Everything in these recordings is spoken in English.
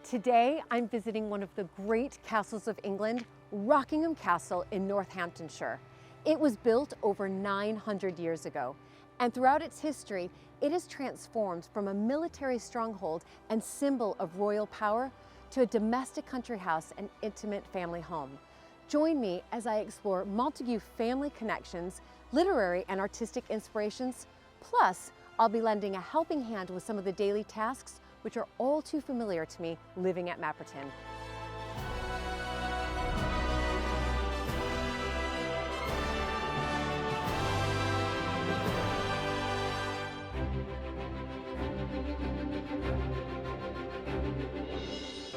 Today, I'm visiting one of the great castles of England, Rockingham Castle in Northamptonshire. It was built over 900 years ago, and throughout its history, it has transformed from a military stronghold and symbol of royal power to a domestic country house and intimate family home. Join me as I explore Montagu family connections, literary and artistic inspirations, plus I'll be lending a helping hand with some of the daily tasks which are all too familiar to me living at Mapperton.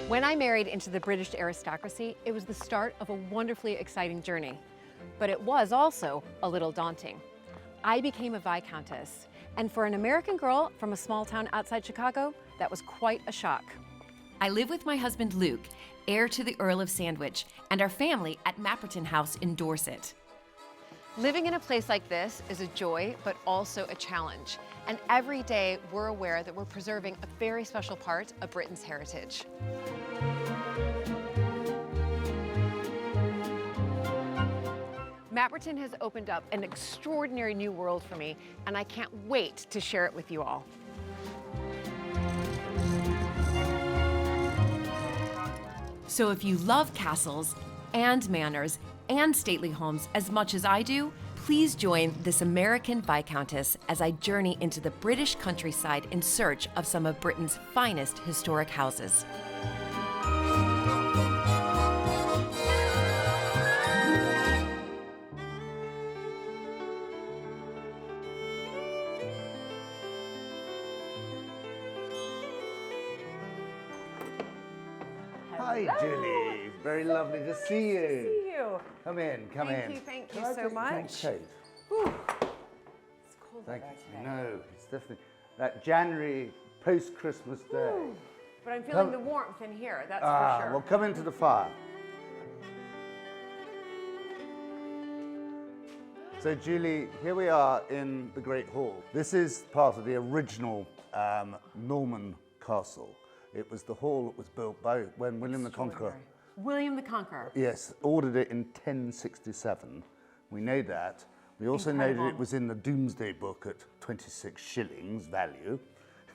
When I married into the British aristocracy, it was the start of a wonderfully exciting journey. But it was also a little daunting. I became a Viscountess, and for an American girl from a small town outside Chicago, that was quite a shock. I live with my husband Luke, heir to the Earl of Sandwich, and our family at Mapperton House in Dorset. Living in a place like this is a joy, but also a challenge. And every day we're aware that we're preserving a very special part of Britain's heritage. Mapperton has opened up an extraordinary new world for me, and I can't wait to share it with you all. So if you love castles and manors and stately homes as much as I do, please join this American Viscountess as I journey into the British countryside in search of some of Britain's finest historic houses. Hi, Julie. Very lovely to see you. Nice to see you. Come in, come in. Thank you so much. Coat? Whew. It's cold Thank out you. today. No, it's definitely that January post-Christmas day. Whew. But I'm feeling the warmth in here, that's for sure. Well, come into the fire. So, Julie, here we are in the Great Hall. This is part of the original Norman castle. It was the hall that was built by when William the Conqueror. William the Conqueror. Yes, ordered it in 1067. We know that. We also know that it was in the Domesday Book at 26 shillings value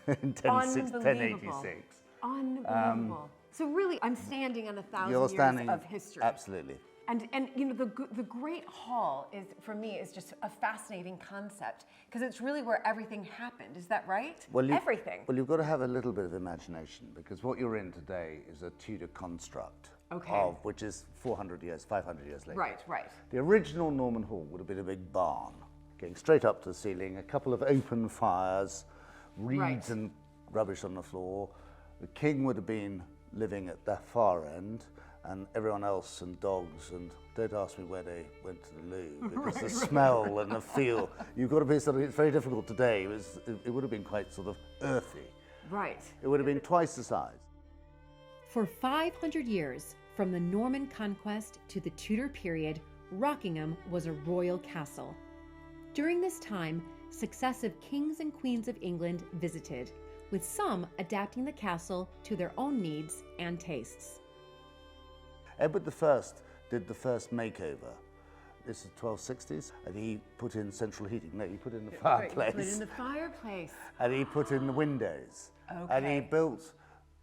in 1086. Unbelievable. So really, I'm standing on 1,000 You're years standing, of history. Absolutely. And you know, the Great Hall is, for me, is just a fascinating concept because it's really where everything happened. Is that right? Well, everything. Well, you've got to have a little bit of imagination because what you're in today is a Tudor construct. Okay. Of which is 400 years, 500 years later. Right, right. The original Norman Hall would have been a big barn, going straight up to the ceiling, a couple of open fires, reeds and rubbish on the floor. The king would have been living at the far end, and everyone else and dogs, and don't ask me where they went to the loo, because the smell and the feel, you've got to be sort of, it's very difficult today, it would have been quite sort of earthy. Right. It would have been twice the size. For 500 years, from the Norman conquest to the Tudor period, Rockingham was a royal castle. During this time, successive kings and queens of England visited, with some adapting the castle to their own needs and tastes. Edward I did the first makeover. This is 1260s, and he put in central heating. No, he put in the fireplace. He put in the fireplace. And he put in the windows. Okay. And he built,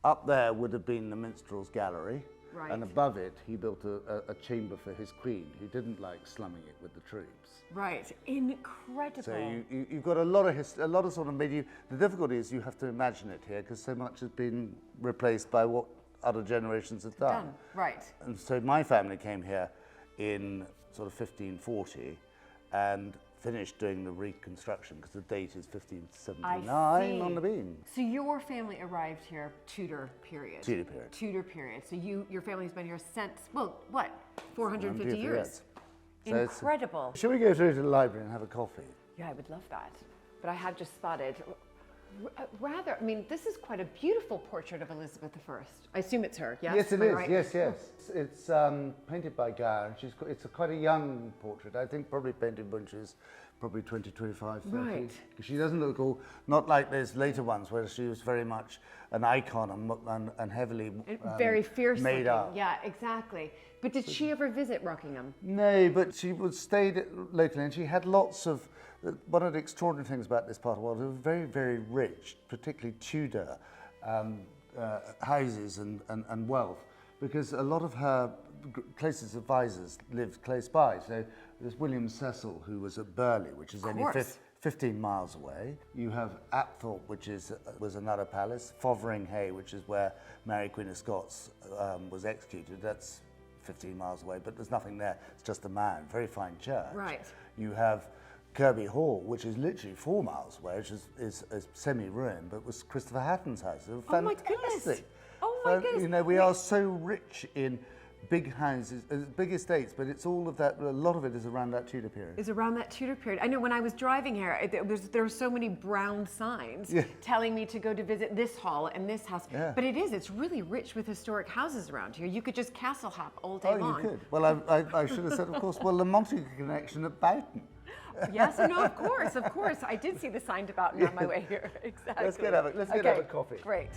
up there would have been the minstrel's gallery. Right. And above it, he built a chamber for his queen, who didn't like slumming it with the troops. Right, incredible. So you've got a lot of sort of medieval. The difficulty is you have to imagine it here, because so much has been replaced by what other generations have done. Right. And so my family came here in sort of 1540 and finished doing the reconstruction, because the date is 1579 on the beam. So your family arrived here Tudor period? Tudor period. Tudor period. So your family's been here since, well, what, 450 years? So incredible. Shall we go through to the library and have a coffee? Yeah, I would love that. But I have just spotted, rather, I mean, this is quite a beautiful portrait of Elizabeth I. I assume it's her, yes? Yes, it Am I is, right? yes. It's painted by Gower. It's quite a young portrait. I think probably painted when she's probably 20, 25, 30. Right. Because she doesn't look all, not like those later ones where she was very much an icon and heavily Very fierce made looking. up. Yeah, exactly. But did she ever visit Rockingham? No, but she stayed locally, and she had lots of. One of the extraordinary things about this part of the world, it was very, very rich, particularly Tudor houses and wealth, because a lot of her closest advisors lived close by. So there's William Cecil, who was at Burley, which is only 15 miles away. You have Apthorpe, which was another palace. Fotheringhay, which is where Mary Queen of Scots was executed. That's 15 miles away, but there's nothing there. It's just a mound, very fine church. Right. You have Kirby Hall, which is literally 4 miles away, which is semi-ruined, but was Christopher Hatton's house. Oh my goodness! Oh my goodness! You know, we are so rich in big houses, big estates, but it's all of that. A lot of it is around that Tudor period. Is around that Tudor period. I know when I was driving here, there were so many brown signs telling me to go to visit this hall and this house. Yeah. But it's really rich with historic houses around here. You could just castle hop all day long. Oh, you could. Well, I should have said, of course, well, the Montagu connection at Boughton. Yes, no, of course. I did see the sign to Boughton on my way here. Exactly. Let's get have a coffee. Great.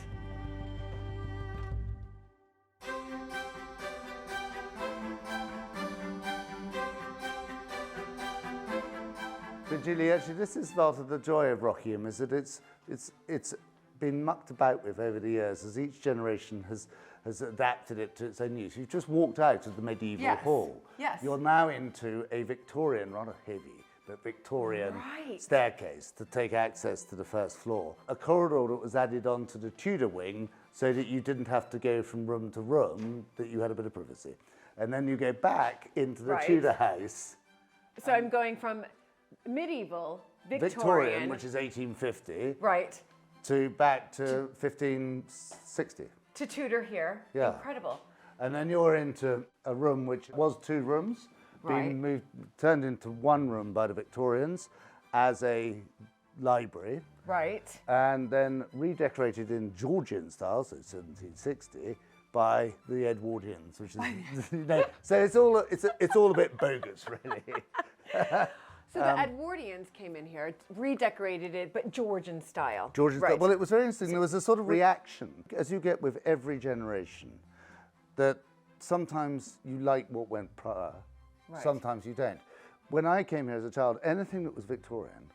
But Julie, actually, this is part of the joy of Rockingham, is that it's been mucked about with over the years as each generation has adapted it to its own use. You've just walked out of the medieval hall. Yes. You're now into a Victorian, rather heavy, but Victorian staircase to take access to the first floor. A corridor that was added on to the Tudor wing so that you didn't have to go from room to room, that you had a bit of privacy. And then you go back into the Tudor house. So I'm going from medieval, Victorian, which is 1850. Right. To back to 1560. To Tudor here. Yeah. Incredible. And then you're into a room which was 2 rooms, being turned into 1 room by the Victorians as a library. Right. And then redecorated in Georgian style, so 1760, by the Edwardians, which is, you know, so it's all a bit bogus, really. So the Edwardians came in here, redecorated it, but Georgian style. Georgian style. Well, it was very interesting. There was a sort of reaction, as you get with every generation, that sometimes you like what went prior, sometimes you don't. When I came here as a child, anything that was Victorian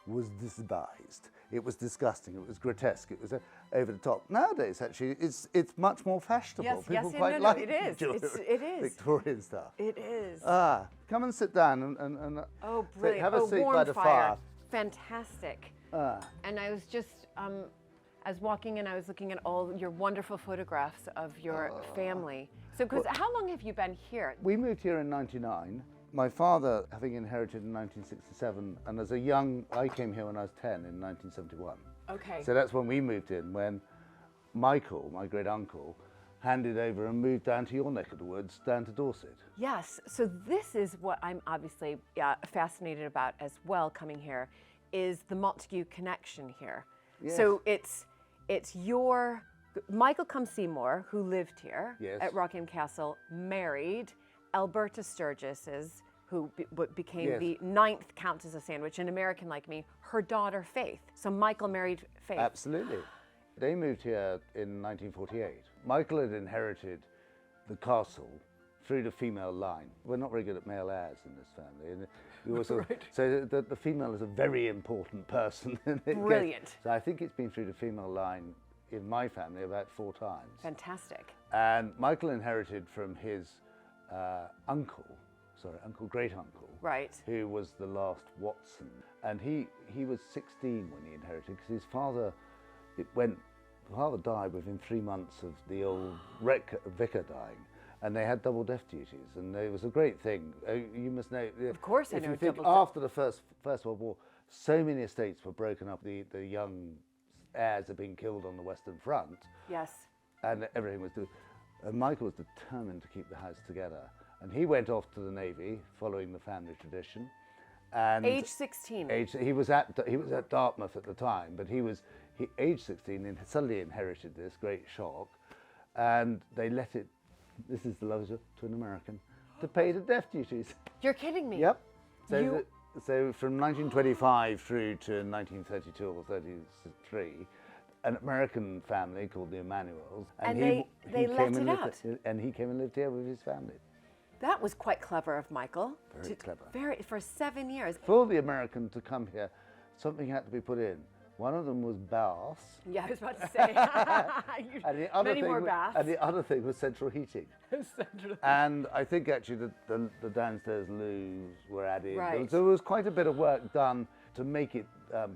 was despised. It was disgusting. It was grotesque. It was over the top. Nowadays, actually, it's much more fashionable. Yes, People yes, quite no, like it is. It is. Victorian stuff. It is. Come and sit down and oh, brilliant. have a seat warm by the fire. Fantastic. And I was just, as walking in, I was looking at all your wonderful photographs of your family. So, because how long have you been here? We moved here in '99. My father, having inherited in 1967, and as a young, I came here when I was 10 in 1971. Okay. So that's when we moved in, when Michael, my great uncle, handed over and moved down to your neck of the woods, down to Dorset. Yes. So this is what I'm obviously fascinated about as well coming here, is the Montagu connection here. Yes. So it's your Michael Cum Seymour, who lived here at Rockingham Castle, married Alberta Sturgis's, who became the 9th Countess of Sandwich, an American like me, her daughter Faith. So Michael married Faith. Absolutely. They moved here in 1948. Michael had inherited the castle through the female line. We're not very good at male heirs in this family. And we also, so the female is a very important person. Brilliant. So I think it's been through the female line in my family about 4 times. Fantastic. And Michael inherited from his great uncle, who was the last Watson, and he was 16 when he inherited, because his father died within 3 months of the old vicar dying, and they had double death duties, and it was a great thing. You must know. Of course, I know. If you think after the First World War, so many estates were broken up. The young heirs had been killed on the Western Front. Yes. And everything was done. And Michael was determined to keep the house together. And he went off to the Navy, following the family tradition. And age 16. He was at Dartmouth at the time, but age 16, and suddenly inherited this great shock, and they let it. This is the love to an American to pay the death duties. You're kidding me. Yep. So from 1925 through to 1932 or 33, an American family called the Emanuels. And he they came left and it lived out. and he came and lived here with his family. That was quite clever of Michael. Very clever. For 7 years. For the American to come here, something had to be put in. One of them was baths. Yeah, I was about to say. And the other Many thing more baths. And the other thing was central heating. And I think actually the downstairs loos were added. Right. So there was quite a bit of work done to make it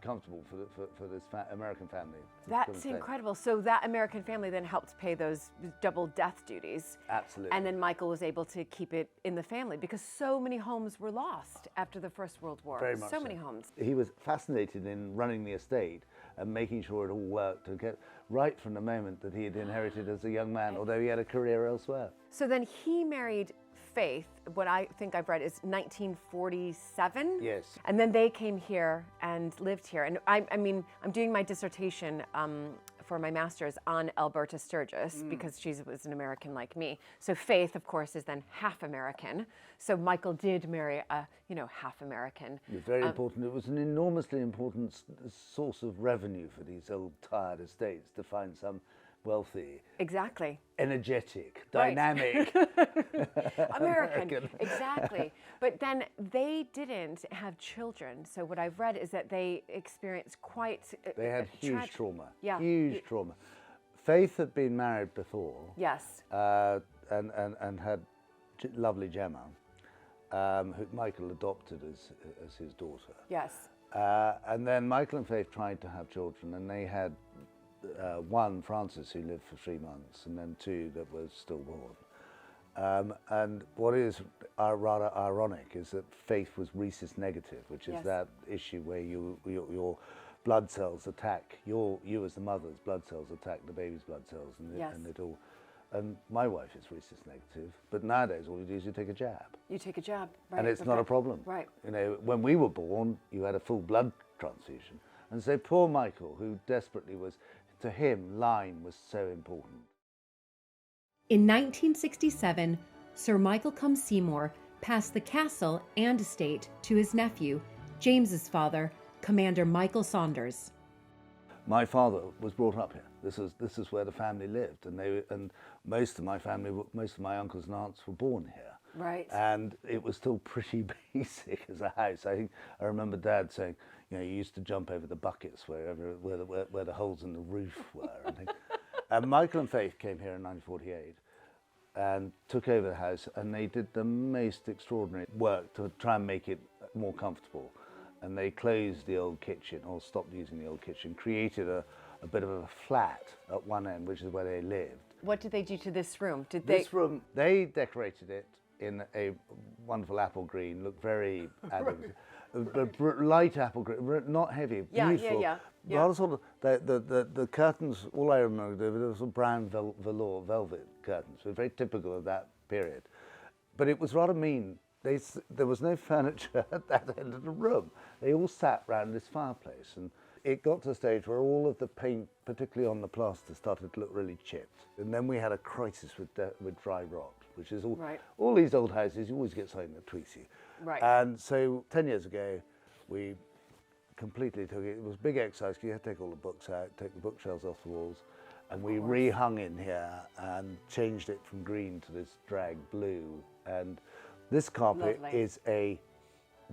comfortable for this American family. That's incredible. So that American family then helped pay those double death duties. Absolutely. And then Michael was able to keep it in the family because so many homes were lost after the First World War. Very much so many homes. He was fascinated in running the estate and making sure it all worked, and get right from the moment that he had inherited as a young man, although he had a career elsewhere. So then he married Faith, what I think I've read is 1947. Yes. And then they came here and lived here. And I mean, I'm doing my dissertation for my master's on Alberta Sturgis because she was an American like me. So Faith, of course, is then half American. So Michael did marry a, half American. It was very important. It was an enormously important source of revenue for these old tired estates to find some wealthy, exactly, energetic, right. dynamic American. Exactly. But then they didn't have children. So what I've read is that they experienced quite they had huge trauma. Yeah. Huge trauma. Faith had been married before. Yes. And had lovely Gemma, who Michael adopted as his daughter. Yes. And then Michael and Faith tried to have children, and they had one, Francis, who lived for 3 months, and then 2 that were stillborn. And what is rather ironic is that Faith was rhesus negative, which is that issue where your blood cells attack, you as the mother's blood cells attack the baby's blood cells, and it all. And my wife is rhesus negative, but nowadays all you do is you take a jab. You take a jab, right? And it's not a problem. Right. When we were born, you had a full blood transfusion. And so poor Michael, who desperately was, to him, line was so important. In 1967, Sir Michael Combs Seymour passed the castle and estate to his nephew, James's father, Commander Michael My father was brought up here. This is where the family lived, and most of my family, most of my uncles and aunts were born here. Right. And it was still pretty basic as a house. I remember Dad saying, you used to jump over the buckets where the holes in the roof were. And Michael and Faith came here in 1948 and took over the house, and they did the most extraordinary work to try and make it more comfortable. And they closed the old kitchen, or stopped using the old kitchen, created a bit of a flat at one end, which is where they lived. What did they do to this room? This room, they decorated it in a wonderful apple green, looked very light apple green, not heavy, beautiful. Yeah. Rather sort of, the curtains, all I remember, there was some brown velvet curtains, so very typical of that period. But it was rather mean. There was no furniture at that end of the room. They all sat round this fireplace, and it got to a stage where all of the paint, particularly on the plaster, started to look really chipped. And then we had a crisis with dry rot, which is all these old houses, you always get something that tweaks you. Right. And so 10 years ago, we completely took it. It was a big exercise, because you had to take all the books out, take the bookshelves off the walls, and we rehung in here and changed it from green to this drag blue. And this carpet is a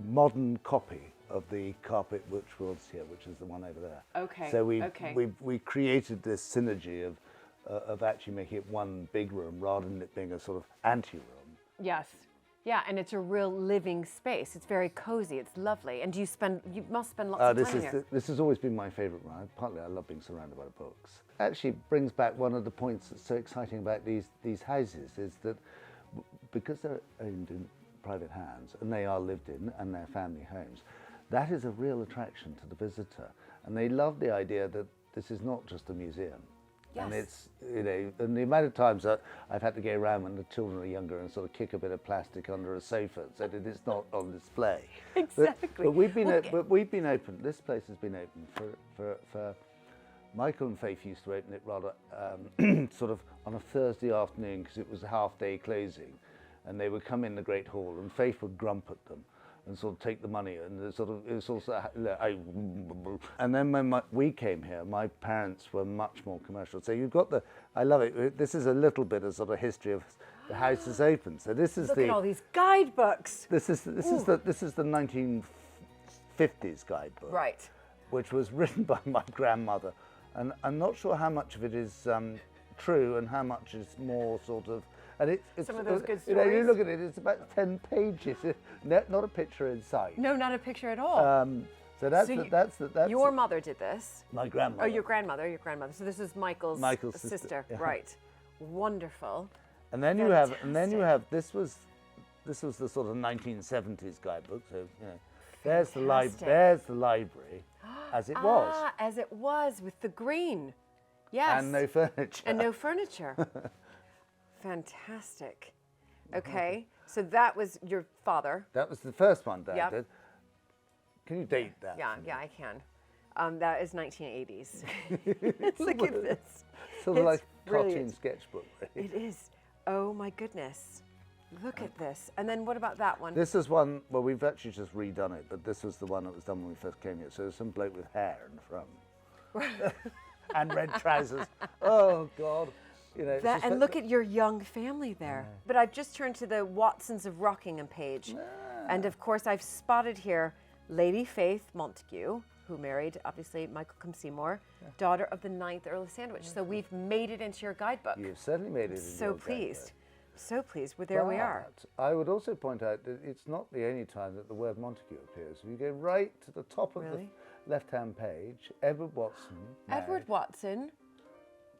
modern copy of the carpet which was here, which is the one over there. Okay. So we created this synergy of actually making it one big room rather than it being a sort of ante-room. Yes. Yeah, and it's a real living space. It's very cozy. It's lovely. And you must spend lots of time here. This has always been my favourite room. Partly I love being surrounded by books. Actually brings back one of the points that's so exciting about these houses is that because they're owned in private hands, and they are lived in, and they're family homes, that is a real attraction to the visitor. And they love the idea that this is not just a museum. Yes. And it's, and the amount of times that I've had to go around when the children are younger and sort of kick a bit of plastic under a sofa so that it's not on display. Exactly. But we've been open, this place has been open for Michael and Faith used to open it rather sort of on a Thursday afternoon, because it was a half-day closing, and they would come in the Great Hall, and Faith would grump at them and sort of take the money, and it's also and then when we came here, my parents were much more commercial. So you've got I love it. This is a little bit of sort of history of the house is open. So this is Look at all these guidebooks. This is the 1950s guidebook, Right. which was written by my grandmother, and I'm not sure how much of it is true and how much is more sort of. And it's some of those good you know, you stories. look at it; it's about 10 pages. Not a picture in sight. No, not a picture at all. So that's your mother did this. my grandmother. Oh, your grandmother. So this is Michael's sister. yeah. Right. Wonderful. And then you have this was the sort of 1970s guidebook. So you know, there's the library, as it was, As it was with the green. Yes. and no furniture. And no furniture. Fantastic. Okay. So that was your father. That was the first one Dad Yep. did. Can you date that? Yeah, for me? yeah, I can. That is 1980s. Look at this. Sort of like It's cartoon brilliant. sketchbook. Really. It is. Oh my goodness. Look at this. And then what about that one? This is one. Well, we've actually just redone it, but this was the one that was done when we first came here. So there's some bloke with hair in the front and red trousers. Oh God. You know, it's That, just and look at your young family there. But I've just turned to the Watsons of Rockingham page. And of course, I've spotted here Lady Faith Montagu, who married, obviously, Michael Seymour, daughter of the 9th Earl of Sandwich. So we've made it into your guidebook. You've certainly made it. So pleased. So pleased. Well, there we are. But I would also point out that it's not the only time that the word Montagu appears. If you go right to the top of Really? the left-hand page, Edward Watson. Edward Watson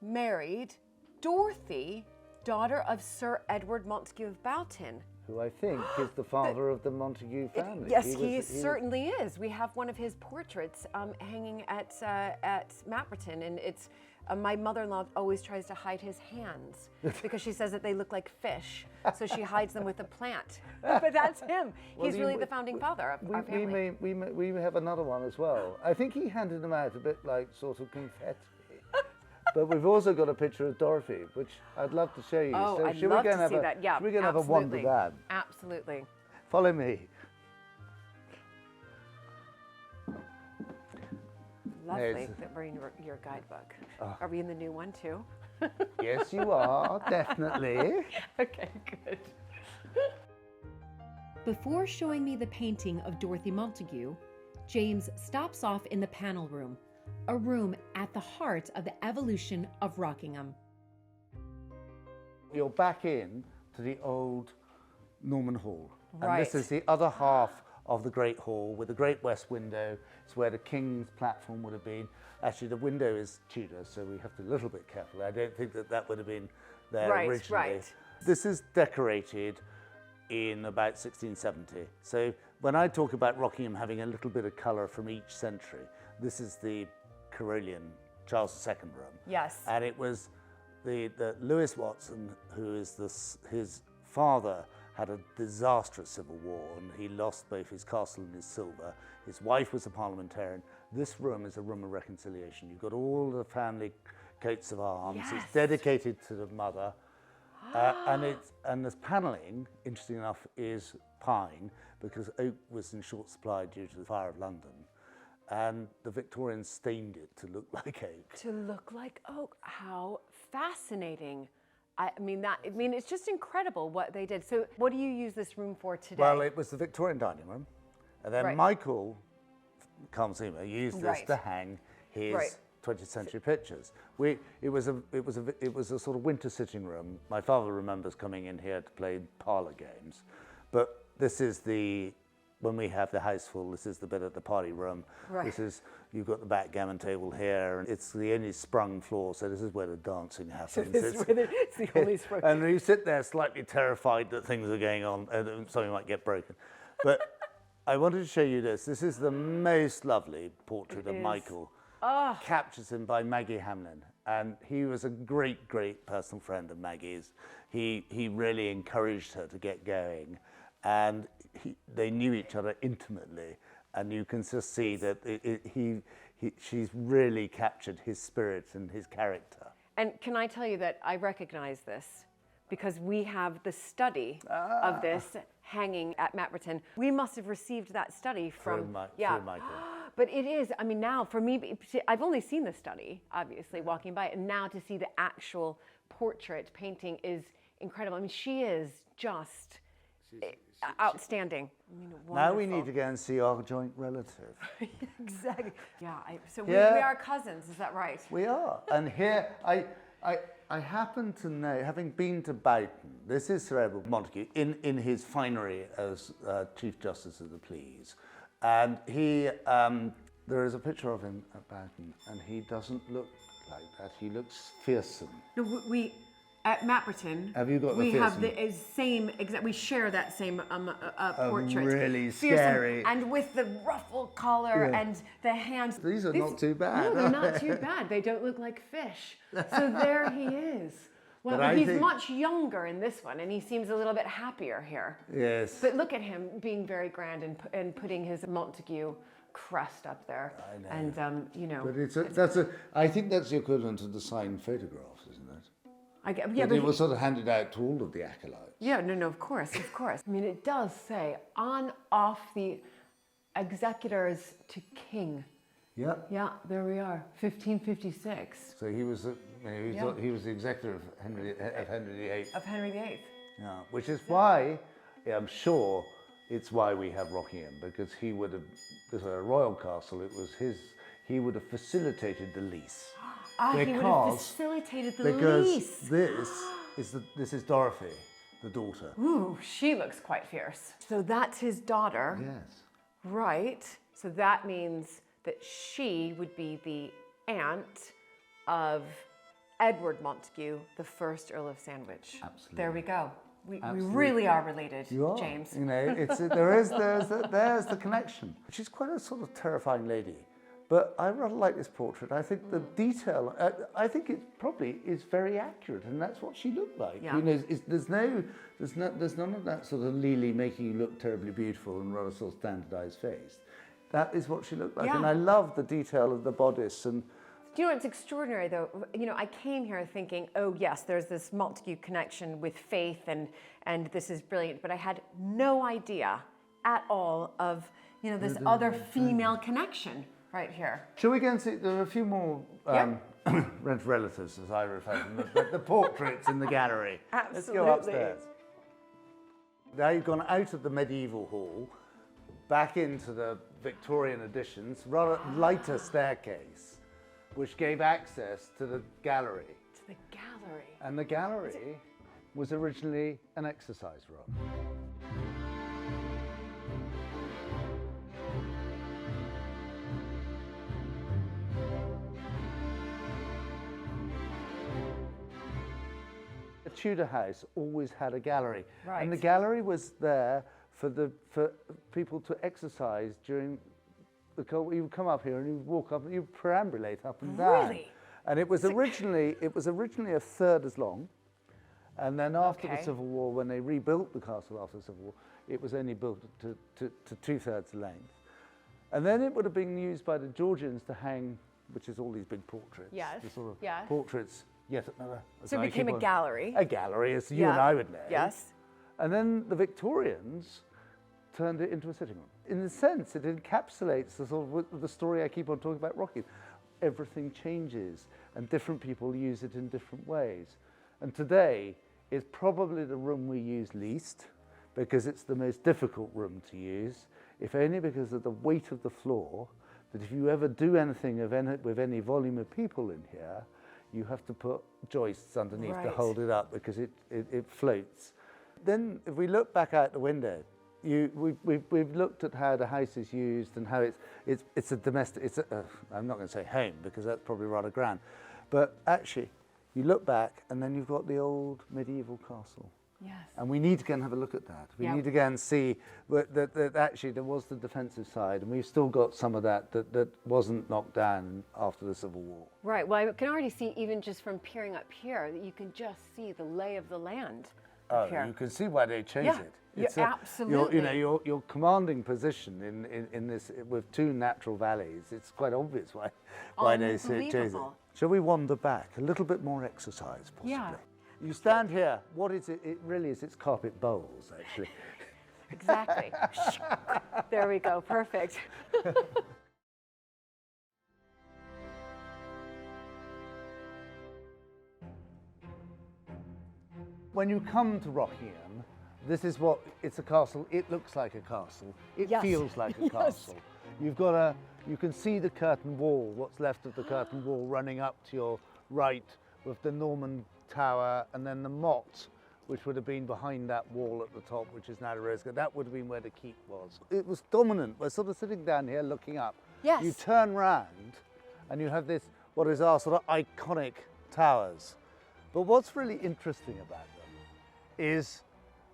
married Dorothy, daughter of Sir Edward Montagu of Boughton. Who I think is the father of the Montagu family. Yes, he certainly is. We have one of his portraits hanging at Mapperton, and it's my mother-in-law always tries to hide his hands because she says that they look like fish, so she hides them with a plant. But that's him. He's really the founding father of our family. We have another one as well. I think he handed them out a bit like sort of confetti. But we've also got a picture of Dorothy, which I'd love to show you. Oh, so I'd love to see that. Yeah, should we go and have a wander down? Absolutely. Follow me. Lovely that we're in your guidebook. Are we in the new one too? Yes, you are, definitely. Okay, good. Before showing me the painting of Dorothy Montagu, James stops off in the panel room, a room at the heart of the evolution of Rockingham. You're back in to the old Norman Hall. Right. And this is the other half of the Great Hall with the Great West Window. It's where the King's platform would have been. Actually, the window is Tudor, so we have to be a little bit careful. I don't think that would have been there originally. Right. This is decorated in about 1670. So when I talk about Rockingham having a little bit of colour from each century, this is the Carolian Charles II room. Yes. And it was the Lewis Watson, who is his father, had a disastrous civil war and he lost both his castle and his silver. His wife was a parliamentarian. This room is a room of reconciliation. You've got all the family coats of arms. Yes. It's dedicated to the mother. And this panelling, interesting enough, is pine because oak was in short supply due to the fire of London. And the Victorians stained it to look like oak. To look like oak. How fascinating. I mean, it's just incredible what they did. So what do you use this room for today? Well, it was the Victorian dining room. And then Right. Michael Seymour used this Right. to hang his Right. 20th century pictures. It was a sort of winter sitting room. My father remembers coming in here to play parlour games. But this is when we have the house full, this is the bit at the party room. Right. You've got the backgammon table here, and it's the only sprung floor, so this is where the dancing happens. It's the only spring. And you sit there slightly terrified that things are going on and something might get broken. But I wanted to show you this. This is the most lovely portrait of Michael. Captures him by Maggie Hamlin. And he was a great, great personal friend of Maggie's. He really encouraged her to get going. And they knew each other intimately. And you can just see that she's really captured his spirit and his character. And can I tell you that I recognize this because we have the study of this hanging at Mapperton. We must have received that study from, through Michael. But it is, I mean, now for me, I've only seen the study, obviously, walking by it, and now to see the actual portrait painting is incredible. I mean, she is just outstanding. I mean, now we need to go and see our joint relative. Exactly. Yeah, so Yeah. we are cousins, is that right? We are. And here, I happen to know, having been to Boughton, this is Sir Edward Montagu in his finery as Chief Justice of the Pleas. And he, there is a picture of him at Boughton, and he doesn't look like that. He looks fearsome. No, we at Mapperton. Have you got the We have fearsome? the same exact. We share that same portrait. Really Fearsome, scary. and with the ruffled collar Yeah. and the hands. These are not too bad. No, they're not too bad. They don't look like fish. So there he is. Well, But I he's think- much younger in this one, and he seems a little bit happier here. Yes. But look at him being very grand and putting his Montagu crest up there. I know. And you know. But I think that's the equivalent of the signed photographs, isn't it? Yeah, But it was sort of handed out to all of the acolytes. Yeah, no, of course, of course. I mean, it does say on off the executors to king. Yeah. Yeah, there we are, 1556 So he was, he was the executor of Henry VIII. of Henry VIII. Yeah, which is why, I'm sure, it's why we have Rockingham, because he would have, this was a royal castle, it was his, he would have facilitated the lease. He would have facilitated the lease. This is Dorothy, the daughter. Ooh, she looks quite fierce. So that's his daughter. Yes. Right. So that means that she would be the aunt of Edward Montagu, the first Earl of Sandwich. Absolutely. There we go. We Absolutely. really are related, You are. James. You know, there's the connection. She's quite a sort of terrifying lady. But I rather like this portrait. I think the detail, I think it probably is very accurate, and that's what she looked like. Yeah. You know, there's none of that sort of lily making you look terribly beautiful and rather sort of standardized face. That is what she looked like, Yeah. and I love the detail of the bodice. And Do you know what's extraordinary though? You know, I came here thinking, oh yes, there's this Montagu connection with faith, and this is brilliant. But I had no idea at all of this other female connection. Right here. shall we go and see? There are a few more relatives, as I refer to them, the portraits in the gallery. Let's go Absolutely. upstairs. Now you've gone out of the medieval hall, back into the Victorian additions, rather lighter staircase, which gave access to the gallery. To the gallery. And the gallery was originally an exercise room. The Tudor house always had a gallery, Right. and the gallery was there for people to exercise during the cold. You would come up here and you would walk up and you would perambulate up and down. Really? And it was originally a third as long, and then after the Okay. Civil War, when they rebuilt the castle after the Civil War, it was only built to 2/3 length, and then it would have been used by the Georgians to hang, which is all these big portraits. Yes, The sort of yes. portraits. Yet another. So it became a gallery. A gallery, as you and I would know. Yes. And then the Victorians turned it into a sitting room. In a sense, it encapsulates the sort of the story I keep on talking about Rockingham. Everything changes, and different people use it in different ways. And today is probably the room we use least, because it's the most difficult room to use, if only because of the weight of the floor, that if you ever do anything with any volume of people in here, you have to put joists underneath to Right. hold it up, because it floats. Then if we look back out the window, we've looked at how the house is used and how it's a domestic, I'm not going to say home, because that's probably rather grand, but actually you look back and then you've got the old medieval castle. Yes. And we need to go and have a look at that. We Yeah. need to go and see that actually there was the defensive side, and we've still got some of that wasn't knocked down after the Civil War. Right. Well, I can already see, even just from peering up here, that you can just see the lay of the land up here. You can see why they chose Yeah, it. absolutely. Your commanding position in this with two natural valleys. It's quite obvious why they chose it. Unbelievable. Shall we wander back a little bit more exercise, possibly? Yeah. You stand here. What is it? It really is. It's carpet bowls, actually. Exactly. There we go, perfect. When you come to Rockingham, this is what, it's a castle, it looks like a castle, it Yes. feels like a Yes. castle. You can see the curtain wall, what's left of the curtain wall running up to your right with the Norman tower, and then the motte, which would have been behind that wall at the top, which is now the rose garden. That would have been where the keep was. It was dominant. We're sort of sitting down here looking up. Yes. You turn round and you have this, what is our sort of iconic towers. But what's really interesting about them is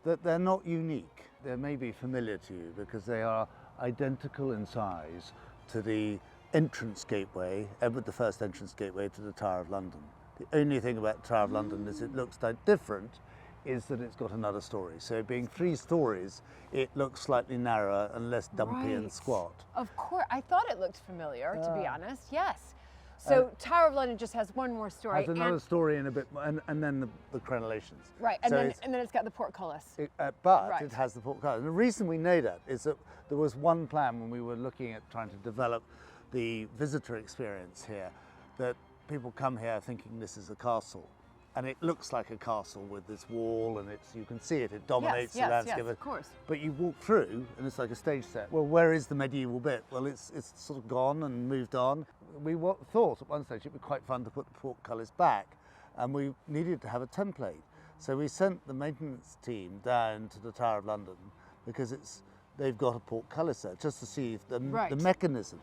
that they're not unique. They may be familiar to you because they are identical in size to the entrance gateway, Edward I entrance gateway to the Tower of London. The only thing about the Tower of London is it looks different, is that it's got another story. So being 3 stories, it looks slightly narrower and less dumpy and squat. Of course, I thought it looked familiar, to be honest, yes. So Tower of London just has one more story. Has another story in a bit more, and then the crenellations. Right, and, So then it's got the portcullis. But Right. it has the portcullis. And the reason we know that is that there was one plan when we were looking at trying to develop the visitor experience here, that people come here thinking this is a castle. And it looks like a castle with this wall, and you can see it dominates the landscape. Yes, of course. But you walk through, and it's like a stage set. Well, where is the medieval bit? Well, it's sort of gone and moved on. We thought at one stage it'd be quite fun to put the portcullis back, and we needed to have a template. So we sent the maintenance team down to the Tower of London because they've got a portcullis there just to see if the mechanism.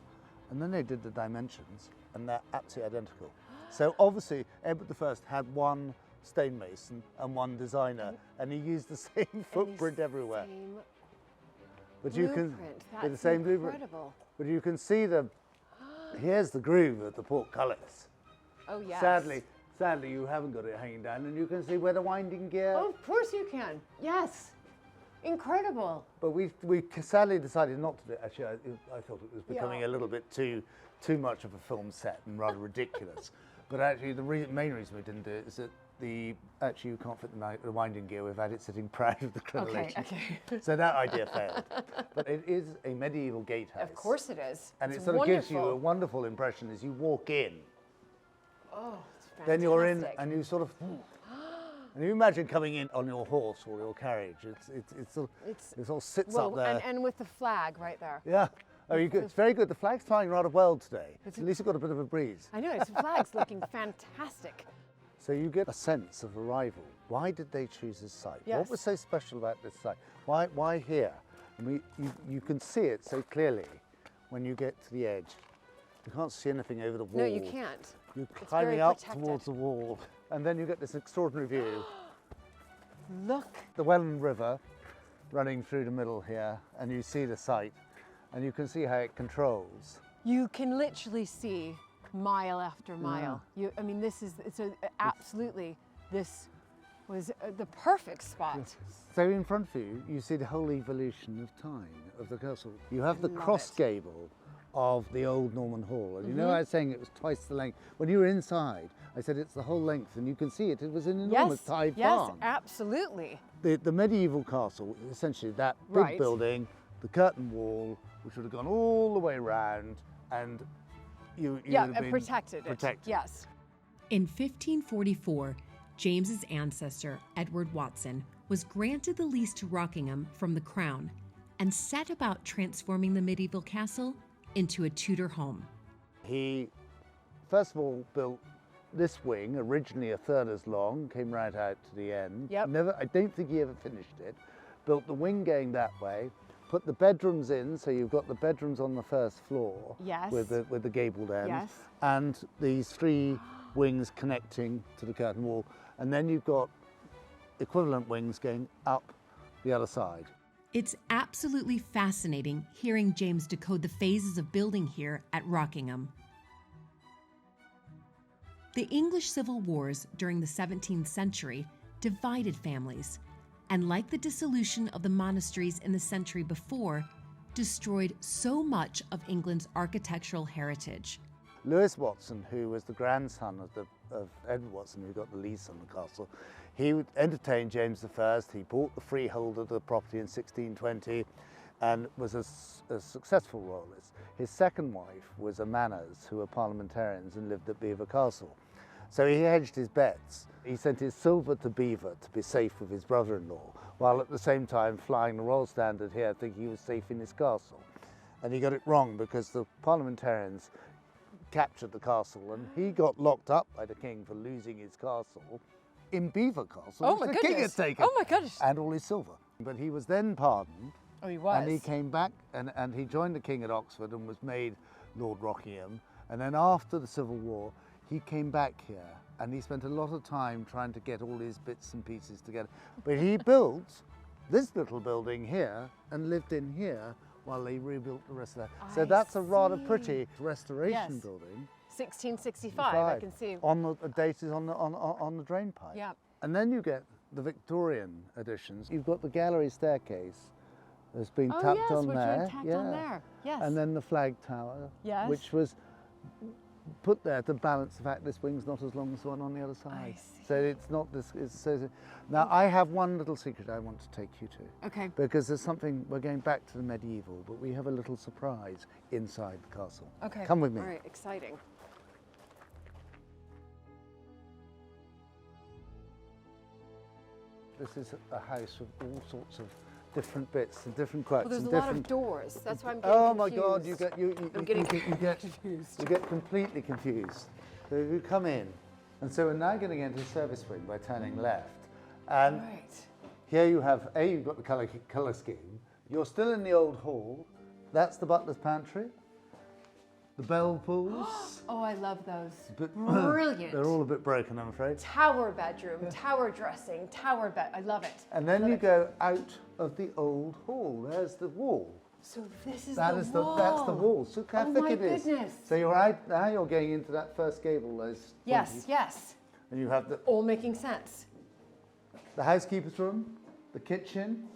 And then they did the dimensions, and they're absolutely identical. So obviously, Edward I had one stonemason and one designer, and he used the same footprint everywhere. But you can with the same blueprint. Incredible. But you can see here's the groove of the portcullis. Oh yes. Sadly, you haven't got it hanging down, and you can see where the winding gear. Oh, of course you can. Yes. Incredible. But we sadly decided not to do it. Actually, I thought it was becoming a little bit too much of a film set and rather ridiculous. But actually, the main reason we didn't do it is that actually you can't fit the winding gear. We've had it sitting proud of the crenellation. Okay. So that idea failed. But it is a medieval gatehouse. Of course it is. And It's it sort of gives you wonderful. a wonderful impression as you walk in. Oh, it's fantastic. Then you're in, and you sort of. And you imagine coming in on your horse or your carriage. It all sits up there. And with the flag right there. Yeah. Oh, it's very good. The flag's flying rather well today. At least you've got a bit of a breeze. I know, its flag's looking fantastic. So you get a sense of arrival. Why did they choose this site? Yes. What was so special about this site? Why here? And you can see it so clearly when you get to the edge. You can't see anything over the wall. No, you can't. You're It's climbing very up protected. towards the wall, and then you get this extraordinary view. Look. The Welland River running through the middle here, and you see the site, and you can see how it controls. You can literally see mile after mile. I mean, this was the perfect spot. So in front of you, you see the whole evolution of time of the castle. You have the love cross it. gable of the old Norman Hall. And you know I was saying it was twice the length. When you were inside, I said it's the whole length, and you can see it. It was an enormous tied barn. Yes, absolutely. The medieval castle, essentially that big building, the curtain wall, which would have gone all the way around, and you would have been protected. Yes. In 1544, James's ancestor, Edward Watson, was granted the lease to Rockingham from the Crown and set about transforming the medieval castle into a Tudor home. He, first of all, built this wing, originally a third as long, came right out to the end. Yep. I don't think he ever finished it. Built the wing going that way, put the bedrooms in, so you've got the bedrooms on the first floor. Yes. With the gabled end. Yes. And these 3 wings connecting to the curtain wall. And then you've got equivalent wings going up the other side. It's absolutely fascinating hearing James decode the phases of building here at Rockingham. The English civil wars during the 17th century divided families, and like the dissolution of the monasteries in the century before, destroyed so much of England's architectural heritage. Lewis Watson, who was the grandson of the of Edward Watson, who got the lease on the castle. He entertained James I. He bought the freehold of the property in 1620 and was a successful royalist. His second wife was a Manners, who were parliamentarians and lived at Belvoir Castle. So he hedged his bets. He sent his silver to Belvoir to be safe with his brother-in-law, while at the same time flying the royal standard here, thinking he was safe in his castle. And he got it wrong, because the parliamentarians captured the castle and he got locked up by the king for losing his castle in Belvoir Castle, Oh which my the king had goodness. taken. Oh my goodness. And all his silver. But he was then pardoned. Oh, he was. And he came back and he joined the king at Oxford and was made Lord Rockingham. And then after the Civil War, he came back here and he spent a lot of time trying to get all his bits and pieces together. But he built this little building here and lived in here while they rebuilt the rest of that. So that's a rather pretty restoration building. 1665, I can see. On the date is on the drain pipe. Yeah. And then you get the Victorian additions. You've got the gallery staircase that's been tapped on there. On there. Yes. And then the flag tower, Yes. which was put there to balance the fact this wing's not as long as the one on the other side. I see. So it's not this. Now I have one little secret I want to take you to. Okay. Because there's something, we're going back to the medieval, but we have a little surprise inside the castle. Okay. Come with me. All right, exciting. This is a house with all sorts of different bits and different cracks. Well, there's and a lot different... of doors. That's why I'm getting Oh my confused. God! You get I'm getting confused. You get completely confused. So you come in, and so we're now going to get into the service wing by turning left, and Right. here you have you've got the colour scheme. You're still in the old hall. That's the butler's pantry. The bell pools. Oh, I love those. But Brilliant. They're all a bit broken, I'm afraid. Tower bedroom, tower dressing, tower bed. I love it. And then you go out of the old hall. There's the wall. So this is That the is wall. that's the wall. So how Oh thick my it is. goodness. So you're out now. You're going into that first gable. Those Yes, pointies. yes. And you have All making sense. the housekeeper's room, the kitchen.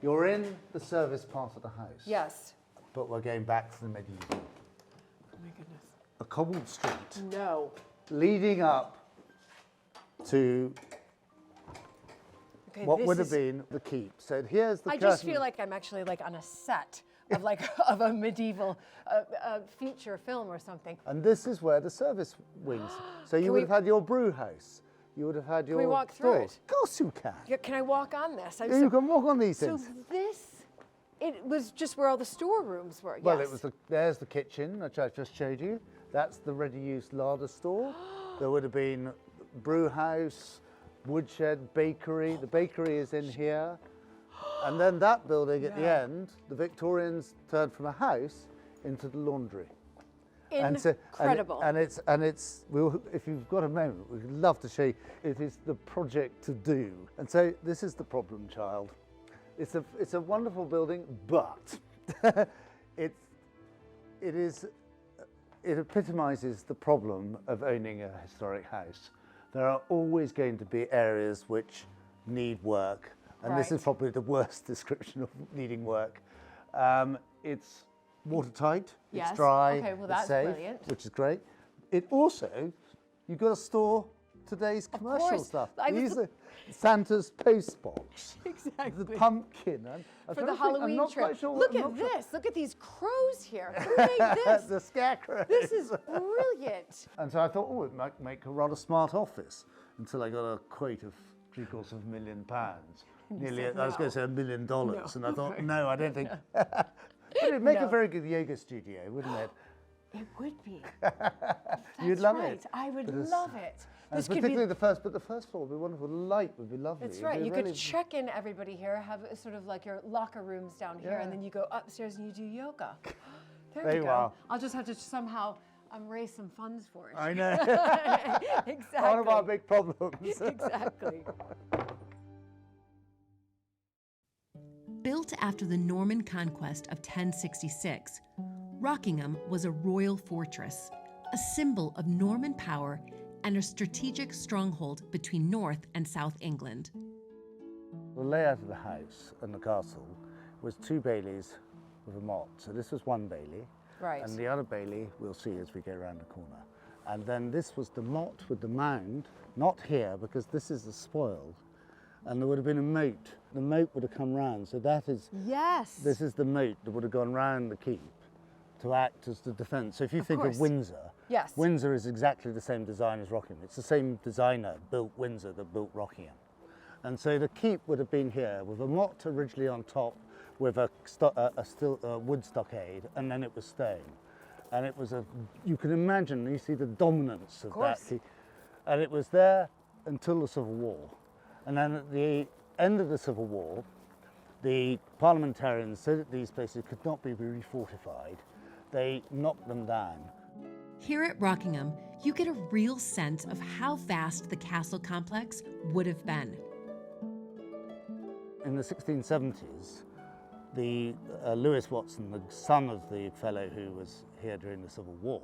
You're in the service part of the house. Yes. But we're going back to the medieval. Oh my goodness. A cobbled street No. leading up to Okay, what this would have is- been the keep. So here's the I curtain. just feel like I'm actually like on a set of like of a medieval feature film or something. And this is where the service wings. So you would have had your brew house. You would have had your we walk through stores. it? Of course you can. Yeah, can I walk on this? Yeah, you can walk on these So things. it was just where all the storerooms were. Well, yes. it was there's the kitchen, which I just showed you. That's the ready-use larder store. There would have been brew house, woodshed, bakery. The bakery is in here. And then that building at the end, the Victorians turned from a house into the laundry. Incredible. And it's if you've got a moment, we'd love to show you. It is the project to do. And so this is the problem child. It's a wonderful building, but it epitomizes the problem of owning a historic house. There are always going to be areas which need work, and this is probably the worst description of needing work. It's watertight, Yes. it's dry, Okay, well, it's that's safe, brilliant. which is great. It also, you've got to store today's commercial course. stuff. I was These are Santa's postbox. Exactly. The pumpkin. For the Halloween I'm trip. not quite sure. Look at this. Look at these crows here. Who made this? The scarecrow. This is brilliant. And so I thought, oh, it might make a rather smart office, until I got a quote of £750,000. Nearly, said I was going no. to say $1 million, and I thought, no, I don't think. No. But it'd make No. a very good yoga studio, wouldn't it? It would be. You'd love right. it. I would But it's- love it. And This could particularly be. the first floor would be wonderful. The light would be lovely. That's It'd right. be You really- could check in everybody here, have sort of like your locker rooms down here, Yeah. and then you go upstairs and you do yoga. There There we you go. are. I'll just have to somehow raise some funds for it. I know. Exactly. One of our big problems. Exactly. Built after the Norman conquest of 1066, Rockingham was a royal fortress, a symbol of Norman power and a strategic stronghold between North and South England. The layout of the house and the castle was 2 baileys with a motte. So this was 1 bailey. Right. And the other bailey we'll see as we go around the corner. And then this was the motte with the mound, not here because this is the spoil. And there would have been a moat. The moat would have come round. So that is, Yes. this is the moat that would have gone round the keep to act as the defence. So if you think course. of Windsor, Yes. Windsor is exactly the same design as Rockingham. It's the same designer built Windsor that built Rockingham. And so the keep would have been here with a motte originally on top with a wood stockade, and then it was stone. And it was you can imagine, you see the dominance of that keep. And it was there until the Civil War. And then at the end of the Civil War, the parliamentarians said that these places could not be refortified. They knocked them down. Here at Rockingham, you get a real sense of how vast the castle complex would have been. In the 1670s, Lewis Watson, the son of the fellow who was here during the Civil War,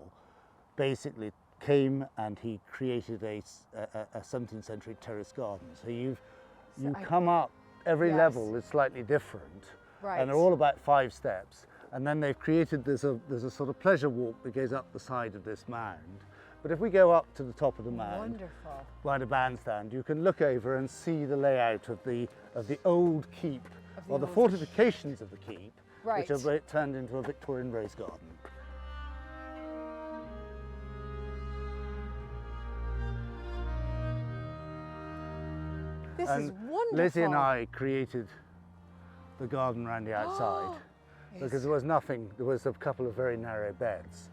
basically came and he created a 17th century terrace garden. So you come up, every level is slightly different, and they're all about 5 steps. And then they've created, there's a sort of pleasure walk that goes up the side of this mound. But if we go up to the top of the mound, by the bandstand, you can look over and see the layout of the old keep, or the fortifications of the keep, which are turned into a Victorian rose garden. This is wonderful. Lizzie and I created the garden around the outside because there was nothing. There was a couple of very narrow beds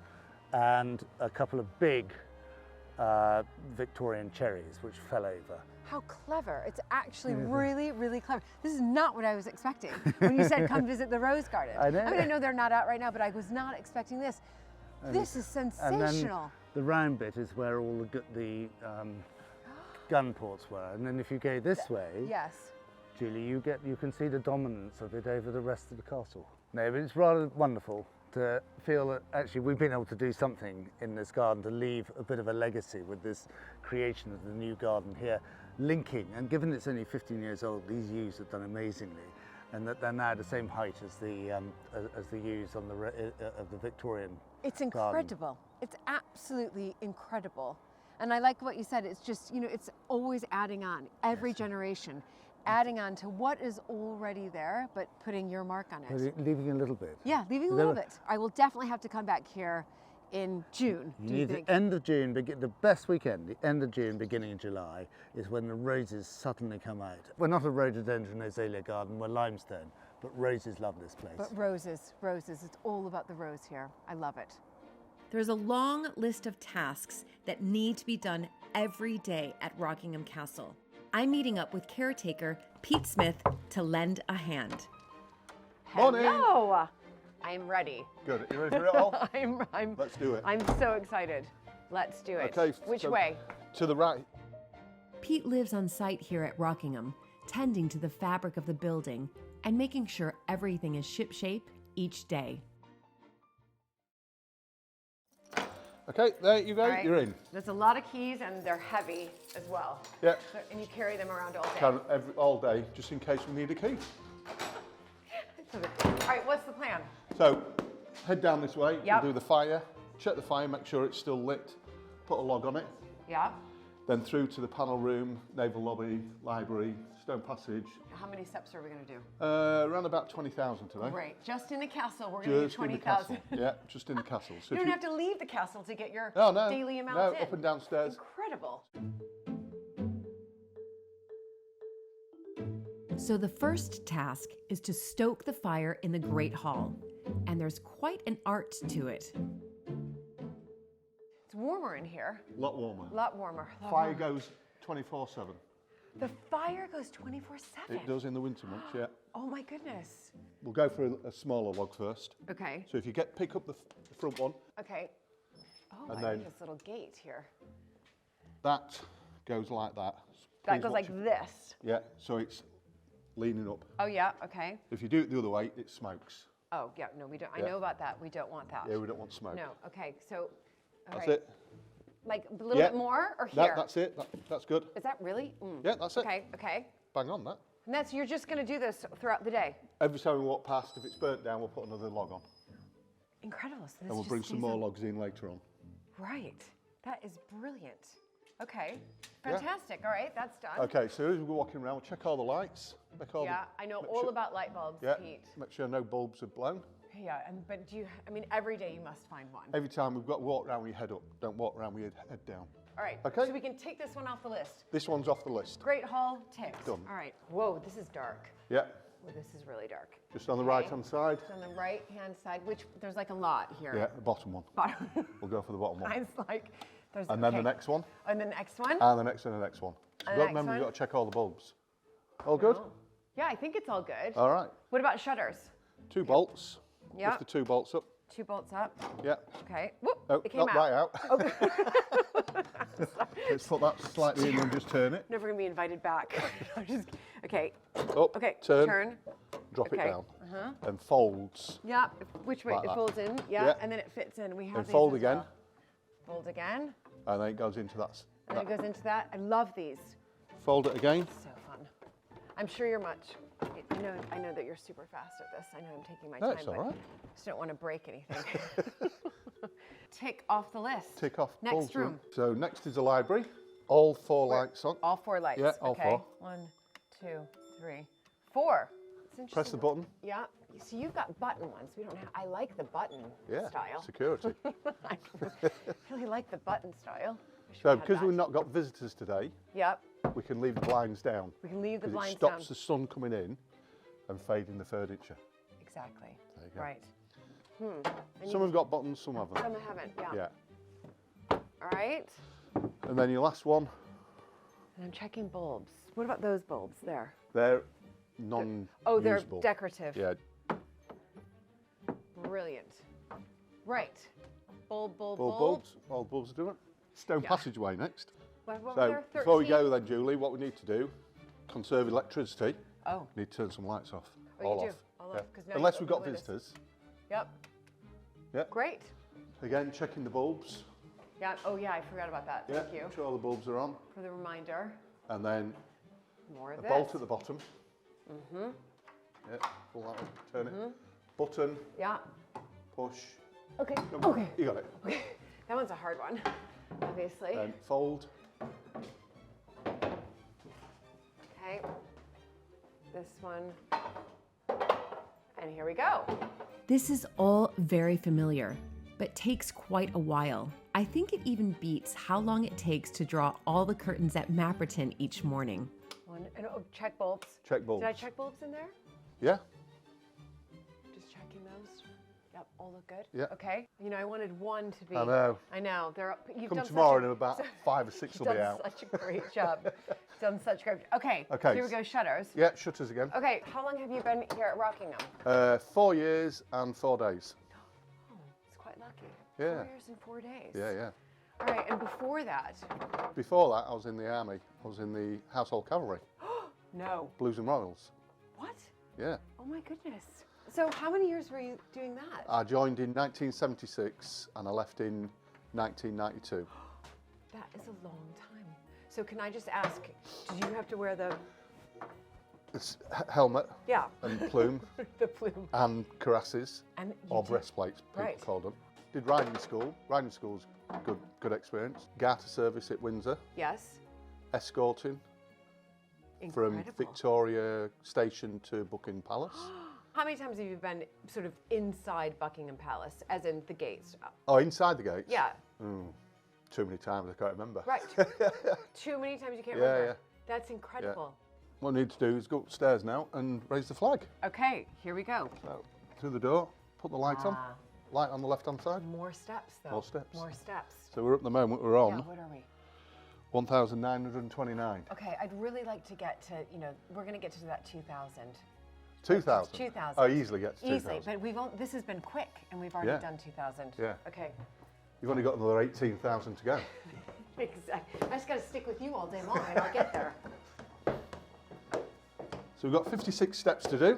and a couple of big Victorian cherries which fell over. How clever. It's actually really, really clever. This is not what I was expecting when you said come visit the rose garden. I know. I mean, I know they're not out right now, but I was not expecting this. This is sensational. And then the round bit is where all the gun ports were. And then if you go this way, Julie, you can see the dominance of it over the rest of the castle. No, but it's rather wonderful to feel that actually we've been able to do something in this garden to leave a bit of a legacy with this creation of the new garden here, linking, and given it's only 15 years old, these yews have done amazingly, and that they're now the same height as the yews on of the Victorian It's incredible. garden. It's absolutely incredible. And I like what you said, it's just, you know, it's always adding on, every generation, adding on to what is already there, but putting your mark on it. Leaving a little bit. Yeah, leaving a little bit. I will definitely have to come back here in June. You need the end of June, the best weekend, the end of June, beginning of July, is when the roses suddenly come out. We're not a rhododendron azalea garden, we're limestone, but roses love this place. But roses, it's all about the rose here. I love it. There's a long list of tasks that need to be done every day at Rockingham Castle. I'm meeting up with caretaker Pete Smith to lend a hand. Morning. Hello. I'm ready. Good. You ready for it all? I'm Let's do it. I'm so excited. Let's do it. Okay. Which so way? To the right. Pete lives on site here at Rockingham, tending to the fabric of the building and making sure everything is shipshape each day. Okay, there you go. All right. You're in. There's a lot of keys and they're heavy as well. Yeah. So, and you carry them around all day. All day, just in case we need a key. All right, what's the plan? So, head down this way. Yep. We'll do the fire. Check the fire, make sure it's still lit. Put a log on it. Yeah. Then through to the panel room, naval lobby, library, stone passage. How many steps are we going to do? Around about 20,000 today. Great. Just in the castle, we're going to do 20,000. Yeah, just in the castle. So You if don't have to leave the castle to get your No, daily amounts no, in. up and downstairs. Incredible. So the first task is to stoke the fire in the Great Hall, and there's quite an art to it. It's warmer in here. A lot warmer. A lot warmer. Fire goes 24/7. The fire goes 24/7. It does in the winter months, yeah. Oh my goodness. We'll go for a smaller log first. Okay. So if you pick up the front one, Okay. Oh, And I then- like this little gate here. that goes like that. That Please goes watch like it. this. Yeah, so it's leaning up. Oh yeah. Okay. If you do it the other way, it smokes. Oh yeah. No, we don't. I Yeah. know about that. We don't want that. Yeah, we don't want smoke. No. Okay. So. All That's right. it. Like a little Yeah. bit more or here? That's it. That's good. Is that really? Mm. Yeah, that's it. Okay. Okay. Bang on that. And that's you're just going to do this throughout the day. Every time we walk past, if it's burnt down, we'll put another log on. Incredible. So this And we'll just bring some stays more on. logs in later on. Right. That is brilliant. Okay, fantastic. All right, that's done. Okay, so as we're walking around, we'll check all the lights. I know all about light bulbs, Pete. Make sure no bulbs are blown. Yeah, but every day you must find one. Every time we've got to walk around with your head up. Don't walk around with your head down. All right, Okay. so we can take this one off the list. This one's off the list. Great Hall ticked. Done. All right. Whoa, this is dark. Yeah, Whoa, this is really dark. just on the right-hand side. Just on the right-hand side, which there's like a lot here. Yeah, the bottom one. Bottom. We'll go for the bottom one. Mine's like, there's. And then the next one. And the next one. And the next one, and the next one. So And the remember, next you've one. got to check all the bulbs. All good? Oh. Yeah, I think it's all good. All right. What about shutters? 2 bolts. Yeah. Lift the 2 bolts up. 2 bolts up. Yeah. Okay. Whoop, Oh, it came not out. right out. Let's put that slightly in and just turn it. Never gonna be invited back. Okay. Up, Okay. turn, drop it Okay. down, and folds. Yeah. Which way? Like It that. folds in. Yeah. Yeah. And then it fits in. We have And these fold as again. well. Fold again. And then it goes into that. And then it goes into that. I love these. Fold it again. So fun. I'm sure you're much. I know that you're super fast at this. I know I'm taking my No, time, it's but all right. I just don't want to break anything. Tick off the list. Tick off Next bulbs. room. So next is the library. All 4 lights on. All 4 lights. Yeah, all okay. 4. 1, 2, 3, 4. It's interesting. Press the button. Yeah. So you've got button ones. We don't have. I like the button Yeah, style. security. I really like the button style. Wish we So had because that. we've not got visitors today, Yep. we can leave the blinds down. We can leave the 'cause blinds it stops down. the sun coming in and fading the furniture. Exactly. There you go. Right. And Some have got buttons, some haven't. some haven't. Yeah. Yeah. All right. And then your last one, And I'm checking bulbs. What about those bulbs there? they're non-usable. Oh, they're decorative. Yeah. Brilliant. Right. Bulb. All bulbs. All bulbs are doing. Stone passageway next. What were So there? before we 13? go then, Julie, what we need to do, conserve electricity. Oh. We need to turn some lights off. Oh, all you off. do? All off, 'cause now Unless you've we've got opened the windows. visitors. Yep. Yeah. Great. Again, checking the bulbs. Yeah. Oh, yeah. I forgot about that. Yeah. Thank you Make sure all the bulbs are on. for the reminder. And then More of a this. bolt at the bottom. Yeah. Pull that up. Turn it. Button. Yeah. Push. Okay. No, Okay. You got it. Okay. That one's a hard one, obviously. Then fold. Okay. This one. And here we go. This is all very familiar, but takes quite a while. I think it even beats how long it takes to draw all the curtains at Mapperton each morning. Check bulbs. Check bulbs. Did I check bulbs in there? Yeah. Just checking those. Yep, all look good. Yeah. Okay. I wanted one to be. I know. I know. They're up. You've Come done tomorrow such and about 5 or 6 You've will be done out. such a great job. Done such great. Okay. Okay. Here we go. Shutters. Yeah, shutters again. Okay. How long have you been here at Rockingham? 4 years and 4 days. Oh, it's quite lucky. Yeah. 4 years and 4 days. Yeah, yeah. All right. And before that, Before that, I was in the army. I was in the Household Cavalry, no. Blues and Royals. What? Yeah. Oh my goodness. So how many years were you doing that? I joined in 1976 and I left in 1992. That is a long time. So can I just ask, did you have to wear the It's helmet yeah and plume the plume? and cuirasses And you or did- breastplates, people Right. called them. Did riding school. Riding school's good experience. Garter service at Windsor. Yes. Escorting Incredible. from Victoria Station to Buckingham Palace. How many times have you been sort of inside Buckingham Palace, as in the gates? Oh, inside the gates? Yeah. Too many times, I can't remember. Right. Too many times you can't Yeah, remember. yeah. That's incredible. What we need to do is go upstairs now and raise the flag. Okay, here we go. So, through the door, put the light on. Ah. Light on the left-hand side. More steps, though. More steps. More steps. So we're at the moment, we're on Yeah, what are we? 1,929. Okay, I'd really like to get to, we're going to get to that 2,000. 2,000? 2,000. Oh, easily get to 2,000. Easily, but this has been quick, and we've already Yeah. done 2,000. Yeah. Okay. You've only got another 18,000 to go. Exactly. I just got to stick with you all day long, and I'll get there. So we've got 56 steps to do.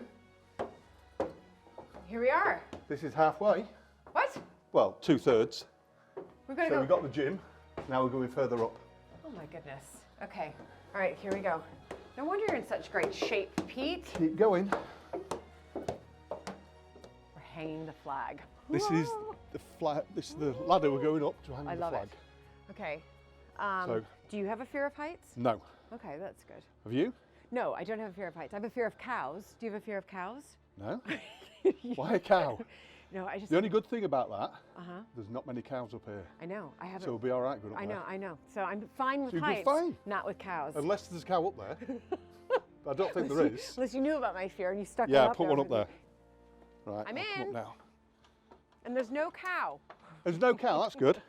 Here we are. This is halfway. What? Well, 2/3. We're going to So go. we've got the gym. Now we're going further up. Oh my goodness. Okay. All right, here we go. No wonder you're in such great shape, Pete. Keep going. We're hanging the flag. This is the flag. This is the ladder we're going up to hang I the love flag. it. Okay. So- Do you have a fear of heights? No. Okay, that's good. Have you? No, I don't have a fear of heights. I have a fear of cows. Do you have a fear of cows? No. Why a cow? No, I just. The only good thing about that, Uh-huh. there's not many cows up here. I know. I haven't. So we'll be all right good up I there. know, I know. So I'm fine with So you'll be heights. fine. Not with cows. Unless there's a cow up there. I don't think there is. Unless you knew about my fear and you stuck Yeah, one up put there one up with there. me. Right, I'm I'll come in. up now. And there's no cow. There's no cow, that's good.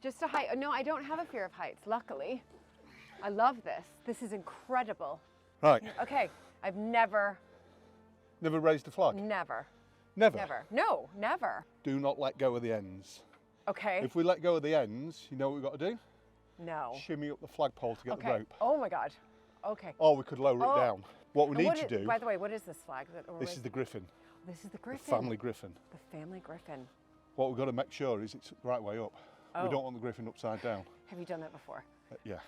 Just a height. No, I don't have a fear of heights, luckily. I love this. This is incredible. Right, Okay, I've never, never raised a flag? never, Never. never. No, never. Do not let go of the ends. Okay. If we let go of the ends, you know what we've got to do? No. Shimmy up the flagpole to get the Okay. rope. Oh my God. Okay. Or we could lower Oh. it down. What we And need what to is- do, By the way, what is this flag? this is the griffin, This is the the griffin. family griffin. The family griffin. What we've got to make sure is it's the right way up. Oh. We don't want the griffin upside down. Have you done that before? Yeah.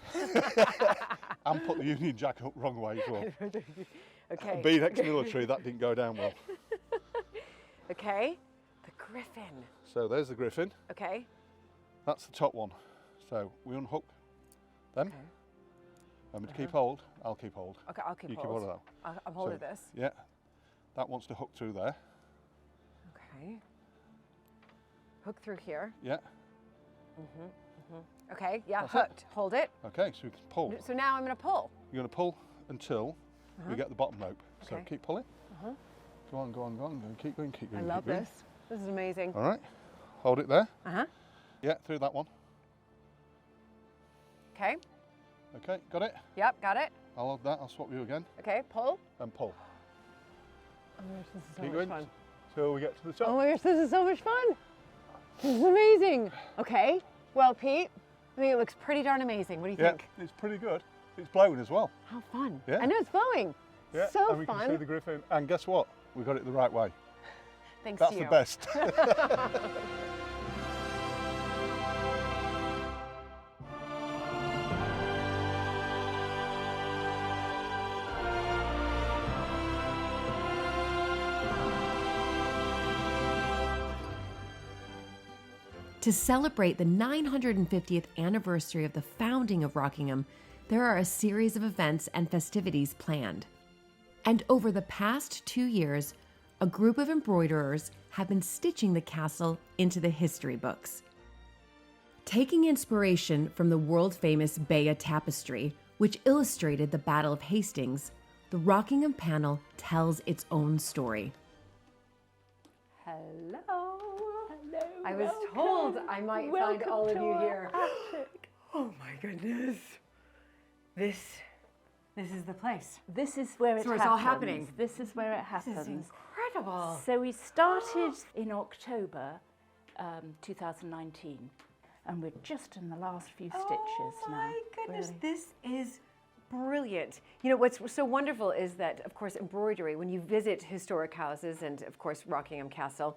And put the Union Jack up wrong way as well. Okay. Being ex-military, that didn't go down well. Okay. The griffin. So there's the griffin. Okay. That's the top one. So we unhook them. Okay. I'm going to keep hold. I'll keep hold. Okay, I'll keep You hold. keep hold of that. I'm holding So, this. Yeah. That wants to hook through there. Okay. Hook through here. Yeah. Okay. Yeah. That's it. Hooked. Hold it. Okay, so we can pull. So now I'm going to pull. You're going to pull until we get the bottom rope. So Okay. keep pulling. Go on, go on, go on. Keep going, keep I going. love keep going. this. This is amazing. All right. Hold it there. Uh huh. Yeah, through that one. Okay. Okay, got it? Yep. Got it. I'll hold that. I'll swap you again Okay. Pull. and pull. Oh my gosh, this is so Keep much going fun. till we get to the top. Oh my gosh, this is so much fun. This is amazing. Okay. Well, Pete, I think it looks pretty darn amazing. What do you Yeah, think? it's pretty good. It's blowing as well. How fun. Yeah. I know it's blowing. Yeah, So and we can see fun. the griffin. And guess what? We got it the right way. Thanks That's to the you. best. To celebrate the 950th anniversary of the founding of Rockingham, there are a series of events and festivities planned. And over the past 2 years, a group of embroiderers have been stitching the castle into the history books. Taking inspiration from the world-famous Bayeux tapestry, which illustrated the Battle of Hastings, the Rockingham panel tells its own story. Hello. Hello. I was told I might find all of you here. Attic. Oh my goodness. This is the place. This is where it where happens. it's all happening. This is where it This is happens. incredible. So we started in October 2019, and we're just in the last few stitches now. Oh my goodness, really. this is brilliant. You know, what's so wonderful is that, of course, embroidery, when you visit historic houses and, of course, Rockingham Castle,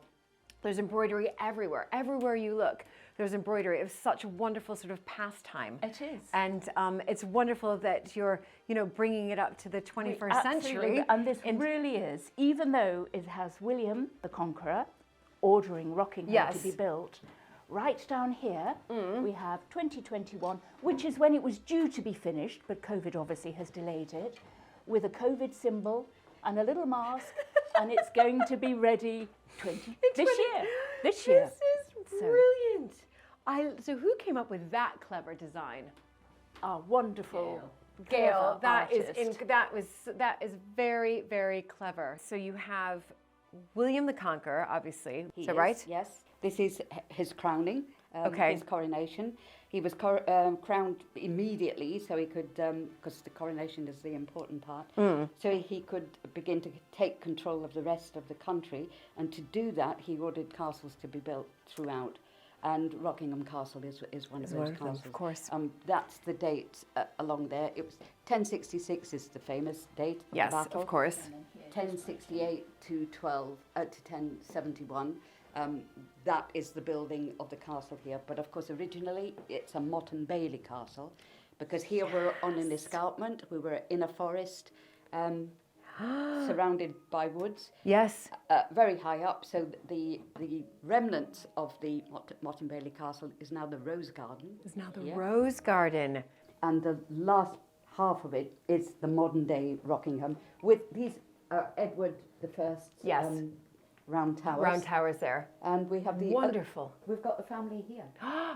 there's embroidery everywhere. Everywhere you look, there's embroidery. It was such a wonderful sort of pastime. It is. And it's wonderful that you're, you know, bringing it up to the 21st Absolutely. century. And this really is, even though it has William the Conqueror ordering Rockingham Yes. to be built, right down here we have 2021, which is when it was due to be finished, but COVID obviously has delayed it, with a COVID symbol and a little mask, and it's going to be ready this year. This is brilliant. So who came up with that clever design? Our wonderful Gail, clever that is very, very clever. So you have William the Conqueror, obviously. He Is that is, right? Yes. This is his crowning, Okay. his coronation. He was crowned immediately, so he could, because the coronation is the important part, so he could begin to take control of the rest of the country. And to do that, he ordered castles to be built throughout. And Rockingham Castle is one of those one of them, castles. of course. That's the date along there. It was 1066 is the famous date of Yes, the battle. of course. 1068 to 1071. That is the building of the castle here. But of course, originally it's a motte and bailey castle, because here we're on an escarpment. We were in a forest. surrounded by woods. Yes. Very high up, so the remnants of the Berkeley Castle is now the Rose Garden. It's now the Rose Garden. And the last half of it is the modern day Rockingham with these Edward I's round towers. Round towers there. And we have the wonderful. We've got the family here.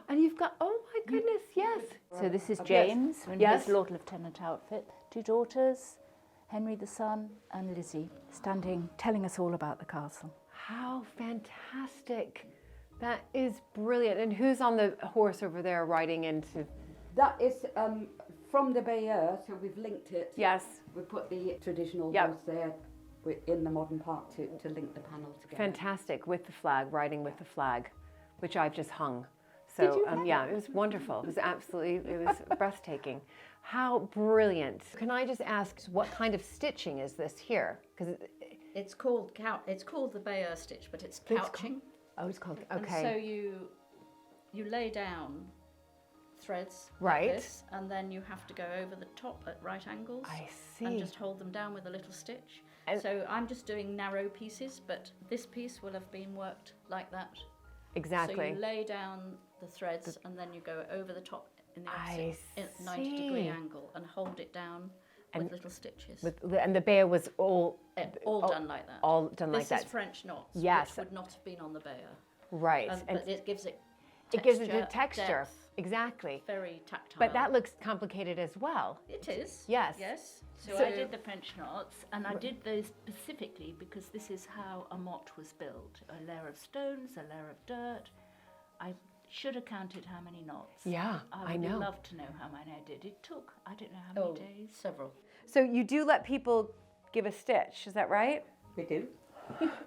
And you've got, oh my goodness, yes. So this is James in Yes. his Lord Lieutenant outfit. 2 daughters, Henry the son and Lizzie, standing telling us all about the castle. How fantastic. That is brilliant. And who's on the horse over there riding into? That is from the Bayeux, so we've linked it. Yes. We put the traditional Yep. horse there in the modern part to link the panel together. Fantastic, with the flag, riding with the flag, which I've just hung. So yeah, it was wonderful. It was absolutely, it was breathtaking. How brilliant. Can I just ask, what kind of stitching is this here? Because it's called the Bayeux stitch, but it's couching. it's called, And okay. so you lay down threads Right. like this, and then you have to go over the top at right angles. I see. And just hold them down with a little stitch. And- So I'm just doing narrow pieces, but this piece will have been worked like that. Exactly. So you lay down the threads and then you go over the top in the I opposite 90-degree see. angle and hold it down with little stitches. And the Bayeux was all Done like that. all done like This that. is French knots, Yes. which would not have been on the Bayeux. Right. But it gives it it gives it the texture. depth, exactly. very tactile. But that looks complicated as well. It is. Yes. Yes. So, So I did the French knots, and I did those specifically because this is how a motte was built. A layer of stones, a layer of dirt. I should have counted how many knots. Yeah, I I would know. love to know how many I did. It took, I don't know how many days. Several. So you do let people give a stitch, is that right? We do.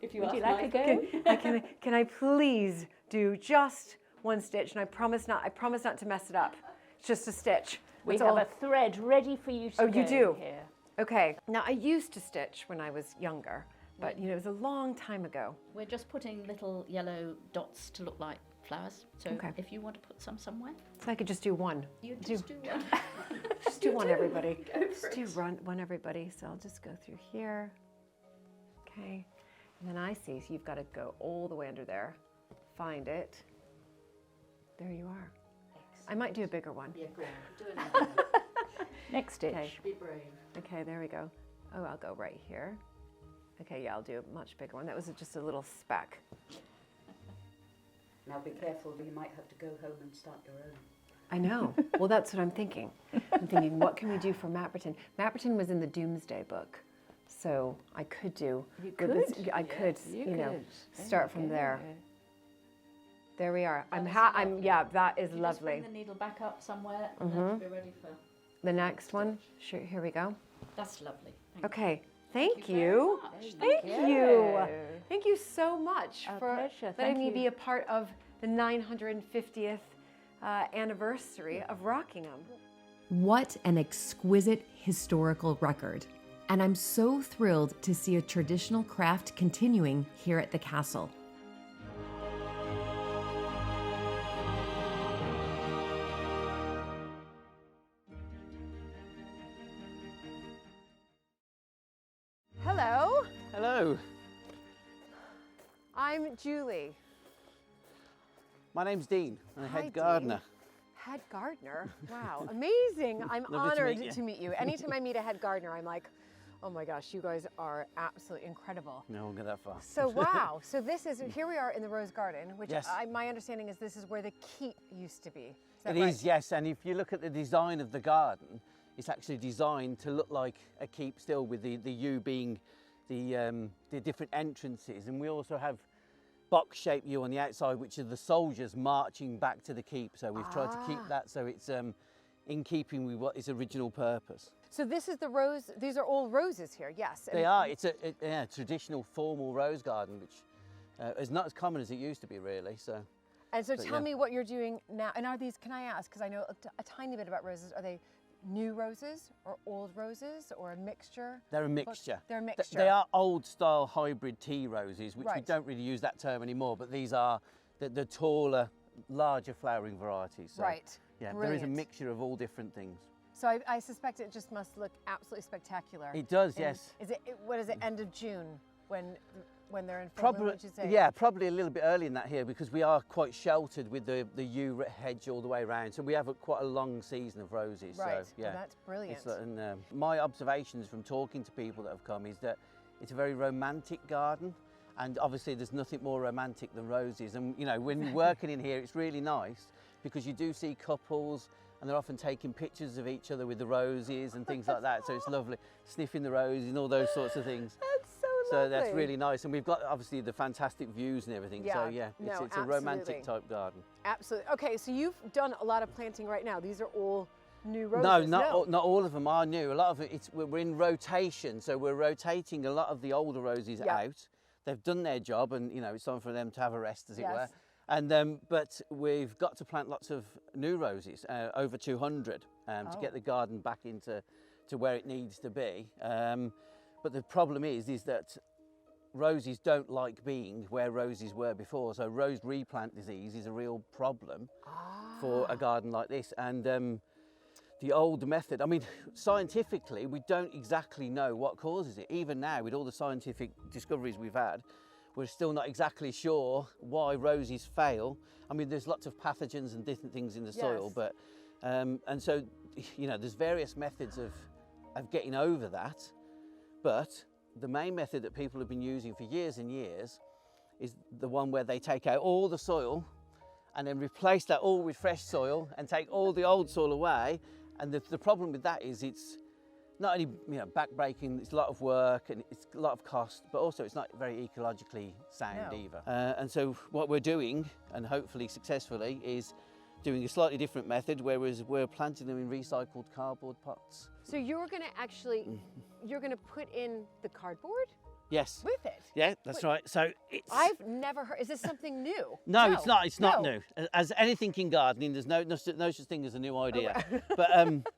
If you Would ask you like a Mike. go? Can I please do just one stitch? And I promise not to mess it up. It's just a stitch. We It's have all- a thread ready for you to Oh, go you do? here. Okay. Now I used to stitch when I was younger, but it was a long time ago. We're just putting little yellow dots to look like flowers. So Okay. if you want to put some somewhere, So I could just do one. you just do one. Just do one, everybody. Just do one, everybody. So I'll just go through here. Okay. And then I see, so you've got to go all the way under there. Find it. There you are. I might do a bigger one. Yeah, go on. Do another one. Next stitch. Okay. Be brave. Okay, there we go. Oh, I'll go right here. Okay, yeah, I'll do a much bigger one. That was just a little speck. Now be careful, you might have to go home and start your own. I know. Well, that's what I'm thinking. I'm thinking, what can we do for Mapperton? Mapperton was in the Doomsday Book, so I could do. You with this- could. I could, You you know, could. start from there. There we are. Yeah, that is You just lovely. bring the needle back up somewhere and then be ready for. The next one. Sure, here we go. That's lovely. Thank Okay. Thank you very you. much. Thank you. Thank you so much Our for pleasure. letting Thank me you. be a part of the 950th anniversary of Rockingham. What an exquisite historical record. And I'm so thrilled to see a traditional craft continuing here at the castle. Hello, Hello, I'm Julie. my name's Dean. I'm the Hi, head gardener. Head gardener? Wow, amazing. I'm Lovely to honored meet you. to meet you. Anytime I meet a head gardener, I'm like, oh my gosh, you guys are absolutely incredible. No, we'll get that far. So wow, so this is, here we are in the Rose Garden, which Yes. my understanding is this is where the keep used to be. Is that It right? is, yes. And if you look at the design of the garden, it's actually designed to look like a keep still, with the U being the different entrances. And we also have box-shaped U on the outside, which are the soldiers marching back to the keep. So we've tried to keep that so it's in keeping with what its original purpose. So this is the rose, these are all roses here, yes. They are. It's a traditional formal rose garden, which is not as common as it used to be, really. So. And so But tell yeah. me what you're doing now. And are these, can I ask, because I know a tiny bit about roses, are they new roses or old roses or a mixture? They're a mixture. They're a mixture. They are old-style hybrid tea roses, which we Right. don't really use that term anymore, but these are the taller, larger flowering varieties. So, Right. Yeah, there is a Brilliant. mixture of all different things. So I suspect it just must look absolutely spectacular. It does, And yes. Is it, what is it, end of June when they're in full bloom, would you say? Yeah, probably a little bit early in that here because we are quite sheltered with the yew hedge all the way around. So we have quite a long season of roses. Right, So, yeah. that's brilliant. And my observations from talking to people that have come is that it's a very romantic garden. And obviously there's nothing more romantic than roses. And you know, when you're working in here, it's really nice because you do see couples and they're often taking pictures of each other with the roses and things like that. So it's lovely, sniffing the roses and all those sorts of things. That's so lovely. So that's really nice. And we've got obviously the fantastic views and everything. Yeah, So yeah, no, it's a romantic type garden. Absolutely. Okay, so you've done a lot of planting right now. These are all new roses. No, not all of them are new. A lot of it, we're in rotation. So we're rotating a lot of the older roses out. They've done their job and, you know, it's time for them to have a rest, as it were. And but we've got to plant lots of new roses, over 200, to get the garden back into where it needs to be. But the problem is that roses don't like being where roses were before. So rose replant disease is a real problem for a garden like this. And the old method, I mean, scientifically, we don't exactly know what causes it. Even now, with all the scientific discoveries we've had, we're still not exactly sure why roses fail. I mean, there's lots of pathogens and different things in the soil, but, and so, you know, there's various methods of getting over that. But the main method that people have been using for years and years is the one where they take out all the soil and then replace that all with fresh soil and take all the old soil away. And the problem with that is it's not only, you know, back-breaking, it's a lot of work and it's a lot of cost, but also it's not very ecologically sound either. And so what we're doing, and hopefully successfully, is doing a slightly different method, whereas we're planting them in recycled cardboard pots. So you're going to actually, you're going to put in the cardboard? Yes. With it? Yeah, that's right. So it's... I've never heard, is this something new? No, it's not. It's not new. As anything in gardening, there's no such thing as a new idea. But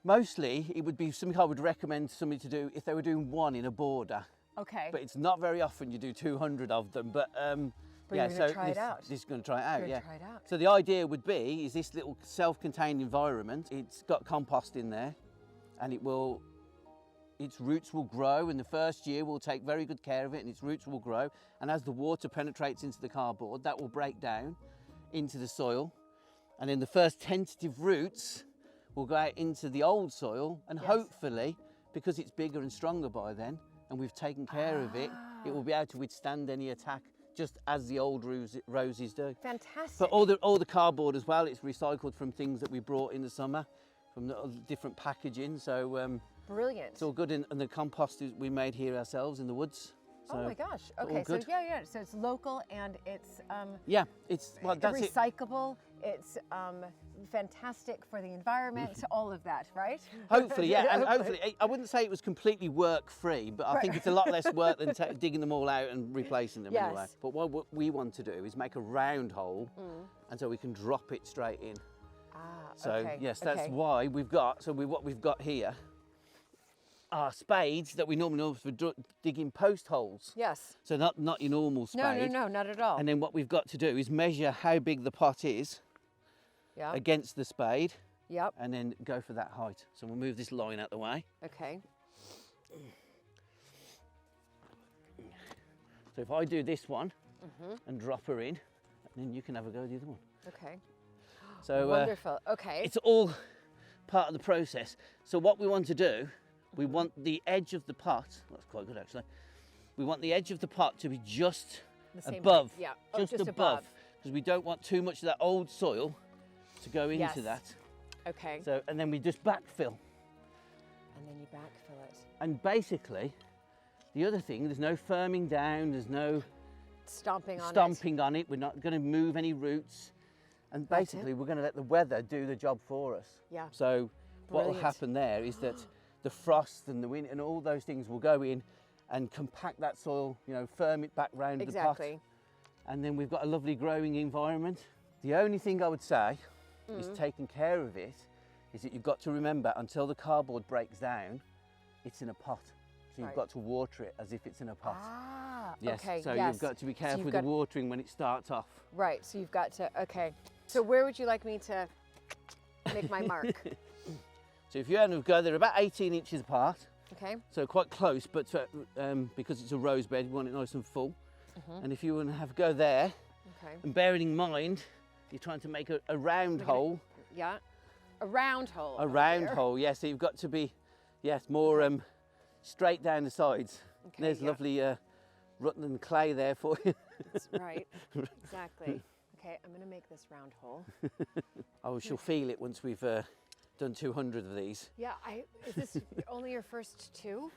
mostly it would be something I would recommend somebody to do if they were doing one in a border. Okay. But it's not very often you do 200 of them. But yeah, you're gonna try it out. This is going to try it out, You're yeah. gonna try it out. So the idea would be is this little self-contained environment. It's got compost in there, and its roots will grow, and the first year we'll take very good care of it, and its roots will grow. And as the water penetrates into the cardboard, that will break down into the soil. And then the first tentative roots will go out into the old soil, and hopefully, because it's bigger and stronger by then, and we've taken care of it, it will be able to withstand any attack, just as the old roses do. Fantastic. But all the cardboard as well, it's recycled from things that we brought in the summer, from the different packaging. So brilliant. it's all good, and the compost we made here ourselves in the woods. So oh my gosh. Okay, so yeah. So it's local and it's that's it. recyclable. It's fantastic for the environment. All of that, right? Hopefully, yeah, and hopefully, I wouldn't say it was completely work-free, but I think it's a lot less work than digging them all out and replacing them anyway. But what we want to do is make a round hole, and so we can drop it straight in. So yes, that's why we've got. So what we've got here are spades that we normally use for digging post holes. Yes. So not your normal spade. No, not at all. And then what we've got to do is measure how big the pot is against the spade. Yep. And then go for that height. So we'll move this line out the way. Okay. So if I do this one and drop her in, then you can have a go at the other one. Okay. So wonderful. Okay. It's all part of the process. So what we want to do, we want the edge of the pot, that's quite good actually, we want the edge of the pot to be just above, just above, because we don't want too much of that old soil to go into that. Okay. So, and then we just backfill. And then you backfill it. And basically, the other thing, there's no firming down, there's no stomping on it. We're not going to move any roots. And basically, we're going to let the weather do the job for us. Yeah. So what will happen there is that the frost and the wind and all those things will go in and compact that soil, you know, firm it back round the pot. And then we've got a lovely growing environment. The only thing I would say is taking care of it is that you've got to remember until the cardboard breaks down, it's in a pot. So you've got to water it as if it's in a pot. Ah, yes. okay. So you've got to be careful with the watering when it starts off. Right, so you've got to, okay. So where would you like me to make my mark? So if you want to go, they're about 18 inches apart. Okay. So quite close, but because it's a rose bed, you want it nice and full. And if you want to have a go there, and bearing in mind, you're trying to make a round hole. Yeah, a round hole. A round hole, yeah. So you've got to be, yes, more straight down the sides. Okay, There's lovely Rutland clay there for you. That's right, exactly. Okay, I'm going to make this round hole. Oh, she'll feel it once we've done 200 of these. Yeah, is this only your first 2?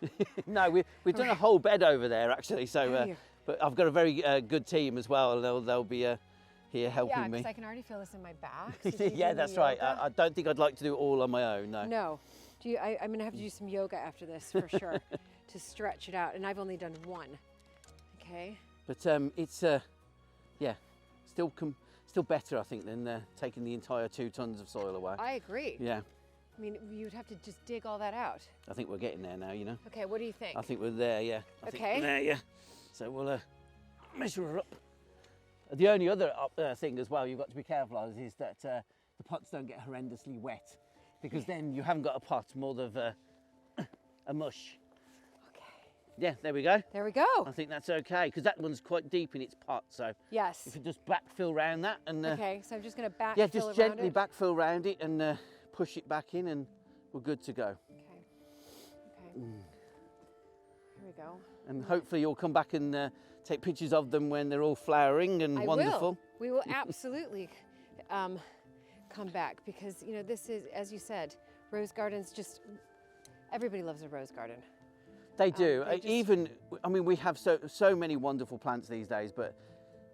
No, we've done a whole bed over there actually. So, but I've got a very good team as well. They'll be here helping me. Yeah, because I can already feel this in my back. So yeah, that's right. I don't think I'd like to do it all on my own. No. No. I'm going to have to do some yoga after this for sure to stretch it out. And I've only done 1. Okay. But it's yeah, still better I think than taking the entire 2 tons of soil away. I agree. Yeah. I mean, you'd have to just dig all that out. I think we're getting there now, you know. Okay, what do you think? I think we're there, yeah. I think we're there, yeah. So we'll measure her up. The only other thing as well you've got to be careful of is that the pots don't get horrendously wet, because then you haven't got a pot, more of a mush. Okay. Yeah, there we go. There we go. I think that's okay, because that one's quite deep in its pot, so yes. If you just backfill round that and okay, so I'm just going to backfill yeah, just gently backfill round it and push it back in, and we're good to go. Okay. Here we go. And hopefully you'll come back and take pictures of them when they're all flowering and wonderful. We will absolutely come back, because you know, this is, as you said, rose gardens. Just everybody loves a rose garden. They do. Even, I mean, we have so many wonderful plants these days, but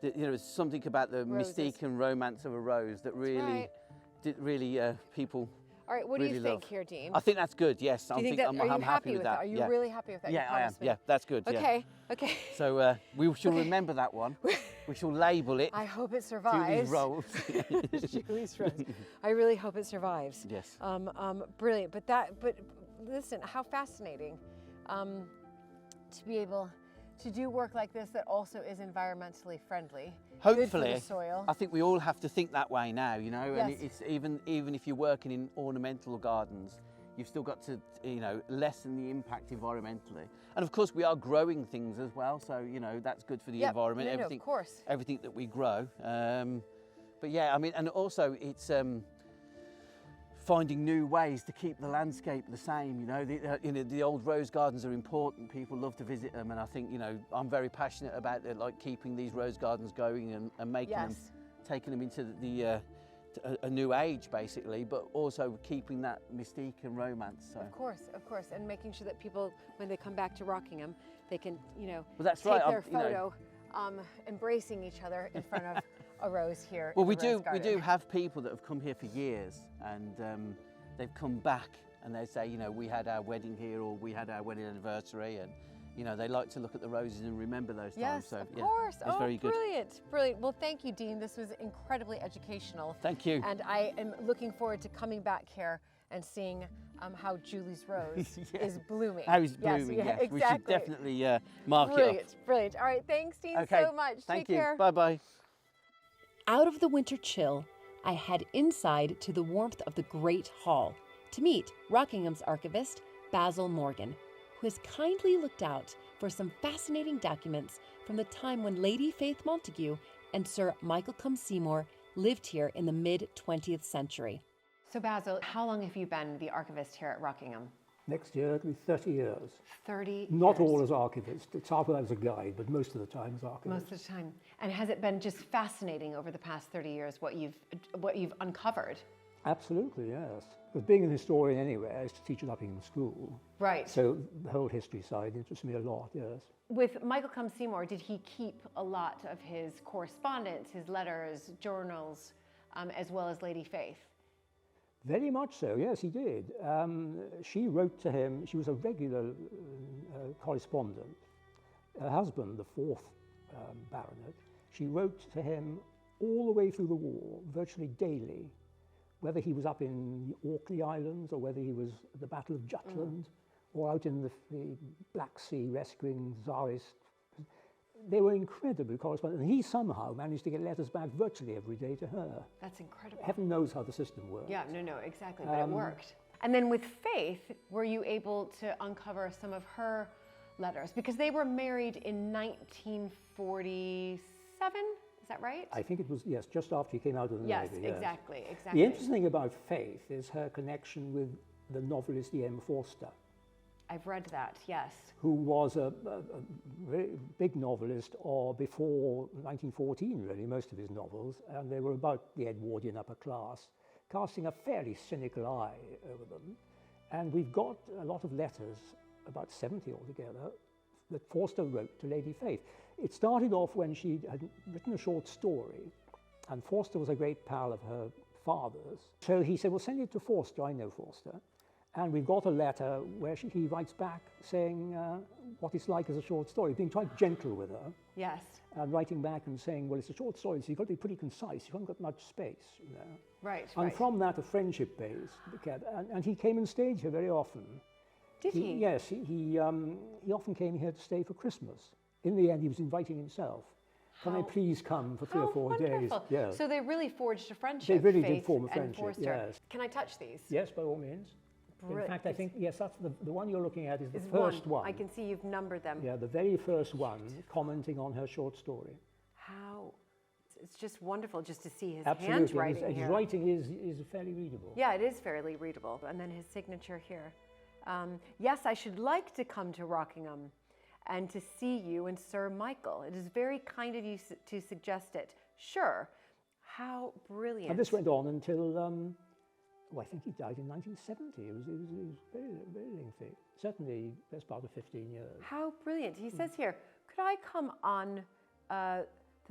you know, there's something about the mystique and romance of a rose that really, people. All right, what really do you think here, Dean? I think that's good. Yes, I'm happy with that. Are you really happy with that? Yeah, I am. Yeah, that's good. Okay, yeah. okay. So we shall remember that one. We shall label it. I hope it survives. Julie's Rose. Julie's Rose. I really hope it survives. Yes. Brilliant. But listen, how fascinating to be able to do work like this that also is environmentally friendly. Hopefully, good for the soil. I think we all have to think that way now, you know, yes. And it's even if you're working in ornamental gardens, you've still got to, you know, lessen the impact environmentally. And of course we are growing things as well, so, you know, that's good for the environment, of course. Everything that we grow. But yeah, I mean, and also it's finding new ways to keep the landscape the same. You know, the old rose gardens are important. People love to visit them, and I think, you know, I'm very passionate about like keeping these rose gardens going and making them, taking them into a new age basically, but also keeping that mystique and romance. So. Of course, and making sure that people, when they come back to Rockingham, they can, you know, that's take their photo, embracing each other in front of a rose here. Well, we do have people that have come here for years, and they've come back and they say, you know, we had our wedding here, or we had our wedding anniversary, and you know, they like to look at the roses and remember those times. Yes, of course. It's very good. Brilliant. Well, thank you, Dean. This was incredibly educational. Thank you. And I am looking forward to coming back here and seeing how Julie's rose is blooming. How it's blooming, yes. Exactly. We should definitely mark it off. Brilliant. All right, thanks, Dean, so much. Thank Take you. care. Bye-bye. Out of the winter chill, I head inside to the warmth of the Great Hall to meet Rockingham's archivist, Basil Morgan, who has kindly looked out for some fascinating documents from the time when Lady Faith Montagu and Sir Michael Seymour lived here in the mid-20th century. So Basil, how long have you been the archivist here at Rockingham? Next year it'll be 30 years. 30 years. Not all as archivist. It started as a guide, but most of the time as archivist. Most of the time. And has it been just fascinating over the past 30 years what you've uncovered? Absolutely, yes. Because being an historian anyway, I used to teach at Rockingham School. Right. So the whole history side interests me a lot, yes. With Michael Seymour, did he keep a lot of his correspondence, his letters, journals, as well as Lady Faith? Very much so, yes, he did. She wrote to him, she was a regular correspondent. Her husband, the fourth baronet, she wrote to him all the way through the war, virtually daily, whether he was up in the Orkney Islands or whether he was at the Battle of Jutland or out in the Black Sea rescuing Tsarist. They were incredibly correspondent, and he somehow managed to get letters back virtually every day to her. That's incredible. Heaven knows how the system worked. Yeah, no, exactly, but it worked. And then with Faith, were you able to uncover some of her letters? Because they were married in 1947, is that right? I think it was, yes, just after he came out of the Yes, Navy. exactly. The interesting thing about Faith is her connection with the novelist E.M. Forster, I've read that, yes. who was a very big novelist before 1914, really, most of his novels, and they were about the Edwardian upper class, casting a fairly cynical eye over them. And we've got a lot of letters, about 70 altogether, that Forster wrote to Lady Faith. It started off when she had written a short story, and Forster was a great pal of her father's. So he said, well, send it to Forster, I know Forster. And we've got a letter where he writes back saying what it's like as a short story, being quite gentle with her. Yes. And writing back and saying, well, it's a short story, so you've got to be pretty concise. You haven't got much space, you know. Right, And from that, a friendship base became, and he came and stayed here very often. Did he? Yes, he often came here to stay for Christmas. In the end, he was inviting himself. Can I please come for 3 or 4 days? Yeah. So they really forged a friendship. They really Faith did form a and friendship, Forster. yes. Can I touch these? Yes, by all means. In fact, I think, yes, that's the one you're looking at is the first one. I can see you've numbered them. Yeah, the very first one, commenting on her short story. How, it's just wonderful just to see his Absolutely. handwriting His here. writing is fairly readable. Yeah, it is fairly readable. And then his signature here. Yes, I should like to come to Rockingham and to see you and Sir Michael. It is very kind of you to suggest it. Sure. How brilliant. And this went on until, I think he died in 1970. It was very, very lengthy. Certainly, best part of 15 years. How brilliant. He says here, could I come on the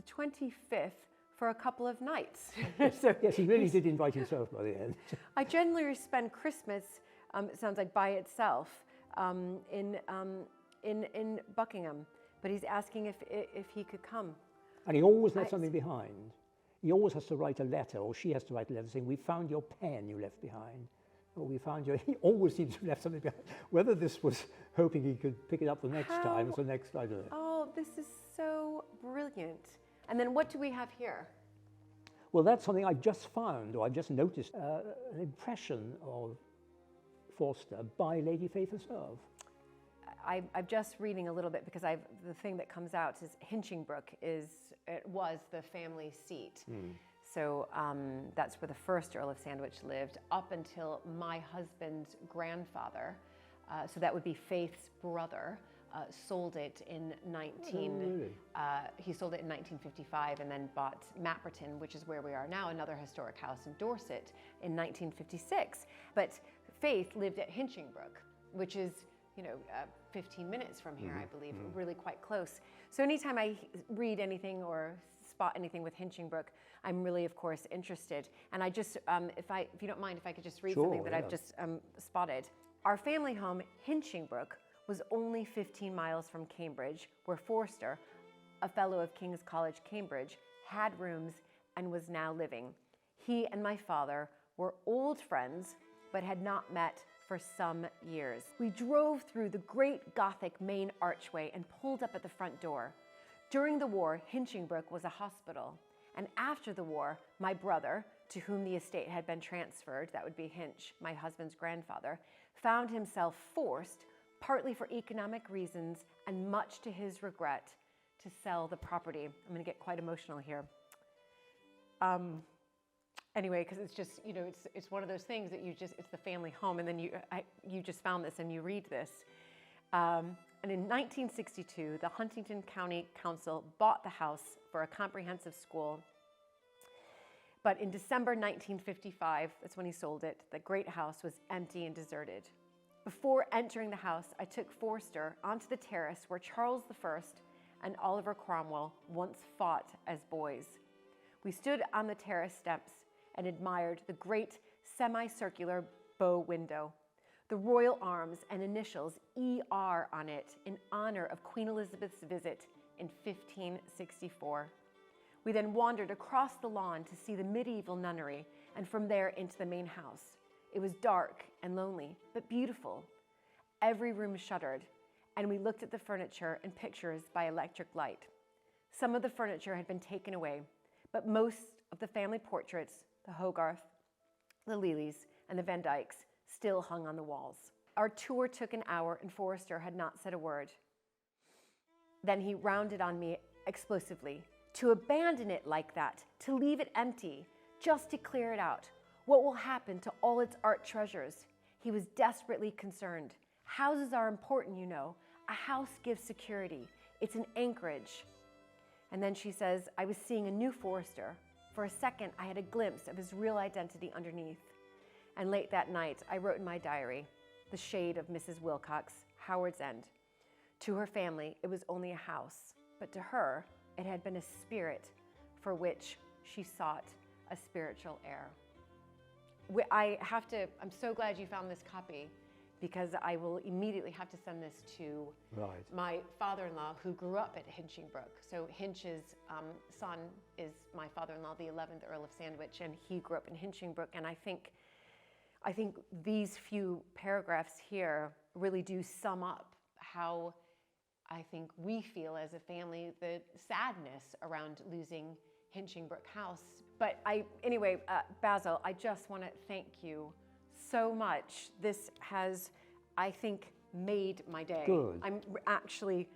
25th for a couple of nights? So yes, he really did invite himself by the end. I generally spend Christmas, it sounds like by itself, in Buckingham, but he's asking if he could come. And he always left something behind. He always has to write a letter, or she has to write a letter saying, we found your pen you left behind. Or we found your, he always seems to have left something behind. Whether this was hoping he could pick it up the next time, or the next, I don't know. Oh, this is so brilliant. And then what do we have here? Well, that's something I just found, or I just noticed, an impression of Forster by Lady Faith herself. I'm just reading a little bit because the thing that comes out is Hinchingbrooke was the family seat. So that's where the first Earl of Sandwich lived up until my husband's grandfather. So that would be Faith's brother. Sold it in he sold it in 1955 and then bought Mapperton, which is where we are now, another historic house in Dorset, in 1956. But Faith lived at Hinchingbrooke, which is 15 minutes from here, I believe, really quite close. So anytime I read anything or spot anything with Hinchingbrooke, I'm really, of course, interested. And I just, if you don't mind, if I could just read something that I've just spotted. Our family home, Hinchingbrooke, was only 15 miles from Cambridge, where Forster, a fellow of King's College, Cambridge, had rooms and was now living. He and my father were old friends, but had not met for some years. We drove through the great Gothic main archway and pulled up at the front door. During the war, Hinchingbrooke was a hospital. And after the war, my brother, to whom the estate had been transferred, that would be Hinch, my husband's grandfather, found himself forced, partly for economic reasons and much to his regret, to sell the property. I'm going to get quite emotional here. Anyway, because it's just, it's one of those things that it's the family home, and then you just found this and you read this. And in 1962, the Huntingdon County Council bought the house for a comprehensive school. But in December 1955, that's when he sold it, the great house was empty and deserted. Before entering the house, I took Forster onto the terrace where Charles I and Oliver Cromwell once fought as boys. We stood on the terrace steps and admired the great semicircular bow window, the royal arms and initials ER on it in honor of Queen Elizabeth's visit in 1564. We then wandered across the lawn to see the medieval nunnery and from there into the main house. It was dark and lonely, but beautiful. Every room shuttered, and we looked at the furniture and pictures by electric light. Some of the furniture had been taken away, but most of the family portraits, the Hogarth, the Leleys, and the Van Dykes, still hung on the walls. Our tour took an hour and Forrester had not said a word. Then he rounded on me explosively. To abandon it like that, to leave it empty, just to clear it out. What will happen to all its art treasures? He was desperately concerned. Houses are important, you know. A house gives security. It's an anchorage. And then she says, I was seeing a new Forrester. For a second, I had a glimpse of his real identity underneath. And late that night, I wrote in my diary, the shade of Mrs. Wilcox, Howard's End. To her family, it was only a house, but to her, it had been a spirit for which she sought a spiritual heir. I'm so glad you found this copy, because I will immediately have to send this to my father-in-law, who grew up at Hinchingbrooke. So Hinch's son is my father-in-law, the 11th Earl of Sandwich, and he grew up in Hinchingbrooke. And I think these few paragraphs here really do sum up how I think we feel as a family, the sadness around losing Hinchingbrooke House. But anyway, Basil, I just want to thank you so much. This has, I think, made my day. Good. I'm actually,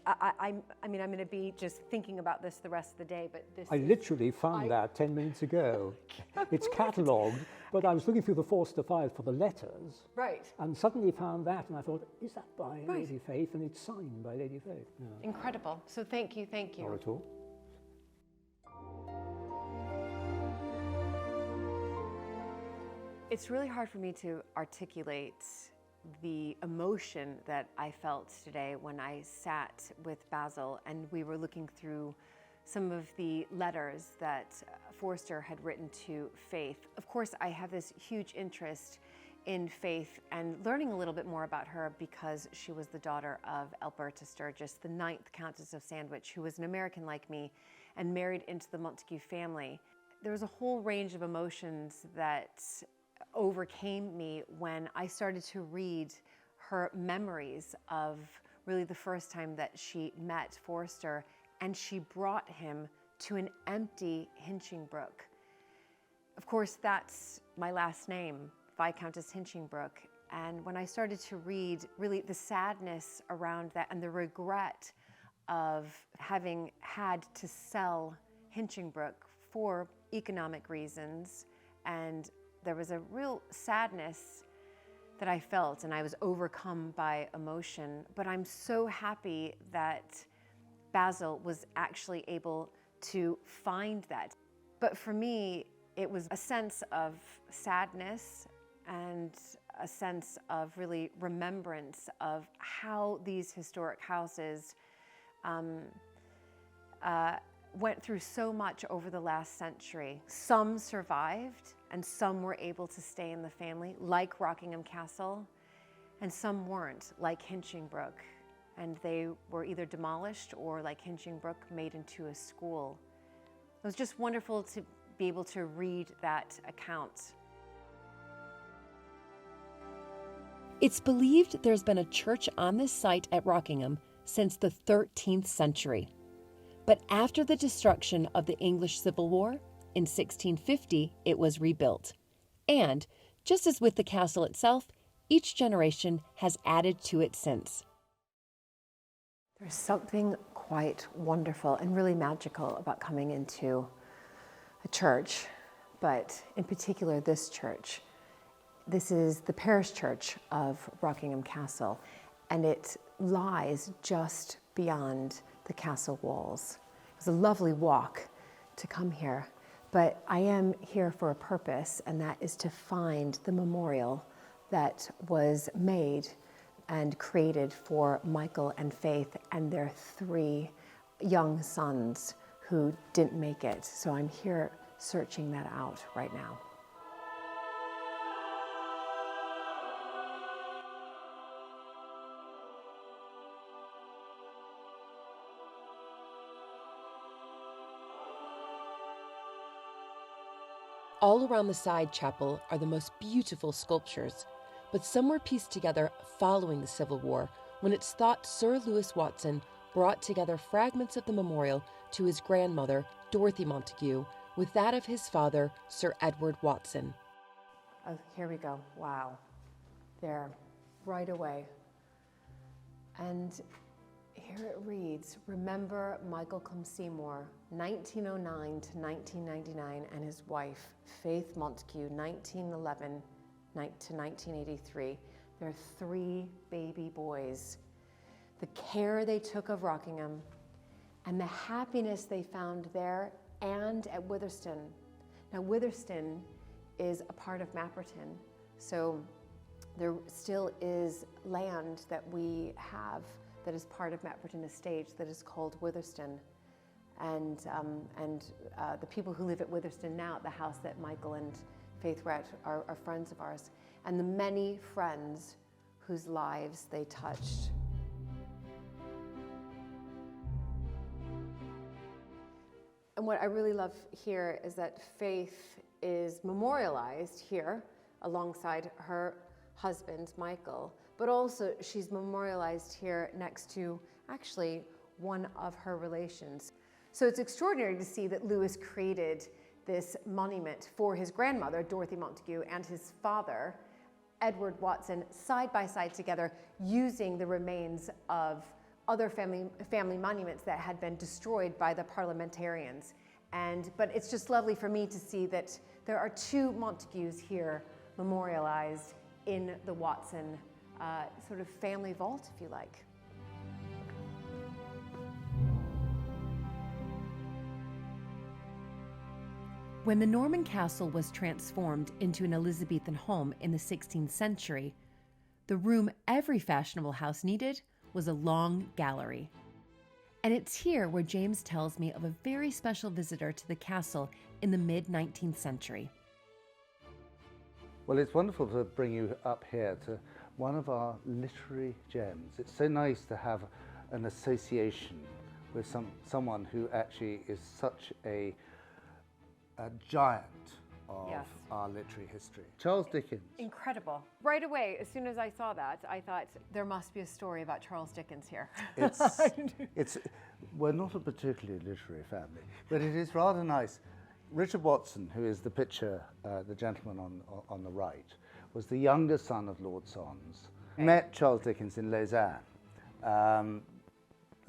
I'm going to be just thinking about this the rest of the day, but this I literally found that 10 minutes ago. It's catalogued, but I was looking through the Forster file for the letters. Right. And suddenly found that, and I thought, is that by Lady Faith? And it's signed by Lady Faith. Yeah. Incredible. So thank you. Not at all. It's really hard for me to articulate the emotion that I felt today when I sat with Basil and we were looking through some of the letters that Forster had written to Faith. Of course, I have this huge interest in Faith and learning a little bit more about her because she was the daughter of Alberta Sturgis, the 9th Countess of Sandwich, who was an American like me and married into the Montagu family. There was a whole range of emotions that overcame me when I started to read her memories of really the first time that she met Forster, and she brought him to an empty Hinchingbrooke. Of course, that's my last name, Viscountess Hinchingbrooke. And when I started to read really the sadness around that and the regret of having had to sell Hinchingbrooke for economic reasons, and there was a real sadness that I felt, and I was overcome by emotion. But I'm so happy that Basil was actually able to find that. But for me, it was a sense of sadness and a sense of really remembrance of how these historic houses went through so much over the last century. Some survived and some were able to stay in the family, like Rockingham Castle, and some weren't, like Hinchingbrooke, and they were either demolished or, like Hinchingbrooke, made into a school. It was just wonderful to be able to read that account. It's believed there's been a church on this site at Rockingham since the 13th century. But after the destruction of the English Civil War, in 1650, it was rebuilt. And, just as with the castle itself, each generation has added to it since. There's something quite wonderful and really magical about coming into a church, but in particular this church. This is the parish church of Rockingham Castle, and it lies just beyond the castle walls. It was a lovely walk to come here, but I am here for a purpose, and that is to find the memorial that was made and created for Michael and Faith and their 3 young sons who didn't make it. So I'm here searching that out right now. All around the side chapel are the most beautiful sculptures, but some were pieced together following the Civil War, when it's thought Sir Lewis Watson brought together fragments of the memorial to his grandmother, Dorothy Montagu, with that of his father, Sir Edward Watson. Oh, here we go. Wow. There, right away. And here it reads, remember Michael Clem Seymour, 1909 to 1999, and his wife, Faith Montagu, 1911 to 1983. There are 3 baby boys. The care they took of Rockingham and the happiness they found there and at Witherston. Now, Witherston is a part of Mapperton, so there still is land that we have that is part of Mapperton Estate that is called Witherston. And the people who live at Witherston now, at the house that Michael and Faith were at, are friends of ours. And the many friends whose lives they touched. And what I really love here is that Faith is memorialized here alongside her husband, Michael, but also she's memorialized here next to actually one of her relations. So it's extraordinary to see that Lewis created this monument for his grandmother, Dorothy Montagu, and his father, Edward Watson, side by side together, using the remains of other family monuments that had been destroyed by the parliamentarians. But it's just lovely for me to see that there are 2 Montagus here memorialized in the Watson sort of family vault, if you like. When the Norman castle was transformed into an Elizabethan home in the 16th century, the room every fashionable house needed was a long gallery. And it's here where James tells me of a very special visitor to the castle in the mid-19th century. Well, it's wonderful to bring you up here to one of our literary gems. It's so nice to have an association with someone who actually is such a giant of our literary history. Charles Dickens. Incredible. Right away, as soon as I saw that, I thought there must be a story about Charles Dickens here. We're not a particularly literary family, but it is rather nice. Richard Watson, who is the picture, the gentleman on the right, was the younger son of Lord Sons. Okay. Met Charles Dickens in Lausanne.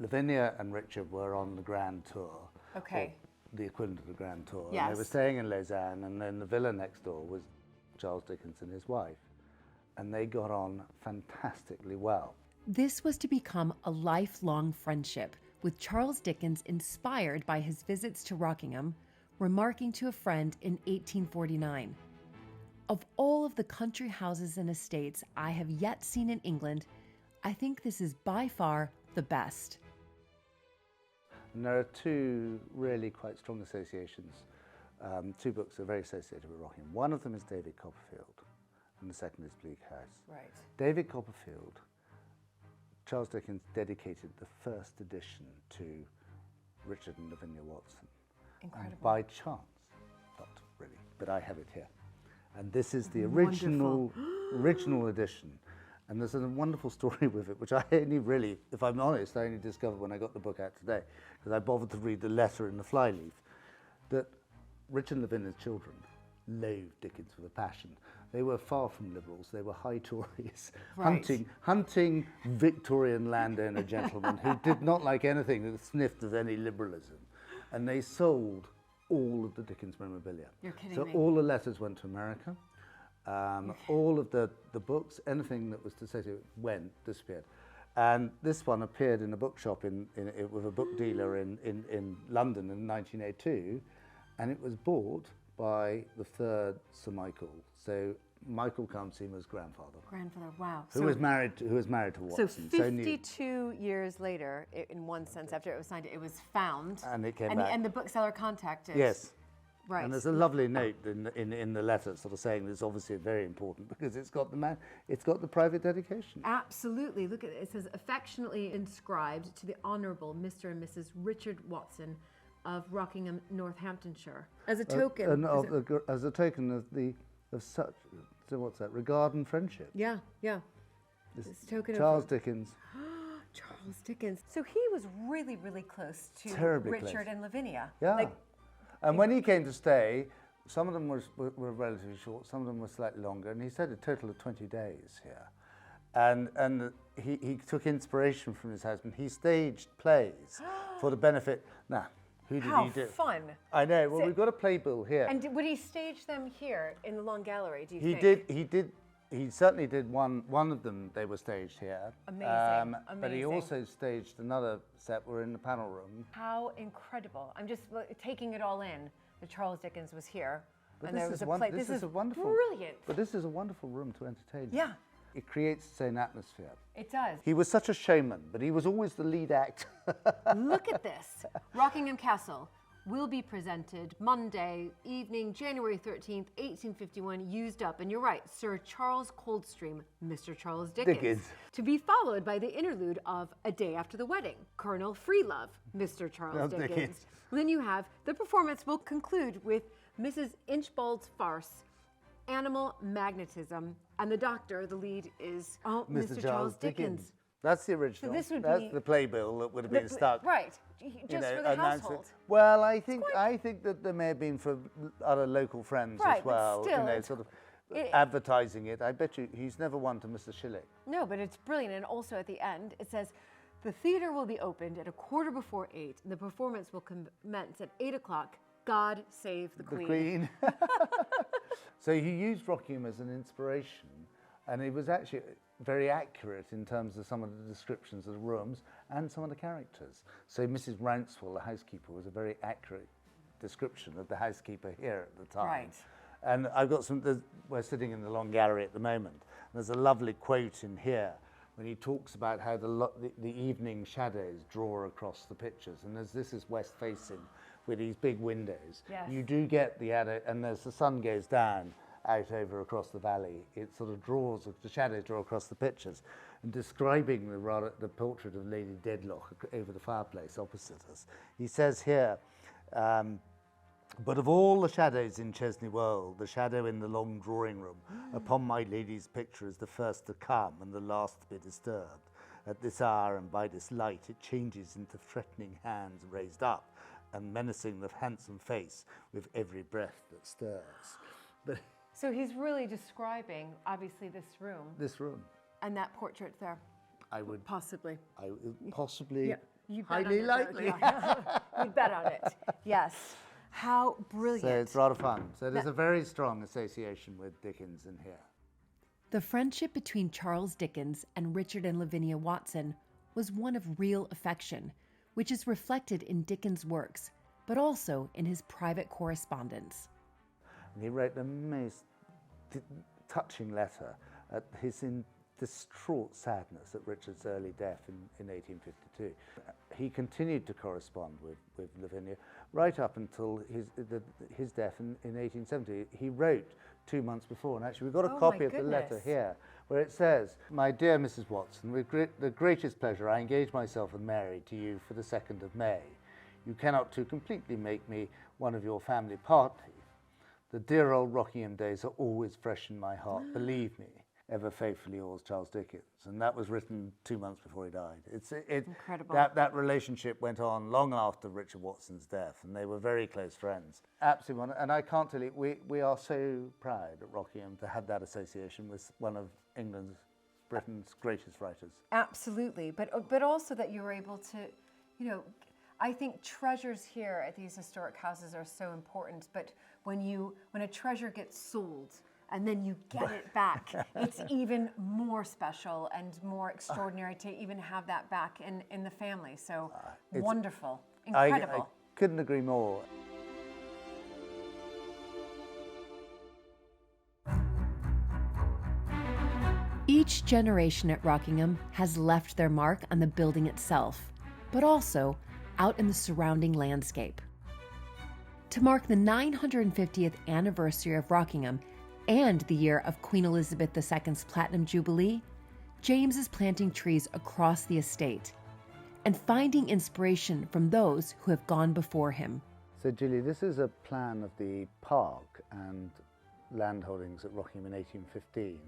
Lavinia and Richard were on the Grand Tour. Okay. The equivalent of the Grand Tour. Yes. And they were staying in Lausanne, and then the villa next door was Charles Dickens and his wife. And they got on fantastically well. This was to become a lifelong friendship, with Charles Dickens inspired by his visits to Rockingham, remarking to a friend in 1849, "Of all of the country houses and estates I have yet seen in England, I think this is by far the best." And there are 2 really quite strong associations. 2 books are very associated with Rockingham. One of them is David Copperfield, and the second is Bleak House. Right. David Copperfield, Charles Dickens dedicated the first edition to Richard and Lavinia Watson. Incredible. And by chance, not really, but I have it here. And this is the original edition. And there's a wonderful story with it, which I only really, if I'm honest, I only discovered when I got the book out today, because I bothered to read the letter in the flyleaf, that Richard and Lavinia's children loathed Dickens with a passion. They were far from liberals. They were high Tories, right. hunting Victorian landowner gentlemen who did not like anything that sniffed of any liberalism. And they sold all of the Dickens memorabilia. You're kidding so me. all the letters went to America. All of the books, anything that was to say to it, disappeared. And this one appeared in a bookshop with a book dealer in London in 1902, and it was bought by the 3rd Sir Michael. So Michael Clem Seymour's grandfather. Wow. Who was married to Watson. So 52 years later, in one sense, after it was signed, it was found. And it came back. And the bookseller contacted. Yes. Right. And there's a lovely note in the letter sort of saying that it's obviously very important because it's got the private dedication. Absolutely. Look at it. It says, affectionately inscribed to the Honourable Mr. and Mrs. Richard Watson of Rockingham, Northamptonshire. As a token. As a token of such, so what's that, regard and friendship. Yeah. This token Charles Dickens. Charles Dickens. So he was really, really close to Terribly Richard close. and Lavinia. Yeah. And when he came to stay, Some of them were relatively short, some of them were slightly longer, and he said a total of 20 days here. And he took inspiration from his husband. He staged plays for the benefit. Now, who did he do? How fun. I know. Well, we've got a playbill here. And would he stage them here in the Long Gallery, do you He think? did. He certainly did one of them. They were staged here. Amazing, But he amazing. also staged another set. We're in the panel room. How incredible. I'm just taking it all in that Charles Dickens was here. But and this there was is a one- play. this is a wonderful- brilliant. But this is a wonderful room to entertain. Yeah, It creates its own atmosphere. it does. He was such a showman, but he was always the lead act. Look at this. Rockingham Castle will be presented Monday evening, January 13th, 1851, used up. And you're right, Sir Charles Coldstream, Mr. Charles Dickens. To be followed by the interlude of A Day After the Wedding, Colonel Freelove, Mr. Charles Dickens. Dickens. Then you have, the performance will conclude with Mrs. Inchbald's farce, Animal Magnetism, and the doctor, the lead, is Mr. Charles Dickens. That's the original. So this would That's be- the playbill that would have been stuck. Right, you just know, for the announced it. household. Well, I think that there may have been for other local friends Right, as but well. still, you know, it's- sort of it- advertising it. I bet you he's never won to Mr. Shilling. No, but it's brilliant. And also at the end, it says, the theater will be opened at 8:15, and the performance will commence at 8 o'clock. God save the Queen. The Queen. So he used Rockingham as an inspiration, and it was actually very accurate in terms of some of the descriptions of the rooms and some of the characters. So Mrs. Rouncewell, the housekeeper, was a very accurate description of the housekeeper here at the time. Right. And I've got we're sitting in the Long Gallery at the moment. There's a lovely quote in here when he talks about how the evening shadows draw across the pictures. And as this is west facing with these big windows, Yes. you do get and as the sun goes down out over across the valley, it sort of the shadows draw across the pictures. And describing the portrait of Lady Dedlock over the fireplace opposite us, he says here, but of all the shadows in Chesney Wold, the shadow in the long drawing room upon my lady's picture is the first to come and the last to be disturbed. At this hour and by this light, it changes into threatening hands raised up and menacing the handsome face with every breath that stirs. But So he's really describing, obviously, this room this room, and that portrait there. I would Possibly. possibly, Yeah, you bet highly on it, likely. yeah. You'd bet on it. Yes. How brilliant. So it's rather fun. So there's a very strong association with Dickens in here. The friendship between Charles Dickens and Richard and Lavinia Watson was one of real affection, which is reflected in Dickens' works, but also in his private correspondence. And he wrote the most touching letter at his distraught sadness at Richard's early death in 1852. He continued to correspond with Lavinia right up until his death in 1870. He wrote 2 months before, and actually we've got a copy of the letter here, where it says, "My dear Mrs. Watson, with the greatest pleasure I engage myself and Mary to you for the 2nd of May. You cannot too completely make me one of your family party. The dear old Rockingham days are always fresh in my heart, believe me. Ever faithfully yours, Charles Dickens." And that was written 2 months before he died. It's incredible. That relationship went on long after Richard Watson's death, and they were very close friends. Absolutely, and I can't tell you, we are so proud at Rockingham to have that association with one of Britain's greatest writers. Absolutely, but also that you were able to, I think treasures here at these historic houses are so important. But when a treasure gets sold and then you get it back, it's even more special and more extraordinary to even have that back in the family. So wonderful, incredible. I couldn't agree more. Each generation at Rockingham has left their mark on the building itself, but also out in the surrounding landscape. To mark the 950th anniversary of Rockingham and the year of Queen Elizabeth II's Platinum Jubilee, James is planting trees across the estate and finding inspiration from those who have gone before him. So, Julie, this is a plan of the park and land holdings at Rockingham in 1815.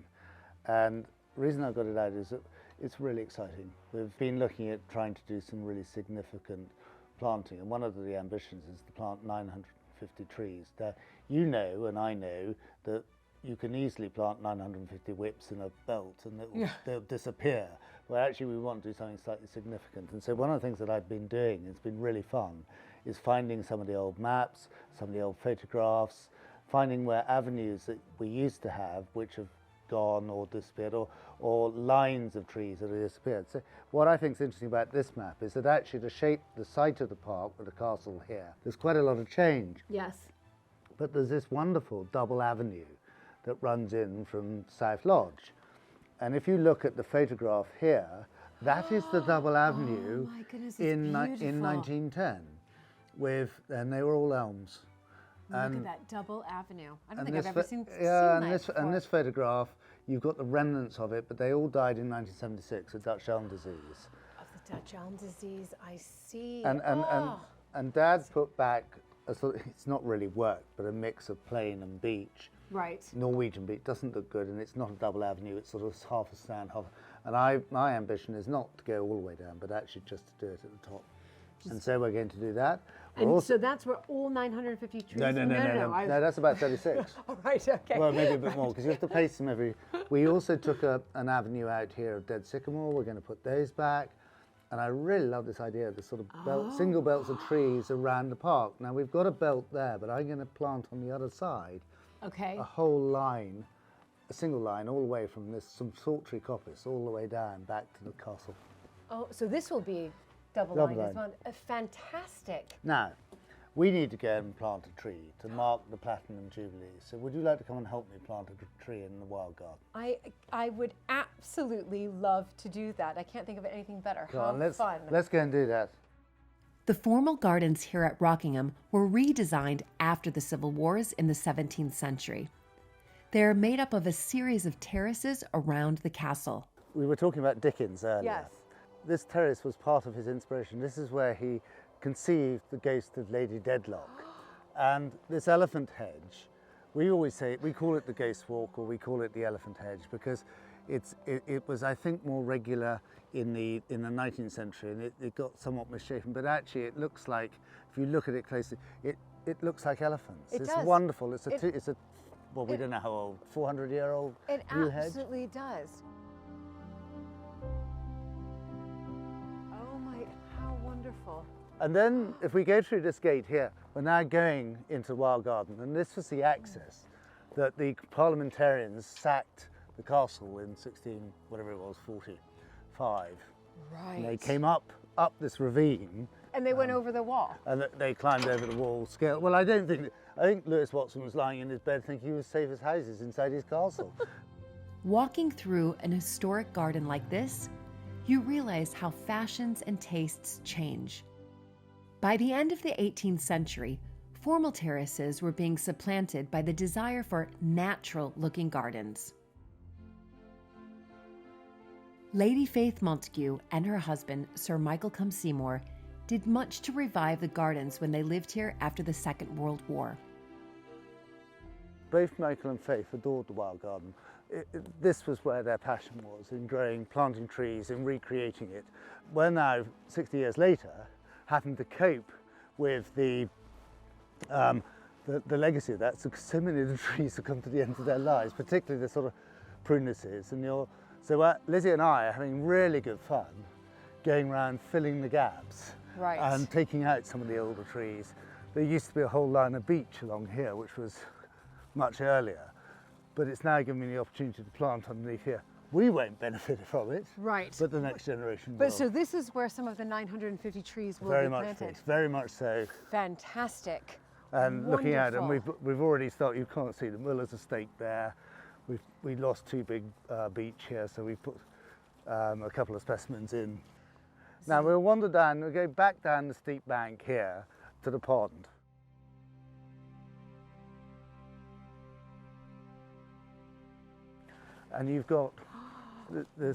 And the reason I got it out is that it's really exciting. We've been looking at trying to do some really significant planting, and one of the ambitions is to plant 950 950 trees. Now, you know, and I know, that you can easily plant 950 whips in a belt and they'll disappear. Well, actually, we want to do something slightly significant. And so one of the things that I've been doing, it's been really fun, is finding some of the old maps, some of the old photographs, finding where avenues that we used to have, which have gone or disappeared, or lines of trees that have disappeared. So what I think is interesting about this map is that actually to shape the site of the park with the castle here, there's quite a lot of change. Yes. But there's this wonderful double avenue that runs in from South Lodge. And if you look at the photograph here, that is the double avenue my goodness, it's in beautiful. 1910, and they were all elms. Look And- at that double avenue. I don't and think I've this ever pho- seen yeah, that and this before. and this photograph, you've got the remnants of it, but they all died in 1976 of Dutch elm disease. Of the Dutch elm disease, I see. And Dad put back a sort of, it's not really worked, but a mix of plain and beach. Right. Norwegian beach doesn't look good, and it's not a double avenue. It's sort of half a stand, half. And my ambition is not to go all the way down, but actually just to do it at the top. And so we're going to do that. And so that's where all 950 trees... No, that's about 36. All right, okay. Well, maybe a bit more, because you have to place them every... We also took an avenue out here of dead sycamore. We're going to put those back. And I really love this idea of the sort of single belts of trees around the park. Now, we've got a belt there, but I'm going to plant on the other side Okay. a whole line, a single line, all the way from some sultry coppice, all the way down back to the castle. Oh, so this will be double Double line as line. well. Fantastic. Now, we need to go and plant a tree to mark the Platinum Jubilee. So would you like to come and help me plant a tree in the wild garden? I would absolutely love to do that. I can't think of anything better. Go How on, fun. Let's go and do that. The formal gardens here at Rockingham were redesigned after the Civil Wars in the 17th century. They are made up of a series of terraces around the castle. We were talking about Dickens earlier. Yes. This terrace was part of his inspiration. This is where he conceived the ghost of Lady Dedlock. And this elephant hedge, we always say, we call it the Ghost Walk, or we call it the elephant hedge, because it was, I think, more regular in the 19th century, and it got somewhat misshapen. But actually, it looks like, if you look at it closely, it looks like elephants. It It's does. wonderful. It's a well, we don't know how old, 400-year-old It yew hedge. absolutely does. Oh my, how wonderful. And then if we go through this gate here, we're now going into the wild garden, and this was the access that the parliamentarians sacked the castle in 45. Right. And they came up this ravine, And they went over the wall. and they climbed over the wall scale. Well, I think Lewis Watson was lying in his bed thinking he was safe as houses inside his castle. Walking through an historic garden like this, you realize how fashions and tastes change. By the end of the 18th century, formal terraces were being supplanted by the desire for natural-looking gardens. Lady Faith Montagu and her husband, Sir Michael Cum Seymour, did much to revive the gardens when they lived here after the Second World War. Both Michael and Faith adored the wild garden. This was where their passion was, in growing, planting trees, in recreating it. We're now, 60 years later, having to cope with the legacy of that. So many of the trees have come to the end of their lives, particularly the sort of prunuses. So Lizzie and I are having really good fun going around filling the gaps. Right. And taking out some of the older trees. There used to be a whole line of beech along here, which was much earlier, but it's now given me the opportunity to plant underneath here. We won't benefit from it, Right. but the next generation But will. so this is where some of the 950 trees will Very be much, planted. very much so. Fantastic. And looking at them, Wonderful. we've already started. You can't see them. Well, there's a stake there. We lost two big beech here, so we put a couple of specimens in. Now we'll wander down. We'll go back down the steep bank here to the pond. And you've got,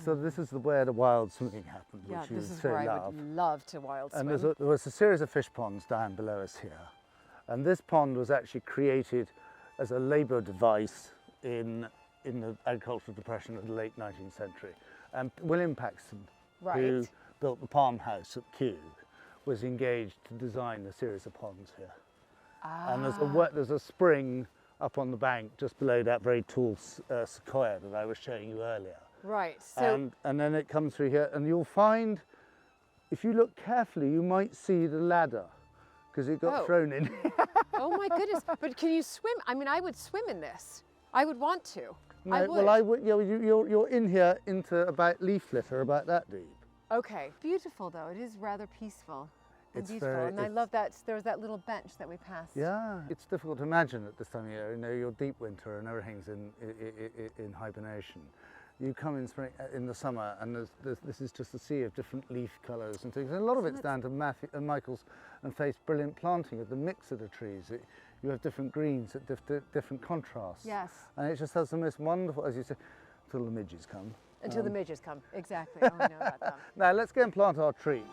so this is where the wild swimming happened, Yeah, which you this is so where I love. would love to wild swim. And there was a series of fish ponds down below us here. And this pond was actually created as a labour device in the agricultural depression of the late 19th century. And William Paxton, who Right. built the Palm House at Kew, was engaged to design a series of ponds here. And there's a spring up on the bank just below that very tall sequoia that I was showing you earlier. Right. So And then it comes through here, and you'll find, if you look carefully, you might see the ladder because it got thrown in. Oh my goodness! But can you swim? I mean, I would swim in this. I would want to. No, I would. well, I would. You're in here into about leaf litter about that deep. Okay. Beautiful though. It is rather peaceful. And It's beautiful, very- and I love that there's that little bench that we passed. Yeah, it's difficult to imagine at this time of year. You know, you're deep winter and everything's in hibernation. You come in spring, in the summer, and this is just a sea of different leaf colours and things. And a lot of it's down to Michael's and Faith's brilliant planting of the mix of the trees. You have different greens at different contrasts. Yes. And it just has the most wonderful, as you say, until the midges come. Until the midges come. Exactly. Oh, I know about them. Now let's go and plant our tree.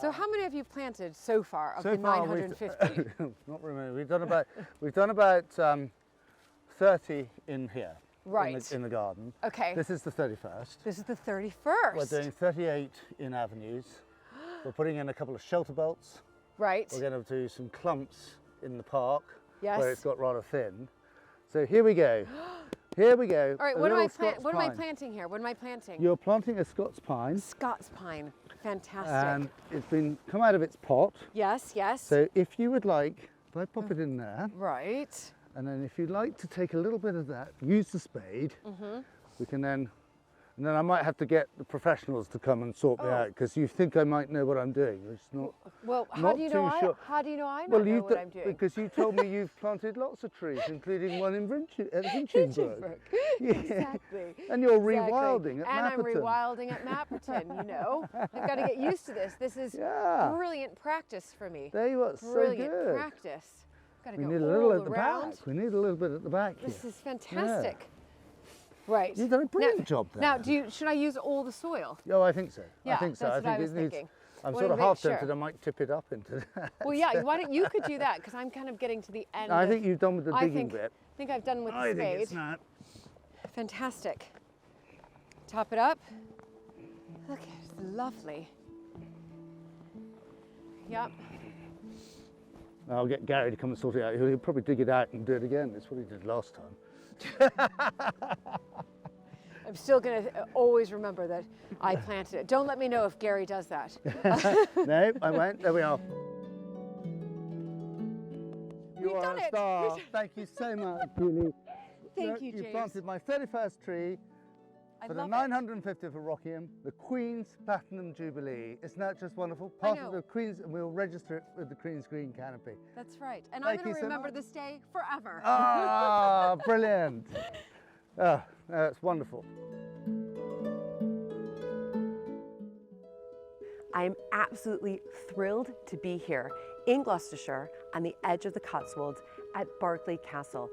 So how many have you planted so far of So the far, 950? not remember. We've done about 30 in here. Right. In the garden. Okay. This is the 31st. This is the 31st. We're doing 38 in avenues. We're putting in a couple of shelter belts. Right. We're going to do some clumps in the park Yes. where it's got rather thin. So here we go. Here we go. All right. A What am I little Scots pine. planting here? What am I planting? You're planting a Scots pine. Scots pine. Fantastic. And it's been come out of its pot. Yes. Yes. So if you would like, if I pop it in there, Right. and then if you'd like to take a little bit of that, use the spade, we can then, and then I might have to get the professionals to come and sort me out because you think I might know what I'm doing. It's not. Well, how Not do you too know? sure. How do you know I Well, know you what I'm doing? because you told me you've planted lots of trees, including one in Hinchingbrooke. Yeah. Exactly. And you're Exactly. rewilding at And I'm Mapperton. rewilding at Mapperton, you know. I've got to get used to this. This is Yeah. brilliant practice for me. There you are, so Brilliant good. practice. Got to We go need a all little at the around. back. We need a little bit at the back here. This is fantastic. Right. You've done a brilliant job there. Now, should I use all the soil? Oh, I think so. Yeah, I think so. that's I what think I was it needs. thinking. I'm Wanna sort of make half sure. tempted. I might tip it up into that. Well, yeah. Why don't you could do that because I'm kind of getting to the end. I of- think you've done with the I digging think, bit. I think I've done with the I spade. think it's not. Fantastic. Top it up. Look, it's lovely. Yep. I'll get Gary to come and sort it out. He'll probably dig it out and do it again. That's what he did last time. I'm still going to always remember that I planted it. Don't let me know if Gary does that. No, I won't. There we are. You We've are done a it. star. Thank you so much, Julie. Thank you, You James. planted my 31st tree I for the love 950th of Rockingham, the Queen's Platinum Jubilee. Isn't that just wonderful? I Part know. of the Queen's, and we'll register it with the Queen's Green Canopy. That's right. And Thank I'm going you to so remember much. this day forever. Ah, brilliant. Oh, that's wonderful. I am absolutely thrilled to be here in Gloucestershire on the edge of the Cotswolds at Berkeley Castle.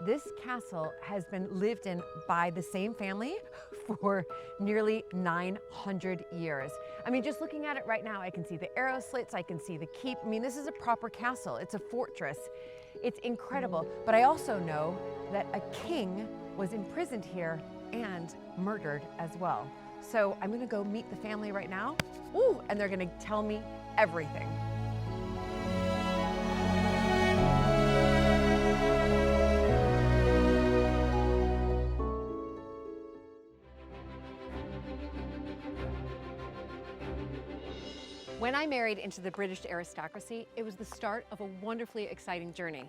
This castle has been lived in by the same family for nearly 900 years. I mean, just looking at it right now, I can see the arrow slits, I can see the keep. I mean, this is a proper castle. It's a fortress. It's incredible. But I also know that a king was imprisoned here and murdered as well. So I'm gonna go meet the family right now. Ooh, and they're gonna tell me everything. When I married into the British aristocracy, it was the start of a wonderfully exciting journey.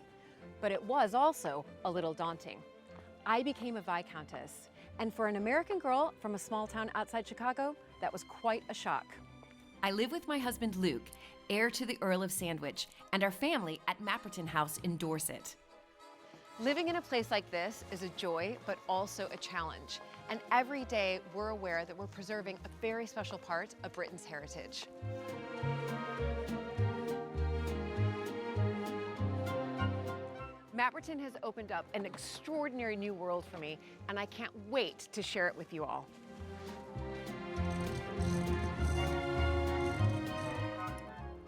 But it was also a little daunting. I became a Viscountess, and for an American girl from a small town outside Chicago, that was quite a shock. I live with my husband Luke, heir to the Earl of Sandwich, and our family at Mapperton House in Dorset. Living in a place like this is a joy, but also a challenge. And every day we're aware that we're preserving a very special part of Britain's heritage. Mapperton has opened up an extraordinary new world for me, and I can't wait to share it with you all.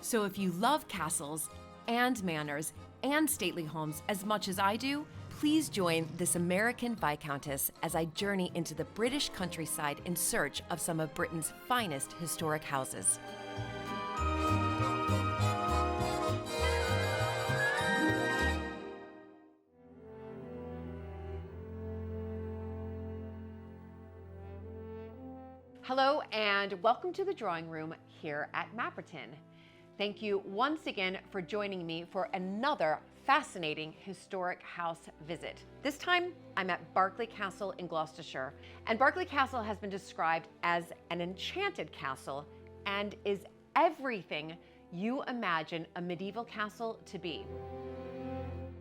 So if you love castles and manors and stately homes as much as I do, Please join this American Viscountess as I journey into the British countryside in search of some of Britain's finest historic houses. Hello and welcome to the drawing room here at Mapperton. Thank you once again for joining me for another fascinating historic house visit. This time I'm at Berkeley Castle in Gloucestershire, and Berkeley Castle has been described as an enchanted castle and is everything you imagine a medieval castle to be.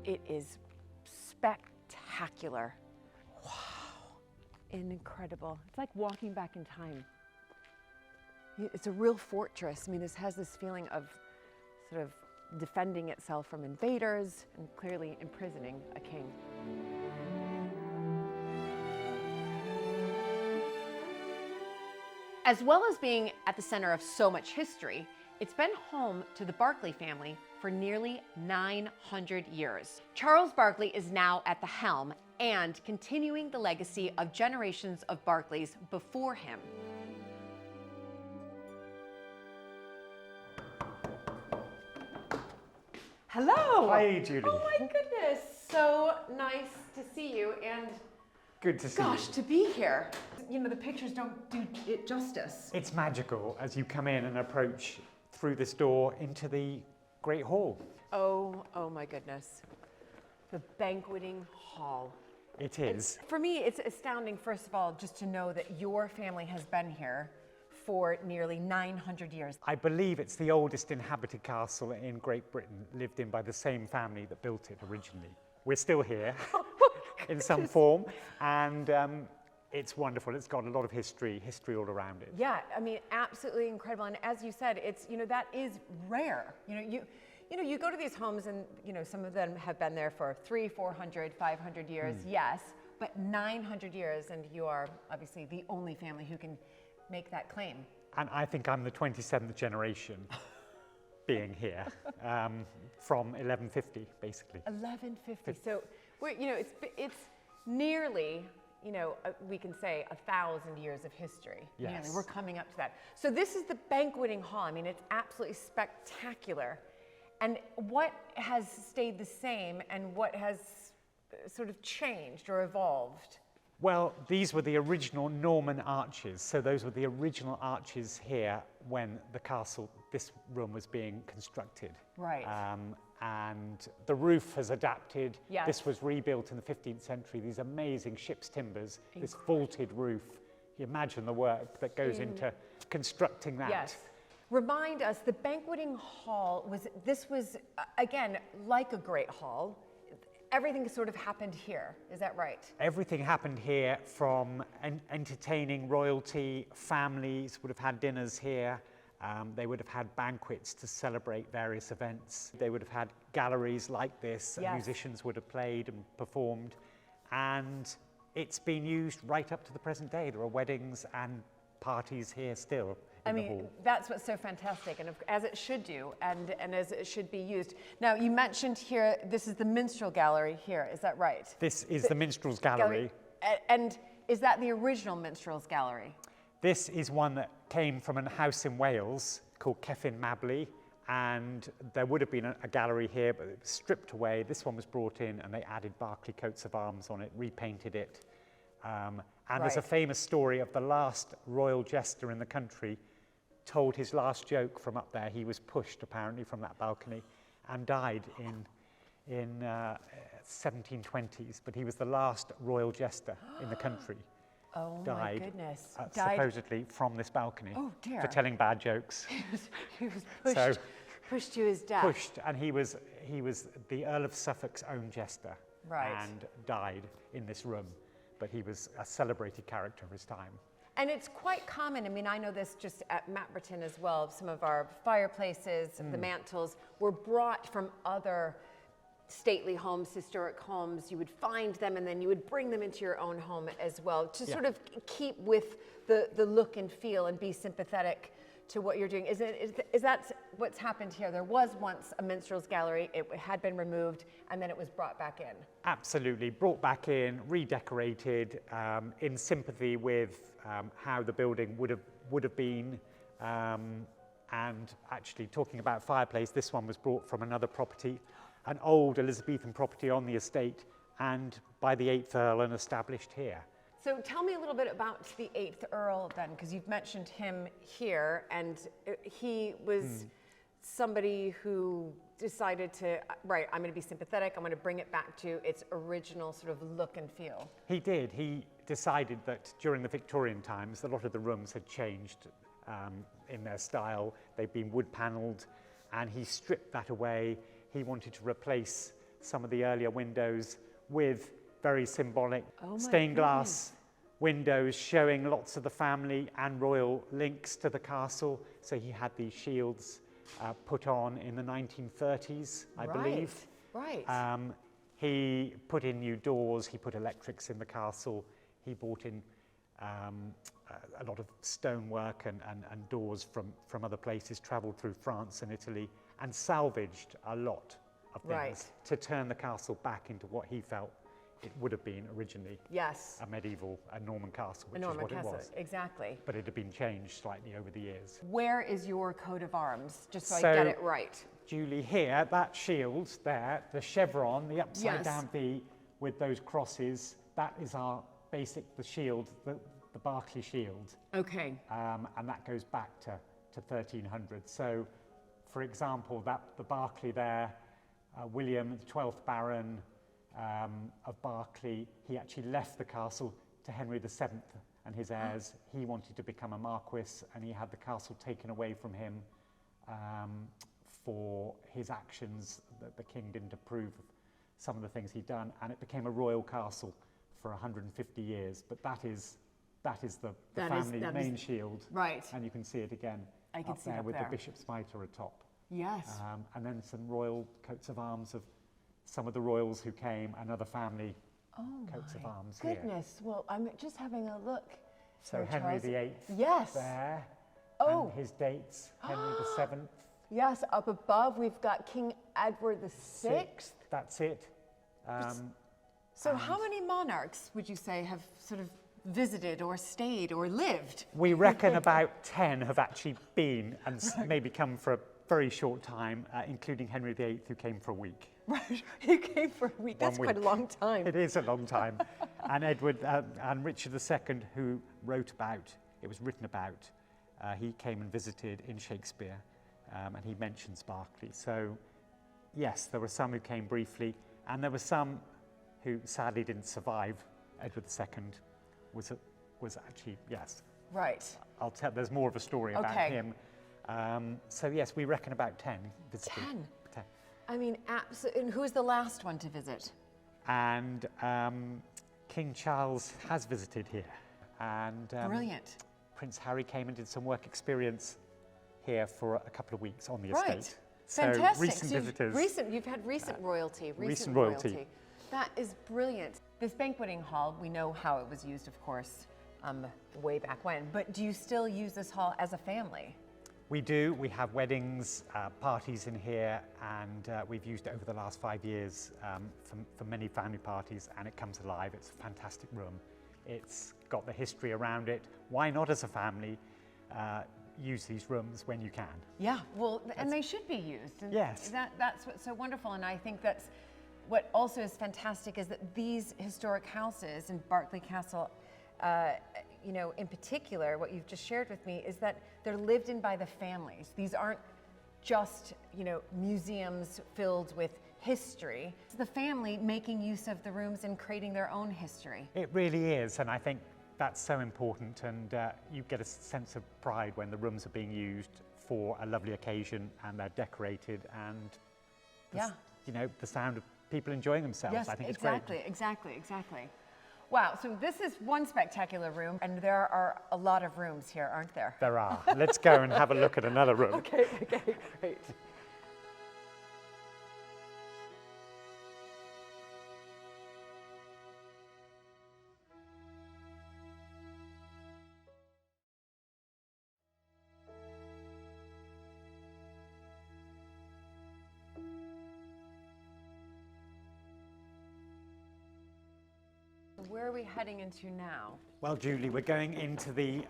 It is spectacular. Wow, incredible. It's like walking back in time. It's a real fortress. I mean, this has this feeling of sort of defending itself from invaders and clearly imprisoning a king. As well as being at the center of so much history, it's been home to the Berkeley family for nearly 900 years. Charles Berkeley is now at the helm and continuing the legacy of generations of Berkeleys before him. Hello. Hi, Julie. Oh my goodness, so nice to see you, and good to see gosh, you. to be here. You know, the pictures don't do it justice. It's magical as you come in and approach through this door into the Great Hall. Oh my goodness. The banqueting hall. It is. For me, it's astounding, first of all, just to know that your family has been here for nearly 900 years. I believe it's the oldest inhabited castle in Great Britain, lived in by the same family that built it originally. We're still here in some form, and it's wonderful. It's got a lot of history all around it. Yeah, I mean, absolutely incredible. And as you said, it's, you know, that is rare. You go to these homes and, you know, some of them have been there for 300, 400, 500 years, yes, but 900 years, and you are obviously the only family who can make that claim. And I think I'm the 27th generation being here, from 1150, basically. 1150. So, it's nearly, we can say 1,000 years of history. Yes. Nearly. We're coming up to that. So this is the banqueting hall. I mean, it's absolutely spectacular. And what has stayed the same and what has sort of changed or evolved? Well, these were the original Norman arches. So those were the original arches here when the castle, this room was being constructed. Right. And the roof has adapted. Yes. This was rebuilt in the 15th century. These amazing ship's timbers, this vaulted roof. You imagine the work that goes into constructing that. Yes. Remind us, the banqueting hall was again, like a great hall. Everything sort of happened here, is that right? Everything happened here, from entertaining royalty. Families would have had dinners here. They would have had banquets to celebrate various events. They would have had galleries like this, and musicians would have played and performed. And it's been used right up to the present day. There are weddings and parties here still. I mean, that's what's so fantastic, and as it should do, and as it should be used. Now, you mentioned here, this is the minstrel gallery here, is that right? This is the minstrels gallery. And is that the original minstrels gallery? This is one that came from a house in Wales called Cefn Mabli, and there would have been a gallery here, but it was stripped away. This one was brought in, and they added Berkeley coats of arms on it, repainted it. And there's a famous story of the last royal jester in the country told his last joke from up there. He was pushed apparently from that balcony and died in 1720s, but he was the last royal jester in the country. Oh died, my goodness. Supposedly from this balcony. Oh dear. For telling bad jokes. He was pushed to his death. Pushed, and he was the Earl of Suffolk's own jester. Right. And died in this room, but he was a celebrated character of his time. And it's quite common, I mean, I know this just at Mapperton as well, some of our fireplaces, the mantles, were brought from other stately homes, historic homes. You would find them and then you would bring them into your own home as well to sort of keep with the look and feel and be sympathetic to what you're doing. Is that what's happened here? There was once a minstrel's gallery, it had been removed, and then it was brought back in. Absolutely, brought back in, redecorated, in sympathy with how the building would have been. And actually, talking about fireplace, this one was brought from another property, an old Elizabethan property on the estate, and by the 8th Earl and established here. So tell me a little bit about the 8th Earl then, because you've mentioned him here, and he was somebody who decided to, right, I'm going to be sympathetic, I'm going to bring it back to its original sort of look and feel. He did. He decided that during the Victorian times, a lot of the rooms had changed in their style. They'd been wood panelled, and he stripped that away. He wanted to replace some of the earlier windows with very symbolic stained glass windows showing lots of the family and royal links to the castle. So he had these shields put on in the 1930s, I believe. Right. He put in new doors, he put electrics in the castle, he brought in a lot of stonework and doors from other places, travelled through France and Italy, and salvaged a lot of things to turn the castle back into what he felt it would have been originally. Yes. A medieval, a Norman castle, which A Norman is what castle, it was. exactly. But it had been changed slightly over the years. Where is your coat of arms, just so I get it right? Julie, here, that shield there, the chevron, the upside down V with those crosses, that is our basic, the shield, the Berkeley shield. Okay. And that goes back to 1300. So, for example, the Berkeley there, William, the 12th Baron of Berkeley, he actually left the castle to Henry VII and his heirs. He wanted to become a marquis, and he had the castle taken away from him for his actions. That the king didn't approve of some of the things he'd done, and it became a royal castle for 150 years. But that is the family main shield. Right. And you can see it again up there with the bishop's mitre atop. Yes. And then some royal coats of arms of some of the royals who came, and other family coats of arms here. Goodness, well, I'm just having a look. So Henry VIII there, and his dates, Henry VII. Yes, up above we've got King Edward VI. That's it. So how many monarchs would you say have sort of visited or stayed or lived? We reckon about 10 have actually been and maybe come for a very short time, including Henry VIII, who came for a week. Right, he came for a week. That's quite a long time. It is a long time. And Edward and Richard II, who wrote about, it was written about, he came and visited in Shakespeare, and he mentions Berkeley. So, yes, there were some who came briefly, and there were some who sadly didn't survive. Edward II was actually, yes. Right. I'll tell, there's more of a story about him. So, yes, we reckon about 10 visited. 10? I mean, and who's the last one to visit? And King Charles has visited here. And brilliant. Prince Harry came and did some work experience here for a couple of weeks on the right. estate. Fantastic. So recent visitors. You've had recent royalty. Recent royalty. That is brilliant. This banqueting hall, we know how it was used, of course, way back when. But do you still use this hall as a family? We do. We have weddings, parties in here, and we've used it over the last 5 years for many family parties, and it comes alive. It's a fantastic room. It's got the history around it. Why not, as a family, use these rooms when you can? Yeah, well, and they should be used. And yes. That's what's so wonderful, and I think that's what also is fantastic is that these historic houses in Berkeley Castle, you know, in particular, what you've just shared with me is that they're lived in by the families. These aren't just, you know, museums filled with history. It's the family making use of the rooms and creating their own history. It really is, and I think that's so important, and you get a sense of pride when the rooms are being used for a lovely occasion and they're decorated, and you know, the sound of people enjoying themselves. Yes, I think it's great. Exactly. Wow, so this is one spectacular room, and there are a lot of rooms here, aren't there? There are. Let's go and have a look at another room. Okay, great. where are we heading into now? Well, Julie, we're going into the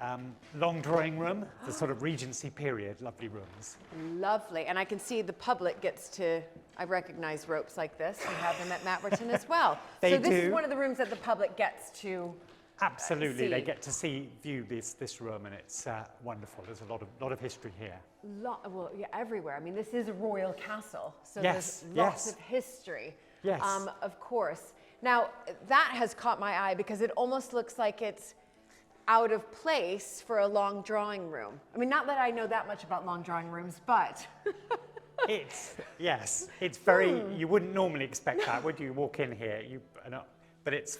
long drawing room, the sort of Regency period, lovely rooms. Lovely, and I can see the public gets to, I recognize ropes like this. We have them at Matwerton as well. They so this do. is one of the rooms that the public gets to Absolutely, see. they get to view this room, and it's wonderful. There's a lot of history here. Well, yeah, everywhere. I mean, this is a royal castle, so Yes, there's lots yes. of history. Yes. Of course. Now, that has caught my eye because it almost looks like it's out of place for a long drawing room. I mean, not that I know that much about long drawing rooms, but Yes, it's very, you wouldn't normally expect that, would you? Walk in here, but it's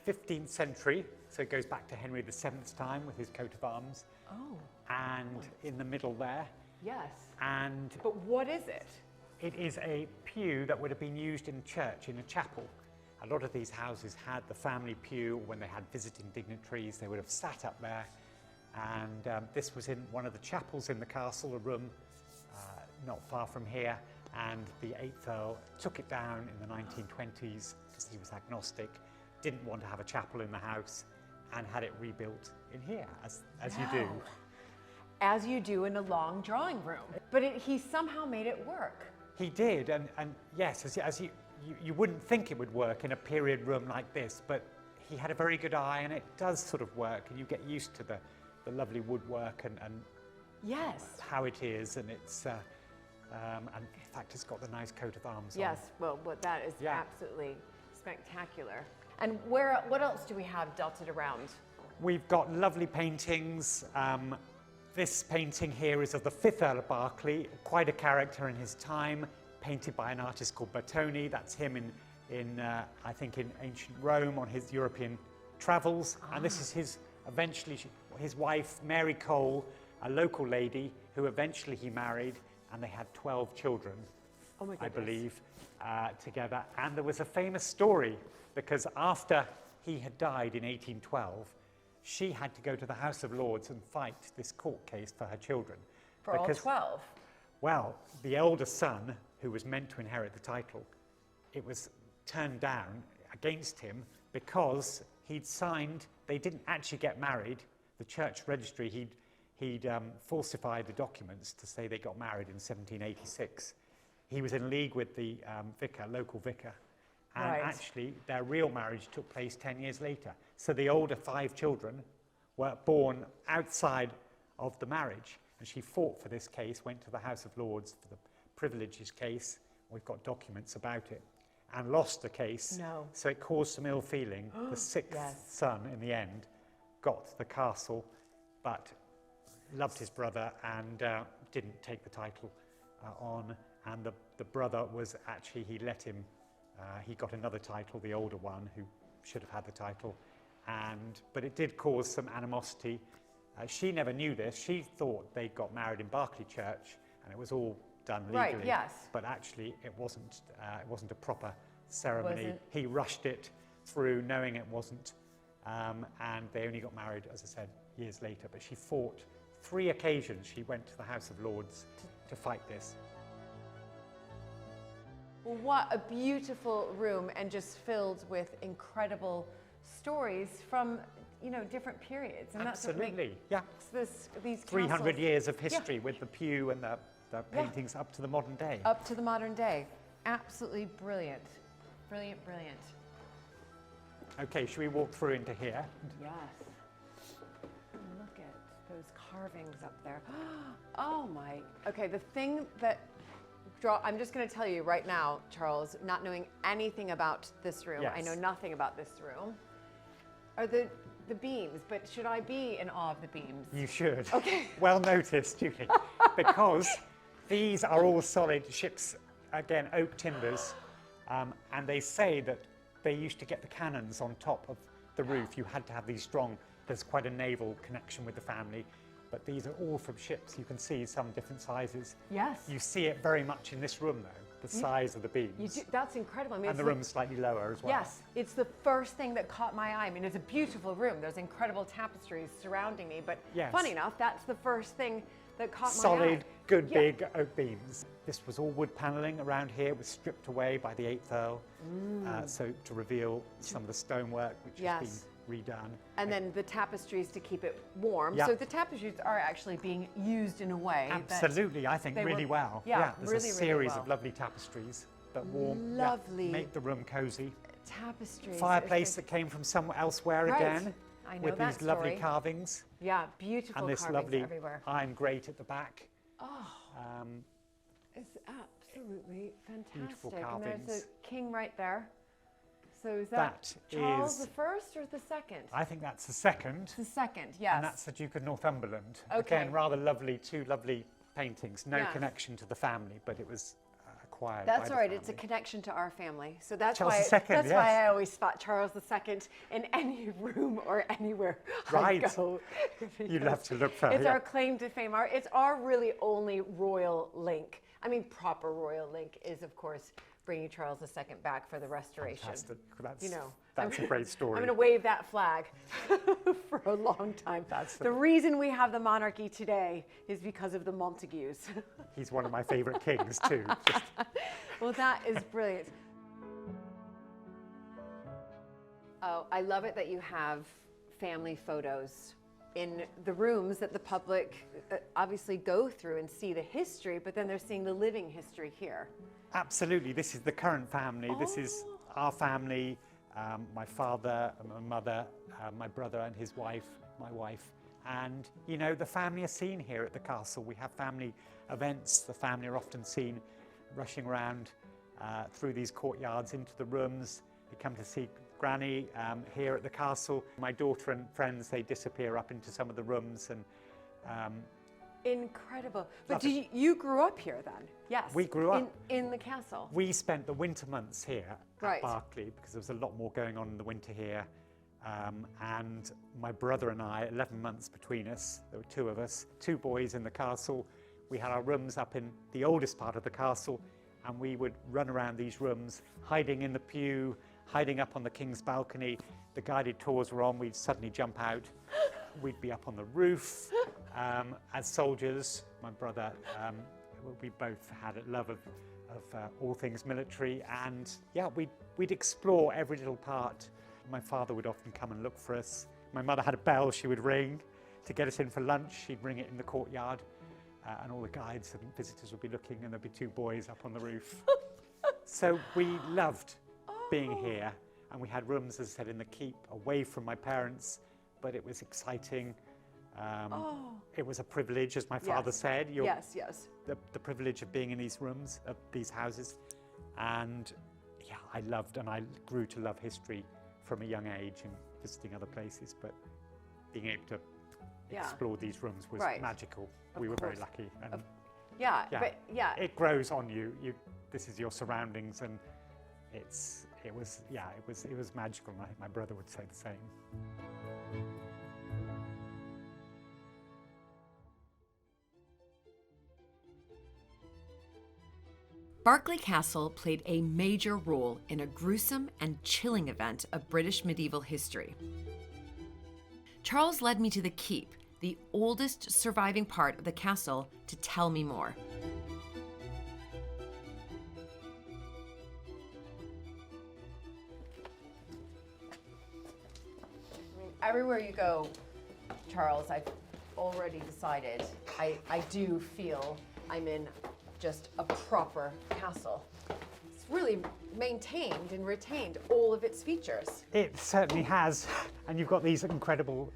15th century, so it goes back to Henry VII's time with his coat of arms. Oh. And in the middle there. Yes. And But what is it? it is a pew that would have been used in church, in a chapel. A lot of these houses had the family pew. When they had visiting dignitaries, they would have sat up there. And this was in one of the chapels in the castle, a room not far from here. And the 8th Earl took it down in the 1920s because he was agnostic, didn't want to have a chapel in the house, and had it rebuilt in here, as you do. As you do in a long drawing room. But he somehow made it work. He did, and yes, as you wouldn't think it would work in a period room like this, but he had a very good eye, and it does sort of work, and you get used to the lovely woodwork and Yes. how it is, and it's and in fact it's got the nice coat of arms on. Yes, well, that is Yeah. absolutely spectacular. And what else do we have dotted around? We've got lovely paintings. This painting here is of the 5th Earl of Berkeley, quite a character in his time, painted by an artist called Bertoni. That's him in I think in ancient Rome on his European travels. And this is his wife, Mary Cole, a local lady who eventually he married, and they had 12 children, Oh my I goodness. believe, together. And there was a famous story because after he had died in 1812, she had to go to the House of Lords and fight this court case for her children. For all 12? Well, the elder son, who was meant to inherit the title, it was turned down against him because he'd signed, they didn't actually get married. The church registry, he'd falsified the documents to say they got married in 1786. He was in league with the local vicar. And Right. actually, their real marriage took place 10 years later. So the older 5 children were born outside of the marriage. And she fought for this case, went to the House of Lords for the privileges case. We've got documents about it. And lost the case. No. So it caused some ill feeling. The 6th Yes. son, in the end, got the castle, but loved his brother and didn't take the title on. And the brother was actually, he let him, he got another title, the older one, who should have had the title. But it did cause some animosity. She never knew this. She thought they got married in Berkeley Church, and it was all done legally. Right, yes. But actually, it wasn't a proper ceremony. Wasn't. He rushed it through, knowing it wasn't. And they only got married, as I said, years later. But she fought 3 occasions. She went to the House of Lords to fight this. Well, what a beautiful room, and just filled with incredible stories from, different periods. And Absolutely, yeah. These 300 castles, years of history with the pew and the paintings up to the modern day. up to the modern day. Absolutely brilliant. Brilliant, brilliant. Okay, should we walk through into here? Yes. Look at those carvings up there. Oh my. Okay, the thing that I'm just going to tell you right now, Charles, not knowing anything about this room, I Yes. know nothing about this room, are the beams. But should I be in awe of the beams? You should. Okay. Well noticed, Julie. Because these are all solid ships, again, oak timbers, and they say that they used to get the cannons on top of the roof. You had to have these strong, there's quite a naval connection with the family, but these are all from ships. You can see some different sizes. Yes. You see it very much in this room, though, the size of the beams. You do, that's incredible. I mean, And the it's room's slightly lower as well. Yes, it's the first thing that caught my eye. I mean, it's a beautiful room. There's incredible tapestries surrounding me, but Yes. funny enough, that's the first thing that caught my eye. Solid, good Yeah. big oak beams. This was all wood panelling around here. It was stripped away by the 8th Earl, so to reveal some of the stonework which has Yes. been redone. And then the tapestries to keep it warm. Yeah. So the tapestries are actually being used in a way that Absolutely, I think they really were- well. yeah, there's really, a really series well. of lovely tapestries that warm, yeah, Lovely. make the room cosy. tapestries. Fireplace that came from somewhere elsewhere Right. again, I know with that these lovely story. carvings Yeah, beautiful and this carvings lovely everywhere. iron grate at the back. Oh, Um, it's absolutely fantastic. Beautiful And there's carvings. a king right there. So is that That Charles is- the First or the second? I think that's the second, The second, yes. and that's the Duke of Northumberland. Okay. Again, rather lovely, two lovely paintings. No Yes. connection to the family, but it was acquired That's by all right. the It's a family. connection to our family. So that's Charles why II, that's why yes. I always thought Charles II in any room or anywhere Right. I go. You'd love to look for It's yeah. our claim to fame. It's our really only royal link. I mean, proper royal link is, of course, bringing Charles II back for the restoration. Fantastic. That's, You know, that's a great story. I'm going to wave that flag for a long time. That's the reason we have the monarchy today is because of the Montagus. He's one of my favourite kings too. Just- Well, that is brilliant. Oh, I love it that you have family photos in the rooms that the public obviously go through and see the history, but then they're seeing the living history here. Absolutely, this is the current family. This is our family, my father, my mother, my brother and his wife, my wife. And, you know, the family are seen here at the castle. We have family events. The family are often seen rushing around through these courtyards into the rooms. They come to see Granny here at the castle. My daughter and friends, they disappear up into some of the rooms and Incredible. But Love it. you grew up here then? Yes. We grew up. in the castle. We spent the winter months here Right. at Berkeley because there was a lot more going on in the winter here. And my brother and I, 11 months between us, there were two of us, two boys in the castle. We had our rooms up in the oldest part of the castle, and we would run around these rooms, hiding in the pew, hiding up on the king's balcony. The guided tours were on, we'd suddenly jump out. We'd be up on the roof. As soldiers, my brother, we both had a love of all things military, and yeah, we'd explore every little part. My father would often come and look for us. My mother had a bell she would ring to get us in for lunch. She'd ring it in the courtyard, and all the guides and visitors would be looking, and there'd be two boys up on the roof. So we loved being here, and we had rooms, as I said, in the keep, away from my parents, but it was exciting. It was a privilege, as my father Yes. said. Yes, yes. The privilege of being in these rooms, of these houses. And yeah, I loved and I grew to love history from a young age and visiting other places, but being able to Yeah. explore these rooms was Right. magical. Of We were very course. lucky. And Yeah, yeah, but yeah. it grows on you. This is your surroundings, and it was magical. And I think my brother would say the same. Berkeley Castle played a major role in a gruesome and chilling event of British medieval history. Charles led me to the keep, the oldest surviving part of the castle, to tell me more. Everywhere you go, Charles, I've already decided I do feel I'm in just a proper castle. It's really maintained and retained all of its features. It certainly has, and you've got these incredible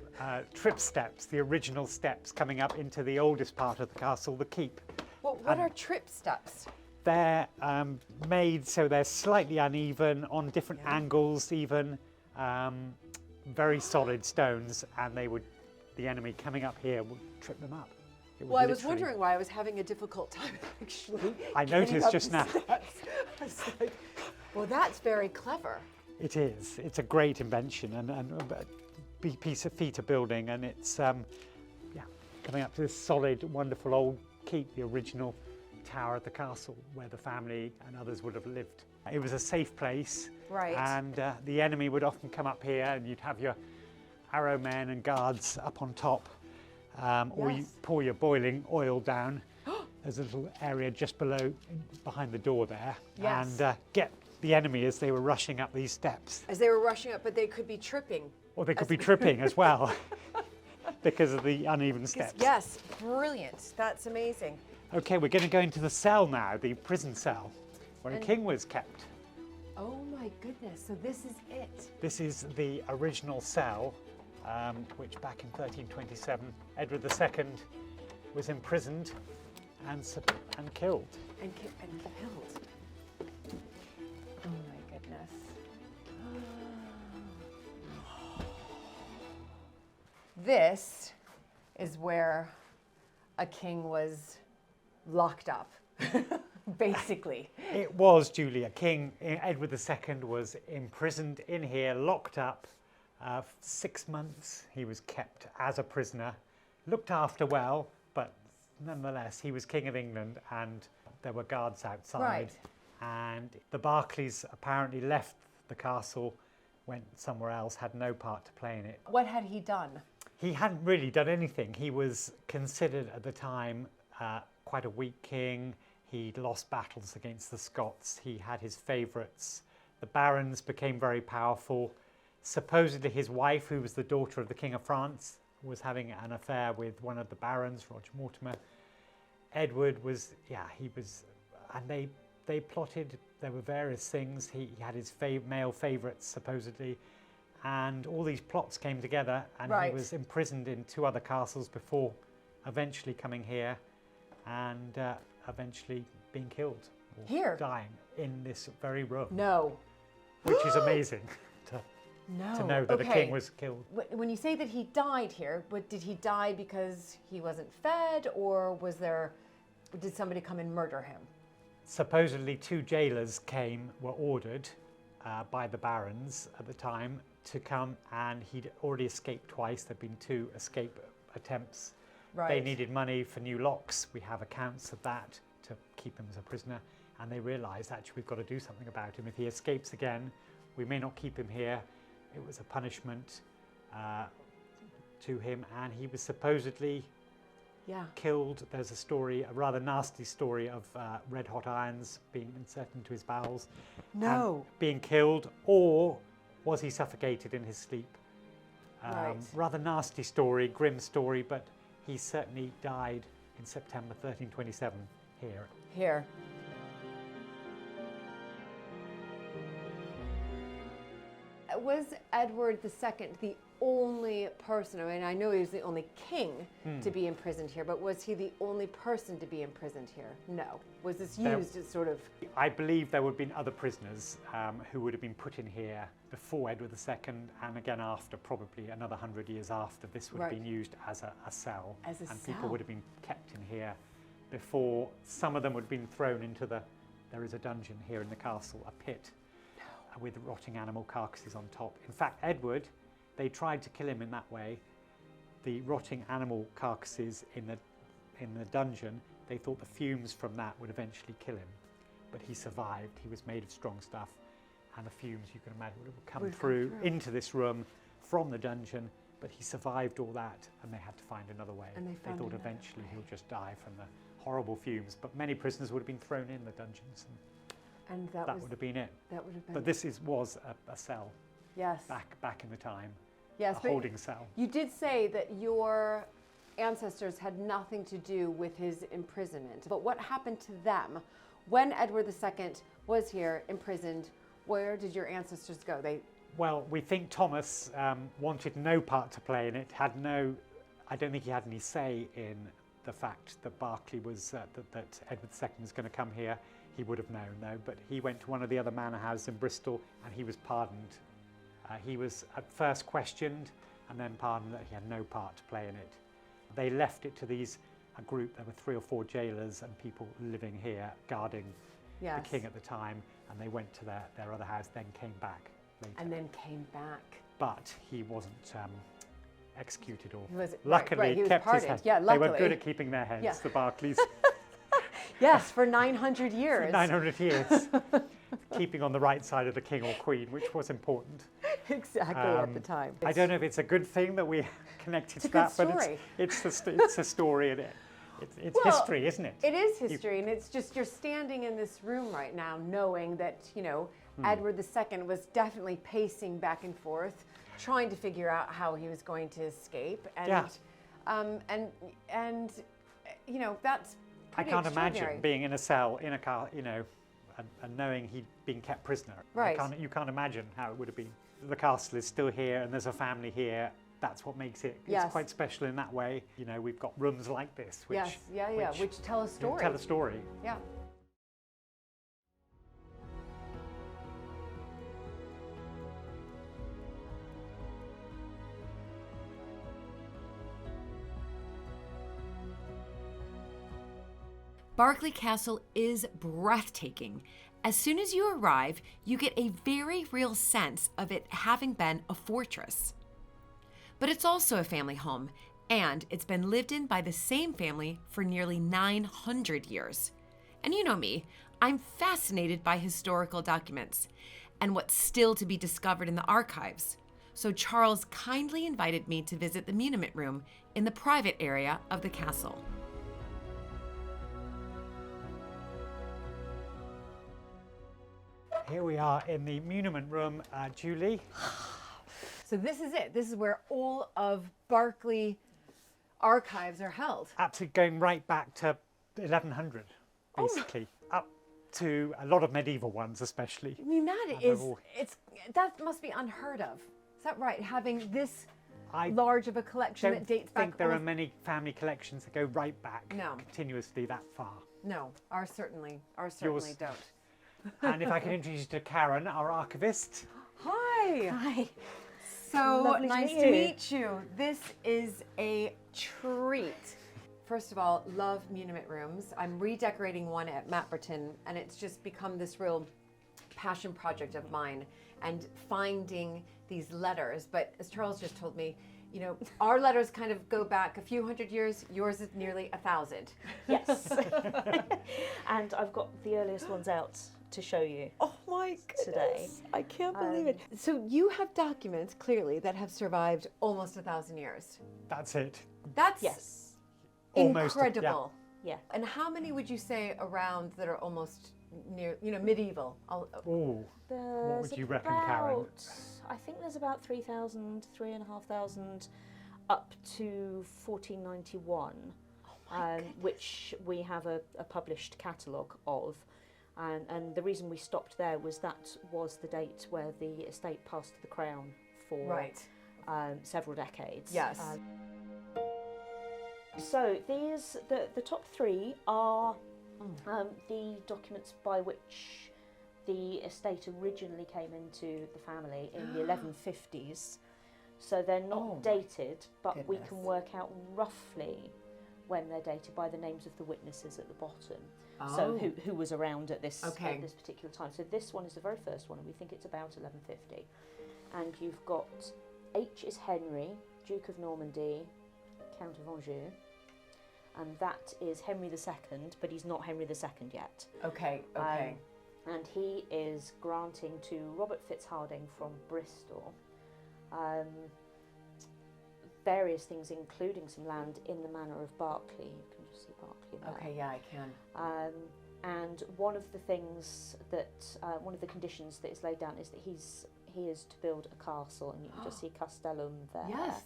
trip steps, the original steps coming up into the oldest part of the castle, the keep. Well, what are trip steps? They're made so they're slightly uneven, on different angles even, very solid stones, and the enemy coming up here would trip them up. It would Well, I was literally- wondering why I was having a difficult time actually. I getting noticed up just the now. steps. I was like, well, that's very clever. It is. It's a great invention and a piece of feat of building, and it's coming up to this solid, wonderful old keep, the original tower at the castle where the family and others would have lived. It was a safe place, Right. and the enemy would often come up here, and you'd have your arrow men and guards up on top, or you pour your boiling oil down. There's a little area just behind the door there, and get the enemy as they were rushing up these steps. As they were rushing up, but they could be tripping. Or they could be tripping as well because of the uneven steps. Yes, brilliant. That's amazing. Okay, we're going to go into the cell now, the prison cell, where a king was kept. Oh my goodness, so this is it. This is the original cell, which back in 1327, Edward II was imprisoned and killed. And killed. Oh my goodness. This is where a king was locked up, basically. It was, Julia. King Edward II was imprisoned in here, locked up. 6 months he was kept as a prisoner, looked after well, but nonetheless he was King of England, and there were guards outside. Right. And the Berkeleys apparently left the castle, went somewhere else, had no part to play in it. What had he done? He hadn't really done anything. He was considered at the time quite a weak king. He'd lost battles against the Scots. He had his favourites. The barons became very powerful. Supposedly his wife, who was the daughter of the King of France, was having an affair with one of the barons, Roger Mortimer. Edward was, and they plotted. There were various things. He had his male favourites, supposedly. And all these plots came together, and he was imprisoned in 2 other castles before eventually coming here and eventually being killed. Or here? Dying in this very room. No. Which is amazing to know that a king was killed. When you say that he died here, did he die because he wasn't fed, or did somebody come and murder him? Supposedly 2 jailers were ordered by the barons at the time to come, and he'd already escaped twice. There'd been 2 escape attempts. Right. They needed money for new locks. We have accounts of that to keep him as a prisoner, and they realised actually we've got to do something about him. If he escapes again, we may not keep him here. It was a punishment to him, and he was supposedly killed. There's a story, a rather nasty story of red hot irons being inserted into his bowels. No. Being killed, or was he suffocated in his sleep? Right. Rather nasty story, grim story, but he certainly died in September 1327 here. Here. Was Edward II the only person, I mean, I know he was the only king to be imprisoned here, but was he the only person to be imprisoned here? No. Was this used as sort of... I believe there would have been other prisoners who would have been put in here before Edward II, and again after, probably another 100 years after, this would have been used as a cell. As a cell. People would have been kept in here before. Some of them would have been thrown into there is a dungeon here in the castle, a pit, with rotting animal carcasses on top. In fact, Edward, they tried to kill him in that way. The rotting animal carcasses in the dungeon, they thought the fumes from that would eventually kill him. But he survived. He was made of strong stuff, and the fumes, you can imagine, would come through into this room from the dungeon, but he survived all that, and they had to find another way. And they thought eventually he'll just die from the horrible fumes, but many prisoners would have been thrown in the dungeons, and that would have been it. That would have been. But this was a cell. Yes. Back in the time. Yes. A holding cell. You did say that your ancestors had nothing to do with his imprisonment. But what happened to them when Edward II was here imprisoned? Where did your ancestors go? Well, we think Thomas wanted no part to play in it. I don't think he had any say in the fact that Berkeley was that Edward II was going to come here. He would have known, though, but he went to one of the other manor houses in Bristol, and he was pardoned. He was at first questioned and then pardoned that he had no part to play in it. They left it to a group. There were 3 or 4 jailers and people living here guarding the king at the time, and they went to their other house, then came back later. And then came back. But he wasn't executed, or luckily he kept his head. Yeah, luckily. They were good at keeping their heads, the Berkeleys. Yes, for 900 years. For 900 years. Keeping on the right side of the king or queen, which was important. exactly at the time. I don't know if it's a good thing that we connected to a good that, but story. it's a story and it's Well, history, isn't it? It is history, and it's just you're standing in this room right now knowing that, you know, Edward II was definitely pacing back and forth, trying to figure out how he was going to escape. And, and you know, that's I pretty can't imagine extraordinary. being in a cell, in a car, you know, and knowing he'd been kept prisoner. Right. You can't imagine how it would have been. The castle is still here and there's a family here. That's what makes it Yes. it's quite special in that way. You know, we've got rooms like this, which, Yes, which tell a story. tell a story. Yeah. Berkeley Castle is breathtaking. As soon as you arrive, you get a very real sense of it having been a fortress. But it's also a family home, and it's been lived in by the same family for nearly 900 years. And you know me, I'm fascinated by historical documents and what's still to be discovered in the archives. So Charles kindly invited me to visit the muniment room in the private area of the castle. Here we are in the muniment room, Julie. So this is it. This is where all of Berkeley archives are held. Absolutely going right back to 1100, basically, up to a lot of medieval ones, especially. I mean, that must be unheard of. Is that right? Having this large of a collection that dates back. I think there are many family collections that go right back continuously that far. No, ours certainly Yours- don't. And if I can introduce you to Karen, our archivist. Hi. Hi. So Lovely nice to to meet meet you. This is a treat. First of all, love muniment rooms. I'm redecorating one at Mapperton, and it's just become this real passion project of mine, and finding these letters. But as Charles just told me, you know, our letters kind of go back a few hundred years. Yours is nearly 1,000. Yes. And I've got the earliest ones out to show you. Oh my goodness. Today. I can't believe it. So you have documents, clearly, that have survived almost 1,000 years. That's it. That's Yes. Almost, incredible. Yeah. And how many would you say around that are almost near, you know, medieval? Ooh. What would you reckon, Karen? I think there's about 3,000, 3,500 up to 1491, which we have a published catalogue of. And the reason we stopped there was that was the date where the estate passed to the Crown for several decades. Yes. So these, the top three are the documents by which the estate originally came into the family in the 1150s. So they're not dated, but we can work out roughly when they're dated by the names of the witnesses at the bottom. So who was around at this particular time. So this one is the very first one, and we think it's about 1150. And you've got H is Henry, Duke of Normandy, Count of Anjou, and that is Henry II, but he's not Henry II yet. Okay. And he is granting to Robert Fitzhardinge from Bristol various things, including some land in the manor of Berkeley. You can just see Berkeley there. Okay, yeah, I can. And one of the things that, one of the conditions that is laid down is that he is to build a castle, and you can just see Castellum there. Yes.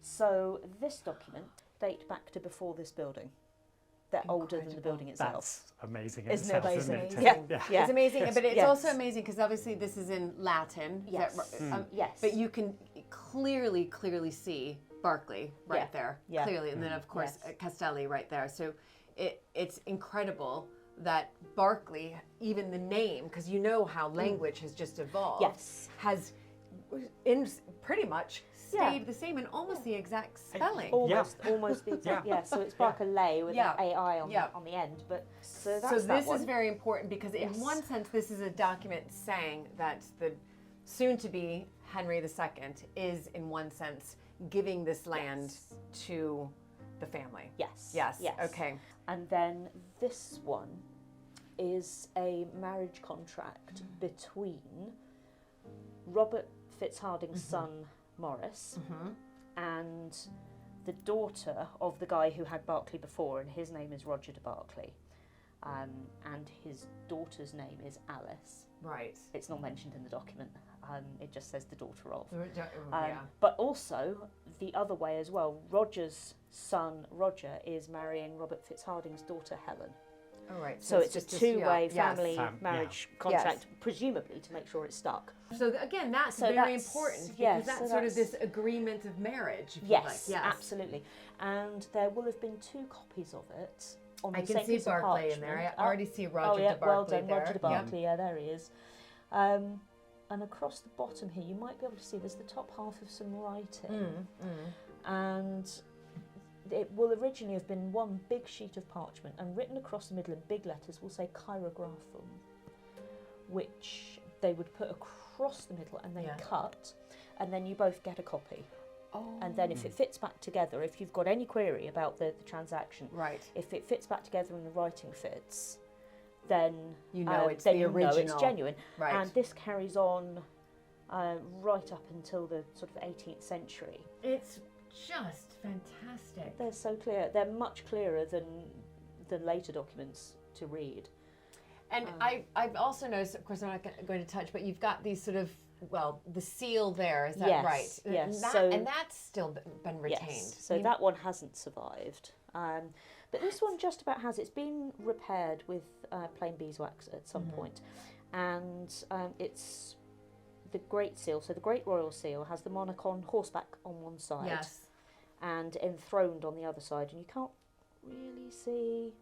So this document dates back to before this building. They're older than the building itself. That's amazing. Isn't it itself, amazing? Isn't it? Yeah. It's amazing, Yes. but it's Yes. also amazing because obviously this is in Latin. Yes. Yes. But you can clearly see Berkeley right there, clearly, and then of course Castelli right there. So it's incredible that Berkeley, even the name, because you know how language has just evolved, has pretty much stayed the same and almost the exact spelling. Almost the exact, so it's Berkeley with an AI on the end, but so that's this is very important because in one sense this is a document saying that the soon-to-be Henry II is in one sense giving this land to the family. Yes. Okay. And then this one is a marriage contract between Robert Fitzharding's son Maurice, and the daughter of the guy who had Berkeley before, and his name is Roger de Berkeley, and his daughter's name is Alice. Right. It's not mentioned in the document. It just says the daughter of. Yeah. But also the other way as well. Roger's son Roger is marrying Robert Fitzharding's daughter Helen. All right. So it's a just- two-way yeah. family Yes. marriage Yes. contract, presumably to make sure it's stuck. So again, that's So very that's- important because yes, that's so sort of that's- this agreement of marriage. If Yes, you like. absolutely. And there will have been 2 copies of it on I the can same see piece of Barclay in there. parchment. I already see Roger oh, yeah, de Berkeley well done, there. Roger de Yeah. Berkeley. Yeah, there he is. And across the bottom here, you might be able to see there's the top half of some writing. And it will originally have been one big sheet of parchment, and written across the middle in big letters will say Chirographum, which they would put across the middle and then cut, and then you both get a copy. And then if it fits back together, if you've got any query about the transaction, Right. if it fits back together and the writing fits, then You know it's then the you know original. it's genuine. Right. And this carries on right up until the sort of 18th century. It's just fantastic. They're so clear. They're much clearer than later documents to read. And I've also noticed, of course, I'm not going to touch, but you've got these sort of, well, the seal there, is that Yes, right? yes. And that's still been retained. Yes, so that one hasn't survived. But this one just about has. It's been repaired with plain beeswax at some point. And it's the Great Seal. So the Great Royal Seal has the monarch on horseback on one side. Yes. And enthroned on the other side. And you can't really see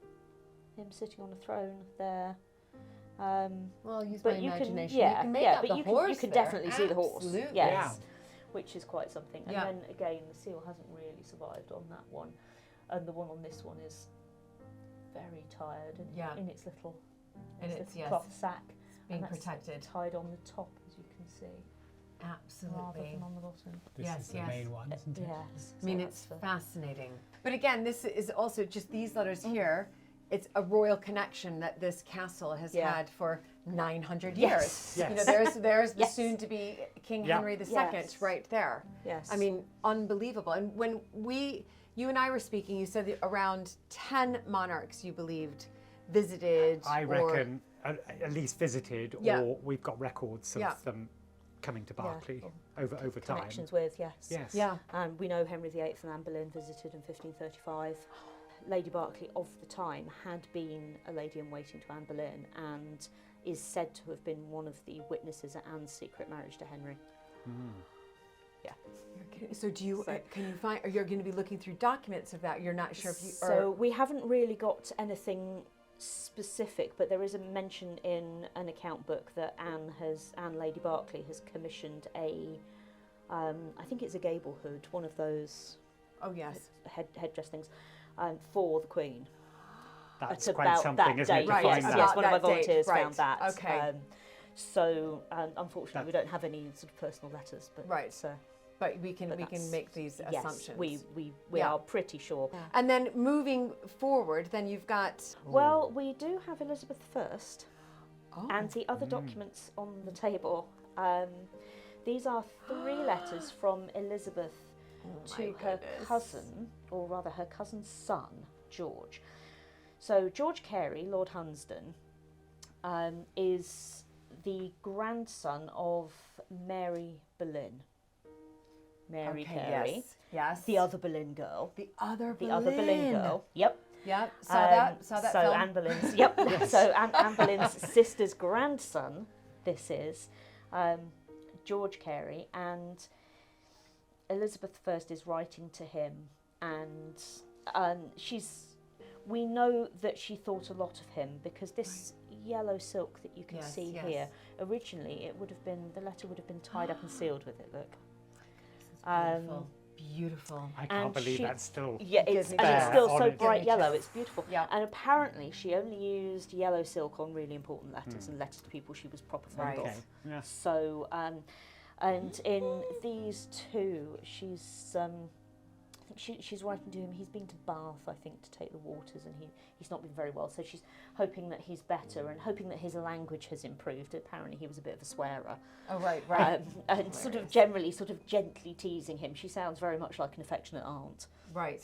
him sitting on a throne there. Well, use but my you imagination. Can, yeah, you can make yeah, out but the you horse can there. definitely see the horse. Absolutely. Yes, Yeah. which is quite something. And Yeah. then again, the seal hasn't really survived on that one, and the one on this one is very tired and in its little, cloth sack, being and that's protected. tied on the top, as you can see, rather Absolutely. than on the bottom. This is the main one, isn't it? Yes. I mean, so it's that's fascinating. But again, this is also just these letters here. It's a royal connection that this castle has had for 900 years. Yes. Yes. You know, there's the Yes. soon-to-be King Yeah. Henry II Yes. right there. Yes. I mean, unbelievable. And when you and I were speaking, you said that around 10 monarchs you believed visited. I or- reckon at least visited, Yeah. or we've got records of Yeah. them coming to Yeah, Berkeley or over time. connections with, yes. Yes. Yeah. And we know Henry VIII and Anne Boleyn visited in 1535. Lady Berkeley of the time had been a lady-in-waiting to Anne Boleyn and is said to have been one of the witnesses at Anne's secret marriage to Henry. Yeah. So do you, can you find, or you're going to be looking through documents of that? You're not sure if you, So we haven't really got anything specific, but there is a mention in an account book that Anne Lady Berkeley has commissioned a, I think it's a gable hood, one of those oh yes. headdress things, for the Queen. That's At quite about something, that isn't it, date. to Right, find yes, that? Yes, one of my That date, volunteers right. found that. Okay. So unfortunately, we don't have any sort of personal letters, but Right. But we can that's- make these yes, assumptions. we Yeah. are pretty sure. And then moving forward, then you've got Well, we do have Elizabeth I, Oh. and the other documents on the table. These are 3 letters from Elizabeth to her cousin, or rather her cousin's son, George. So George Carey, Lord Hunsdon, is the grandson of Mary Boleyn. Mary Okay, Carey, yes. the other Boleyn girl. The other The other Boleyn girl. Yep. Yep. Saw that So film. Anne Boleyn's, yep. So Anne Boleyn's sister's grandson, this is George Carey, and Elizabeth I is writing to him, and we know that she thought a lot of him because this yellow silk that you can Yes, see yes. here, originally the letter would have been tied up and sealed with it. Look. Beautiful. Beautiful. I can't and believe she- that's still Yeah, it's there still on so it. bright yellow. chills. It's beautiful. Yeah. And apparently, she only used yellow silk on really important letters and letters to people she was proper fond Right. of. Yes. So, and in these 2, she's I she's writing to him. He's been to Bath, I think, to take the waters, and he's not been very well. So she's hoping that he's better and hoping that his language has improved. Apparently, he was a bit of a swearer. Oh, right. And sort of generally, sort of gently teasing him. She sounds very much like an affectionate aunt. Right.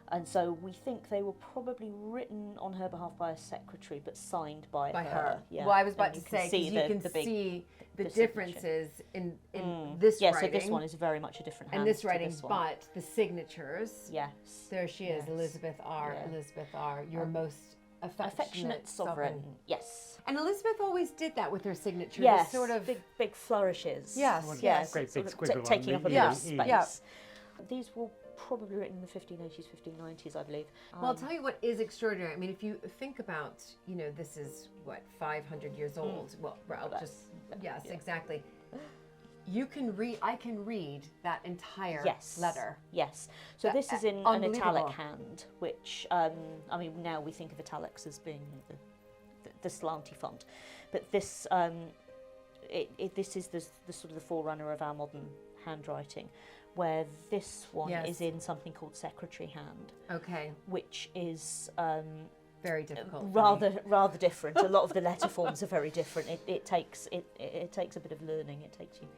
And so we think they were probably written on her behalf by a secretary, but signed by her. Yeah. Well, I was about And to say, because you can see the signature. differences in this yeah, writing. so this one is very much a different hand and this to writing, this one. but the signatures. Yes. There she is, Yes. Elizabeth R. Yeah. Elizabeth R. Your most affectionate sovereign. Yes. And Elizabeth always did that with her signature. Yes. Sort of big flourishes. Yes. Yes. Great big sort of squiggle taking on up a the bit E. of space. Yeah. These were probably written in the 1580s, 1590s, I believe. Well, I'll tell you what is extraordinary. I mean, if you think about, this is what, 500 years old. Well, I'll just, yes, exactly. You can read, I can read that entire letter. Yes. So this is in an italic hand, which, I mean, now we think of italics as being the slanty font. But this, this is the sort of the forerunner of our modern handwriting, where this one is in something called secretary hand. Okay. Which is very difficult. Rather different. A lot of the letter forms are very different. It takes a bit of learning. It takes you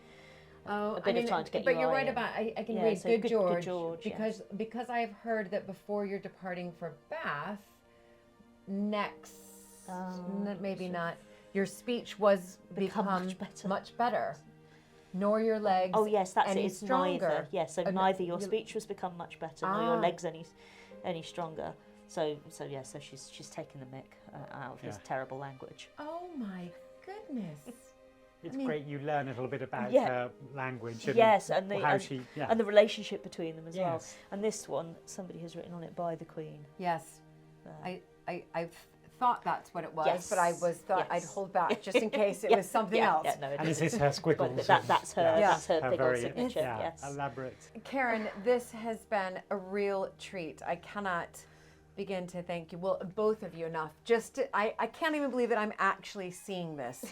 a bit of time to get. But your you're eye right in. about I can Yeah, read so Good George, yes. because I've heard that before you're departing for Bath, next maybe not, your speech was become much better. Nor your legs. Oh yes, that's any it. It's stronger. neither. Yes, so neither your speech was become much better, nor your legs any stronger. So she's taken the mick out of his terrible language. Oh my goodness. It's great you learn a little bit about her language and and the relationship between them as well. And this one, somebody has written on it by the Queen. Yes. I've thought that's what it was, but I I'd hold back just in case it was something else. Yeah, no, and is this her squiggles? That's her. That's her big old very signature. Yes. Elaborate. Karen, this has been a real treat. I cannot begin to thank you, well, both of you enough. I can't even believe that I'm actually seeing this.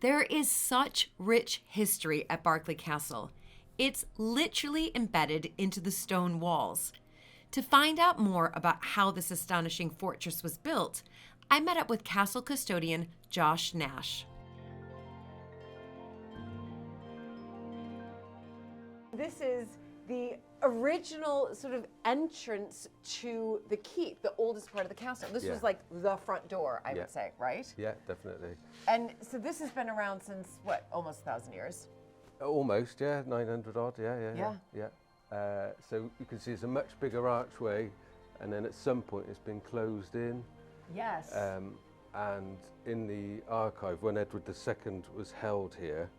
There is such rich history at Berkeley Castle. It's literally embedded into the stone walls. To find out more about how this astonishing fortress was built, I met up with castle custodian Josh Nash. This is the original sort of entrance to the keep, the oldest part of the castle. This was like the front door, I would say, right? Yeah, definitely. And so this has been around since, what, almost 1,000 years? Almost, 900 odd, yeah. So you can see it's a much bigger archway, and then at some point it's been closed in. Yes. And in the archive, when Edward II was held here,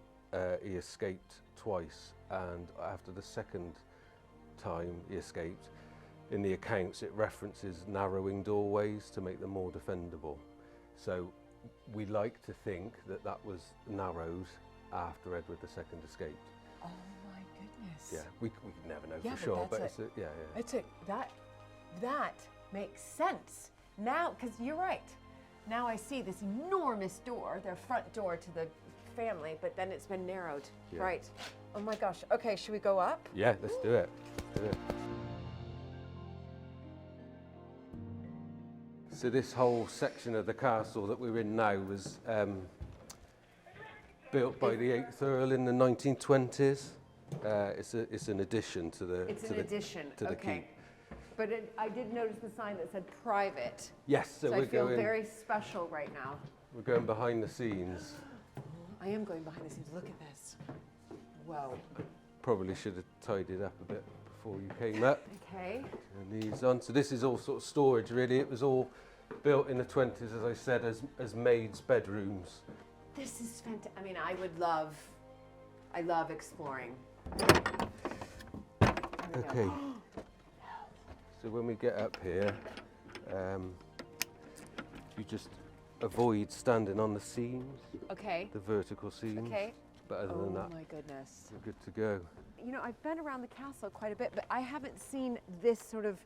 he escaped twice, and after the second time he escaped, in the accounts it references narrowing doorways to make them more defendable. So we like to think that that was narrowed after Edward II escaped. Oh my goodness. Yeah, we never know for sure, but that makes sense. Now, because you're right. Now I see this enormous door, their front door to the family, but then it's been narrowed. Yeah. Right. Oh my gosh. Okay, should we go up? Yeah, let's do it. So this whole section of the castle that we're in now was built by the 8th Earl in the 1920s. It's an addition to the keep. But I did notice the sign that said private. Yes, so I feel very special right now. We're going behind the scenes. I am going behind the scenes. Look at this. Whoa. Probably should have tidied up a bit before you came up. Okay. And these on. So this is all sort of storage, really. It was all built in the 20s, as I said, as maids' bedrooms. This is fantastic. I mean, I love exploring. Okay. So when we get up here, you just avoid standing on the seams. Okay. The vertical seams. Okay. But other than that, oh my goodness, we're good to go. You know, I've been around the castle quite a bit, but I haven't seen this sort of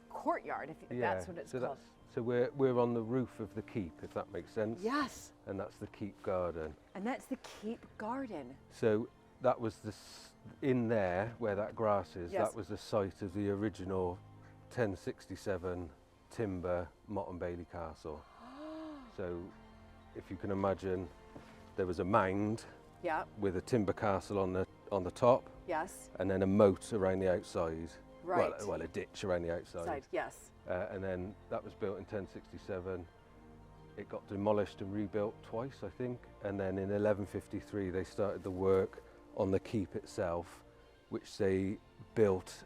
courtyard, if that's what it's called. So we're on the roof of the keep, if that makes sense. Yes. And that's the keep garden. And that's the keep garden. So that was in there where that grass is. Yes. That was the site of the original 1067 timber Mott and Bailey Castle. So if you can imagine, there was a mound Yeah. with a timber castle on the top. Yes. And then a moat around the outside. Right. Well, a ditch around the outside. Yes. And then that was built in 1067. It got demolished and rebuilt twice, I think. And then in 1153, they started the work on the keep itself, which they built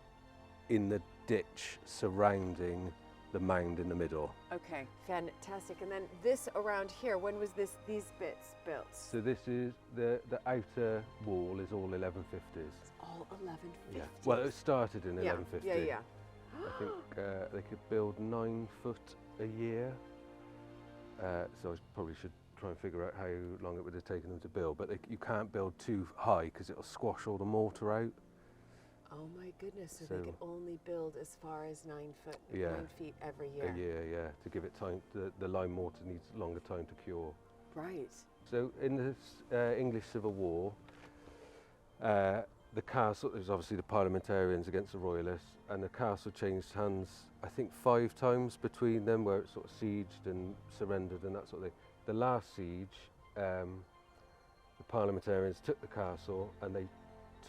in the ditch surrounding the mound in the middle. Okay, fantastic. And then this around here, when was these bits built? So this is the outer wall is all 1150s. It's all 1150s. Yeah. Well, it started in Yeah. 1150. Yeah. I think they could build 9 foot a year. So I probably should try and figure out how long it would have taken them to build. But you can't build too high because it'll squash all the mortar out. Oh my goodness, so So- they can only build as far as 9 Yeah. 9 feet every year. A year, yeah, to give it time. The lime mortar needs longer time to cure. Right. So in the English Civil War, the castle, there was obviously the parliamentarians against the royalists, and the castle changed hands, I think 5 times between them, where it sort of sieged and surrendered and that sort of thing. The last siege, the parliamentarians took the castle and they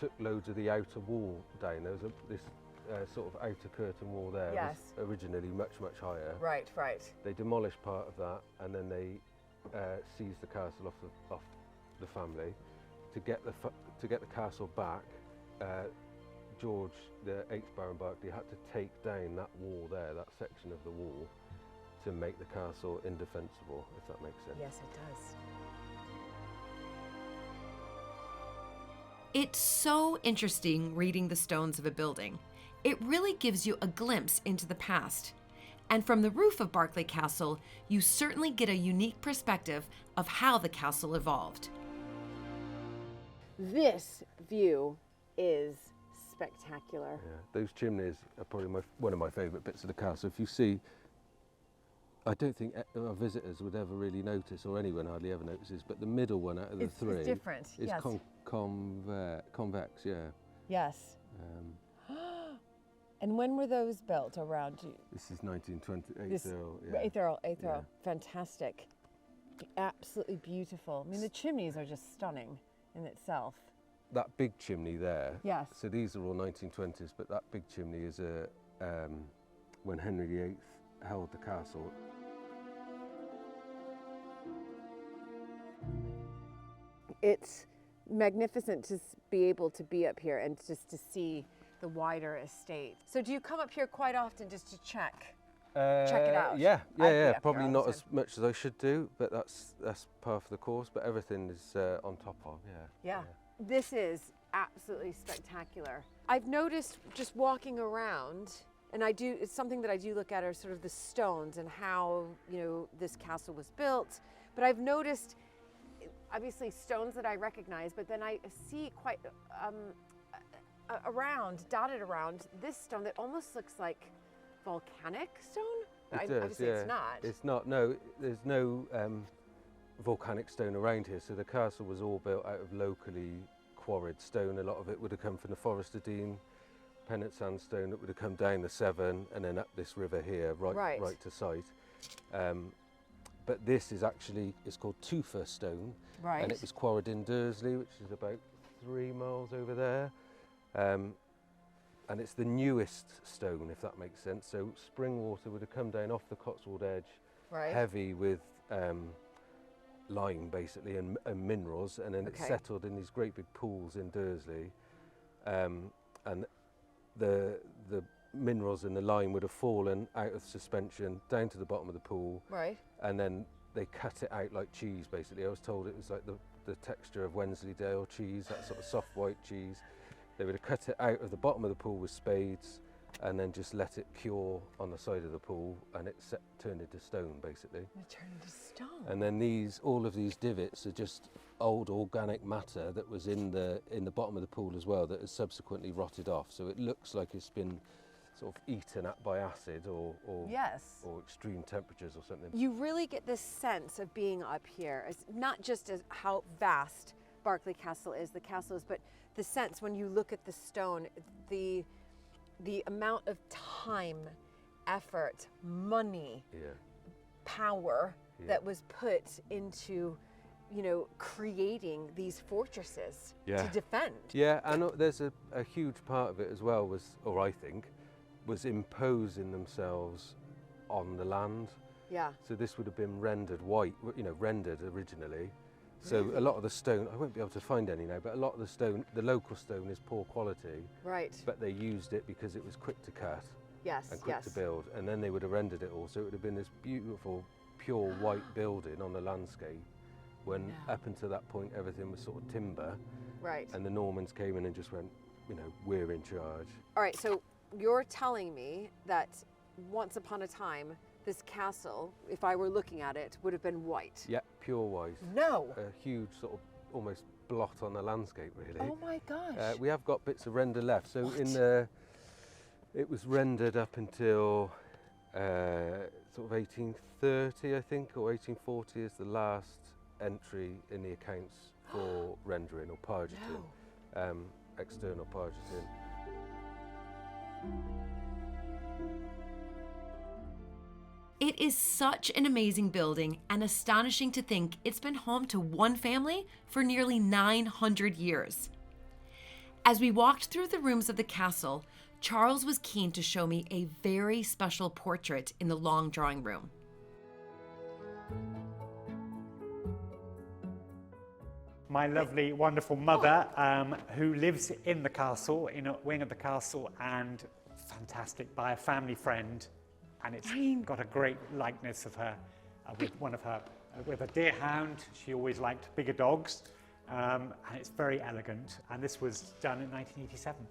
took loads of the outer wall down. There was this sort of outer curtain wall there. Yes. Was originally much higher. Right. They demolished part of that and then they seized the castle off the family. To get the castle back, George, the 8th Baron Berkeley, had to take down that wall there, that section of the wall, to make the castle indefensible, if that makes sense. Yes, it does. It's so interesting reading the stones of a building. It really gives you a glimpse into the past. And from the roof of Berkeley Castle, you certainly get a unique perspective of how the castle evolved. This view is spectacular. Yeah, those chimneys are probably one of my favourite bits of the castle. If you see, I don't think our visitors would ever really notice, or anyone hardly ever notices, but the middle one out of the three is different. is Yes. convex, yeah. Yes. And when were those built around you? This is 1920, This- 8th Earl. Eighth Earl. Yeah. Fantastic. Absolutely beautiful. I mean, the chimneys are just stunning in itself. That big chimney there. Yes. So these are all 1920s, but that big chimney is when Henry VIII held the castle. It's magnificent to be able to be up here and just to see the wider estate. So do you come up here quite often just to check it out? Yeah, I'd be up here probably all not the as much as I should do, but that's part of the course. But everything is on top of, Yeah. This is absolutely spectacular. I've noticed just walking around, and it's something that I do look at are sort of the stones and how, this castle was built. But I've noticed, obviously, stones that I recognize, but then I see quite dotted around this stone that almost looks like volcanic stone. It does, obviously yeah. it's not. It's not. No, there's no volcanic stone around here. So the castle was all built out of locally quarried stone. A lot of it would have come from the Forest of Dean, Pennant sandstone that would have come down the Severn and then up this river here, right to site. But this is actually, it's called Tufa stone. Right. And it was quarried in Dursley, which is about 3 miles over there. And it's the newest stone, if that makes sense. So spring water would have come down off the Cotswold edge, heavy with lime basically and minerals, and then it settled in these great big pools in Dursley. And the minerals and the lime would have fallen out of suspension down to the bottom of the pool. Right. And then they cut it out like cheese basically. I was told it was like the texture of Wensleydale cheese, that sort of soft white cheese. They would have cut it out of the bottom of the pool with spades and then just let it cure on the side of the pool, and it turned into stone basically. It turned into stone. And then all of these divots are just old organic matter that was in the bottom of the pool as well that has subsequently rotted off. So it looks like it's been sort of eaten at by acid or Yes. or extreme temperatures or something. You really get this sense of being up here, as not just as how vast Berkeley Castle is, the castle is, but the sense when you look at the stone, the amount of time, effort, money, power that was put into, you know, creating these fortresses to defend. Yeah, and there's a huge part of it as well was, or I think, was imposing themselves on the land. Yeah. So this would have been rendered white, you know, rendered originally. So a lot of the stone, I won't be able to find any now, but a lot of the stone, the local stone is poor quality. Right. But they used it because it was quick to cut and quick to build. And then they would have rendered it all. So it would have been this beautiful, pure white building on the landscape when up until that point everything was sort of timber. Right. And the Normans came in and just went, you know, we're in charge. All right, so you're telling me that once upon a time, this castle, if I were looking at it, would have been white. Yeah, pure white. No. A huge sort of almost blot on the landscape, really. Oh my gosh. We have got bits of render left. So What? in the, it was rendered up until sort of 1830, I think, or 1840 is the last entry in the accounts for rendering or pargeting, external pargeting. It is such an amazing building and astonishing to think it's been home to one family for nearly 900 years. As we walked through the rooms of the castle, Charles was keen to show me a very special portrait in the long drawing room. My lovely, wonderful mother, who lives in the castle, in a wing of the castle, and fantastic by a family friend. And it's got a great likeness of her with one of her, with a deer hound. She always liked bigger dogs, and it's very elegant. And this was done in 1987.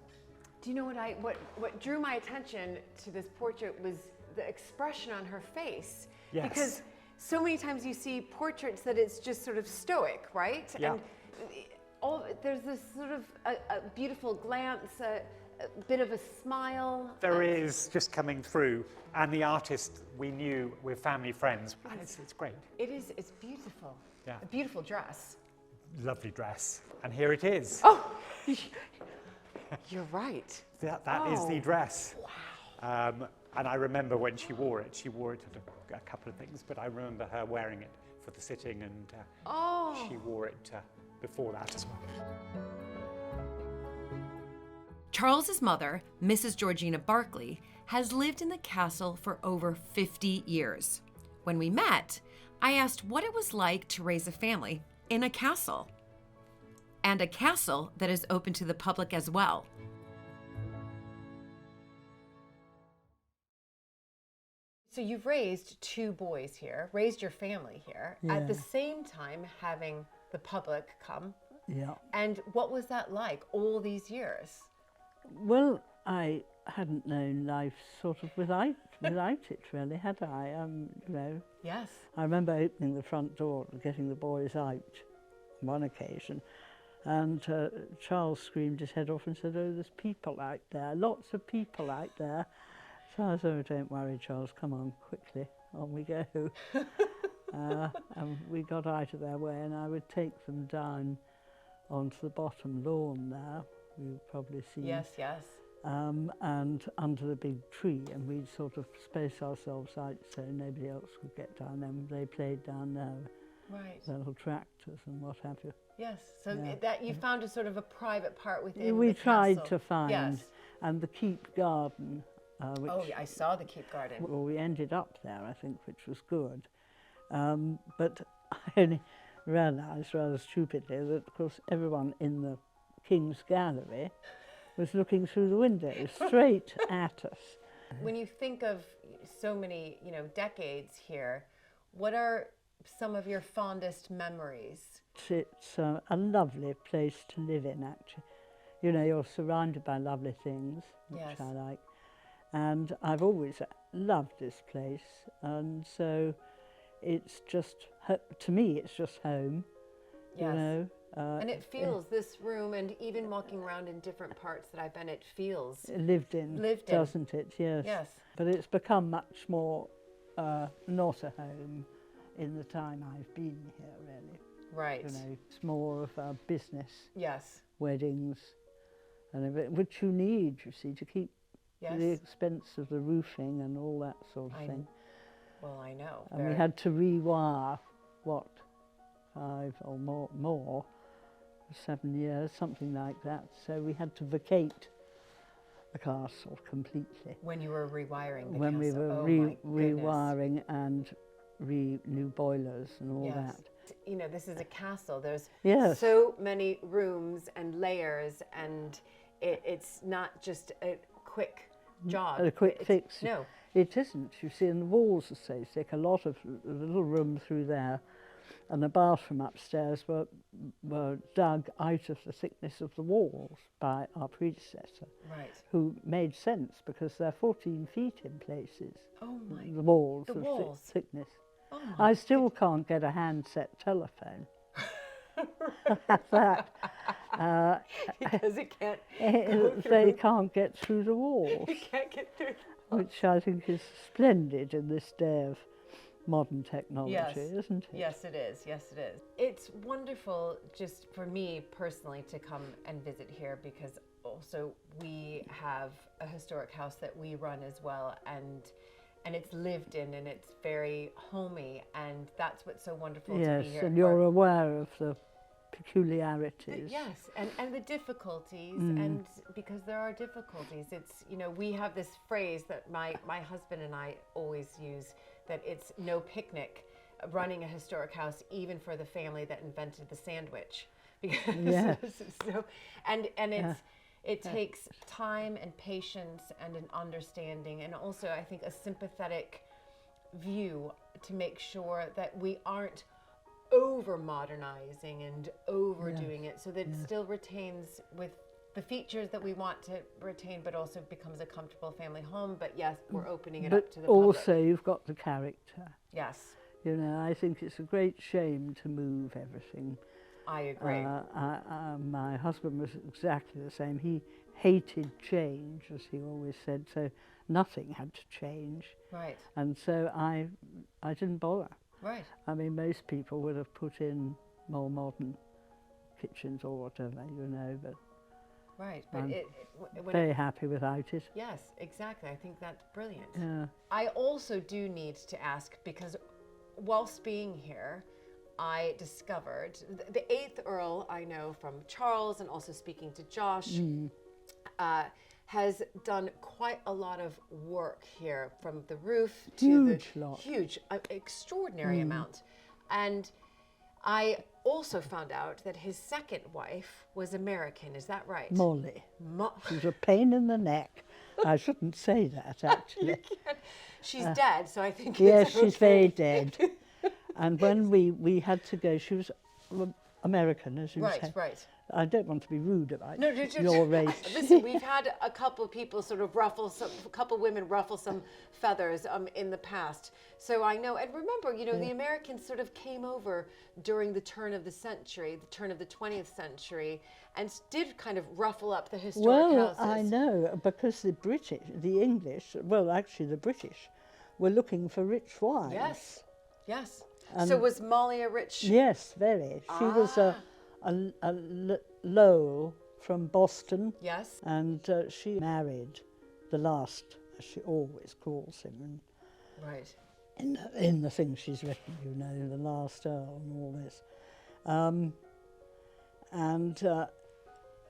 Do you know what drew my attention to this portrait was the expression on her face? Yes. Because so many times you see portraits that it's just sort of stoic, right? Yeah. And there's this sort of a beautiful glance, a bit of a smile. There is just coming through, and the artist we knew, we're family friends. And it's great. It is, it's beautiful. Yeah. A beautiful dress. Lovely dress. And here it is. Oh, you're right. That is the dress. Wow. And I remember when she wore it at a couple of things, but I remember her wearing it for the sitting, and she wore it before that as well. Charles's mother, Mrs. Georgina Berkeley, has lived in the castle for over 50 years. When we met, I asked what it was like to raise a family in a castle, and a castle that is open to the public as well. So you've raised 2 boys here, raised your family here, at the same time having the public come. Yeah. And what was that like all these years? Well, I hadn't known life sort of without it, really, had I? You know. Yes. I remember opening the front door and getting the boys out on one occasion, and Charles screamed his head off and said, "Oh, there's people out there, lots of people out there." So I said, "Oh, don't worry, Charles, come on, quickly, on we go." And we got out of their way, and I would take them down onto the bottom lawn there. You've probably seen. Yes, yes. And under the big tree, and we'd sort of space ourselves out so nobody else could get down there. They played down there, right. The little tractors and what have you. Yes, so that you found a sort of a private part within we the tried castle. to find, yes. And the keep garden. Which, yeah, I saw the keep garden. Well, we ended up there, I think, which was good. But I only realised rather stupidly that, of course, everyone in the King's Gallery was looking through the windows straight at us. When you think of so many, decades here, what are some of your fondest memories? It's a lovely place to live in, actually. You know, you're surrounded by lovely things, which I like. And I've always loved this place, and so it's just, to me, it's just home. Yes. You know, And it feels, this room, and even walking around in different parts that I've been, it feels lived in, doesn't it? Yes. Yes. But it's become much more not a home in the time I've been here, really. Right. You know, it's more of a business. Yes. Weddings, and everything, which you need, you see, to keep the expense of the roofing and all that sort of thing. Well, I know. And we had to rewire, what, 5 or more, 7 years, something like that. So we had to vacate the castle completely. When you were rewiring the when castle? we were rewiring and new boilers and all that. You know, this is a castle. There's Yes. so many rooms and layers, and it's not just a quick job. A quick fix. No. It isn't. You see, and the walls are so thick. A lot of the little room through there and the bathroom upstairs were dug out of the thickness of the walls by our predecessor, who made sense because they're 14 feet in places. Oh my! The walls, the of walls. thickness. Oh my I still can't get a handset telephone. That. Because it can't. They can't get through the walls. You can't get through. Which I think is splendid in this day of modern technology, isn't it? Yes, it is. Yes, it is. It's wonderful just for me personally to come and visit here, because also we have a historic house that we run as well, and it's lived in, and it's very homey, and that's what's so wonderful to be here. Yes, and you're aware of the peculiarities. Yes, and the difficulties, and because there are difficulties, it's, you know, we have this phrase that my husband and I always use, that it's no picnic running a historic house, even for the family that invented the sandwich, because it takes time and patience and an understanding, and also I think a sympathetic view to make sure that we aren't over modernizing and overdoing it, so that it still retains with the features that we want to retain, but also becomes a comfortable family home. But yes, we're opening it up to the public. But also you've got the character. Yes. You know, I think it's a great shame to move everything. I agree. My husband was exactly the same. He hated change, as he always said, so nothing had to change. Right. And so I didn't bother. Right. I mean, most people would have put in more modern kitchens or whatever, you know, but right, but I'm very happy without it. Yes, exactly. I think that's brilliant. Yeah. I also do need to ask, because whilst being here, I discovered the 8th Earl, I know from Charles and also speaking to Josh, has done quite a lot of work here, from the roof to huge, extraordinary amount. And I also found out that his second wife was American. Is that right? Molly. She was a pain in the neck. I shouldn't say that, actually. You can't. She's dead, so I think yes, it's okay. she's very dead. And when we had to go, she was American, as you say. Right. I don't want to be rude about your race. Listen, we've had a couple of people sort of a couple women ruffle some feathers in the past. So I know, and remember, you know, the Americans sort of came over during the turn of the century, the turn of the 20th century, and did kind of ruffle up the historic houses. Well, I know, because the English, well, actually the British, were looking for rich wives. Yes. So was Molly a rich? Yes, very. She was a Lowell from Boston. Yes. And she married the last, as she always calls him. Right. In the things she's written, you know, the last Earl and all this. And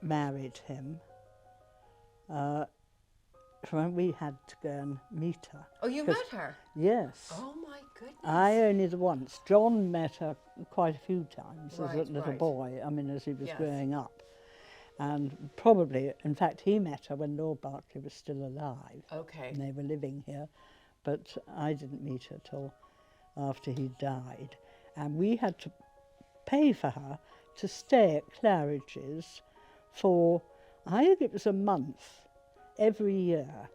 married him. We had to go and meet her. Oh, you met her? Yes. Oh my goodness. I only the once. John met her quite a few times as a little boy, I mean, as he was growing up. And probably, in fact, he met her when Lord Berkeley was still alive. Okay. And they were living here. But I didn't meet her till after he died. And we had to pay for her to stay at Claridge's for, I think it was a month, every year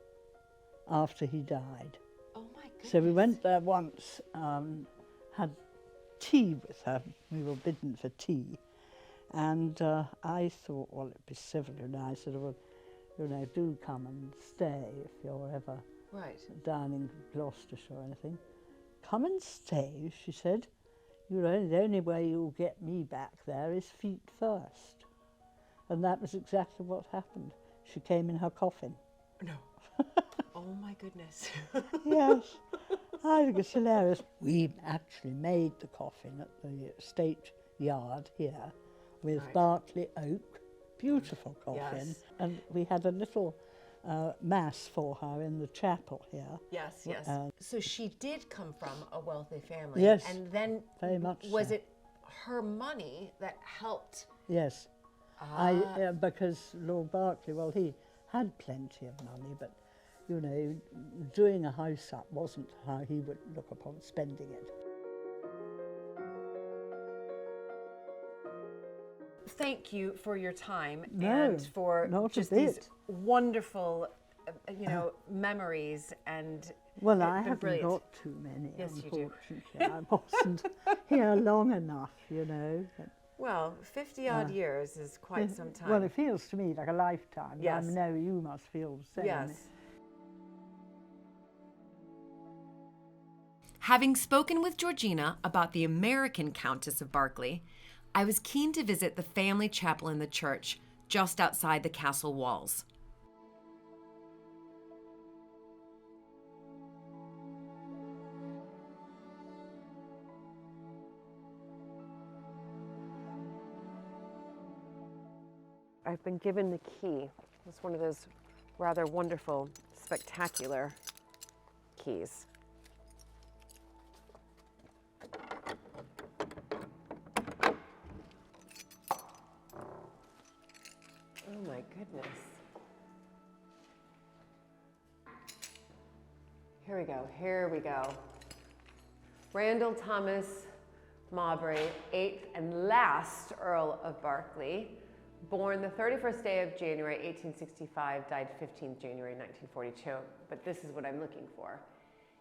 after he died. Oh my goodness. So we went there once, had tea with her. We were bidden for tea. And I thought, well, it'd be civil, you know. I said, well, you know, do come and stay if you're ever down in Gloucestershire or anything. Come and stay, she said. You know, the only way you'll get me back there is feet first. And that was exactly what happened. She came in her coffin. No. Oh my goodness. Yes, I think it's hilarious. We actually made the coffin at the estate yard here with Berkeley oak, beautiful coffin. Yes. And we had a little mass for her in the chapel here. Yes, yes. So she did come from a wealthy family. Yes, and then very much was so. it her money that helped? Yes, because Lord Berkeley, well, he had plenty of money, but you know, doing a house up wasn't how he would look upon spending it. Thank you for your time No, and for not a just bit. these wonderful, you know, memories and. Well, it's I been haven't brilliant. got too many, Yes, you do. unfortunately. I wasn't here long enough, you know. But, Well, 50-odd years is quite some time. well, it feels to me like a lifetime. Yes. I know you must feel the same. Yes. Having spoken with Georgina about the American Countess of Berkeley, I was keen to visit the family chapel in the church just outside the castle walls. I've been given the key. It's one of those rather wonderful, spectacular keys. Oh my goodness. Here we go, here we go. Randall Thomas Mowbray, 8th and last Earl of Berkeley, born the 31st day of January 1865, died 15th January 1942, but this is what I'm looking for.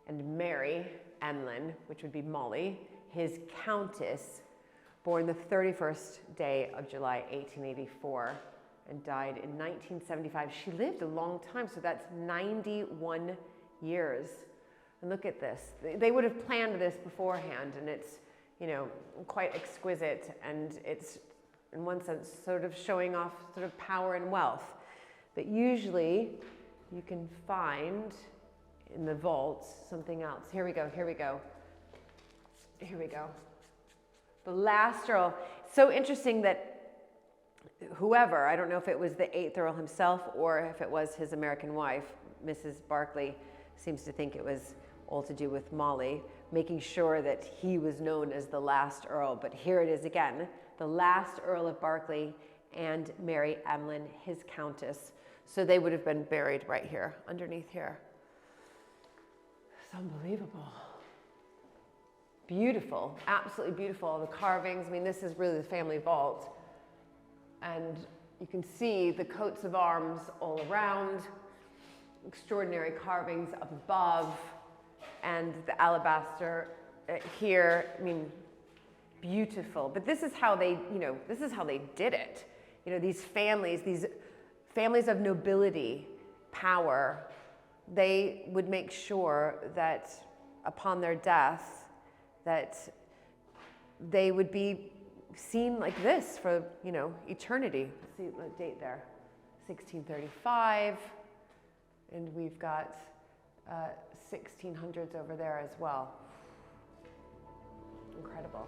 And Mary Emlyn, which would be Molly, his countess, born the 31st day of July 1884 and died in 1975. She lived a long time, so that's 91 years. And look at this. They would have planned this beforehand, and it's, you know, quite exquisite, and it's, in one sense, sort of showing off sort of power and wealth. But usually you can find in the vaults something else. Here we go, here we go. Here we go. The last Earl. So interesting that whoever, I don't know if it was the 8th Earl himself or if it was his American wife, Mrs. Berkeley, seems to think it was all to do with Molly, making sure that he was known as the last Earl. But here it is again, the last Earl of Berkeley and Mary Emlyn, his countess. So they would have been buried right here, underneath here. It's unbelievable. Beautiful, absolutely beautiful. All the carvings, I mean, this is really the family vault. And you can see the coats of arms all around, extraordinary carvings up above, and the alabaster here, I mean, beautiful. But this is how they, you know, this is how they did it. You know, these families of nobility, power, they would make sure that upon their death, that they would be seen like this for, you know, eternity. Let's see the date there, 1635, and we've got 1600s over there as well. Incredible.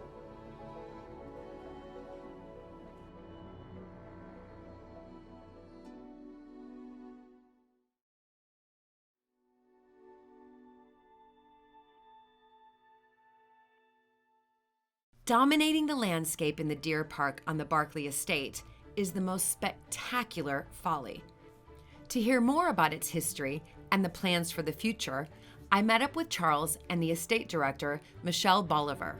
Dominating the landscape in the deer park on the Berkeley estate is the most spectacular folly. To hear more about its history and the plans for the future, I met up with Charles and the estate director, Michelle Bolivar.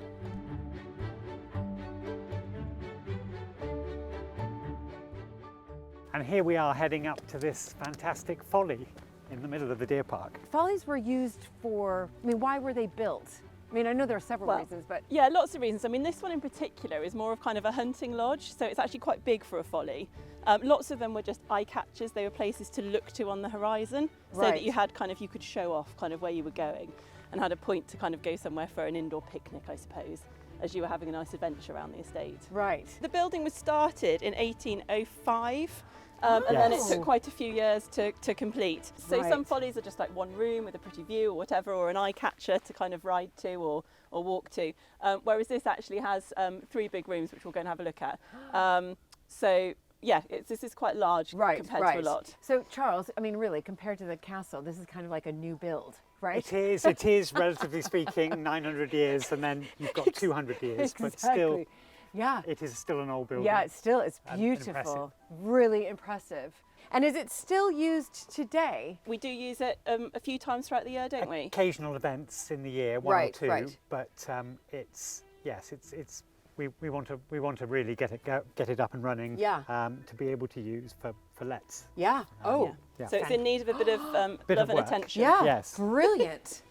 And here we are heading up to this fantastic folly in the middle of the deer park. Follies were used for, I mean, why were they built? I mean, I know there are several reasons, but... Yeah, lots of reasons. I mean, this one in particular is more of kind of a hunting lodge, so it's actually quite big for a folly. Lots of them were just eye catchers. They were places to look to on the horizon, so that you had kind of, you could show off kind of where you were going and had a point to kind of go somewhere for an indoor picnic, I suppose, as you were having a nice adventure around the estate. Right. The building was started in 1805. And then it took quite a few years to complete. So some follies are just like one room with a pretty view or whatever, or an eye catcher to kind of ride to or walk to. Whereas this actually has 3 big rooms, which we'll go and have a look at. So yeah, this is quite large compared to a lot. So Charles, I mean, really, compared to the castle, this is kind of like a new build, right? It is, relatively speaking, 900 years, and then you've got 200 years, but still, yeah, it is still an old building. Yeah, it's beautiful, really impressive. And is it still used today? We do use it a few times throughout the year, don't we? Occasional events in the year, one or two, but it's we want to really get it up and running. To be able to use for lets. Yeah. So it's in need of a bit of love and attention. Yeah. Yes. Brilliant.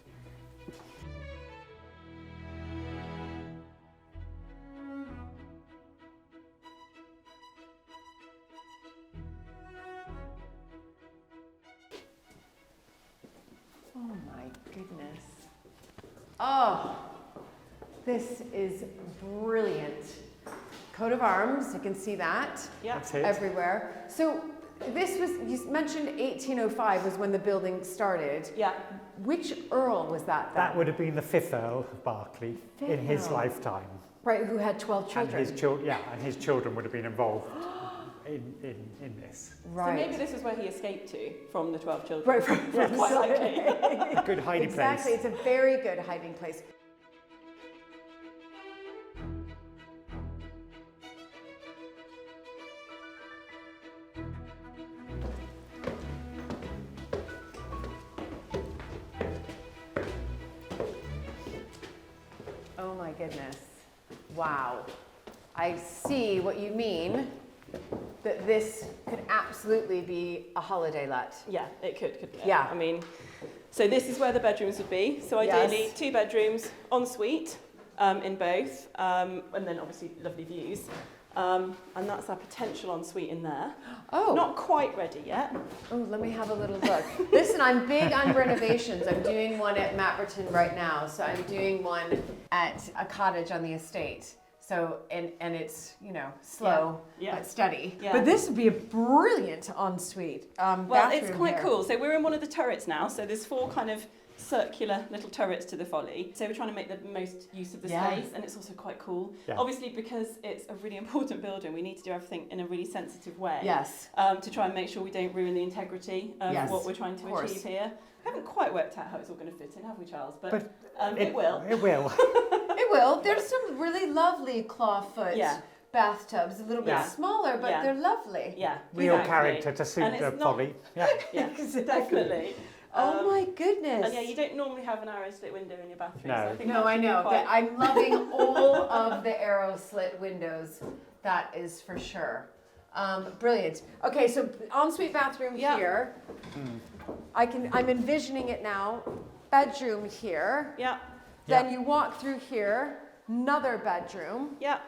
Oh my goodness. Oh, this is brilliant. Coat of arms, you can see that everywhere. So this was, you mentioned 1805 was when the building started. Yeah. Which Earl was that then? That would have been the 5th Earl of Berkeley in his lifetime. Right, who had 12 children. And his children would have been involved in this. Right. So maybe this is where he escaped to from the 12 children. Right, quite likely. A good hiding place. Exactly, it's a very good hiding place. Oh my goodness. Wow. I see what you mean, that this could absolutely be a holiday let. Yeah, it could, couldn't it? Yeah. I mean, so this is where the bedrooms would be. So ideally 2 bedrooms, ensuite in both, and then obviously lovely views. And that's our potential ensuite in there. Oh. Not quite ready yet. Oh, let me have a little look. Listen, I'm big on renovations. I'm doing one at Matberton right now. So I'm doing one at a cottage on the estate. So, and it's, you know, slow, but steady. Yeah. But this would be a brilliant ensuite well, it's quite here. cool. So we're in one of the turrets now. So there's 4 kind of circular little turrets to the folly. So we're trying to make the most use of the space, and it's also quite cool. Yeah. Obviously, because it's a really important building, we need to do everything in a really sensitive way. Yes. To try and make sure we don't ruin the integrity of what we're trying to achieve here. We haven't quite worked out how it's all going to fit in, have we, Charles? But it will. It will. It will. There's some really lovely clawfoot bathtubs, a little bit smaller, but they're lovely. Yeah. Real character to suit the folly. Yeah. Exactly. Definitely. Oh my goodness. And yeah, you don't normally have an arrow slit window in your bathroom. No, so I think I know. But I'm loving all of the arrow slit windows. That is for sure. Brilliant. Okay, so ensuite bathroom here. I'm envisioning it now. Bedroom here. Yeah. Then you walk through here. Another bedroom. Yeah.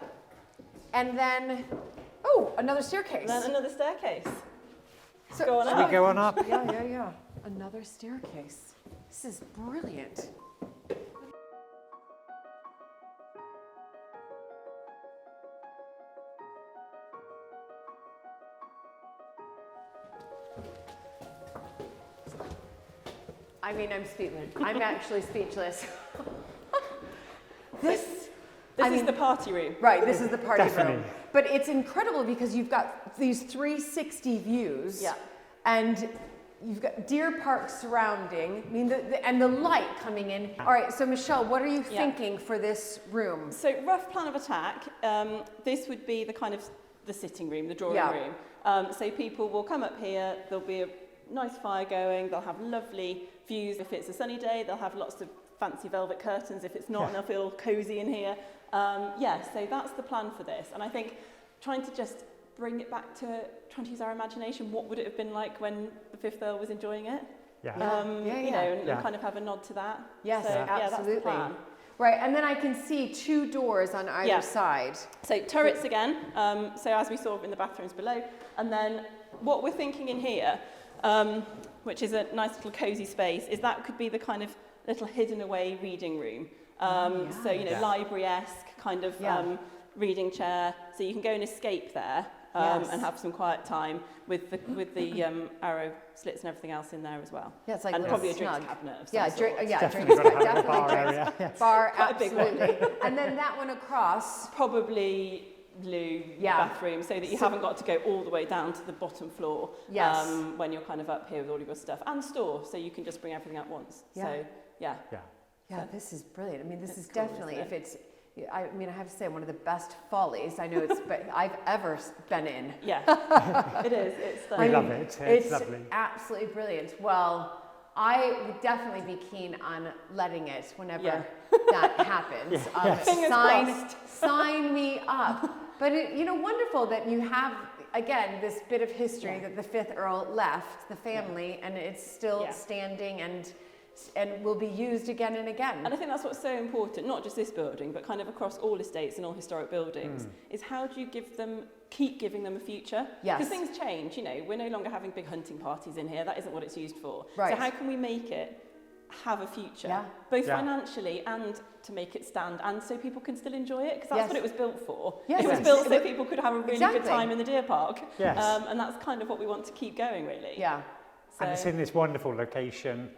And then, another staircase. And then another staircase. So go on up. Should we go on up? Yeah. Another staircase. This is brilliant. I mean, I'm speechless. I'm actually speechless. This is the party room. Right, this is the party Definitely. room. But it's incredible because you've got these 360 views. Yeah. And you've got Deer Park surrounding. I mean, and the light coming in. All right, so Michelle, what are you thinking for this room? So rough plan of attack. This would be the kind of the sitting room, the drawing room. So people will come up here. There'll be a nice fire going. They'll have lovely views. If it's a sunny day, they'll have lots of fancy velvet curtains. If it's not, and they'll feel cozy in here. So that's the plan for this. And I think trying to just bring it back to trying to use our imagination. What would it have been like when the 5th Earl was enjoying it? Yeah. You know, and kind of have a nod to that. Yes, so, absolutely. that's the plan. Right, and then I can see 2 doors on either side. So turrets again, so as we saw in the bathrooms below. And then what we're thinking in here, which is a nice little cosy space, is that could be the kind of little hidden away reading room. So, you know, library-esque kind of reading chair. So you can go and escape there and have some quiet time with the arrow slits and everything else in there as well. Yeah, it's like and probably a drinks snug cabinet of some Yeah, sort. definitely bar drinks. area. Yes. Bar, Quite a big one. absolutely. And then that one across. Probably loo bathroom, so that you haven't got to go all the way down to the bottom floor when you're kind of up here with all of your stuff. And store, so you can just bring everything at once. So, Yeah, this is brilliant. I mean, this is definitely, if it's, I mean, I have to say, one of the best follies I know I've ever been in. Yeah, it is. It's we love it. It's lovely. Absolutely brilliant. Well, I would definitely be keen on letting it whenever that happens. Sign me up. But you know, wonderful that you have, again, this bit of history that the 5th Earl left the family, and it's still standing and will be used again and again. And I think that's what's so important, not just this building, but kind of across all estates and all historic buildings, is how do you keep giving them a future? Because things change, you know, we're no longer having big hunting parties in here, that isn't what it's used for. Right. So how can we make it have a future, both financially and to make it stand, and so people can still enjoy it, because that's what it was built for. It was built so people could have a really good time in the deer park. And that's kind of what we want to keep going, really. And it's in this wonderful location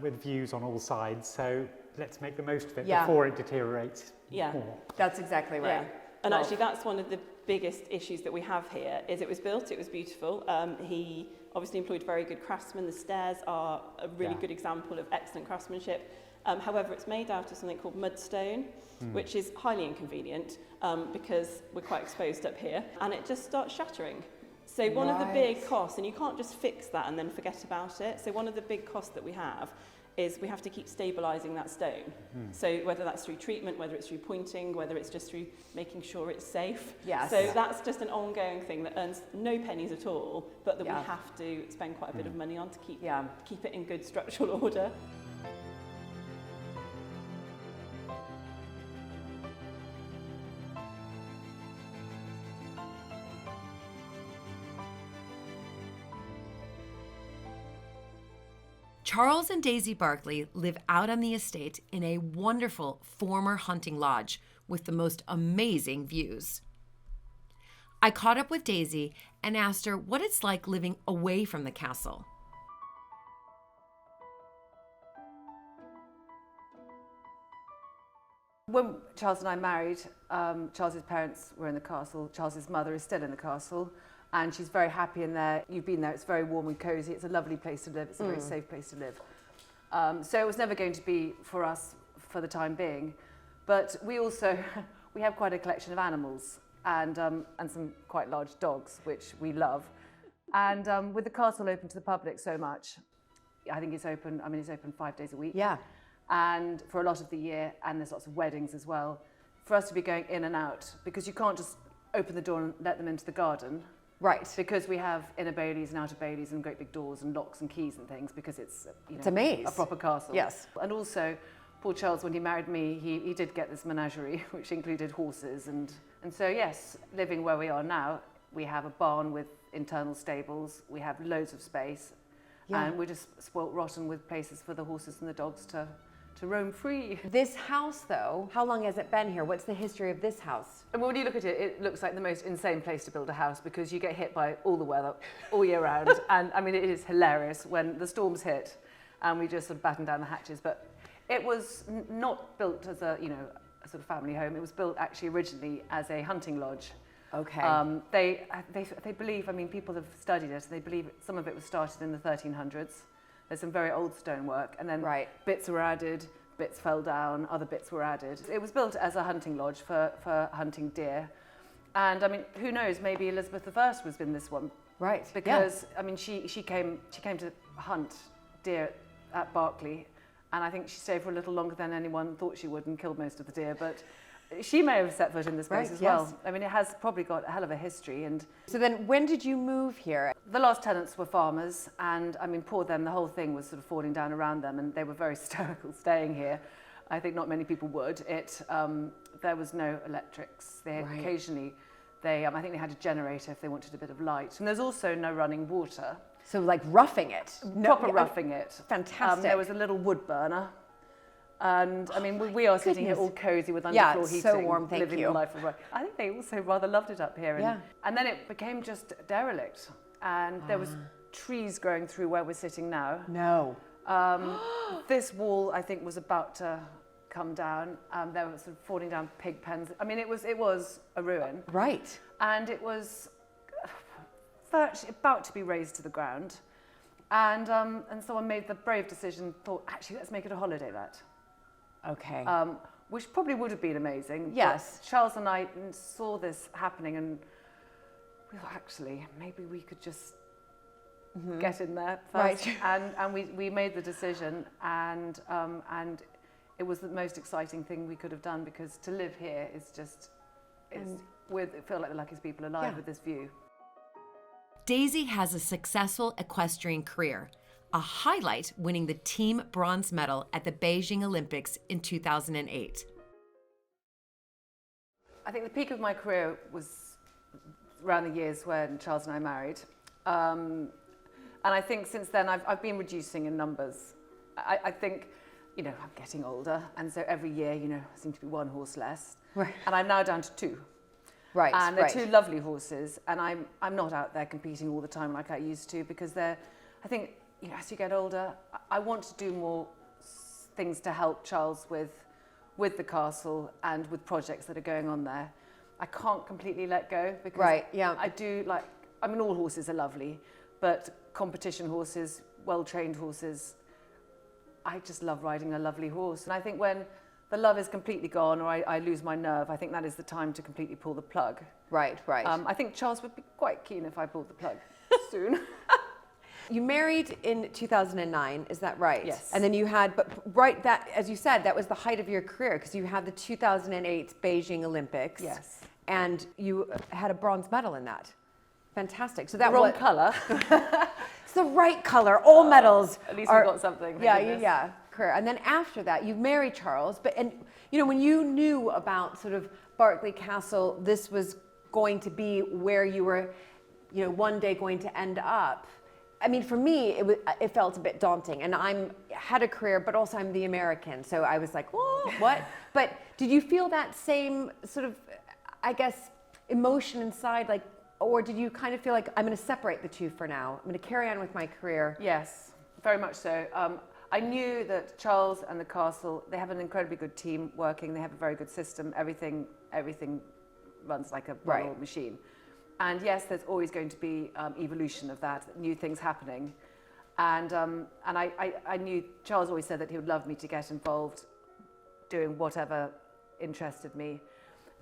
with views on all sides, so let's make the most of it before it deteriorates more. That's exactly right. And actually that's one of the biggest issues that we have here, is it was built, it was beautiful. He obviously employed very good craftsmen. The stairs are a really good example of excellent craftsmanship. However, it's made out of something called mudstone, which is highly inconvenient because we're quite exposed up here, and it just starts shattering. So one of the big costs, and you can't just fix that and then forget about it, so one of the big costs that we have is we have to keep stabilising that stone. So whether that's through treatment, whether it's through pointing, whether it's just through making sure it's safe. So that's just an ongoing thing that earns no pennies at all, but that we have to spend quite a bit of money on to keep it in good structural order. Charles and Daisy Berkeley live out on the estate in a wonderful former hunting lodge with the most amazing views. I caught up with Daisy and asked her what it's like living away from the castle. When Charles and I married, Charles's parents were in the castle. Charles's mother is still in the castle, and she's very happy in there. You've been there, it's very warm and cosy. It's a lovely place to live. It's a very safe place to live. So it was never going to be for us for the time being. But we also, we have quite a collection of animals and some quite large dogs, which we love. And with the castle open to the public so much, I think it's open, it's open 5 days a week. And for a lot of the year, and there's lots of weddings as well, for us to be going in and out, because you can't just open the door and let them into the garden. Right. Because we have inner bailies and outer bailies and great big doors and locks and keys and things, because it's, it's a maze. A proper castle. Yes. And also, poor Charles, when he married me, he did get this menagerie, which included horses. And so, yes, living where we are now, we have a barn with internal stables, we have loads of space, and we're just spoilt rotten with places for the horses and the dogs to roam free. This house, though, how long has it been here? What's the history of this house? And when you look at it, it looks like the most insane place to build a house, because you get hit by all the weather all year round. And I mean, it is hilarious when the storms hit and we just sort of batten down the hatches. But it was not built as a sort of family home. It was built actually originally as a hunting lodge. Okay. They believe, people have studied it, they believe some of it was started in the 1300s. There's some very old stonework, and then bits were added, bits fell down, other bits were added. It was built as a hunting lodge for hunting deer. And who knows, maybe Elizabeth I was in this one. Right. Because, she came to hunt deer at Berkeley, and I think she stayed for a little longer than anyone thought she would and killed most of the deer, but she may have set foot in this place as well. It has probably got a hell of a history. And so then when did you move here? The last tenants were farmers, and poor them, the whole thing was sort of falling down around them, and they were very stoical staying here. I think not many people would. There was no electrics. They had occasionally, I think they had a generator if they wanted a bit of light. And there's also no running water. So like roughing it. Proper roughing it. Fantastic. There was a little wood burner. And I mean, we are sitting here all cozy with underfloor heating. So warm, thank living you. The life of work. I think they also rather loved it up here. And then it became just derelict. And there was trees growing through where we're sitting now. No. This wall, I think, was about to come down. There were sort of falling down pig pens. I mean, it was a ruin. Right. And it was virtually about to be razed to the ground. And someone made the brave decision, thought, actually, let's make it a holiday let. Okay. Which probably would have been amazing. Yes. But Charles and I saw this happening and we thought, actually, maybe we could just get in there first. Right. And we made the decision and it was the most exciting thing we could have done because to live here is just, I feel like the luckiest people alive with this view. Daisy has a successful equestrian career, a highlight winning the team bronze medal at the Beijing Olympics in 2008. I think the peak of my career was around the years when Charles and I married. And I think since then I've been reducing in numbers. I think, I'm getting older, and so every year, I seem to be one horse less. Right. And I'm now down to 2. Right. And they're 2 lovely horses, and I'm not out there competing all the time like I used to because I think, as you get older, I want to do more things to help Charles with the castle and with projects that are going on there. I can't completely let go because I do all horses are lovely, but competition horses, well-trained horses, I just love riding a lovely horse. And I think when the love is completely gone or I lose my nerve, I think that is the time to completely pull the plug. Right. I think Charles would be quite keen if I pulled the plug soon. You married in 2009, is that right? Yes. And then you had, that, as you said, that was the height of your career because you had the 2008 Beijing Olympics. Yes. And you had a bronze medal in that. Fantastic. So that wrong colour. It's the right color. All medals. At least we've got something. Yeah. Career. And then after that, you married Charles. When you knew about sort of Berkeley Castle, this was going to be where you were, one day going to end up. I mean, for me, it felt a bit daunting. And had a career, but also I'm the American. So I was like, oh, what? But did you feel that same sort of, I guess, emotion inside, or did you kind of feel like, I'm going to separate the two for now? I'm going to carry on with my career. Yes, very much so. I knew that Charles and the castle, they have an incredibly good team working. They have a very good system. Everything runs like a well-oiled machine. And yes, there's always going to be evolution of that, new things happening. And I knew Charles always said that he would love me to get involved doing whatever interested me.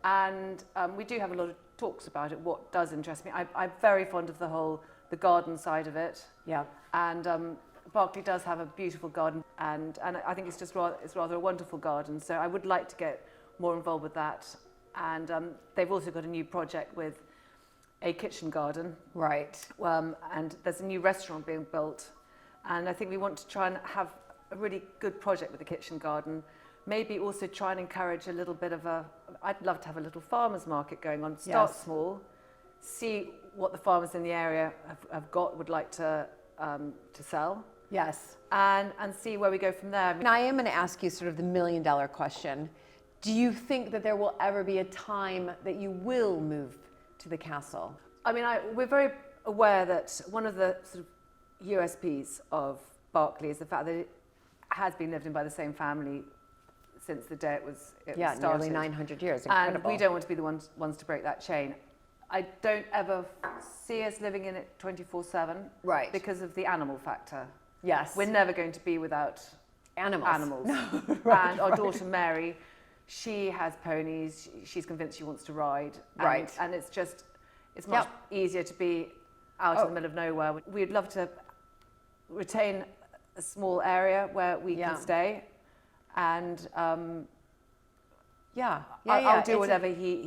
And we do have a lot of talks about it, what does interest me. I'm very fond of the garden side of it. Yeah. And Berkeley does have a beautiful garden, and I think it's rather a wonderful garden. So I would like to get more involved with that. And they've also got a new project with a kitchen garden. Right. And there's a new restaurant being built. And I think we want to try and have a really good project with the kitchen garden. Maybe also try and encourage a little bit of I'd love to have a little farmers market going on. Start small, see what the farmers in the area would like to sell. Yes. And see where we go from there. And I am going to ask you sort of the $1 million question. Do you think that there will ever be a time that you will move to the castle? I mean, we're very aware that one of the sort of USPs of Berkeley is the fact that it has been lived in by the same family since the day it was started. Nearly 900 years. Incredible. And we don't want to be the ones to break that chain. I don't ever see us living in it 24/7. Right. Because of the animal factor. Yes. We're never going to be without animals. No, and our daughter Mary, she has ponies. She's convinced she wants to ride. Right. And it's much easier to be out in the middle of nowhere. We'd love to retain a small area where we can stay. And I'll do whatever he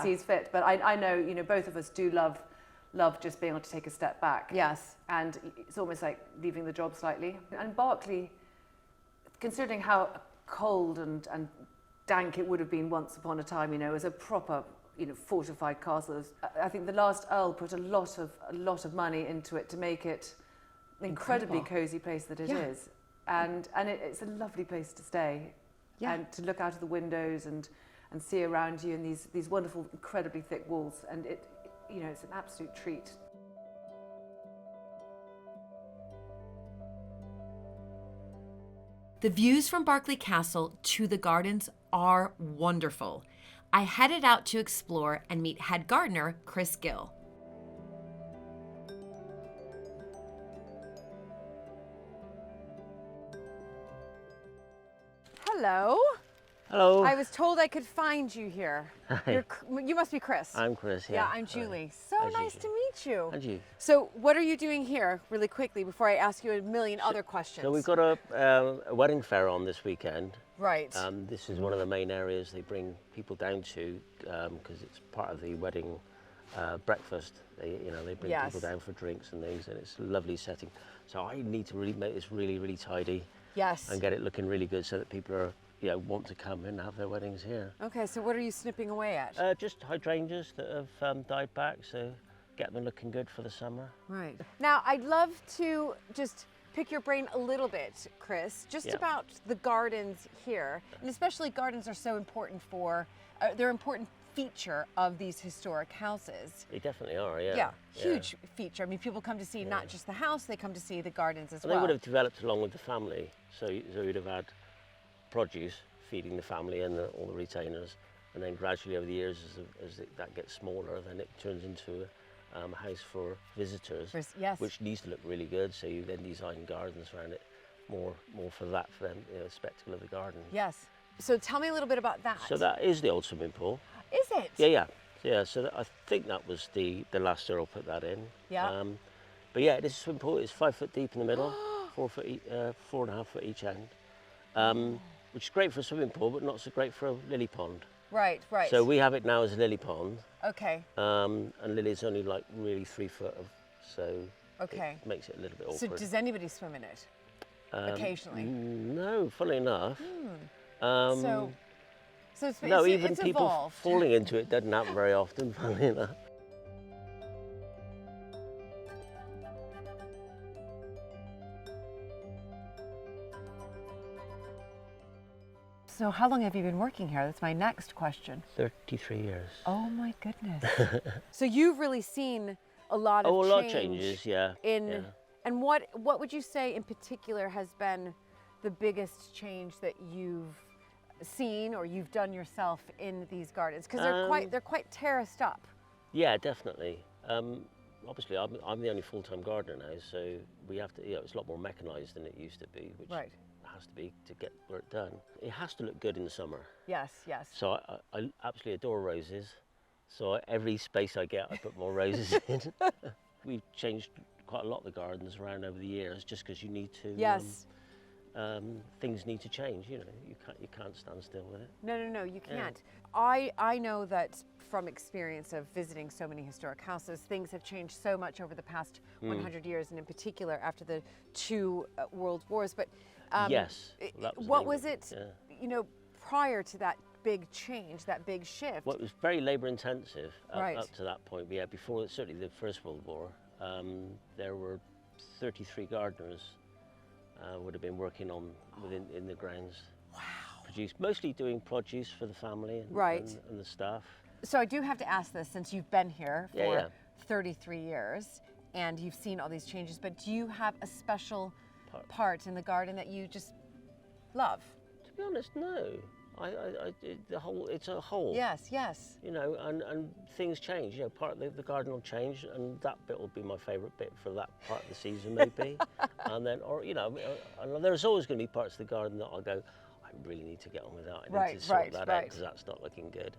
sees fit. But I know, both of us do love just being able to take a step back. Yes. And it's almost like leaving the job slightly. And Berkeley, considering how cold and dank it would have been once upon a time, you know, as a proper, you know, fortified castle. I think the last Earl put a lot of money into it to make it an incredibly cosy place that it is. And it's a lovely place to stay and to look out of the windows and see around you, and these wonderful, incredibly thick walls, and it, you know, it's an absolute treat. The views from Berkeley Castle to the gardens are wonderful. I headed out to explore and meet head gardener Chris Gill. Hello. Hello. I was told I could find you here. Hi. You must be Chris. I'm Chris, yeah. Yeah, I'm Julie. So nice to meet you. And you. So what are you doing here, really quickly, before I ask you a million other questions? So we've got a wedding fair on this weekend. Right. This is one of the main areas they bring people down to because it's part of the wedding breakfast. They bring people down for drinks and things, and it's a lovely setting. So I need to really make this really, really tidy. Yes. And get it looking really good so that people are, want to come and have their weddings here. Okay, so what are you snipping away at? Just hydrangeas that have died back, so get them looking good for the summer. Right. Now, I'd love to just pick your brain a little bit, Chris, just about the gardens here. And especially gardens are so important for, they're an important feature of these historic houses. They definitely are, yeah. Yeah, huge feature. I mean, people come to see not just the house, they come to see the gardens as well. They would have developed along with the family, so you'd have had produce feeding the family and all the retainers, and then gradually over the years, as that gets smaller, then it turns into a house for visitors, which needs to look really good. So you then design gardens around it, more for them, the spectacle of the garden. Yes. So tell me a little bit about that. So that is the old swimming pool. Is it? Yeah. So I think that was the last Earl put that in. Yeah. But yeah, this swimming pool is 5 foot deep in the middle, 4.5 foot each end, which is great for a swimming pool, but not so great for a lily pond. Right. So we have it now as a lily pond. Okay. And lily's only like really 3 foot so it makes it a little bit awkward. So does anybody swim in it? Occasionally? No, funnily enough. So it's, no, it's, even it's people evolved. falling into it doesn't happen very often, funnily enough. So how long have you been working here? That's my next question. 33 years. Oh my goodness. So you've really seen a lot of a lot of changes, yeah. And what would you say in particular has been the biggest change that you've seen or you've done yourself in these gardens? Because they're quite terraced up. Yeah, definitely. Obviously, I'm the only full-time gardener now, so we have to. It's a lot more mechanised than it used to be, which has to be to get work done. It has to look good in the summer. Yes. So I absolutely adore roses. So every space I get, I put more roses in. We've changed quite a lot of the gardens around over the years, just because you need to. Yes. Things need to change. You can't stand still with it. No, you can't. I know that from experience of visiting so many historic houses, things have changed so much over the past 100 years, and in particular after the 2 world wars. But yes, what was it? Prior to that big change, that big shift. Well, it was very labour intensive up to that point. But yeah, before certainly the First World War, there were 33 gardeners would have been working in the grounds. Wow. Mostly doing produce for the family and the staff. So I do have to ask this, since you've been here for 33 years and you've seen all these changes, but do you have a special part in the garden that you just love? To be honest, no. It's a whole. Yes. And things change. Part of the garden will change, and that bit will be my favourite bit for that part of the season, maybe. And then, and there's always going to be parts of the garden that I'll go, I really need to get on with that. I need to sort that out because that's not looking good.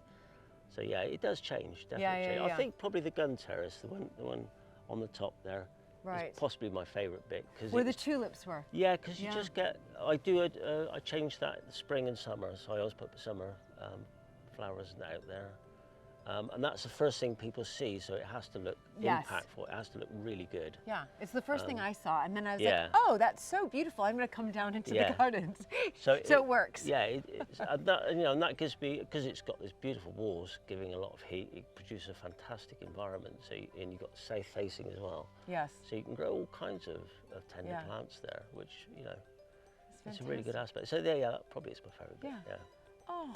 So yeah, it does change. Definitely. I think probably the gun terrace, the one on the top there. It's possibly my favourite bit. Where the tulips were? Yeah, because you just get, I change that in the spring and summer, so I always put the summer flowers out there. And that's the first thing people see, so it has to look impactful, it has to look really good. Yeah, it's the first thing I saw, and then I was yeah. like, oh, that's so beautiful, I'm going to come down into the gardens. So it works. Yeah, and that gives me, because it's got these beautiful walls giving a lot of heat, it produces a fantastic environment, and you've got south facing as well. Yes. So you can grow all kinds of tender plants there, which, it's a really good aspect. So that probably is my favourite bit. Yeah. Oh.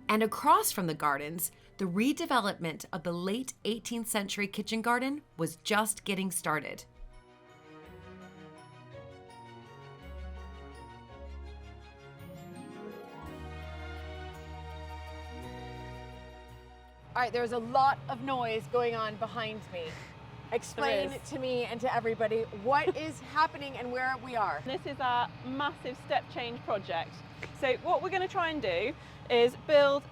And across from the gardens, the redevelopment of the late 18th century kitchen garden was just getting started. All right, there's a lot of noise going on behind me. Explain to me and to everybody what is happening and where we are. This is our massive step change project. So what we're going to try and do is build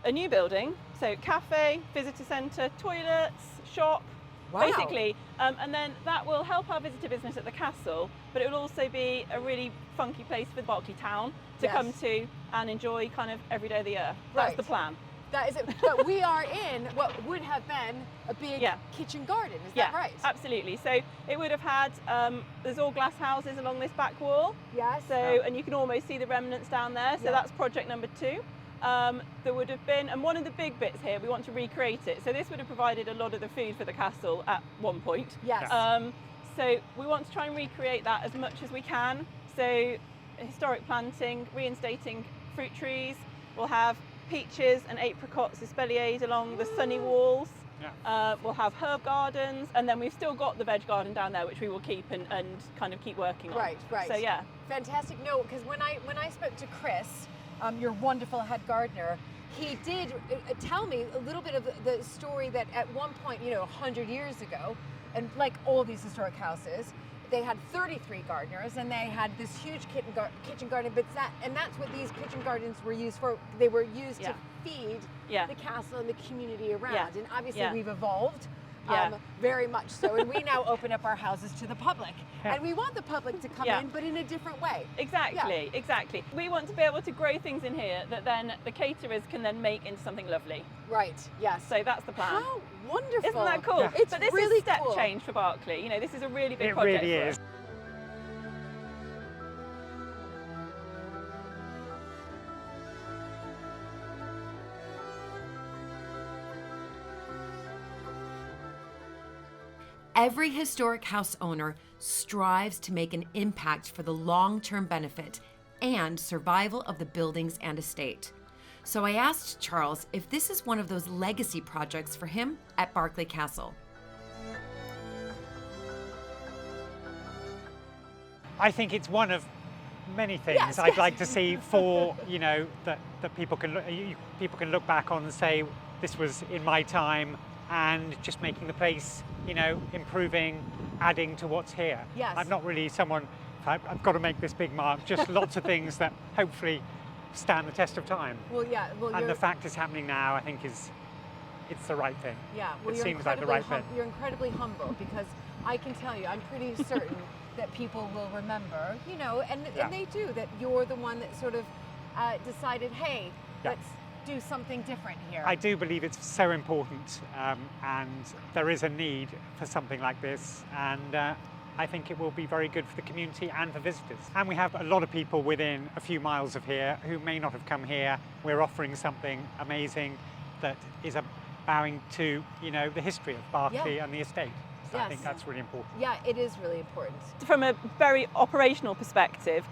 a new building, so cafe, visitor centre, toilets, shop, basically, and then that will help our visitor business at the castle, but it will also be a really funky place for Berkeley town to come to and enjoy kind of every day of the year. That's the plan. That is it. But we are in what would have been a big kitchen garden, is that right? Absolutely. So it would have had, there's all glass houses along this back wall. Yes. So, and you can almost see the remnants down there. So that's project number 2. There would have been, and one of the big bits here, we want to recreate it. So this would have provided a lot of the food for the castle at one point. Yes. So we want to try and recreate that as much as we can. So historic planting, reinstating fruit trees. We'll have peaches and apricots espaliered along the sunny walls. We'll have herb gardens, and then we've still got the veg garden down there, which we will keep and kind of keep working on. Right. So yeah. Fantastic. No, because when I spoke to Chris, your wonderful head gardener, he did tell me a little bit of the story that at one point, 100 years ago, and like all these historic houses, they had 33 gardeners and they had this huge kitchen garden, but that's what these kitchen gardens were used for. They were used to feed the castle and the community around. And obviously we've evolved very much so. And we now open up our houses to the public. And we want the public to come in, but in a different way. Exactly, exactly. We want to be able to grow things in here that then the caterers can then make into something lovely. Right, yes. So that's the plan. How wonderful. Isn't that cool? It's but this really is step cool. change for Berkeley. This is a really big project. It really is. Every historic house owner strives to make an impact for the long-term benefit and survival of the buildings and estate. So I asked Charles if this is one of those legacy projects for him at Berkeley Castle. I think it's one of many things I'd like to see for, that people can look back on and say, this was in my time, and just making the place, improving, adding to what's here. Yes. I'm not really someone, I've got to make this big mark, just lots of things that hopefully stand the test of time. Well, yeah. Well, and the fact it's happening now, I think it's the right thing. Yeah. Well, it seems like the right thing. You're incredibly humble, because I can tell you, I'm pretty certain that people will remember, and they do, that you're the one that sort of decided, hey, let's do something different here. I do believe it's so important, and there is a need for something like this, and I think it will be very good for the community and for visitors. And we have a lot of people within a few miles of here who may not have come here. We're offering something amazing that is bowing to, the history of Berkeley and the estate. So I think that's really important. Yeah, it is really important. From a very operational perspective,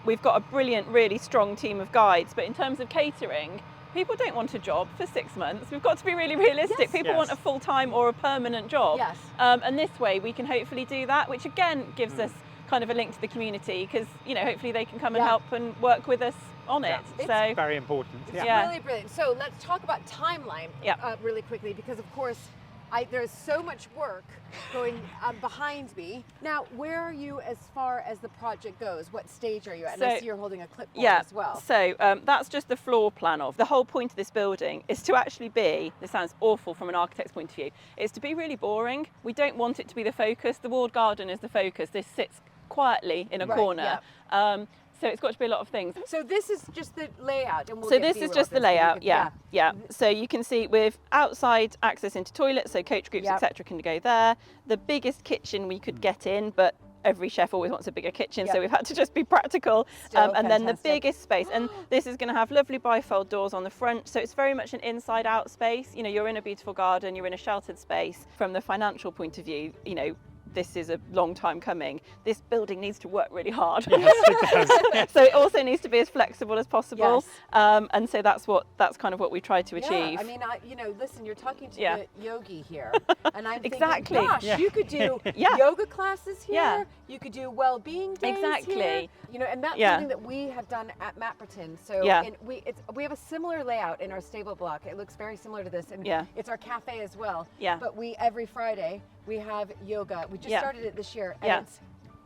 we've got a brilliant, really strong team of guides, but in terms of catering, people don't want a job for 6 months. We've got to be really realistic. People want a full-time or a permanent job. Yes. And this way we can hopefully do that, which again gives us kind of a link to the community, because, hopefully they can come and help and work with us on it. It's so very important. It's really brilliant. So let's talk about timeline really quickly, because of course, there's so much work going behind me. Now, where are you as far as the project goes? What stage are you at? And I see you're holding a clipboard as well. So that's just the floor plan of. The whole point of this building is to actually be, this sounds awful from an architect's point of view, is to be really boring. We don't want it to be the focus. The walled garden is the focus. This sits quietly in a corner. So it's got to be a lot of things. So this is just the layout, and we'll So get this is B-roll just the of this, so you layout, can- yeah. So you can see with outside access into toilets, so coach groups, etc., can go there. The biggest kitchen we could get in, but every chef always wants a bigger kitchen, so we've had to just be practical. And then the biggest space, and this is going to have lovely bifold doors on the front, so it's very much an inside-out space. You know, you're in a beautiful garden, you're in a sheltered space. From the financial point of view, you know, this is a long time coming. This building needs to work really hard. Yes, it does. So it also needs to be as flexible as possible. And so that's kind of what we tried to achieve. I mean, you know, listen, you're talking to the yogi here, and I'm Exactly. thinking, gosh, you could do yoga classes here. You could do well-being days here. You know, and that's something that we have done at Mapperton. So we have a similar layout in our stable block. It looks very similar to this, and it's our cafe as well. But every Friday we have yoga. We just started it this year, and it's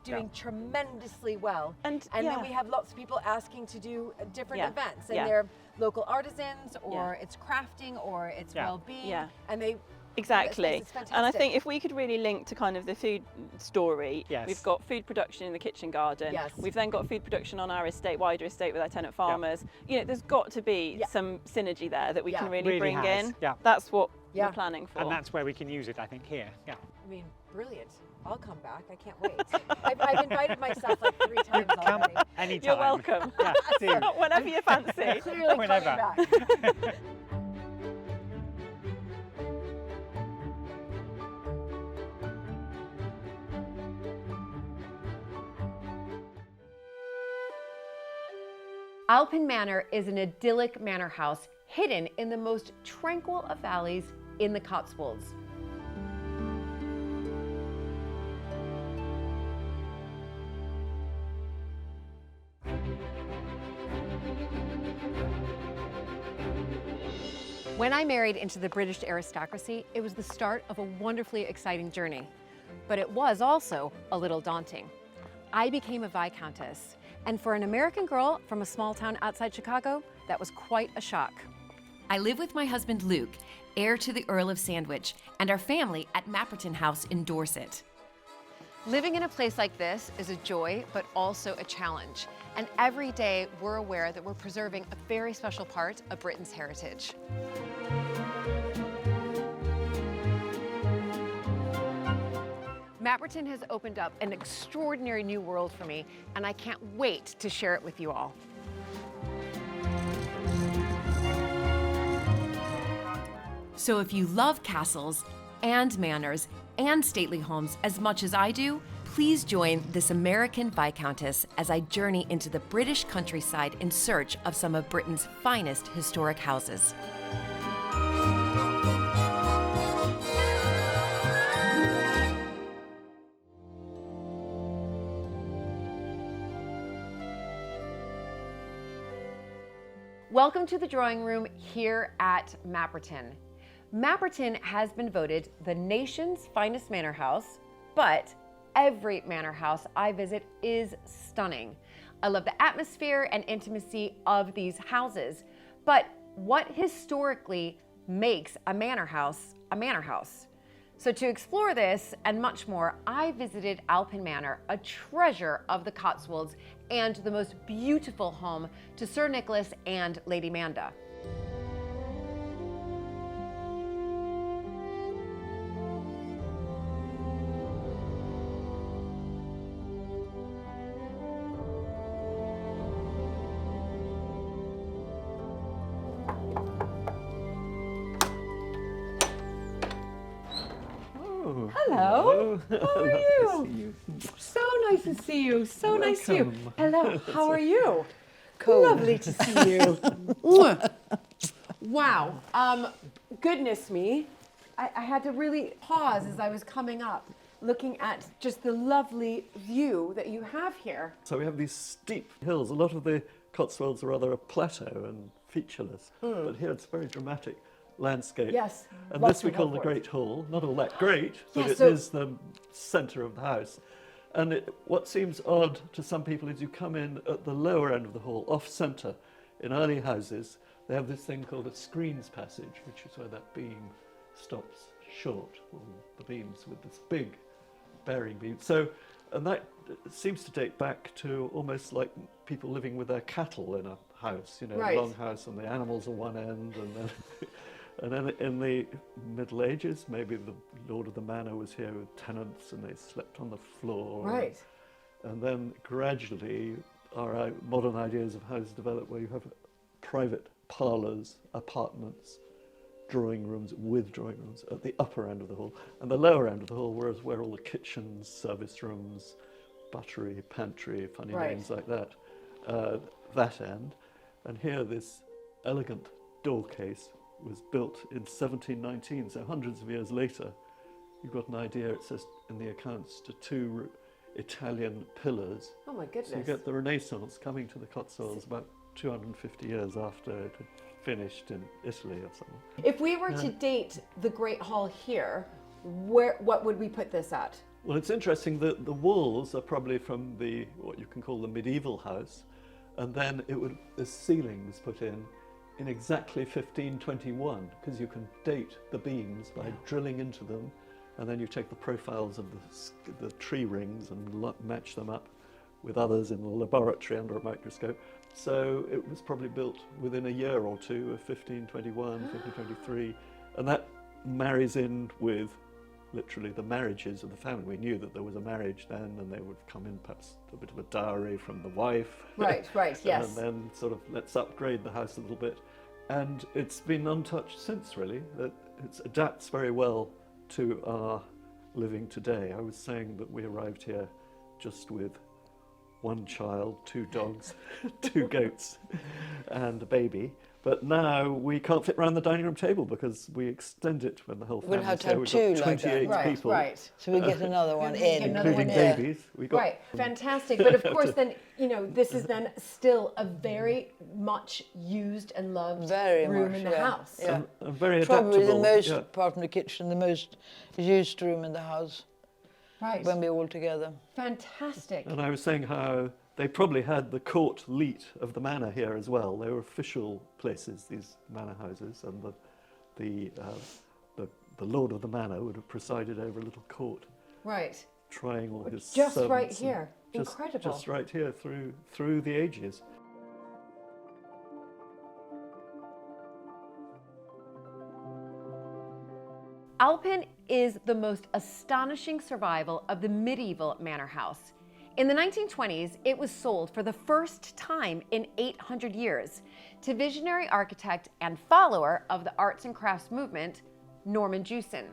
doing tremendously well. And then we have lots of people asking to do different events, and they're local artisans, or it's crafting, or it's well-being, and they. Exactly. And I think if we could really link to kind of the food story, we've got food production in the kitchen garden. We've then got food production on our estate, wider estate with our tenant farmers. You know, there's got to be some synergy there that we can really bring in. That's what we're planning for. And that's where we can use it, I think, here. I mean, brilliant. I'll come back. I can't wait. I've invited myself like 3 times already. Anytime. You're welcome. Whenever you fancy. Clearly Whenever. coming back. Owlpen Manor is an idyllic manor house hidden in the most tranquil of valleys in the Cotswolds. When I married into the British aristocracy, it was the start of a wonderfully exciting journey. But it was also a little daunting. I became a Viscountess, and for an American girl from a small town outside Chicago, that was quite a shock. I live with my husband Luke, heir to the Earl of Sandwich, and our family at Mapperton House in Dorset. Living in a place like this is a joy, but also a challenge. And every day we're aware that we're preserving a very special part of Britain's heritage. Mapperton has opened up an extraordinary new world for me, and I can't wait to share it with you all. So if you love castles and manors and stately homes as much as I do, please join this American Viscountess as I journey into the British countryside in search of some of Britain's finest historic houses. Welcome to the drawing room here at Mapperton. Mapperton has been voted the nation's finest manor house, but every manor house I visit is stunning. I love the atmosphere and intimacy of these houses, but what historically makes a manor house a manor house? So to explore this and much more, I visited Owlpen Manor, a treasure of the Cotswolds and the most beautiful home to Sir Nicholas and Lady Manda. Hello. How are you? So nice to see you. So nice to see you. Hello. How are you? Cool. Lovely to see you. Wow. Goodness me. I had to really pause as I was coming up, looking at just the lovely view that you have here. So we have these steep hills. A lot of the Cotswolds are rather a plateau and featureless, but here it's very dramatic landscape. Yes. And this we call the Great Hall. Not all that great, but it is the centre of the house. And what seems odd to some people is you come in at the lower end of the hall, off centre. In early houses, they have this thing called a screens passage, which is where that beam stops short, or the beams with this big bearing beam. So And that seems to date back to almost like people living with their cattle in a house, you know, Right. a long house and the animals on one end, and then, and then in the Middle Ages, maybe the Lord of the Manor was here with tenants and they slept on the floor. Right. And then gradually our modern ideas of houses develop where you have private parlours, apartments, drawing rooms with drawing rooms at the upper end of the hall, and the lower end of the hall where all the kitchens, service rooms, buttery, pantry, funny Right. names like that, that end. And here this elegant door case was built in 1719, so hundreds of years later. You've got an idea, it says in the accounts, to 2 Italian pillars. Oh my goodness. So you get the Renaissance coming to the Cotswolds about 250 years after it had finished in Italy or something. If we were to date the Great Hall here, what would we put this at? Well, it's interesting that the walls are probably from what you can call the medieval house, and then the ceiling was put in exactly 1521, because you can date the beams by drilling into them, and then you take the profiles of the tree rings and match them up with others in the laboratory under a microscope. So it was probably built within a year or two of 1521, 1523, and that marries in with literally the marriages of the family. We knew that there was a marriage then, and they would come in perhaps a bit of a dowry from the wife. Right, yes. And then sort of let's upgrade the house a little bit. And it's been untouched since, really. That it adapts very well to our living today. I was saying that we arrived here just with 1 child, 2 dogs, 2 goats, and a baby. But now we can't fit around the dining room table because we extend it when the whole We'll family's have to here. have We've 2 got like 28 that. people. Right. So we get another one in. Including babies. We got Right, fantastic. But of course then, this is then still a very much used and loved room in the house. Yeah. And very Probably adaptable. the most, yeah. apart from the kitchen, the most used room in the house. Right. When we're all together. Fantastic. And I was saying how they probably had the court leet of the manor here as well. They were official places, these manor houses, and the lord of the manor would have presided over a little court. Right. Trying all his Just servants right and here. Incredible. Just right here through the ages. Owlpen is the most astonishing survival of the medieval manor house. In the 1920s, it was sold for the first time in 800 years to visionary architect and follower of the arts and crafts movement, Norman Jewson.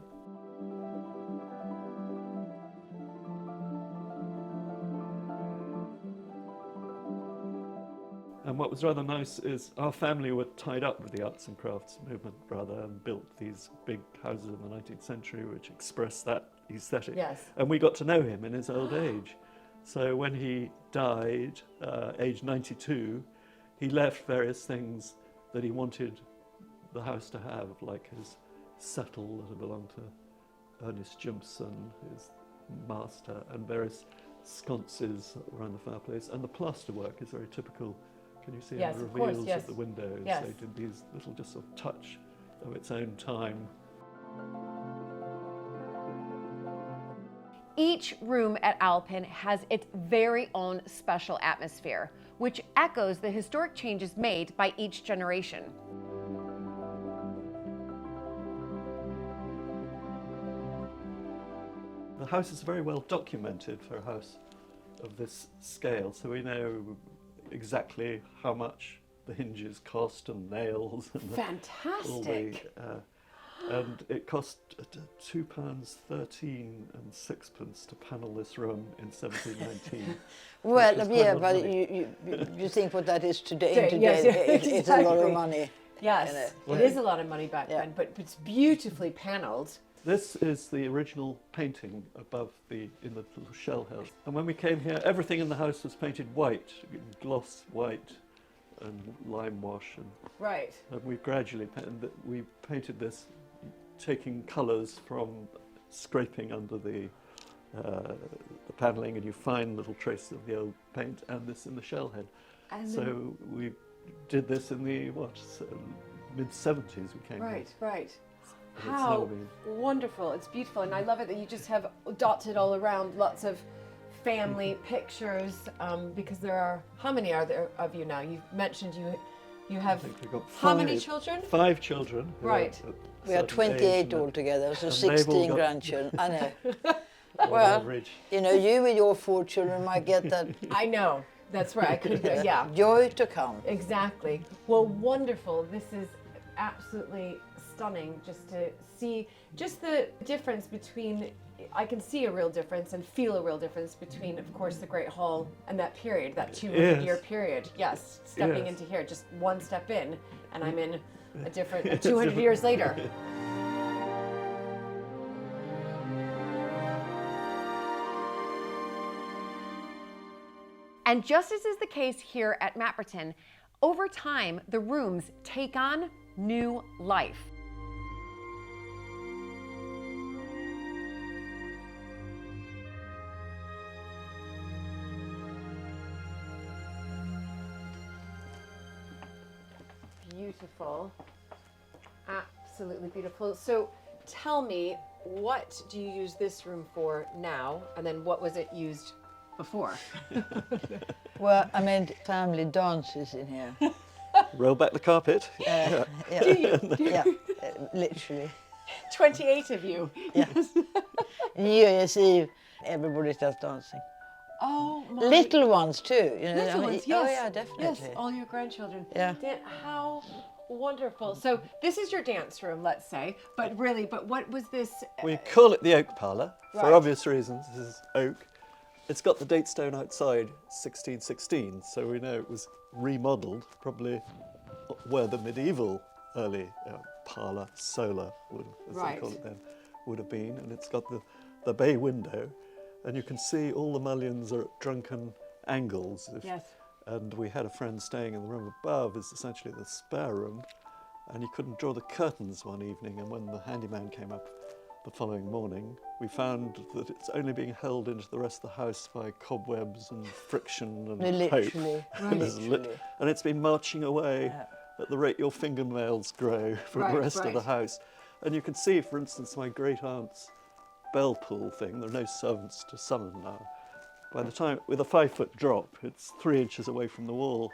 And what was rather nice is our family were tied up with the arts and crafts movement rather, and built these big houses in the 19th century which express that aesthetic. Yes. And we got to know him in his old age. So when he died, aged 92, he left various things that he wanted the house to have, like his settle that had belonged to Ernest Jimson, his master, and various sconces around the fireplace. And the plasterwork is very typical. Can you see Yes, the of course, reveals yes. of the windows? Yes. They did these little just sort of touch of its own time. Each room at Owlpen has its very own special atmosphere, which echoes the historic changes made by each generation. The house is very well documented for a house of this scale, so we know exactly how much the hinges cost and nails. And Fantastic! And it cost £2.13 and sixpence to panel this room in 1719. Well, which is yeah, quite a lot but of money. you think what that is today? Yes, It's a lot of money. Yes, it is a lot of money back then, but it's beautifully panelled. This is the original painting above in the little shell house. And when we came here, everything in the house was painted white, gloss white and lime wash. And we gradually painted this, taking colours from scraping under the panelling, and you find little traces of the old paint, and this in the shell head. And so we did this in the mid-70s we came here. Right. How wonderful. It's beautiful. And I love it that you just have dotted all around lots of family pictures, because there are, how many are there of you now? You mentioned you have, We've got how many children? 5 children. Right. We are 28 altogether, so 16 grandchildren. I know. Well, you know, you with your 4 children might get that. I know. That's right. I could. Yeah. Joy to come. Exactly. Well, wonderful. This is absolutely stunning. Just to see just the difference between. I can see a real difference and feel a real difference between, of course, the Great Hall and that period, that 200-year period. Yes, stepping into here, just one step in, and I'm in a different 200 years later. And just as is the case here at Mapperton, over time, the rooms take on new life. Beautiful, absolutely beautiful. So tell me, what do you use this room for now, and then what was it used before? Well, I mean, family dances in here. Roll back the carpet. Yeah, literally. 28 of you. Yes. New Year's Eve, everybody starts dancing. Oh my. Little ones too. You know, Little ones, yes. Oh yeah, definitely. Yes, all your grandchildren. Yeah. How wonderful. So this is your dance room, let's say, but what was this? We call it the oak parlour, Right. for obvious reasons. This is oak. It's got the date stone outside, 1616, so we know it was remodelled, probably where the medieval early parlour, solar, as they call it then, would have been. And it's got the bay window, and you can see all the mullions are at drunken angles. Yes. And we had a friend staying in the room above, is essentially the spare room, and he couldn't draw the curtains one evening, and when the handyman came up the following morning, we found that it's only being held into the rest of the house by cobwebs and friction and literally, hope. And it's been marching away at the rate your fingernails grow from the rest of the house. And you can see, for instance, my great-aunt's bell pull thing. There are no servants to summon now. By the time, with a 5-foot drop, it's 3 inches away from the wall,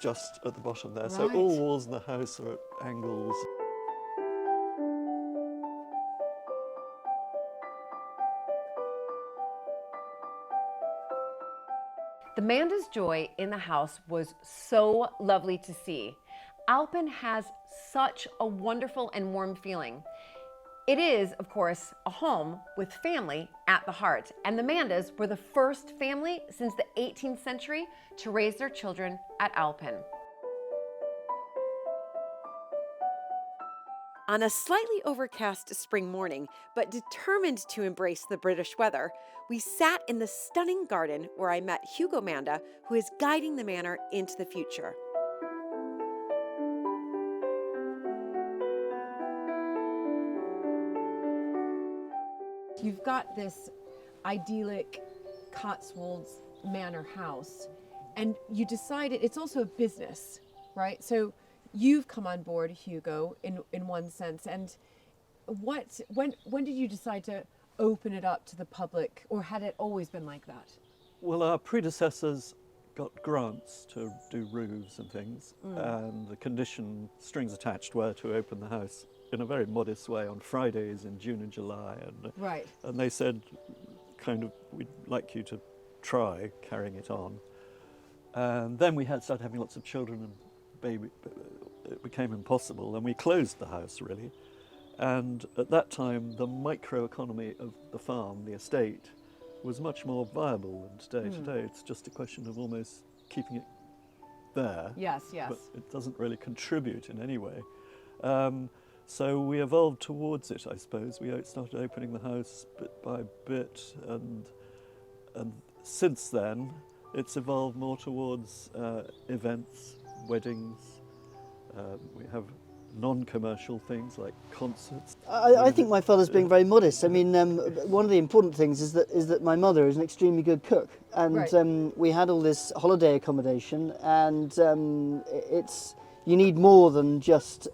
just at the bottom there. So all walls in the house are at angles. The Manda's joy in the house was so lovely to see. Owlpen has such a wonderful and warm feeling. It is, of course, a home with family at the heart, and the Mandas were the first family since the 18th century to raise their children at Owlpen. On a slightly overcast spring morning, but determined to embrace the British weather, we sat in the stunning garden where I met Hugo Manda, who is guiding the manor into the future. You've got this idyllic Cotswolds manor house, and you decided it's also a business, right? So you've come on board, Hugo, in one sense, and when did you decide to open it up to the public, or had it always been like that? Well, our predecessors got grants to do roofs and things, and the condition, strings attached, were to open the house in a very modest way on Fridays in June and July. And they said, kind of, we'd like you to try carrying it on. And then we started having lots of children, and it became impossible, and we closed the house, really. And at that time, the microeconomy of the farm, the estate, was much more viable than today. Today, it's just a question of almost keeping it there. Yes, yes. But it doesn't really contribute in any way. So we evolved towards it, I suppose. We started opening the house bit by bit, and since then, it's evolved more towards events, weddings. We have non-commercial things like concerts. I think my father's being very modest. I mean, one of the important things is that my mother is an extremely good cook, and we had all this holiday accommodation, and you need more than just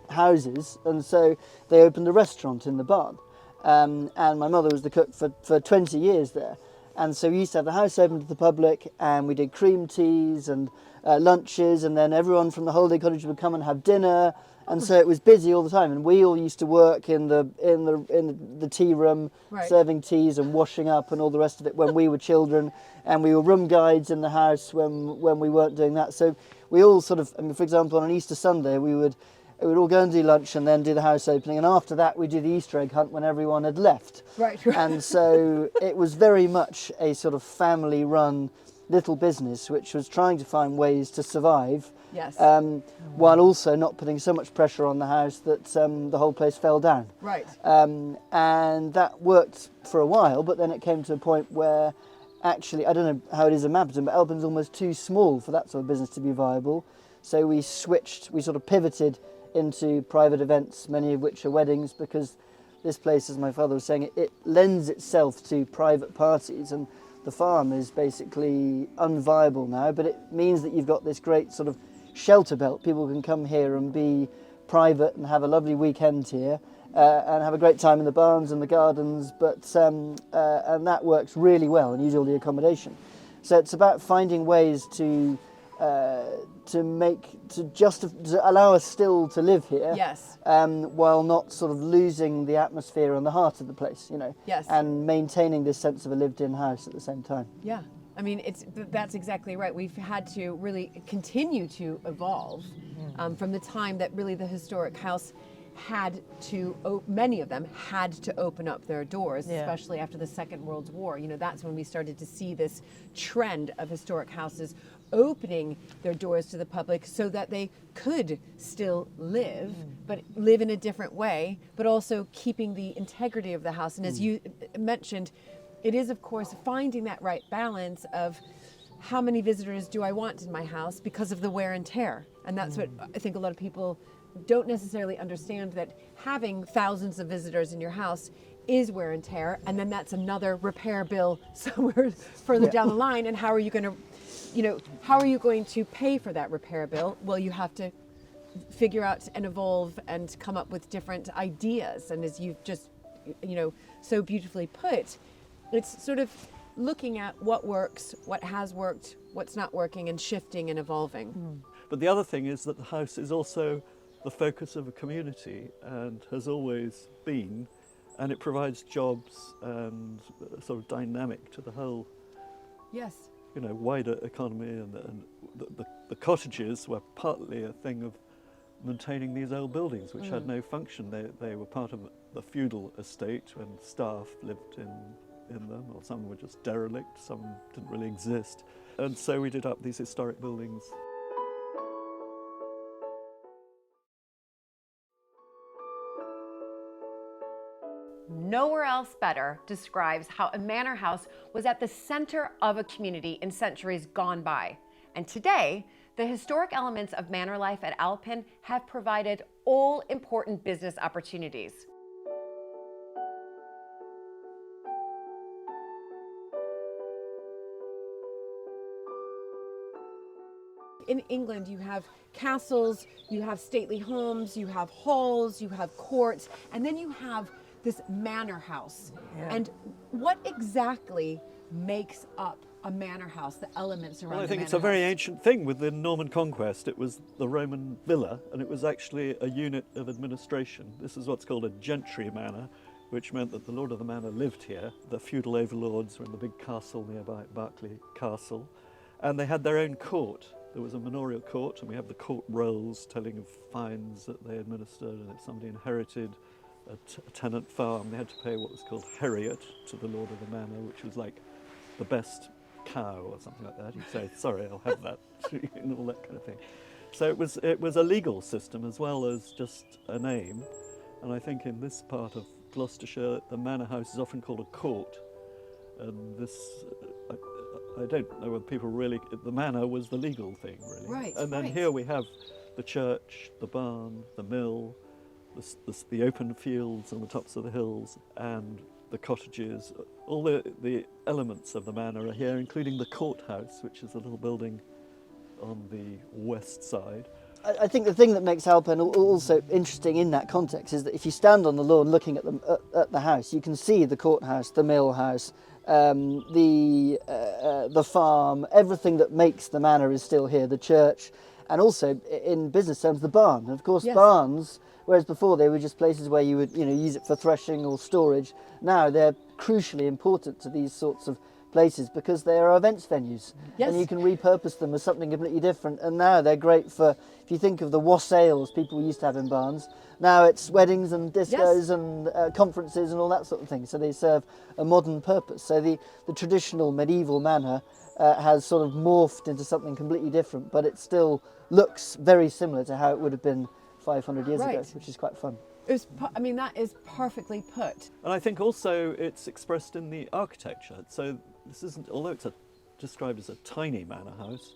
houses, and so they opened a restaurant in the barn. and my mother was the cook for 20 years there. And so we used to have the house open to the public, and we did cream teas and lunches, and then everyone from the holiday cottage would come and have dinner. And so it was busy all the time, and we all used to work in the tea room, Right. serving teas and washing up and all the rest of it when we were children, and we were room guides in the house when we weren't doing that. So we all sort of, I mean, for example, on an Easter Sunday, we would all go and do lunch and then do the house opening, and after that we do the Easter egg hunt when everyone had left. Right. And so it was very much a sort of family-run little business which was trying to find ways to survive. Yes. While also not putting so much pressure on the house that the whole place fell down. Right. And that worked for a while, but then it came to a point where actually, I don't know how it is in Mapperton, but Owlpen's almost too small for that sort of business to be viable. So we sort of pivoted into private events, many of which are weddings, because this place, as my father was saying, it lends itself to private parties, and the farm is basically unviable now, but it means that you've got this great sort of shelter belt. People can come here and be private and have a lovely weekend here and have a great time in the barns and the gardens, and that works really well, and use all the accommodation. So it's about finding ways to allow us still to live here, Yes. While not sort of losing the atmosphere and the heart of the place, you know, Yes. and maintaining this sense of a lived-in house at the same time. Yeah, I mean, that's exactly right. We've had to really continue to evolve from the time that really the historic house had to, many of them had to open up their doors, especially after the Second World War. You know, that's when we started to see this trend of historic houses opening their doors to the public so that they could still live, but live in a different way, but also keeping the integrity of the house. And as you mentioned, it is, of course, finding that right balance of how many visitors do I want in my house because of the wear and tear. And that's what I think a lot of people don't necessarily understand, that having thousands of visitors in your house is wear and tear, and then that's another repair bill somewhere further down the line. And how are you going to pay for that repair bill? Well, you have to figure out and evolve and come up with different ideas. And as you've just, so beautifully put, it's sort of looking at what works, what has worked, what's not working, and shifting and evolving. But the other thing is that the house is also the focus of a community, and has always been, and it provides jobs and a sort of dynamic to the whole wider economy, and the cottages were partly a thing of maintaining these old buildings which had no function. They were part of the feudal estate when staff lived in them, or some were just derelict, some didn't really exist. And so we did up these historic buildings. Nowhere else better describes how a manor house was at the center of a community in centuries gone by. And today, the historic elements of manor life at Owlpen have provided all important business opportunities. In England, you have castles, you have stately homes, you have halls, you have courts, and then you have this manor house. And what exactly makes up a manor house, the elements around Well, I think the it's a manor very house? ancient thing. With the Norman conquest, it was the Roman villa, and it was actually a unit of administration. This is what's called a gentry manor, which meant that the lord of the manor lived here. The feudal overlords were in the big castle nearby, Berkeley Castle, and they had their own court. There was a manorial court, and we have the court rolls telling of fines that they administered, and if somebody inherited a tenant farm, they had to pay what was called heriot to the lord of the manor, which was like the best cow or something like that. He'd say, sorry, I'll have that, and all that kind of thing. So it was a legal system as well as just a name. And I think in this part of Gloucestershire, the manor house is often called a court. And this, I don't know whether people really, the manor was the legal thing, really. Right, and then here we have the church, the barn, the mill, the open fields on the tops of the hills, and the cottages. All the elements of the manor are here, including the courthouse, which is a little building on the west side. I think the thing that makes Owlpen also interesting in that context is that if you stand on the lawn looking at the house, you can see the courthouse, the mill house, the farm, everything that makes the manor is still here, the church, and also in business terms the barn. And of course, barns, whereas before they were just places where you would use it for threshing or storage, now they're crucially important to these sorts of places because they are events venues, and you can repurpose them as something completely different. And now they're great for, if you think of the wassails people used to have in barns, now it's weddings and discos and conferences and all that sort of thing, so they serve a modern purpose. So the traditional medieval manor has sort of morphed into something completely different, but it still looks very similar to how it would have been 500 years ago, which is quite fun. I mean, that is perfectly put. And I think also it's expressed in the architecture. So this isn't, although it's described as a tiny manor house,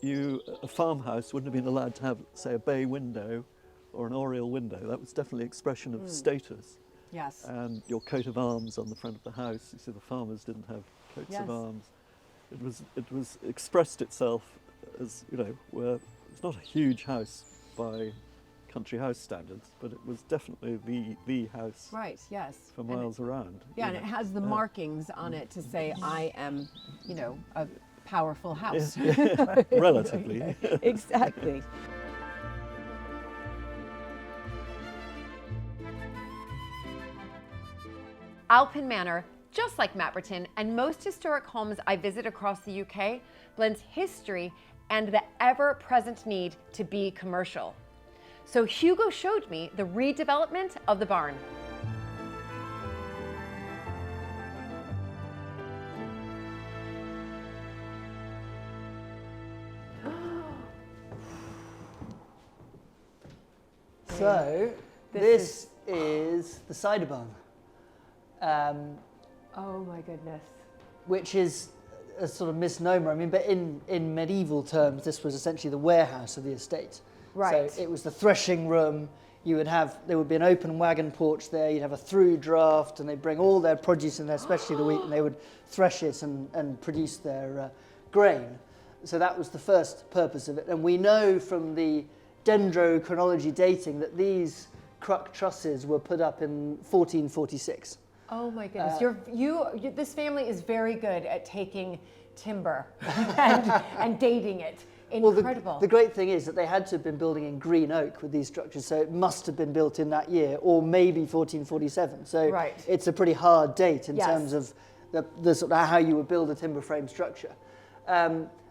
a farmhouse wouldn't have been allowed to have, say, a bay window or an oriel window. That was definitely expression of status. Yes. And your coat of arms on the front of the house. You see, the farmers didn't have coats of arms. It was expressed itself as, it's not a huge house by country house standards, but it was definitely the house for miles around. Yeah, and it has the markings on it to say, I am, a powerful house. Relatively. Exactly. Owlpen Manor, just like Mapperton and most historic homes I visit across the UK, blends history and the ever-present need to be commercial. So Hugo showed me the redevelopment of the barn. So this is the cider barn. Oh my goodness. Which is a sort of misnomer. I mean, but in medieval terms, this was essentially the warehouse of the estate. Right. So it was the threshing room. There would be an open wagon porch there. You'd have a through draft, and they'd bring all their produce in there, especially the wheat, and they would thresh it and produce their grain. So that was the first purpose of it. And we know from the dendrochronology dating that these cruck trusses were put up in 1446. Oh my goodness! This family is very good at taking timber and dating it. Incredible. Well, the great thing is that they had to have been building in green oak with these structures, so it must have been built in that year, or maybe 1447. So it's a pretty hard date in terms of the sort of how you would build a timber frame structure.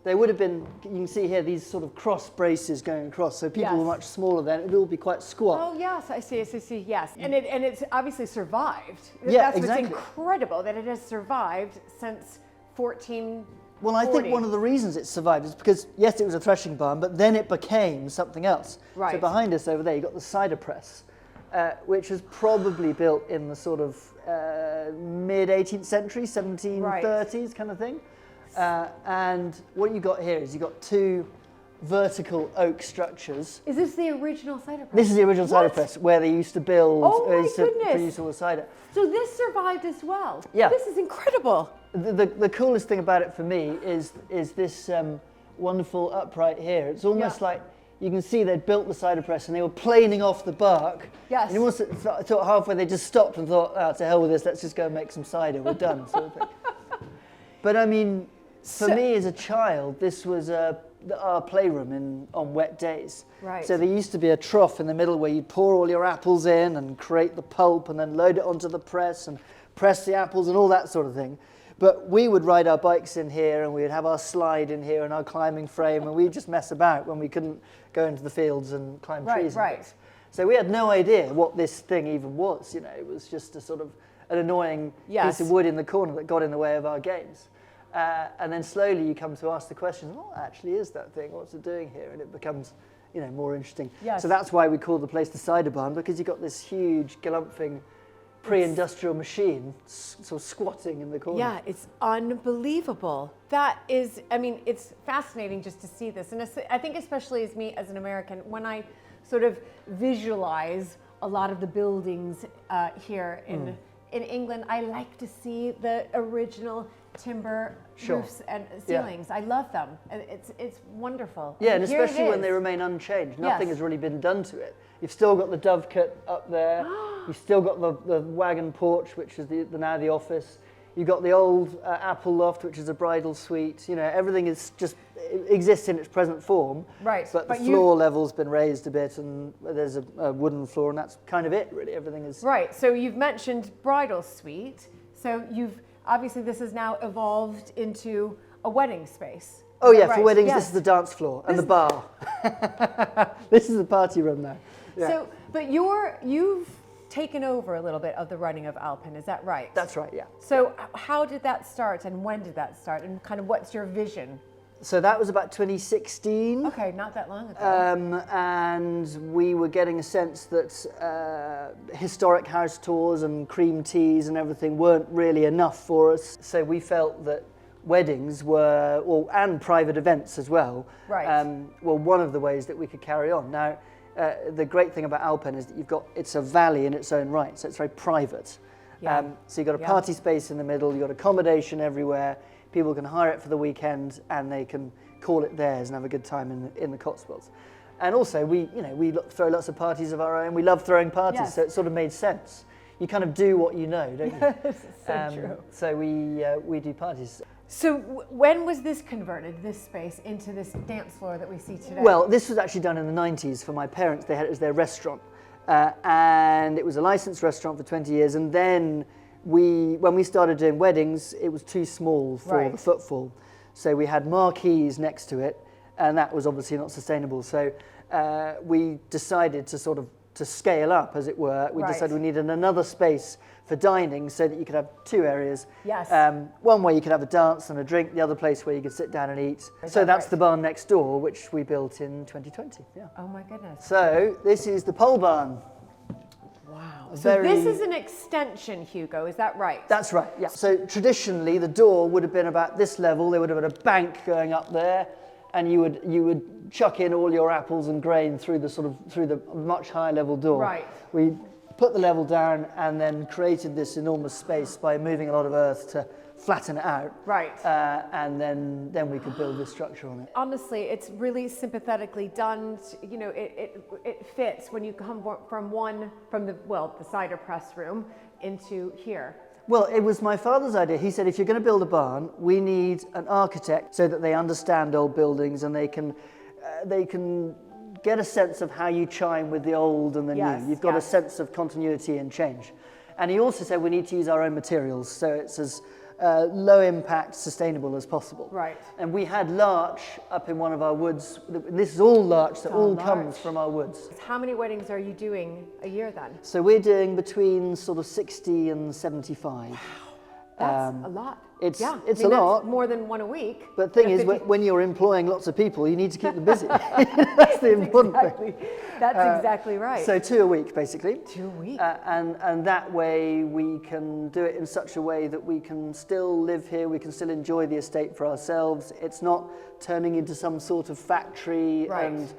They would have been, you can see here, these sort of cross braces going across, so people were much smaller then. It would all be quite squat. Oh yes, I see, yes. And it's obviously survived. Yeah, That's what's incredible, that it has survived since 1440. Well, I think one of the reasons it survived is because, yes, it was a threshing barn, but then it became something else. Right. So behind us over there, you've got the cider press, which was probably built in the sort of mid-18th century, 1730s kind of thing. And what you've got here is you've got two vertical oak structures. Is this the original cider press? This is the original cider press, where they used to build, to produce all the cider. So this survived as well? Yeah. This is incredible. The coolest thing about it for me is this wonderful upright here. It's almost like you can see they'd built the cider press and they were planing off the bark. Yes. And you almost thought halfway they just stopped and thought, to hell with this, let's just go and make some cider, we're done, sort of thing. But I mean, for me as a child, this was our playroom on wet days. Right. So there used to be a trough in the middle where you'd pour all your apples in and create the pulp and then load it onto the press and press the apples and all that sort of thing. But we would ride our bikes in here and we would have our slide in here and our climbing frame and we'd just mess about when we couldn't go into the fields and climb trees. Right. So we had no idea what this thing even was. It was just a sort of an annoying piece of wood in the corner that got in the way of our games. And then slowly you come to ask the question, what actually is that thing? What's it doing here? And it becomes, more interesting. Yes. So that's why we call the place the cider barn, because you've got this huge galumphing pre-industrial machine sort of squatting in the corner. Yeah, it's unbelievable. That is, it's fascinating just to see this. And I think especially as me as an American, when I sort of visualize a lot of the buildings here in England, I like to see the original timber roofs and ceilings. I love them. It's wonderful. Yeah, and here especially when they remain unchanged. Nothing has really been done to it. You've still got the dovecot up there. You've still got the wagon porch, which is now the office. You've got the old apple loft, which is a bridal suite. You know, everything is just exists in its present form. Right. But the floor level's been raised a bit, and there's a wooden floor, and that's kind of it, really. Everything is right. So you've mentioned bridal suite. So obviously this has now evolved into a wedding space. Oh yeah, for weddings, this is the dance floor and the bar. This is the party room now. Yeah. So, but you've taken over a little bit of the running of Owlpen, is that right? That's right, yeah. So how did that start, and when did that start, and kind of what's your vision? So that was about 2016. Okay, not that long ago. And we were getting a sense that historic house tours and cream teas and everything weren't really enough for us. So we felt that weddings were, and private events as well, were one of the ways that we could carry on. Now, the great thing about Owlpen is that it's a valley in its own right, so it's very private. Yeah. So you've got a party space in the middle, you've got accommodation everywhere, people can hire it for the weekend and they can call it theirs and have a good time in the Cotswolds. And also, we throw lots of parties of our own, we love throwing parties, so it sort of made sense. You kind of do what you know, don't you? So true. So we do parties. So when was this converted, this space, into this dance floor that we see today? Well, this was actually done in the 90s for my parents. It was their restaurant. And it was a licensed restaurant for 20 years. And then when we started doing weddings, it was too small for the footfall. So we had marquees next to it, and that was obviously not sustainable. So we decided to scale up, as it were. We decided we needed another space for dining so that you could have two areas. Yes. One where you could have a dance and a drink, the other place where you could sit down and eat. So that's the barn next door, which we built in 2020. Yeah. Oh my goodness. So this is the pole barn. Wow. So this is an extension, Hugo, is that right? That's right, yeah. So traditionally the door would have been about this level. There would have been a bank going up there, and you would chuck in all your apples and grain through the much higher level door. Right. We put the level down and then created this enormous space by moving a lot of earth to flatten it out. Right. And then we could build this structure on it. Honestly, it's really sympathetically done. You know, it fits when you come from the cider press room into here. Well, it was my father's idea. He said, if you're going to build a barn, we need an architect so that they understand old buildings and they can get a sense of how you chime with the old and the new. You've got a sense of continuity and change. And he also said we need to use our own materials, so it's as low impact, sustainable as possible. Right. And we had larch up in one of our woods. This is all larch that all comes from our woods. How many weddings are you doing a year then? So we're doing between sort of 60 and 75. Wow. That's a lot. It's a that's lot. More than one a week. But the thing is, when you're employing lots of people, you need to keep them busy. That's the important thing. That's exactly right. So 2 a week, basically. 2 a week. And that way we can do it in such a way that we can still live here, we can still enjoy the estate for ourselves. It's not turning into some sort of factory. Right. And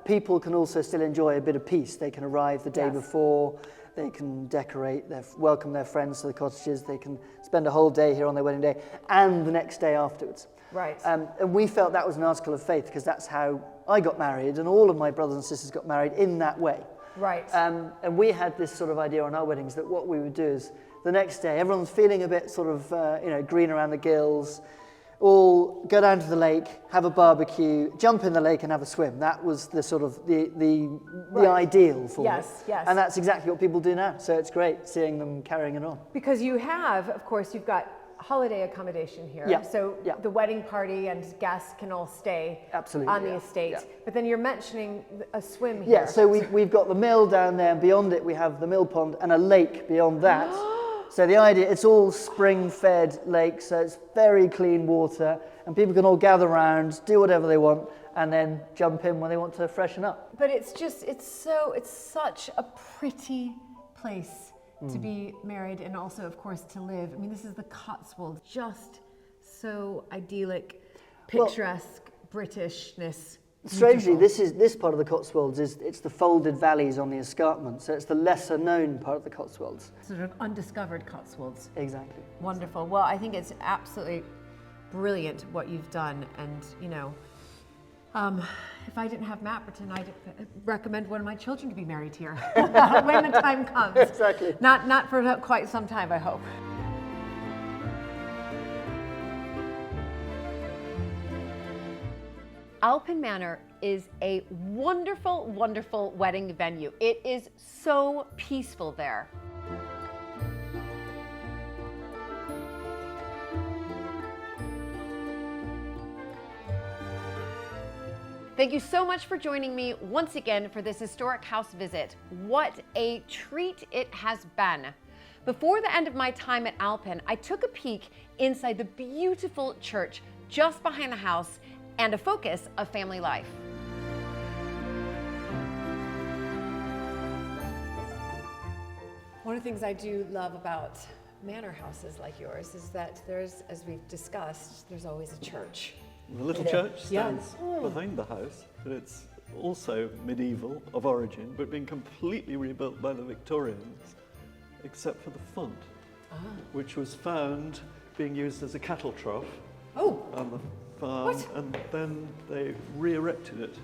people can also still enjoy a bit of peace. They can arrive the day before. They can decorate, welcome their friends to the cottages, they can spend a whole day here on their wedding day and the next day afterwards. Right. And we felt that was an article of faith because that's how I got married and all of my brothers and sisters got married in that way. Right. And we had this sort of idea on our weddings that what we would do is the next day, everyone's feeling a bit sort of, green around the gills, all go down to the lake, have a barbecue, jump in the lake and have a swim. That was the sort of the ideal for it. Yes. And that's exactly what people do now. So it's great seeing them carrying it on. Because you have, of course, you've got holiday accommodation here. Yeah. So the wedding party and guests can all stay Absolutely, on the estate. Yeah. But then you're mentioning a swim here. Yeah, so we've got the mill down there, and beyond it we have the mill pond and a lake beyond that. So the idea, it's all spring-fed lake, so it's very clean water, and people can all gather around, do whatever they want, and then jump in when they want to freshen up. But it's such a pretty place to be married and also, of course, to live. I mean, this is the Cotswolds, just so idyllic, picturesque Britishness Strangely, this part of the Cotswolds it's the folded valleys on the escarpment, so it's the lesser known part of the Cotswolds. Sort of undiscovered Cotswolds. Exactly. Wonderful. Well, I think it's absolutely brilliant what you've done, and you know, if I didn't have Mapperton, I'd recommend one of my children to be married here when the time comes. Exactly. Not for quite some time, I hope. Owlpen Manor is a wonderful, wonderful wedding venue. It is so peaceful there. Thank you so much for joining me once again for this historic house visit. What a treat it has been. Before the end of my time at Owlpen, I took a peek inside the beautiful church just behind the house and a focus of family life. One of the things I do love about manor houses like yours is that there's, as we've discussed, there's always a church. The little church stands behind the house, but it's also medieval of origin, but been completely rebuilt by the Victorians, except for the font, which was found being used as a cattle trough on the farm, and then they re-erected it,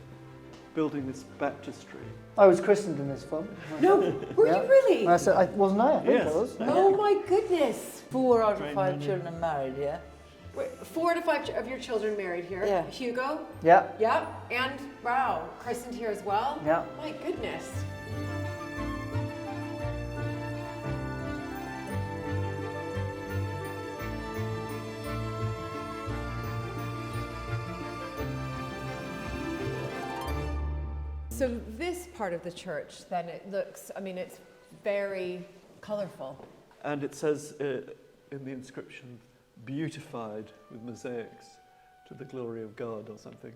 building this baptistry. I was christened in this font. No, were you really? I said, wasn't I? I think I was. Oh my goodness. 4 out of 5 children are married, yeah? Wait, 4 out of 5 of your children married here? Yeah. Hugo? Yeah. Yeah, and wow, christened here as well? Yeah. My goodness. So this part of the church, then it looks, I mean, it's very colorful. And it says in the inscription, beautified with mosaics to the glory of God or something.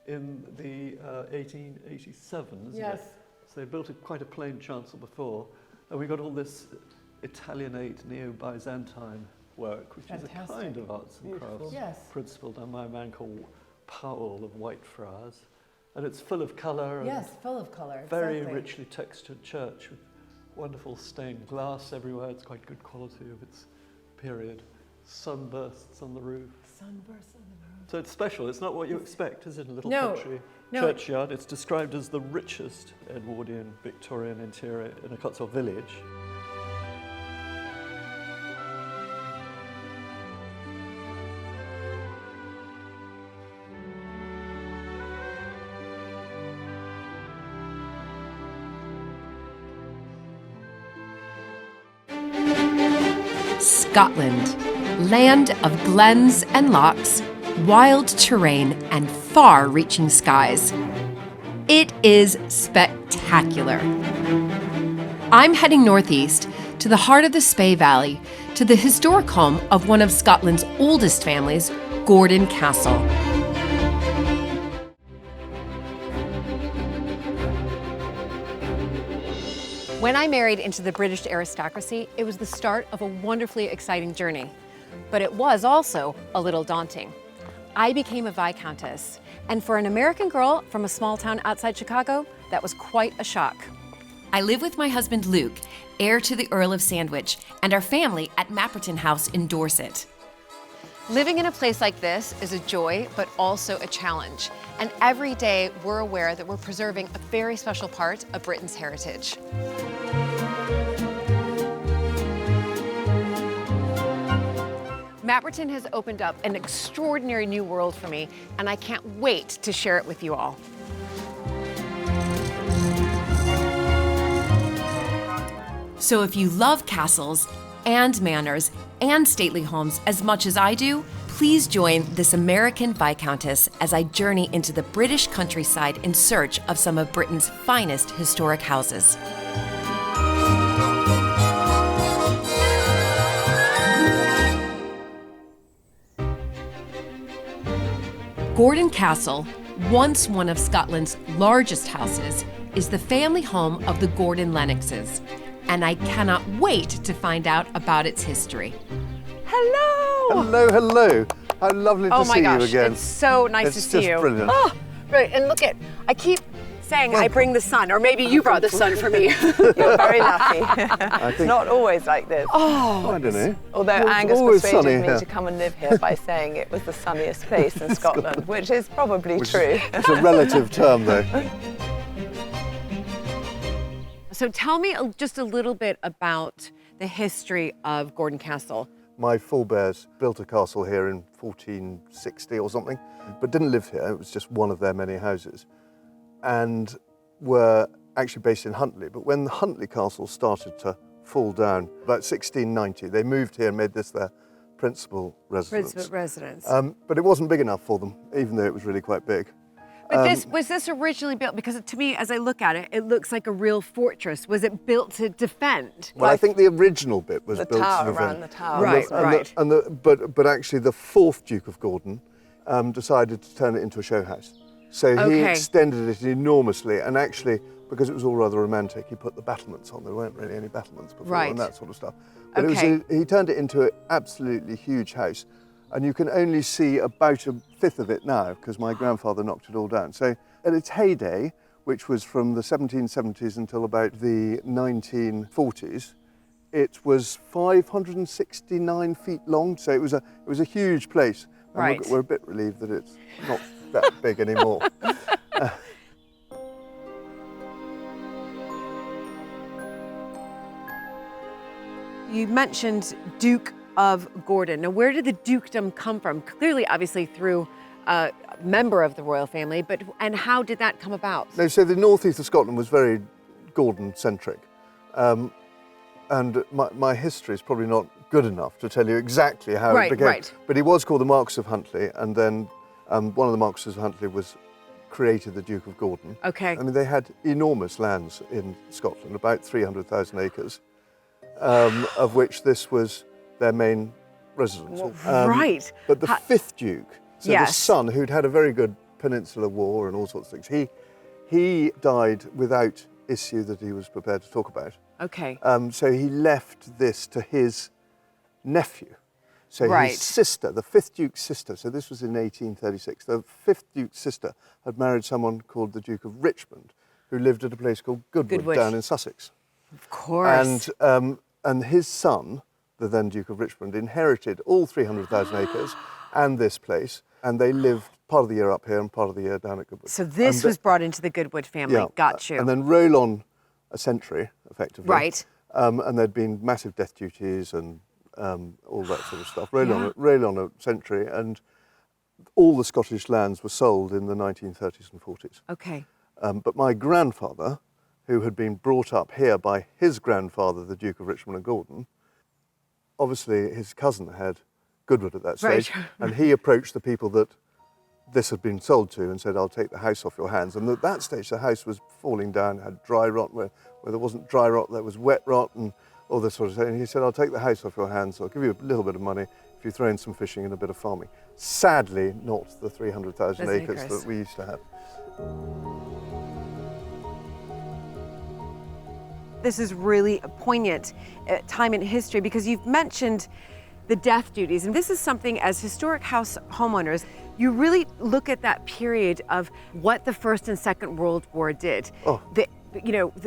In the 1887, isn't it? So they built quite a plain chancel before, and we got all this Italianate neo-Byzantine work, which is a kind of arts and crafts principle done by a man called Powell of Whitefriars. And it's full of colour. Yes, full of colour, Very richly textured church with wonderful stained glass everywhere. It's quite good quality of its period. Sunbursts on the roof. Sunbursts on the roof. So it's special. It's not what you expect, is it? A little country churchyard. It's described as the richest Edwardian Victorian interior in a Cotswold village. Scotland, land of glens and lochs, wild terrain, and far-reaching skies. It is spectacular. I'm heading northeast to the heart of the Spey Valley, to the historic home of one of Scotland's oldest families, Gordon Castle. When I married into the British aristocracy, it was the start of a wonderfully exciting journey. But it was also a little daunting. I became a Viscountess, and for an American girl from a small town outside Chicago, that was quite a shock. I live with my husband Luke, heir to the Earl of Sandwich, and our family at Mapperton House in Dorset. Living in a place like this is a joy, but also a challenge. And every day we're aware that we're preserving a very special part of Britain's heritage. Mapperton has opened up an extraordinary new world for me, and I can't wait to share it with you all. So if you love castles and manors and stately homes as much as I do, please join this American Viscountess as I journey into the British countryside in search of some of Britain's finest historic houses. Gordon Castle, once one of Scotland's largest houses, is the family home of the Gordon Lennoxes, and I cannot wait to find out about its history. Hello! Hello, hello. How lovely to see you again. It's so nice to see you. It's just brilliant. Oh, right, and look at, I keep saying I bring the sun, or maybe you brought the sun for me. You're very lucky. It's not always like this. Oh, I don't know. Although Angus persuaded me to come and live here by saying it was the sunniest place in Scotland, which is probably true. It's a relative term, though. So tell me just a little bit about the history of Gordon Castle. My forebears built a castle here in 1460 or something, but didn't live here. It was just one of their many houses, and were actually based in Huntly. But when the Huntly Castle started to fall down, about 1690, they moved here and made this their principal residence. But it wasn't big enough for them, even though it was really quite big. But was this originally built, because to me, as I look at it, it looks like a real fortress. Was it built to defend? Well, I think the original bit was the built tower to defend. around the tower. Right. But actually the fourth Duke of Gordon decided to turn it into a show house. So he extended it enormously, and actually, because it was all rather romantic, he put the battlements on. There weren't really any battlements before and that sort of stuff. But he turned it into an absolutely huge house. And you can only see about a fifth of it now, because my grandfather knocked it all down. So at its heyday, which was from the 1770s until about the 1940s, it was 569 feet long. So it was a huge place. And we're a bit relieved that it's not that big anymore. You mentioned Duke of Gordon. Now, where did the dukedom come from? Clearly, obviously, through a member of the royal family, and how did that come about? No, so the northeast of Scotland was very Gordon-centric. And my history is probably not good enough to tell you exactly how it began. But he was called the Marquess of Huntly, and then one of the Marquesses of Huntly was created the Duke of Gordon. Okay. I mean, they had enormous lands in Scotland, about 300,000 acres, of which this was their main residence. But the fifth Duke, so the son, who'd had a very good Peninsular War and all sorts of things, he died without issue that he was prepared to talk about. Okay. So he left this to his nephew. So his sister, the fifth Duke's sister, so this was in 1836, the fifth Duke's sister had married someone called the Duke of Richmond, who lived at a place called Goodwood. Down in Sussex. Of course. And his son, the then Duke of Richmond, inherited all 300,000 acres and this place, and they lived part of the year up here and part of the year down at Goodwood. So this was brought into the Goodwood family. Yeah, got you. And then roll on a century, effectively. Right. And there'd been massive death duties and all that sort of stuff. Roll on a century, and all the Scottish lands were sold in the 1930s and 40s. Okay. But my grandfather, who had been brought up here by his grandfather, the Duke of Richmond and Gordon, obviously his cousin had Goodwood at that stage, and he approached the people that this had been sold to and said, I'll take the house off your hands. And at that stage, the house was falling down, had dry rot, where there wasn't dry rot, there was wet rot and all this sort of thing. And he said, I'll take the house off your hands, I'll give you a little bit of money if you throw in some fishing and a bit of farming. Sadly, not the 300,000 acres that we used to have. This is really a poignant time in history, because you've mentioned the death duties, and this is something as historic house homeowners, you really look at that period of what the First and Second World War did.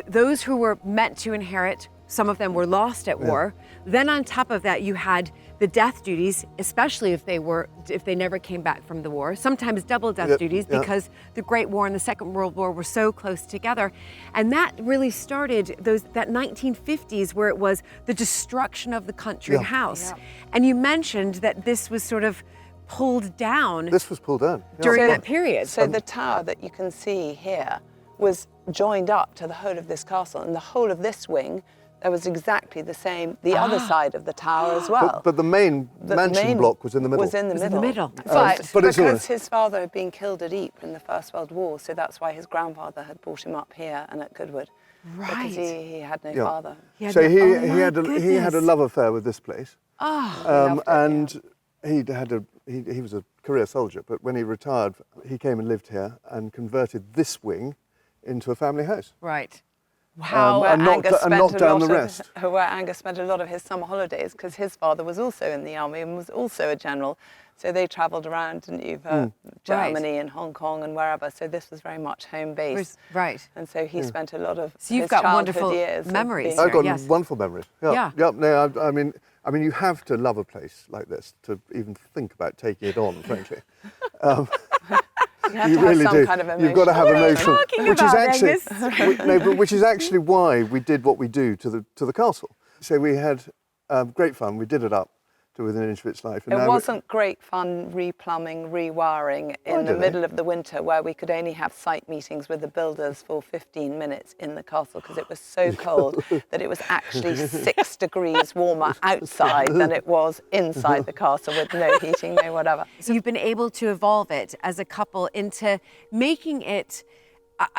Those who were meant to inherit, some of them were lost at war. Then on top of that, you had the death duties, especially if they never came back from the war, sometimes double death duties, because the Great War and the Second World War were so close together. And that really started that 1950s, where it was the destruction of the country house. And you mentioned that this was sort of pulled down. This was pulled down. During that period. So the tower that you can see here was joined up to the whole of this castle, and the whole of this wing, there was exactly the same, the other side of the tower as well. But the main mansion block was in the middle. Was in the middle. But because his father had been killed at Ypres in the First World War, so that's why his grandfather had brought him up here and at Goodwood. Because he had no father. He had a love affair with this place. And he was a career soldier, but when he retired, he came and lived here and converted this wing into a family house. Right. and knock down the rest. Where Angus spent a lot of his summer holidays, because his father was also in the army and was also a general. So they travelled around, didn't you, for Germany and Hong Kong and wherever. So this was very much home base. Right. And so he spent a lot of so you've his got childhood wonderful years memories. I've got yes. wonderful memories. Yeah. No, I mean, you have to love a place like this to even think about taking it on, frankly. You really do. Kind of You've got to have emotion, which is actually why we did what we do to the castle. So we had great fun. We did it up to within an inch of its life. And it wasn't great fun replumbing, rewiring in the middle of the winter, where we could only have site meetings with the builders for 15 minutes in the castle because it was so cold that it was actually 6 degrees warmer outside than it was inside the castle, with no heating, no whatever. So you've been able to evolve it as a couple into making it,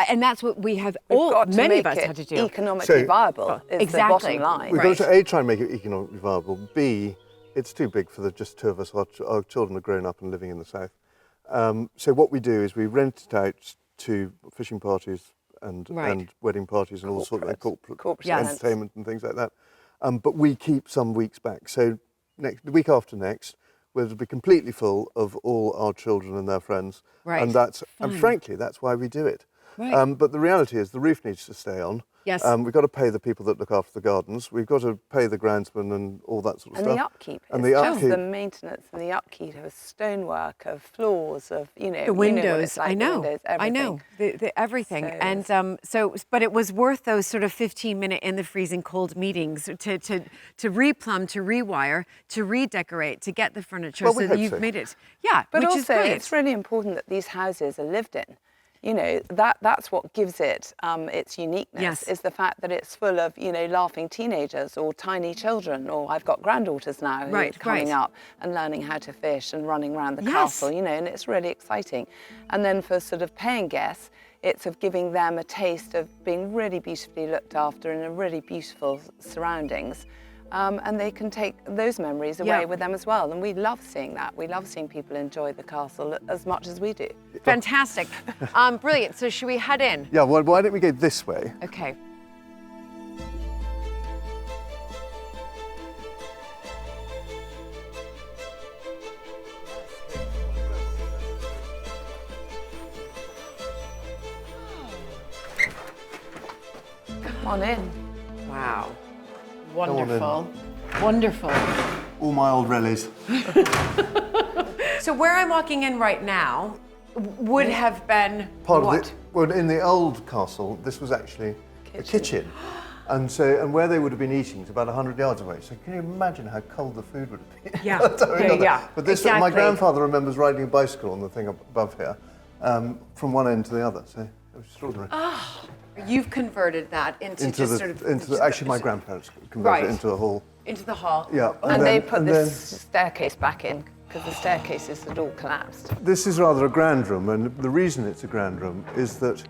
and that's what we have, many of us had to do. Economically viable is the bottom line. We've got to A, try and make it economically viable, B, it's too big for just 2 of us. Our children are grown up and living in the south. So what we do is we rent it out to fishing parties and wedding parties and all sorts of corporate entertainment and things like that. But we keep some weeks back. So the week after next, we'll be completely full of all our children and their friends. Right. And frankly, that's why we do it. Right. But the reality is the roof needs to stay on. Yes. We've got to pay the people that look after the gardens. We've got to pay the groundsmen and all that sort of stuff. And the upkeep. It's just the maintenance and the upkeep of stonework, of floors, of, the windows. I know. Windows, I know. Everything. So, and but it was worth those sort of 15-minute in the freezing cold meetings to replumb, to rewire, to redecorate, to get the furniture so that you've made it. Yeah, but which also is great. It's really important that these houses are lived in. You know, that's what gives it its uniqueness, is the fact that it's full of, laughing teenagers or tiny children, or I've got granddaughters now who are coming up and learning how to fish and running around the castle, and it's really exciting. And then for sort of paying guests, it's of giving them a taste of being really beautifully looked after in a really beautiful surroundings. And they can take those memories away with them as well. And we love seeing that. We love seeing people enjoy the castle as much as we do. Fantastic. Brilliant. So should we head in? Yeah, well, why don't we go this way? Okay. Come on in. Wow. Wonderful. Wonderful. All my old relics. So where I'm walking in right now would have been part what? of it. Well, in the old castle, this was actually a kitchen. And where they would have been eating is about 100 yards away. So can you imagine how cold the food would have been? Yeah, But this, my grandfather remembers riding a bicycle on the thing above here, from one end to the other. So it was extraordinary. Oh, you've converted that into actually, my grandparents converted it into a hall. Into the hall. Yeah. And they put this staircase back in because the staircases had all collapsed. This is rather a grand room, and the reason it's a grand room is that,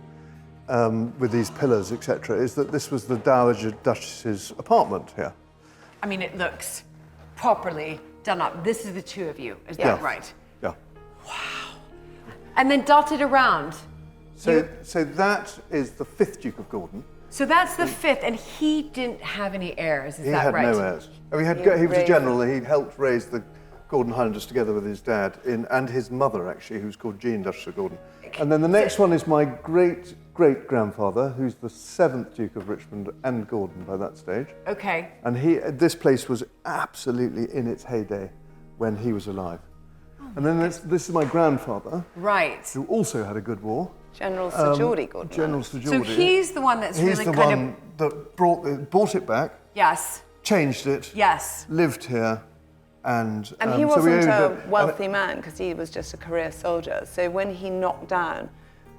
with these pillars, etc., is that this was the Dowager Duchess's apartment here. I mean, it looks properly done up. This is the two of you, is that right? Yeah. Wow. And then dotted around. So that is the 5th Duke of Gordon. So that's the 5th, and he didn't have any heirs, is that right? He had no heirs. He was a general, and he helped raise the Gordon Highlanders together with his dad, and his mother, actually, who's called Jean, Duchess of Gordon. And then the next one is my great-great-grandfather, who's the 7th Duke of Richmond and Gordon by that stage. Okay. And this place was absolutely in its heyday when he was alive. And then this is my grandfather. Right. Who also had a good war. General Sir Geordie Gordon. General Sir Geordie. So he's the one that's he's really the one that brought it back. Yes. Changed it. Yes. Lived here. And he wasn't a wealthy man because he was just a career soldier. So when he knocked down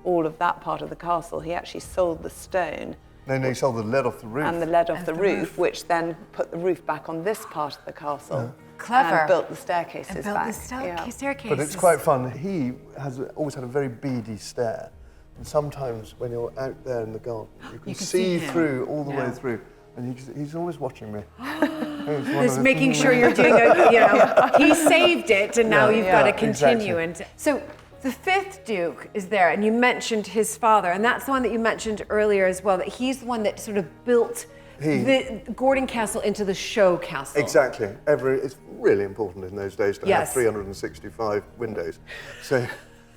all of that part of the castle, he actually sold the stone. No, he sold the lead off the roof. And the lead off the roof, which then put the roof back on this part of the castle. Yeah. Clever. And built the staircases back. Staircases. But it's quite fun. He has always had a very beady stare. And sometimes when you're out there in the garden, you can see through all the way through. And he's always watching me. Just making sure you're doing it, he saved it, and now you've got to continue. Exactly. And so the 5th Duke is there, and you mentioned his father, and that's the one that you mentioned earlier as well, that he's the one that sort of built the Gordon Castle into the show castle. Exactly. It's really important in those days to have 365 windows. So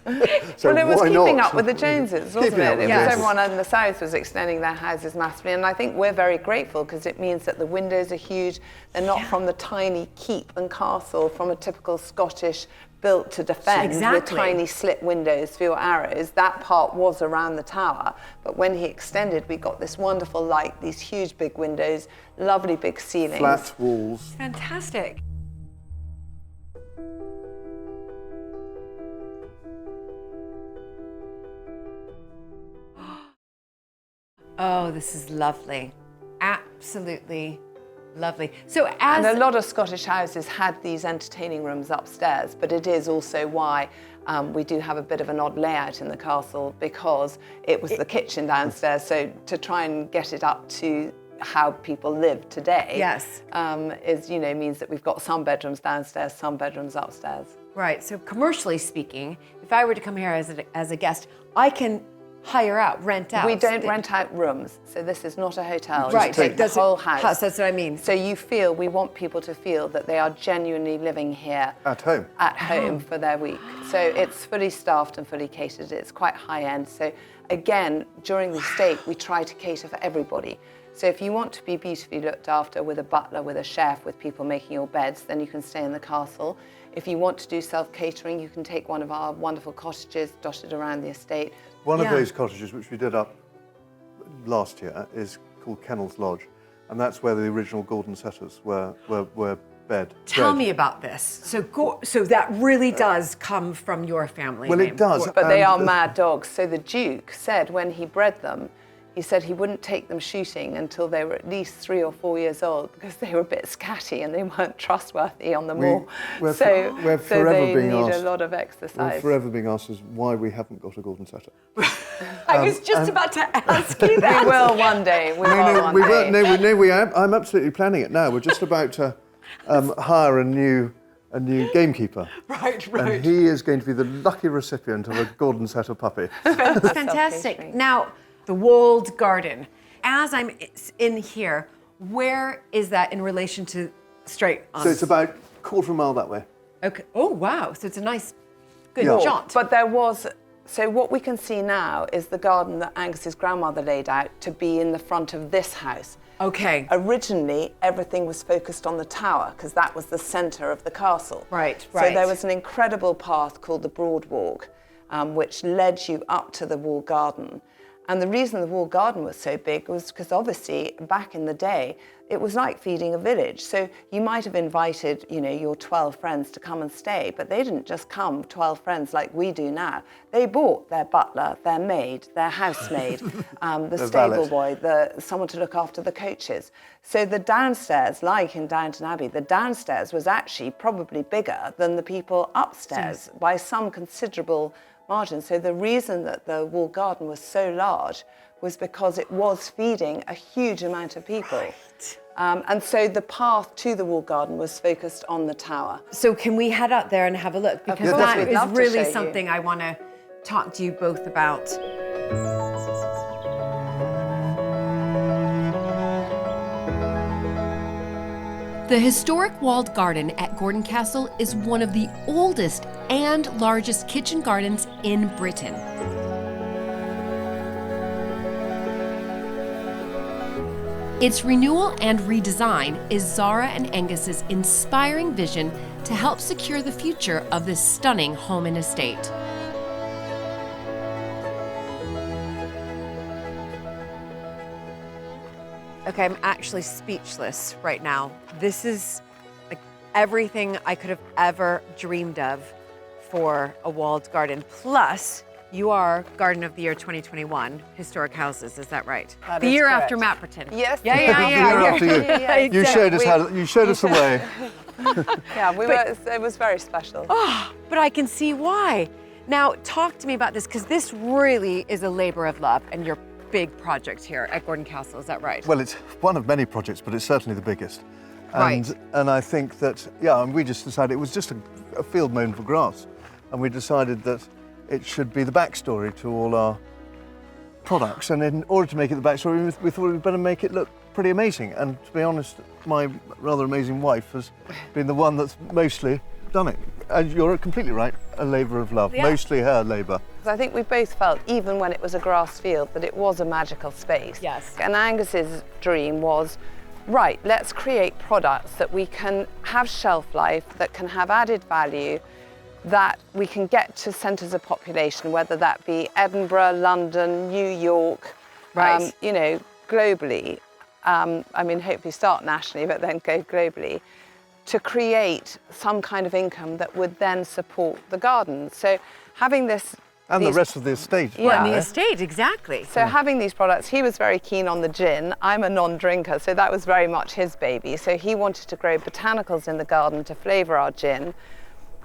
Well, it was why keeping not? up with the Joneses, wasn't it? It was everyone in the south was extending their houses massively, and I think we're very grateful because it means that the windows are huge. They're not from the tiny keep and castle from a typical Scottish built to defend with tiny slit windows for your arrows. That part was around the tower, but when he extended, we got this wonderful light, these huge big windows, lovely big ceilings. Flat walls. Fantastic. Oh, this is lovely. Absolutely lovely. So and a lot of Scottish houses had these entertaining rooms upstairs, but it is also why we do have a bit of an odd layout in the castle, because it was the kitchen downstairs. So to try and get it up to how people live today, means that we've got some bedrooms downstairs, some bedrooms upstairs. Right. So commercially speaking, if I were to come here as a guest, I can hire out, rent out. We don't rent out rooms, so this is not a hotel. Right, you take the whole house. That's what I mean. So we want people to feel that they are genuinely living here. At home. At home for their week. So it's fully staffed and fully catered. It's quite high end. So again, during the stay, we try to cater for everybody. So if you want to be beautifully looked after with a butler, with a chef, with people making your beds, then you can stay in the castle. If you want to do self-catering, you can take one of our wonderful cottages dotted around the estate. One of those cottages, which we did up last year, is called Kennel's Lodge, and that's where the original Gordon setters were bred. Tell me about this. So that really does come from your family Well, name. it does. But they are mad dogs. So the Duke said when he bred them, he said he wouldn't take them shooting until they were at least 3 or 4 years old because they were a bit scatty and they weren't trustworthy on the moor. We're so they being need asked, a lot of exercise. We're forever being asked as why we haven't got a Gordon setter. I was just about to ask you that. We will one day. I'm absolutely planning it now. We're just about to hire a new gamekeeper. Right. And he is going to be the lucky recipient of a Gordon setter puppy. Fantastic. Now, the walled garden. As I'm in here, where is that in relation to straight on? So it's about a quarter of a mile that way. Okay. Oh, wow. So it's a nice, good Yeah. jaunt. But so what we can see now is the garden that Angus's grandmother laid out to be in the front of this house. Okay. Originally, everything was focused on the tower because that was the centre of the castle. Right. So there was an incredible path called the Broad Walk, which led you up to the walled garden. And the reason the walled garden was so big was because obviously back in the day, it was like feeding a village. So you might have invited, your 12 friends to come and stay, but they didn't just come 12 friends like we do now. They brought their butler, their maid, their housemaid, the stable boy, someone to look after the coaches. So the downstairs, like in Downton Abbey, the downstairs was actually probably bigger than the people upstairs by some considerable margin. So the reason that the walled garden was so large was because it was feeding a huge amount of people. Right. And so the path to the walled garden was focused on the tower. So can we head up there and have a look? Because that is really something I want to talk to you both about. The historic walled garden at Gordon Castle is one of the oldest and largest kitchen gardens in Britain. Its renewal and redesign is Zara and Angus's inspiring vision to help secure the future of this stunning home and estate. Okay, I'm actually speechless right now. This is like everything I could have ever dreamed of for a walled garden. Plus, you are Garden of the Year 2021 Historic Houses, is that right? That the is year correct. after Mapperton. Yes. Yeah. The year after you. Exactly. You showed us the way. Yeah, it was very special. Oh, but I can see why. Now, talk to me about this, because this really is a labor of love and your big project here at Gordon Castle, is that right? Well, it's one of many projects, but it's certainly the biggest. And I think that, we just decided it was just a field mown for grass. And we decided that it should be the backstory to all our products. And in order to make it the backstory, we thought we'd better make it look pretty amazing. And to be honest, my rather amazing wife has been the one that's mostly done it. And you're completely right, a labour of love, mostly her labour. I think we both felt, even when it was a grass field, that it was a magical space. Yes. And Angus's dream was, right, let's create products that we can have shelf life, that can have added value, that we can get to centres of population, whether that be Edinburgh, London, New York, you know, globally. I mean, hopefully start nationally, but then go globally, to create some kind of income that would then support the garden. So having this... And the rest of the estate. Yeah, the estate, exactly. So having these products, he was very keen on the gin. I'm a non-drinker, so that was very much his baby. So he wanted to grow botanicals in the garden to flavour our gin.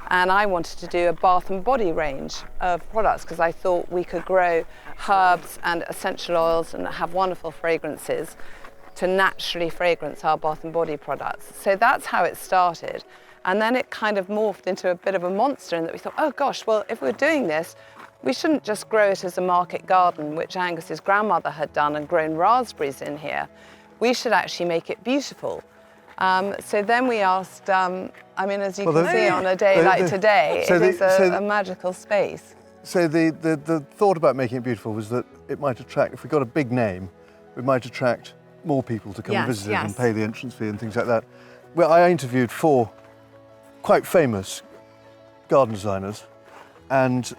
And I wanted to do a bath and body range of products because I thought we could grow herbs and essential oils and have wonderful fragrances to naturally fragrance our bath and body products. So that's how it started. And then it kind of morphed into a bit of a monster in that we thought, oh gosh, well, if we're doing this, we shouldn't just grow it as a market garden, which Angus's grandmother had done and grown raspberries in here. We should actually make it beautiful. So then we asked, I mean, as you can see on a day like today, it is a magical space. So the thought about making it beautiful was that it might attract, if we got a big name, we might attract more people to come and visit it and pay the entrance fee and things like that. Well, I interviewed 4 quite famous garden designers, and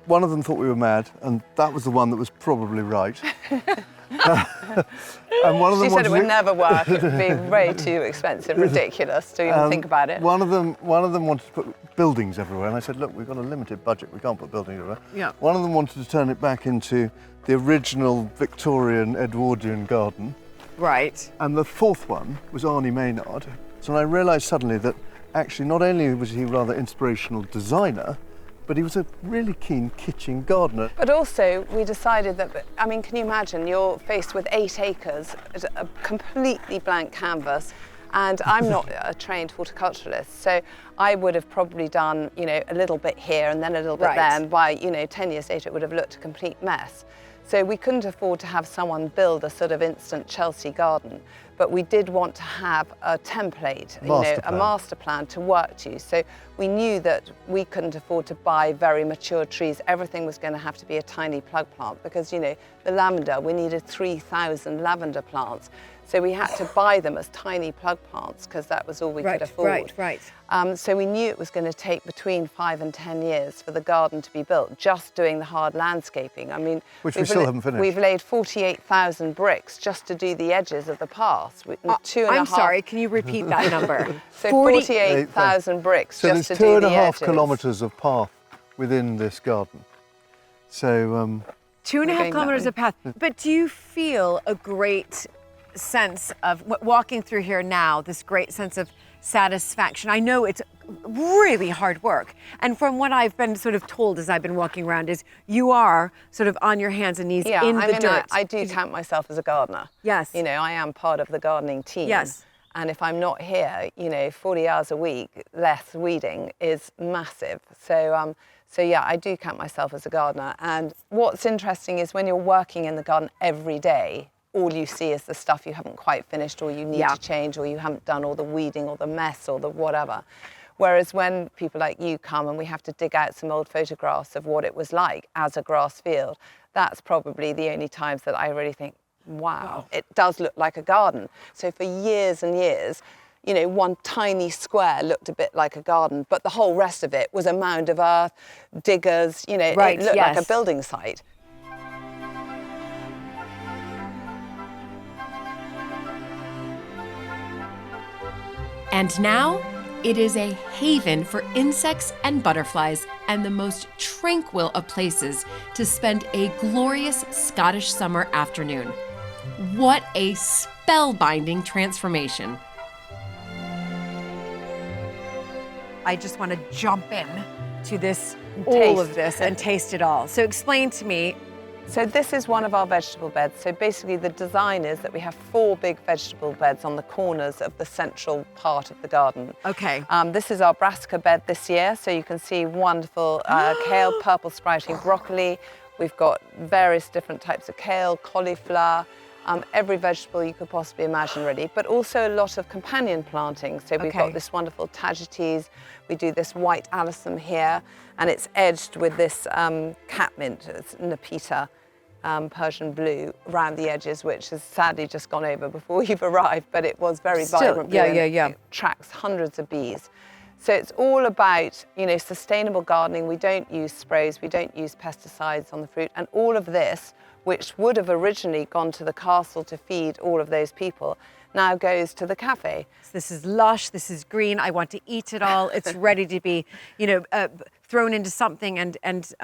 one of them thought we were mad, and that was the one that was probably right. And one of them she said it would never work. It would be way too expensive, ridiculous to even think about it. One of them wanted to put buildings everywhere, and I said, look, we've got a limited budget. We can't put buildings everywhere. Yeah. One of them wanted to turn it back into the original Victorian Edwardian garden. Right. And the 4th one was Arnie Maynard. So I realised suddenly that actually not only was he a rather inspirational designer, but he was a really keen kitchen gardener. But also we decided that, I mean, can you imagine, you're faced with 8 acres, a completely blank canvas, and I'm not a trained horticulturalist, so I would have probably done, you know, a little bit here and then a little bit there, and by, you know, 10 years later it would have looked a complete mess. So we couldn't afford to have someone build a sort of instant Chelsea garden, but we did want to have a template, a master plan to work to. So we knew that we couldn't afford to buy very mature trees. Everything was going to have to be a tiny plug plant because, you know, the lavender, we needed 3,000 lavender plants. So we had to buy them as tiny plug plants because that was all we could afford. Right. So we knew it was going to take between 5 and 10 years for the garden to be built, just doing the hard landscaping. I mean, which we still haven't finished. We've laid 48,000 bricks just to do the edges of the paths. I'm sorry, can you repeat that number? So 48,000 bricks just to do the edges. So there's 2.5 kilometres of path within this garden. So 2.5 kilometres of path. But do you feel a great sense of walking through here now, this great sense of satisfaction? I know it's really hard work, and from what I've been sort of told as I've been walking around is you are sort of on your hands and knees in the dirt. I do count myself as a gardener. Yes. You know, I am part of the gardening team. Yes. And if I'm not here, you know, 40 hours a week less weeding is massive. So yeah, I do count myself as a gardener. And what's interesting is when you're working in the garden every day, all you see is the stuff you haven't quite finished or you need to change or you haven't done all the weeding or the mess or the whatever. Whereas when people like you come and we have to dig out some old photographs of what it was like as a grass field, that's probably the only times that I really think, wow, it does look like a garden. So for years and years, you know, one tiny square looked a bit like a garden, but the whole rest of it was a mound of earth, diggers, you know, it looked like a building site. And now, it is a haven for insects and butterflies and the most tranquil of places to spend a glorious Scottish summer afternoon. What a spellbinding transformation. I just want to jump in to this, all of this, and taste it all. So explain to me, So this is one of our vegetable beds. So basically the design is that we have 4 big vegetable beds on the corners of the central part of the garden. Okay. This is our brassica bed this year. So you can see wonderful kale, purple sprouting broccoli. We've got various different types of kale, cauliflower, every vegetable you could possibly imagine really, but also a lot of companion planting. So we've got this wonderful tagetes, we do this white alyssum here, and it's edged with this catmint, it's Nepeta, Persian blue, around the edges, which has sadly just gone over before you've arrived, but it was very vibrant blue. It attracts hundreds of bees. So it's all about, you know, sustainable gardening. We don't use sprays, we don't use pesticides on the fruit, and all of this, which would have originally gone to the castle to feed all of those people, now goes to the cafe. This is lush, this is green, I want to eat it all. It's ready to be, you know, thrown into something and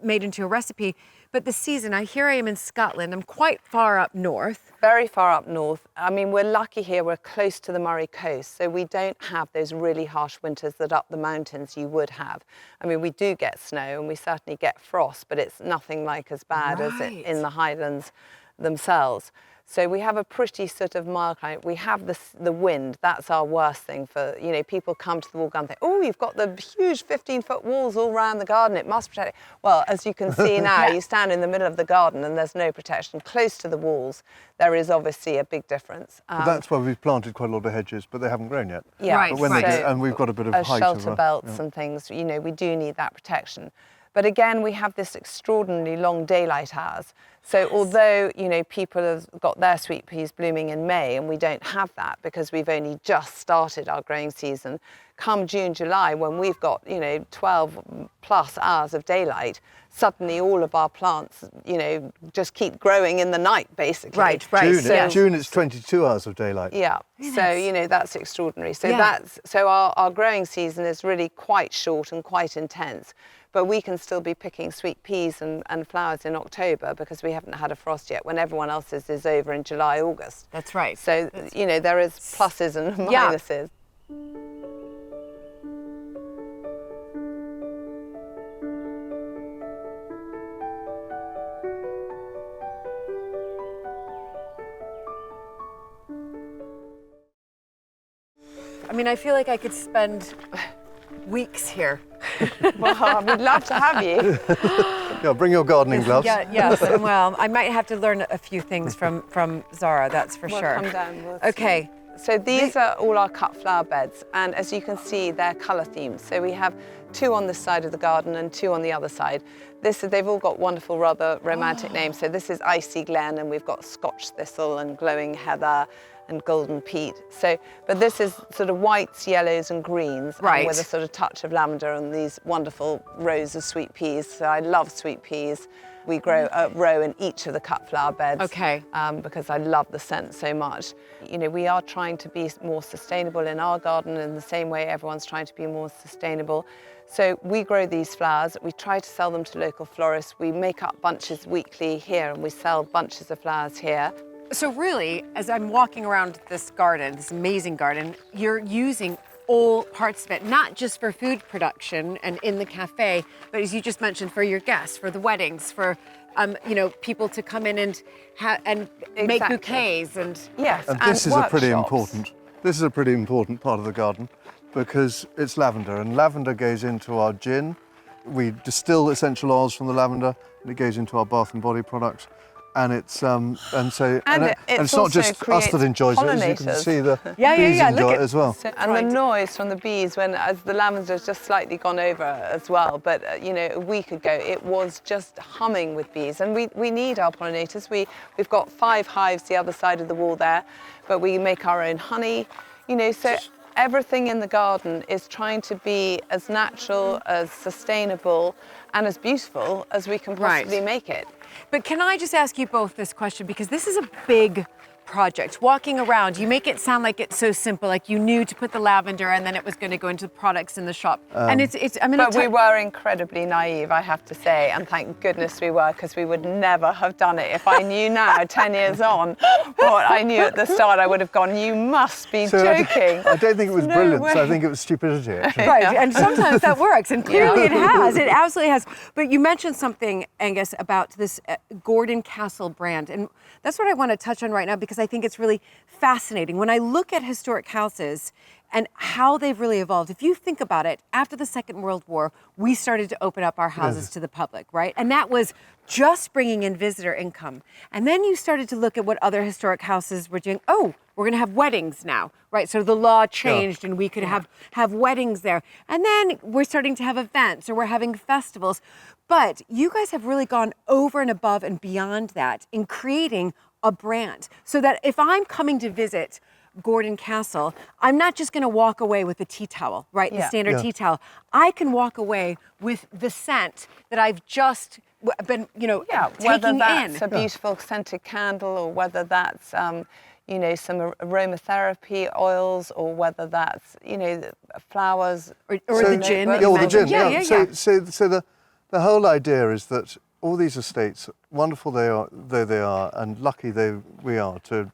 made into a recipe. But the season, here I am in Scotland, I'm quite far up north. Very far up north. I mean, we're lucky here, we're close to the Moray coast, so we don't have those really harsh winters that up the mountains you would have. I mean, we do get snow and we certainly get frost, but it's nothing like as bad as it in the Highlands themselves. So we have a pretty sort of mild climate. We have the wind, that's our worst thing for, you know, people come to the wall garden and think, oh, you've got the huge 15-foot walls all around the garden, it must protect it. Well, as you can see now, you stand in the middle of the garden and there's no protection. Close to the walls, there is obviously a big difference. But that's why we've planted quite a lot of hedges, but they haven't grown yet. Yeah, but when they do, and we've got a bit of height shelter belts and things, you know, we do need that protection. But again, we have this extraordinarily long daylight hours. So although, you know, people have got their sweet peas blooming in May and we don't have that because we've only just started our growing season, come June, July, when we've got, you know, 12 plus hours of daylight, suddenly all of our plants, you know, just keep growing in the night, basically. June it's 22 hours of daylight. Yeah, so, you know, that's extraordinary. So our growing season is really quite short and quite intense. But we can still be picking sweet peas and flowers in October because we haven't had a frost yet, when everyone else's is over in July, August. That's right. So, you know, there is pluses and minuses. I mean, I feel like I could spend weeks here. Well, we'd love to have you. Yeah, bring your gardening gloves. Yes, well, I might have to learn a few things from Zara, that's for sure. Come down. Okay. So these are all our cut flower beds, and as you can see, they're colour themed. So we have 2 on this side of the garden and 2 on the other side. They've all got wonderful, rather romantic names. So this is Icy Glen, and we've got Scotch Thistle and Glowing Heather and Golden Peat. So, but this is sort of whites, yellows and greens, with a sort of touch of lavender and these wonderful rows of sweet peas. So I love sweet peas. We grow a row in each of the cut flower beds because I love the scent so much. You know, we are trying to be more sustainable in our garden in the same way everyone's trying to be more sustainable. So we grow these flowers, we try to sell them to local florists. We make up bunches weekly here and we sell bunches of flowers here. So really, as I'm walking around this garden, this amazing garden, you're using all parts of it, not just for food production and in the cafe, but as you just mentioned, for your guests, for the weddings, for you know, people to come in and make bouquets and And this is a pretty important. This is a pretty important part of the garden because it's lavender, and lavender goes into our gin. We distill essential oils from the lavender, and it goes into our bath and body products. And it's it's not just us that enjoys it, as you can see the bees enjoy it as well. And the noise from the bees as the lavender's just slightly gone over as well, but you know, a week ago it was just humming with bees, and we need our pollinators. We've got 5 hives the other side of the wall there, but we make our own honey, you know, so everything in the garden is trying to be as natural, as sustainable and as beautiful as we can possibly make it. But can I just ask you both this question, because this is a big project? Walking around, you make it sound like it's so simple, like you knew to put the lavender and then it was going to go into the products in the shop. And but we were incredibly naive, I have to say, and thank goodness we were, because we would never have done it. If I knew now, 10 years on, what I knew at the start, I would have gone, you must be joking. I don't think it was No brilliant, way. so I think it was stupidity, actually. Right, and sometimes that works, and clearly it has. It absolutely has. But you mentioned something, Angus, about this Gordon Castle brand, and that's what I want to touch on right now, because I think it's really fascinating. When I look at historic houses and how they've really evolved, if you think about it, after the Second World War, we started to open up our houses to the public, right? And that was just bringing in visitor income. And then you started to look at what other historic houses were doing. Oh, we're going to have weddings now, right? So the law changed and we could have weddings there. And then we're starting to have events, or we're having festivals. But you guys have really gone over and above and beyond that in creating a brand, so that if I'm coming to visit Gordon Castle, I'm not just going to walk away with the tea towel, right? The standard tea towel. I can walk away with the scent that I've just been, taking whether that's in. a beautiful scented candle, or whether that's some aromatherapy oils, or whether that's flowers or the gin. The gin. So the whole idea is that all these estates, wonderful though they are, and lucky we are to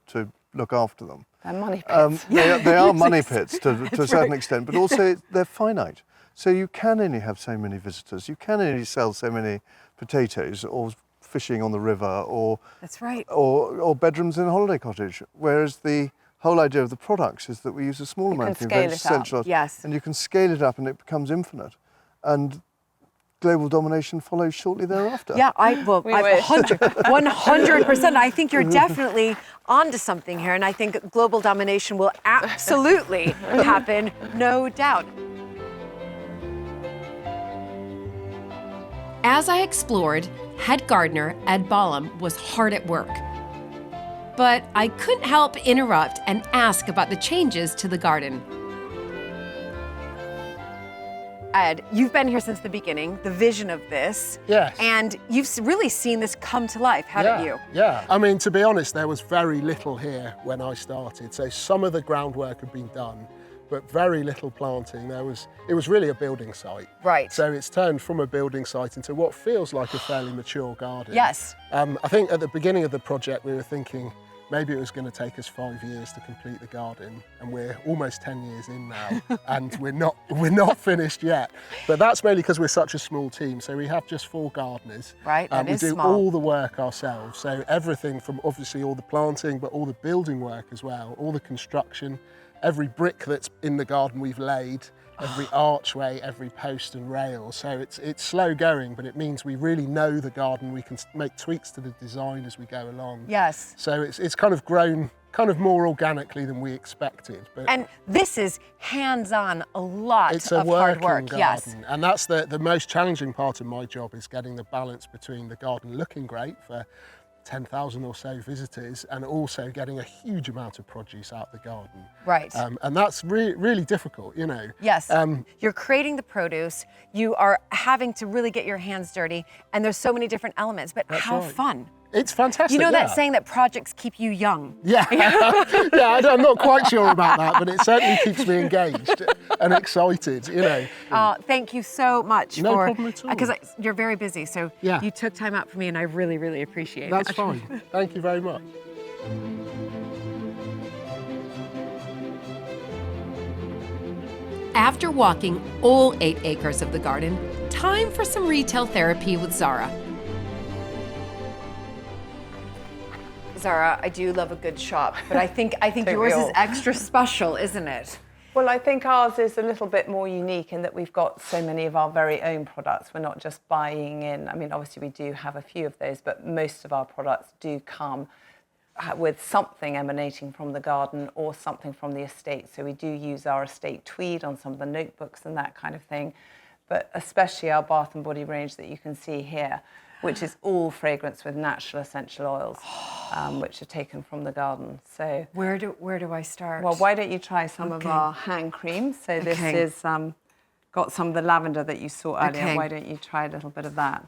look after them. They're money pits. They are money pits to a certain extent, but also they're finite. So you can only have so many visitors. You can only sell so many potatoes, or fishing on the river, or that's right, or bedrooms in a holiday cottage. Whereas the whole idea of the products is that we use a small amount of ingredients, and you can scale it up, and it becomes infinite. And global domination follows shortly thereafter. Yeah, 100%. I think you're definitely onto something here, and I think global domination will absolutely happen, no doubt. As I explored, head gardener Ed Ballum was hard at work. But I couldn't help interrupt and ask about the changes to the garden. Ed, you've been here since the beginning, the vision of this. Yes. And you've really seen this come to life, haven't you? Yeah. I mean, to be honest, there was very little here when I started. So some of the groundwork had been done, but very little planting. It was really a building site. Right. So it's turned from a building site into what feels like a fairly mature garden. Yes. I think at the beginning of the project, we were thinking maybe it was going to take us 5 years to complete the garden, and we're almost 10 years in now, and we're not finished yet. But that's mainly because we're such a small team. So we have just 4 gardeners. Right, that is small. We do small. all the work ourselves. So everything from obviously all the planting, but all the building work as well, all the construction, every brick that's in the garden we've laid, every archway, every post and rail. So it's slow going, but it means we really know the garden. We can make tweaks to the design as we go along. Yes. So it's kind of grown kind of more organically than we expected. But and this is hands-on, a lot it's a of hard work. Garden. Yes. And that's the most challenging part of my job, is getting the balance between the garden looking great for 10,000 or so visitors, and also getting a huge amount of produce out the garden. Right. And that's really difficult, Yes. You're creating the produce, you are having to really get your hands dirty, and there's so many different elements, but how fun. It's fantastic. You know that saying that projects keep you young? Yeah. I'm not quite sure about that, but it certainly keeps me engaged and excited, Thank you so much. No problem at all. Because you're very busy, so you took time out for me, and I really, really appreciate it. That's fine. Thank you very much. After walking all 8 acres of the garden, time for some retail therapy with Zara. Zara, I do love a good shop, but I think yours is extra special, isn't it? Well, I think ours is a little bit more unique in that we've got so many of our very own products. We're not just buying in. I mean, obviously we do have a few of those, but most of our products do come with something emanating from the garden or something from the estate. So we do use our estate tweed on some of the notebooks and that kind of thing, but especially our bath and body range that you can see here, which is all fragrance with natural essential oils, which are taken from the garden. So where do I start? Well, why don't you try some of our hand creams? So this is got some of the lavender that you saw earlier. Why don't you try a little bit of that?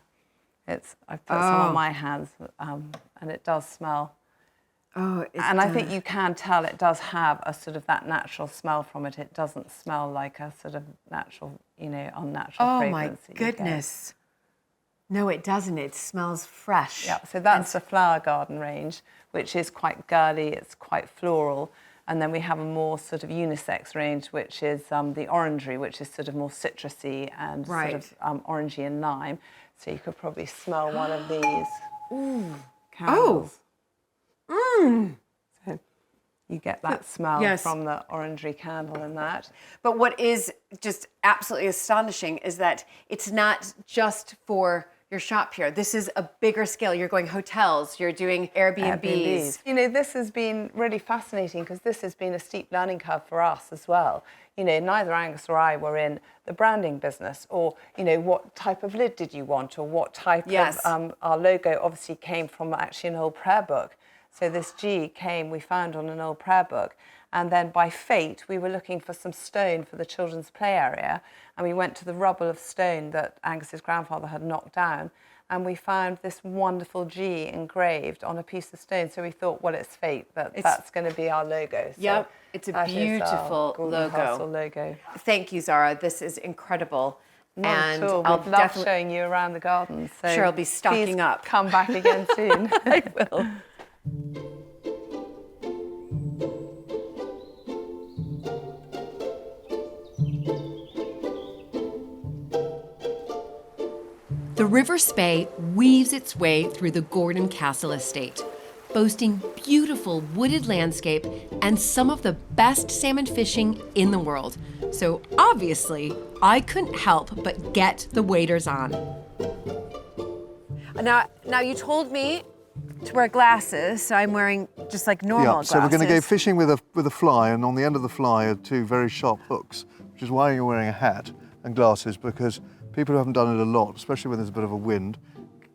I've put some on my hands, and it does smell Oh, and I think you can tell it does have a sort of that natural smell from it. It doesn't smell like a sort of natural, you know, unnatural fragrance. Oh my goodness. No, it doesn't. It smells fresh. Yeah, so that's the flower garden range, which is quite girly, it's quite floral. And then we have a more sort of unisex range, which is the orangery, which is sort of more citrusy and sort of orangey and lime. So you could probably smell one of these candles. Oh! So you get that smell from the orangery candle and that. But what is just absolutely astonishing is that it's not just for your shop here. This is a bigger scale. You're going hotels, you're doing Airbnbs. You know, this has been really fascinating because this has been a steep learning curve for us as well. You know, neither Angus or I were in the branding business, or, you know, what type of lid did you want, or what type of, our logo obviously came from actually an old prayer book. So this G we found on an old prayer book. And then by fate, we were looking for some stone for the children's play area. And we went to the rubble of stone that Angus's grandfather had knocked down. And we found this wonderful G engraved on a piece of stone. So we thought, well, it's fate, that's going to be our logo. So yep, it's a beautiful logo. Thank you, Zara. This is incredible. Not and at all. I'll We'd love showing you around the garden. So sure, I'll be stocking up. Come back again soon. I will. The River Spey weaves its way through the Gordon Castle estate, boasting beautiful wooded landscape and some of the best salmon fishing in the world. So obviously, I couldn't help but get the waders on. Now you told me to wear glasses, so I'm wearing just like normal glasses. So we're going to go fishing with a fly, and on the end of the fly are two very sharp hooks, which is why you're wearing a hat and glasses, because people who haven't done it a lot, especially when there's a bit of a wind,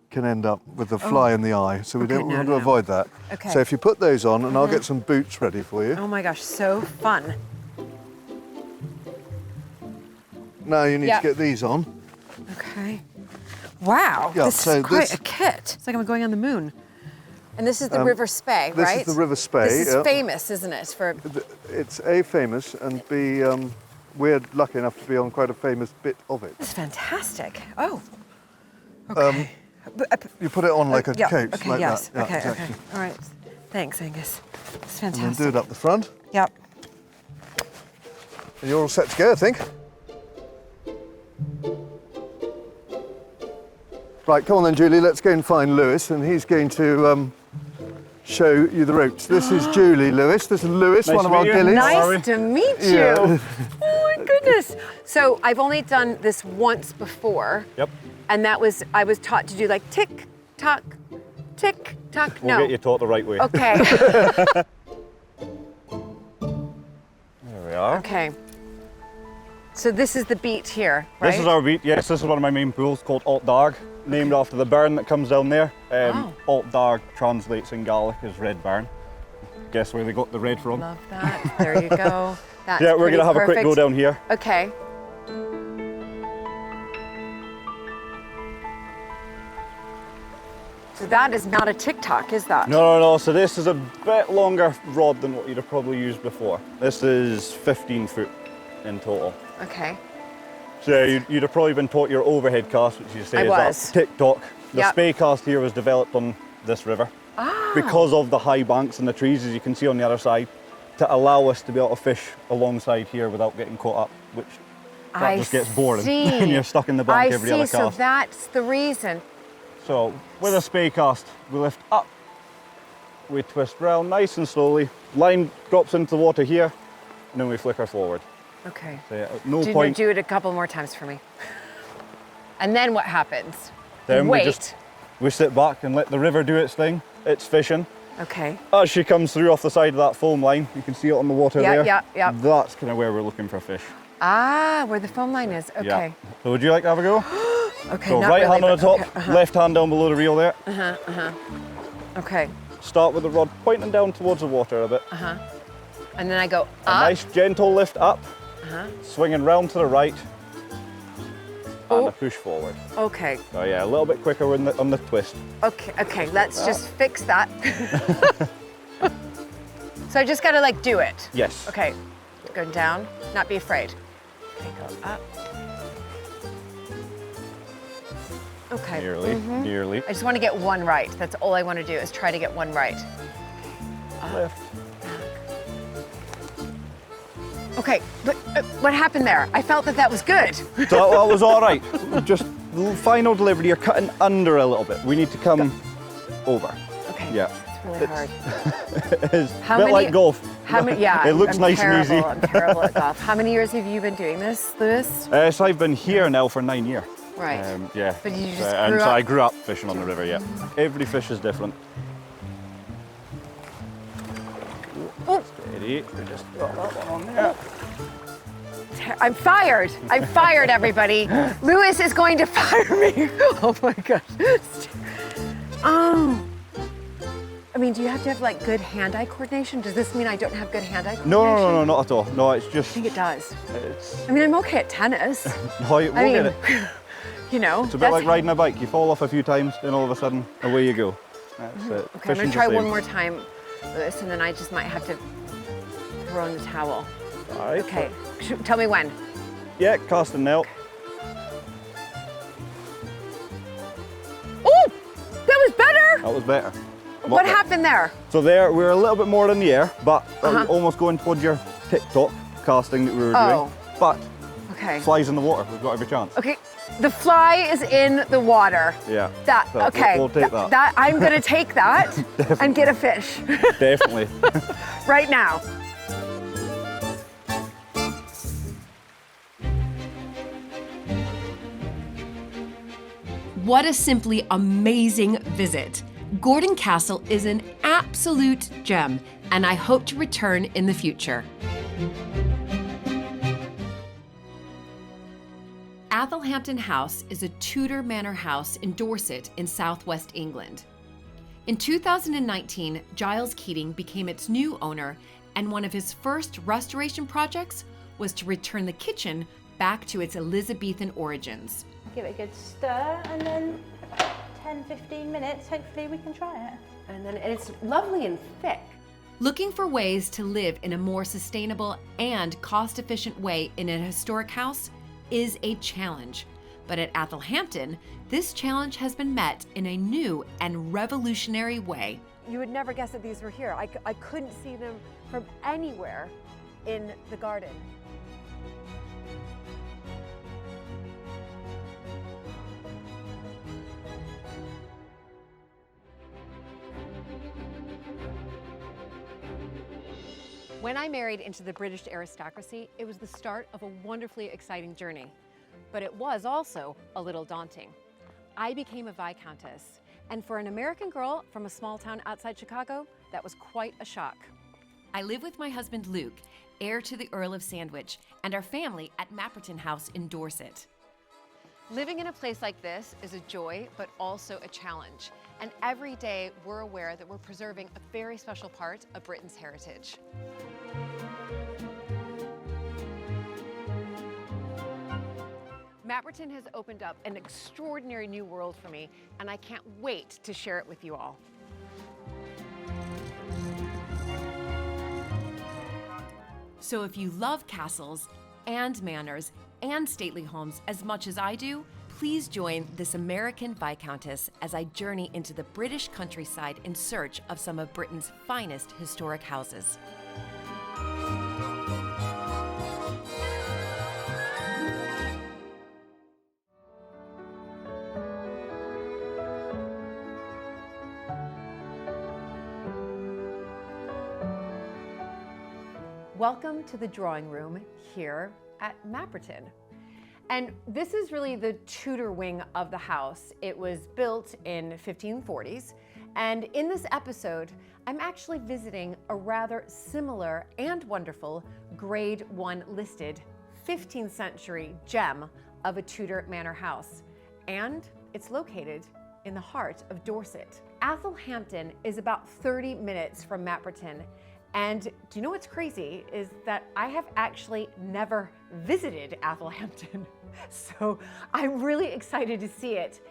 can end up with the fly in the eye. So we want to avoid that. Okay. So if you put those on, and I'll get some boots ready for you. Oh my gosh, so fun. Now you need to get these on. Okay. Wow, this is quite a kit. It's like I'm going on the moon. And this is the River Spey, right? This is the River Spey. This is famous, isn't it? For it's A, famous, and B, we're lucky enough to be on quite a famous bit of it. It's fantastic. Oh, okay. You put it on like a coat, okay, like yes. that. Okay, exactly. okay. All right. Thanks, Angus. It's fantastic. And then do it up the front. Yep. And you're all set to go, I think. Right, come on then, Julie, let's go and find Lewis, and he's going to show you the ropes. This is Julie, Lewis. This is Lewis, one of our gillies. Nice to meet you. Yeah. Oh my goodness. So I've only done this once before. Yep. And that was, I was taught to do like tick, tock, tick, tock. We'll get you taught the right way. Okay. There we are. Okay. So this is the beat here, right? This is our beat, yes. This is one of my main pools called Alt Darg, named after the burn that comes down there. Alt Darg translates in Gaelic as red burn. Guess where they got the red from? Love that. There you go. That's yeah, we're going to have a quick go down here. Okay. So that is not a tick-tock, is that? No. So this is a bit longer rod than what you'd have probably used before. This is 15 foot in total. Okay. So you'd have probably been taught your overhead cast, which you say is that tick-tock. The spey cast here was developed on this river because of the high banks and the trees, as you can see on the other side, to allow us to be able to fish alongside here without getting caught up, which that just gets boring and you're stuck in the bank every other cast. So that's the reason. So with a spey cast, we lift up, we twist round nice and slowly, line drops into the water here, and then we flicker forward. Okay. So yeah, at no point. Do it a couple more times for me. And then what happens? Then wait. We sit back and let the river do its thing. It's fishing. Okay. As she comes through off the side of that foam line, you can see it on the water there. Yeah. That's kind of where we're looking for fish. Ah, where the foam line is. Okay. Yeah. So would you like to have a go? Okay. So not right really, hand on the top, okay, left hand down below the reel there. Okay. Start with the rod pointing down towards the water a bit. And then I go up. A nice gentle lift up, swinging round to the right, and a push forward. Okay. So yeah, a little bit quicker on the twist. Okay, let's just fix that. So I just gotta like do it? Yes. Okay, going down, not be afraid. Okay, go up. Okay. Nearly, nearly. I just want to get one right. That's all I want to do is try to get one right. Left. Okay, but what happened there? I felt that was good. So that was all right. Just the final delivery, you're cutting under a little bit. We need to come over. Okay. Yeah. It's really hard. It's a bit like golf. How many? Yeah. It looks nice and easy. I'm terrible at golf. How many years have you been doing this, Lewis? So I've been here now for 9 years. Right. Yeah. But you just and grew so up. I grew up fishing on the river. Yeah. Every fish is different. Oh. Steady. We just got that one on there. I'm fired. I'm fired, everybody. Lewis is going to fire me. Oh my gosh. Oh. I mean, do you have to have like good hand-eye coordination? Does this mean I don't have good hand-eye coordination? No, not at all. No, it's just. I think it does. It's. I mean, I'm okay at tennis. No, we'll get it. You know. It's a bit like riding a bike. You fall off a few times, then all of a sudden, away you go. That's it. Okay, I'm gonna try one more time, Lewis, and then I just might have to throw in the towel. All right. Okay. Tell me when. Yeah, casting now. Oh, that was better. That was better. What happened there? So there, we're a little bit more in the air, but almost going towards your TikTok casting that we were doing. But okay. Flies in the water. We've got every chance. Okay, the fly is in the water. Yeah. That So okay. We'll take that. I'm gonna take that and get a fish. Definitely. Right now. What a simply amazing visit. Gordon Castle is an absolute gem, and I hope to return in the future. Athelhampton House is a Tudor manor house in Dorset in southwest England. In 2019, Giles Keating became its new owner, and one of his first restoration projects was to return the kitchen back to its Elizabethan origins. Give it a good stir, and then 10-15 minutes, hopefully we can try it. And then it's lovely and thick. Looking for ways to live in a more sustainable and cost-efficient way in a historic house is a challenge. But at Athelhampton, this challenge has been met in a new and revolutionary way. You would never guess that these were here. I couldn't see them from anywhere in the garden. When I married into the British aristocracy, it was the start of a wonderfully exciting journey. But it was also a little daunting. I became a Viscountess, and for an American girl from a small town outside Chicago, that was quite a shock. I live with my husband Luke, heir to the Earl of Sandwich, and our family at Mapperton House in Dorset. Living in a place like this is a joy, but also a challenge. And every day we're aware that we're preserving a very special part of Britain's heritage. Mapperton has opened up an extraordinary new world for me, and I can't wait to share it with you all. So if you love castles and manors and stately homes as much as I do, please join this American Viscountess as I journey into the British countryside in search of some of Britain's finest historic houses. Welcome to the drawing room here at Mapperton. And this is really the Tudor wing of the house. It was built in 1540s. And in this episode, I'm actually visiting a rather similar and wonderful Grade 1 listed 15th century gem of a Tudor manor house. And it's located in the heart of Dorset. Athelhampton is about 30 minutes from Mapperton. And do you know what's crazy is that I have actually never visited Athelhampton. So I'm really excited to see it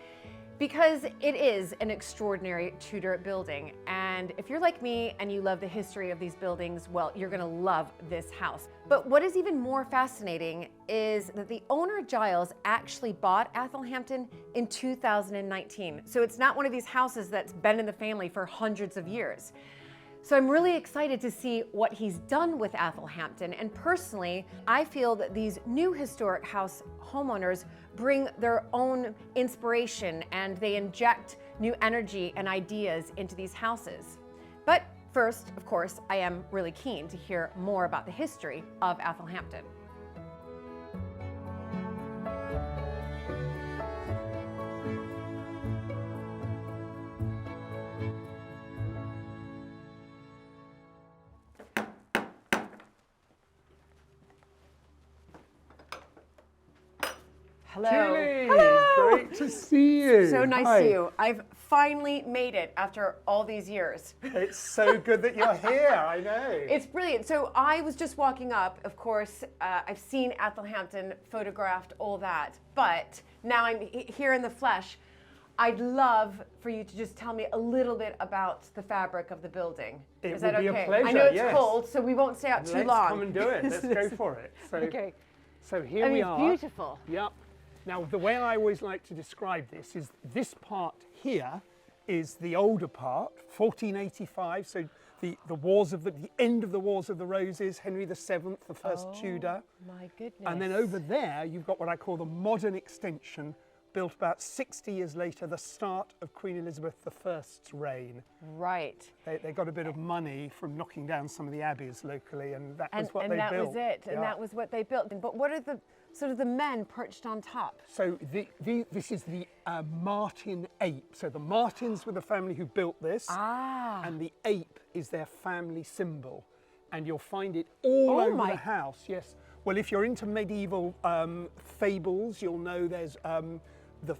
Because it is an extraordinary Tudor building, and if you're like me and you love the history of these buildings, well, you're gonna love this house. But what is even more fascinating is that the owner, Giles, actually bought Athelhampton in 2019. So it's not one of these houses that's been in the family for hundreds of years. So I'm really excited to see what he's done with Athelhampton, and personally, I feel that these new historic house homeowners bring their own inspiration and they inject new energy and ideas into these houses. But first, of course, I am really keen to hear more about the history of Athelhampton. Hello. Julie, hello. great to see you. So nice Hi. to see you. I've finally made it after all these years. It's so good that you're here, I know. It's brilliant. So I was just walking up, of course, I've seen Athelhampton, photographed, all that, but now I'm here in the flesh. I'd love for you to just tell me a little bit about the fabric of the building. Is that okay? It would be a pleasure, I know it's yes. cold, so we won't stay out too long. Let's come and do it. Let's go for it. So, okay. So here we are. It's beautiful. Yep. Now, the way I always like to describe this is this part here is the older part, 1485. So the wars of the end of the Wars of the Roses, Henry VII, the first Tudor. My goodness. And then over there, you've got what I call the modern extension, built about 60 years later, the start of Queen Elizabeth I's reign. Right. They got a bit of money from knocking down some of the abbeys locally, and that was what they built. And that was it, Yeah. and that was what they built. But what are the sort of the men perched on top? So this is the Martin ape. So the Martins were the family who built this, and the ape is their family symbol. And you'll find it all over the house, yes. Well, if you're into medieval fables, you'll know there's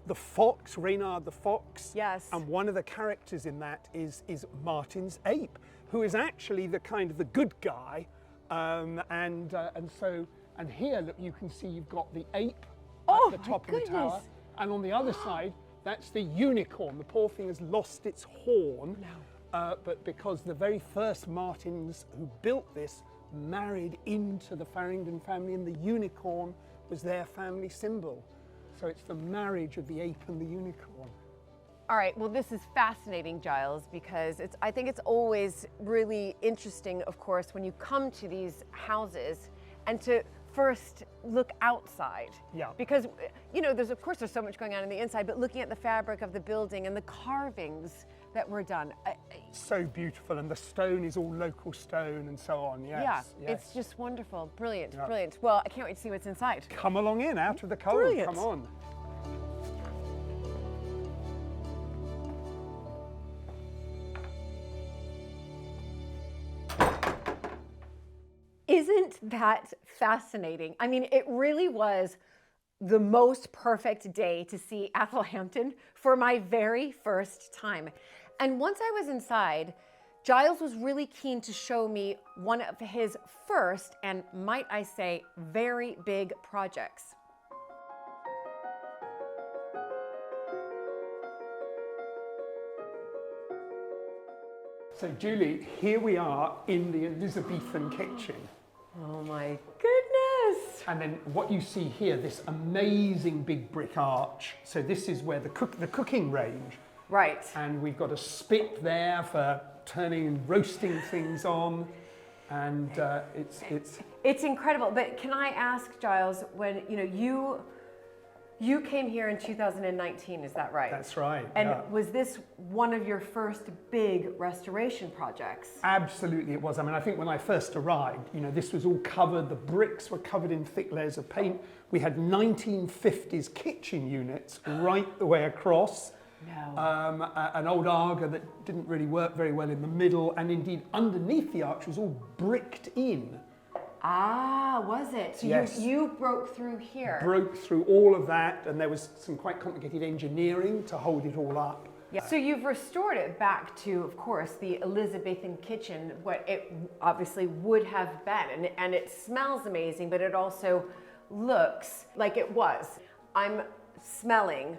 the fox, Reynard the fox. Yes. And one of the characters in that is Martin's ape, who is actually the kind of the good guy. And here, look, you can see you've got the ape at the top of the tower. And on the other side, that's the unicorn. The poor thing has lost its horn. No. But because the very first Martins who built this married into the Farringdon family, and the unicorn was their family symbol. So it's the marriage of the ape and the unicorn. All right, well, this is fascinating, Giles, because I think it's always really interesting, of course, when you come to these houses and to first look outside. Yeah. Because, you know, there's so much going on in the inside, but looking at the fabric of the building and the carvings that were done. So beautiful, and the stone is all local stone and so on, yes. Yeah, yes. it's just wonderful. Brilliant, Yeah. brilliant. Well, I can't wait to see what's inside. Come along in, out of the cold, Brilliant. come on. Isn't that fascinating? I mean, it really was the most perfect day to see Athelhampton for my very first time. And once I was inside, Giles was really keen to show me one of his first, and might I say, very big projects. So Julie, here we are in the Elizabethan kitchen. Oh my goodness! And then what you see here, this amazing big brick arch. So this is where the cooking range. Right. And we've got a spit there for turning and roasting things on. And It's incredible. But can I ask, Giles, when you came here in 2019, is that right? That's right. And yeah. was this one of your first big restoration projects? Absolutely it was. I mean, I think when I first arrived, this was all covered, the bricks were covered in thick layers of paint. We had 1950s kitchen units right the way across. No. An old Arga that didn't really work very well in the middle, and indeed underneath the arch was all bricked in. Ah, was it? So yes. you broke through here. Broke through all of that, and there was some quite complicated engineering to hold it all up. Yeah. So you've restored it back to, of course, the Elizabethan kitchen, what it obviously would have been. And it smells amazing, but it also looks like it was. I'm smelling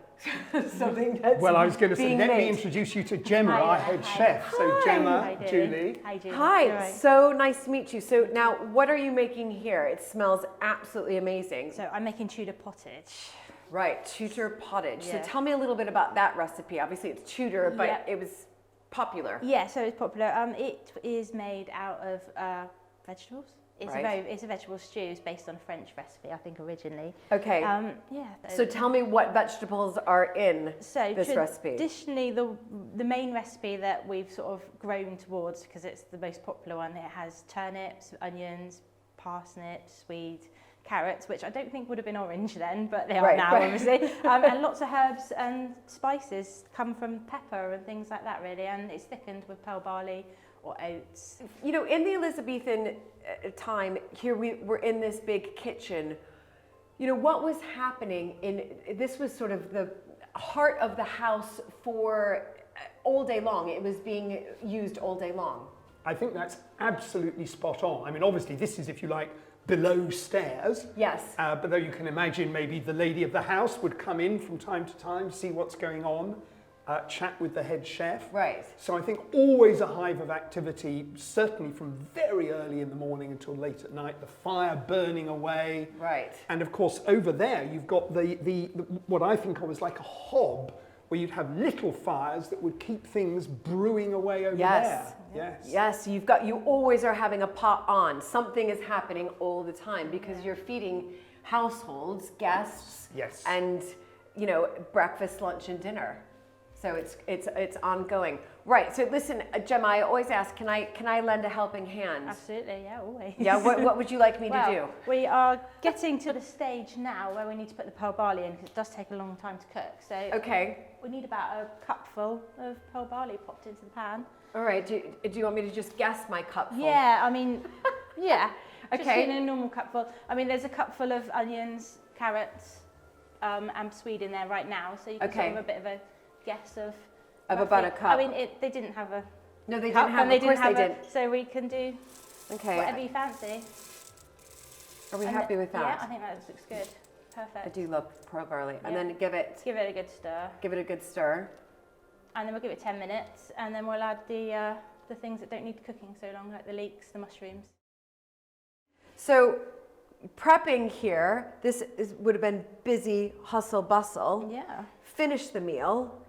something that's Well, I was going to say, being let me made. introduce you to Gemma, our head chef. So Gemma, Julie. Hi, Julie. Hi, so nice to meet you. So now, what are you making here? It smells absolutely amazing. So I'm making Tudor pottage. Right, Tudor pottage. Yeah. So tell me a little bit about that recipe. Obviously it's Tudor, but it was popular. Yeah, so it's popular. It is made out of vegetables. It's a vegetable stew. It's based on a French recipe, I think, originally. Okay. Yeah. So tell me what vegetables are in this recipe. Traditionally, the main recipe that we've sort of grown towards, because it's the most popular one, it has turnips, onions, parsnips, swede, carrots, which I don't think would have been orange then, but they are now, obviously. And lots of herbs and spices come from pepper and things like that, really. And it's thickened with pearl barley or oats. You know, in the Elizabethan time, here we were in this big kitchen. You know, what was happening this was sort of the heart of the house for all day long. It was being used all day long. I think that's absolutely spot on. I mean, obviously, this is, if you like, below stairs. Yes. But though you can imagine maybe the lady of the house would come in from time to time, see what's going on, chat with the head chef. Right. So I think always a hive of activity, certainly from very early in the morning until late at night, the fire burning away. Right. And of course, over there, you've got the what I think of as like a hob, where you'd have little fires that would keep things brewing away over there. Yes. Yes, you always are having a pot on. Something is happening all the time because you're feeding households, guests, and you know, breakfast, lunch, and dinner. So it's ongoing. Right. So listen, Gemma, I always ask, can I lend a helping hand? Absolutely, yeah, always. Yeah. What would you like me to do? We are getting to the stage now where we need to put the pearl barley in, because it does take a long time to cook. So we need about a cupful of pearl barley popped into the pan. All right. Do you want me to just guess my cupful? Yeah. I mean, yeah. Okay. Just in a normal cupful. I mean, there's a cupful of onions, carrots, and swede in there right now, so you can sort of a bit of a guess of about a cup. I mean, they didn't have a no, they cup, didn't have. And they of course didn't they have didn't. So we can do whatever you fancy. Are we happy with that? Yeah, I think that looks good. Perfect. I do love pearl barley. Yeah. And then give it a good stir. Give it a good stir. And then we'll give it 10 minutes, and then we'll add the things that don't need cooking so long, like the leeks, the mushrooms. So prepping here, would have been busy, hustle, bustle. Yeah. Finish the meal,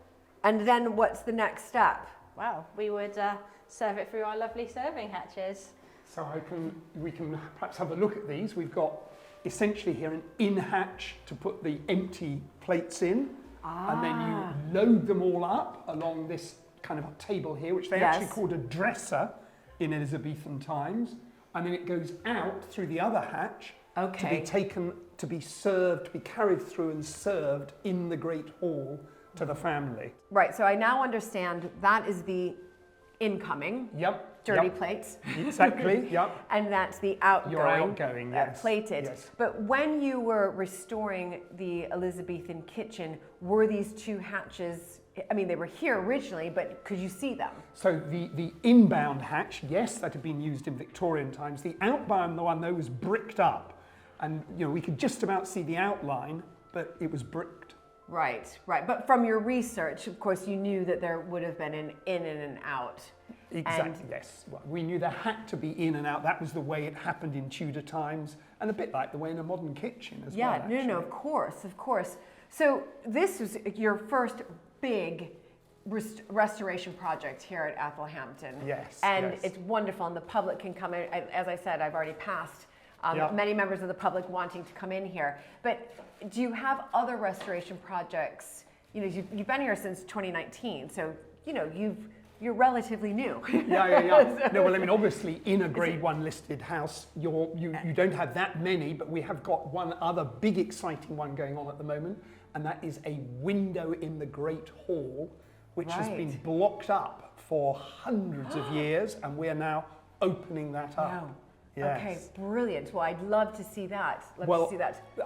and then what's the next step? Well, we would serve it through our lovely serving hatches. So we can perhaps have a look at these. We've got essentially here an in hatch to put the empty plates in, and then you load them all up along this kind of table here, which they actually called a dresser in Elizabethan times, and then it goes out through the other hatch to be taken, to be served, to be carried through and served in the Great Hall to the family. Right, so I now understand that is the incoming. Dirty plates. Exactly, yep. And that's the outgoing. Your outgoing, yes. Plated. Yes. But when you were restoring the Elizabethan kitchen, were these two hatches, I mean, they were here originally, but could you see them? So the inbound hatch, yes, that had been used in Victorian times. The outbound one, though, was bricked up. And, you know, we could just about see the outline, but it was bricked. Right, right. But from your research, of course, you knew that there would have been an in and an out. Exactly, yes. Well, we knew there had to be in and out. That was the way it happened in Tudor times, and a bit like the way in a modern kitchen as well. Yeah, no, of course, of course. So this was your first big restoration project here at Athelhampton. Yes, and it's wonderful, and the public can come in. As I said, I've already passed many members of the public wanting to come in here. But do you have other restoration projects? You know, you've been here since 2019, so you know you're relatively new. Yeah. No, well, I mean, obviously, in a Grade 1 listed house, you don't have that many, but we have got one other big, exciting one going on at the moment, and that is a window in the Great Hall, which has been blocked up for hundreds of years, and we're now opening that up. Wow. Yes. Okay, brilliant. Well, I'd love to see that.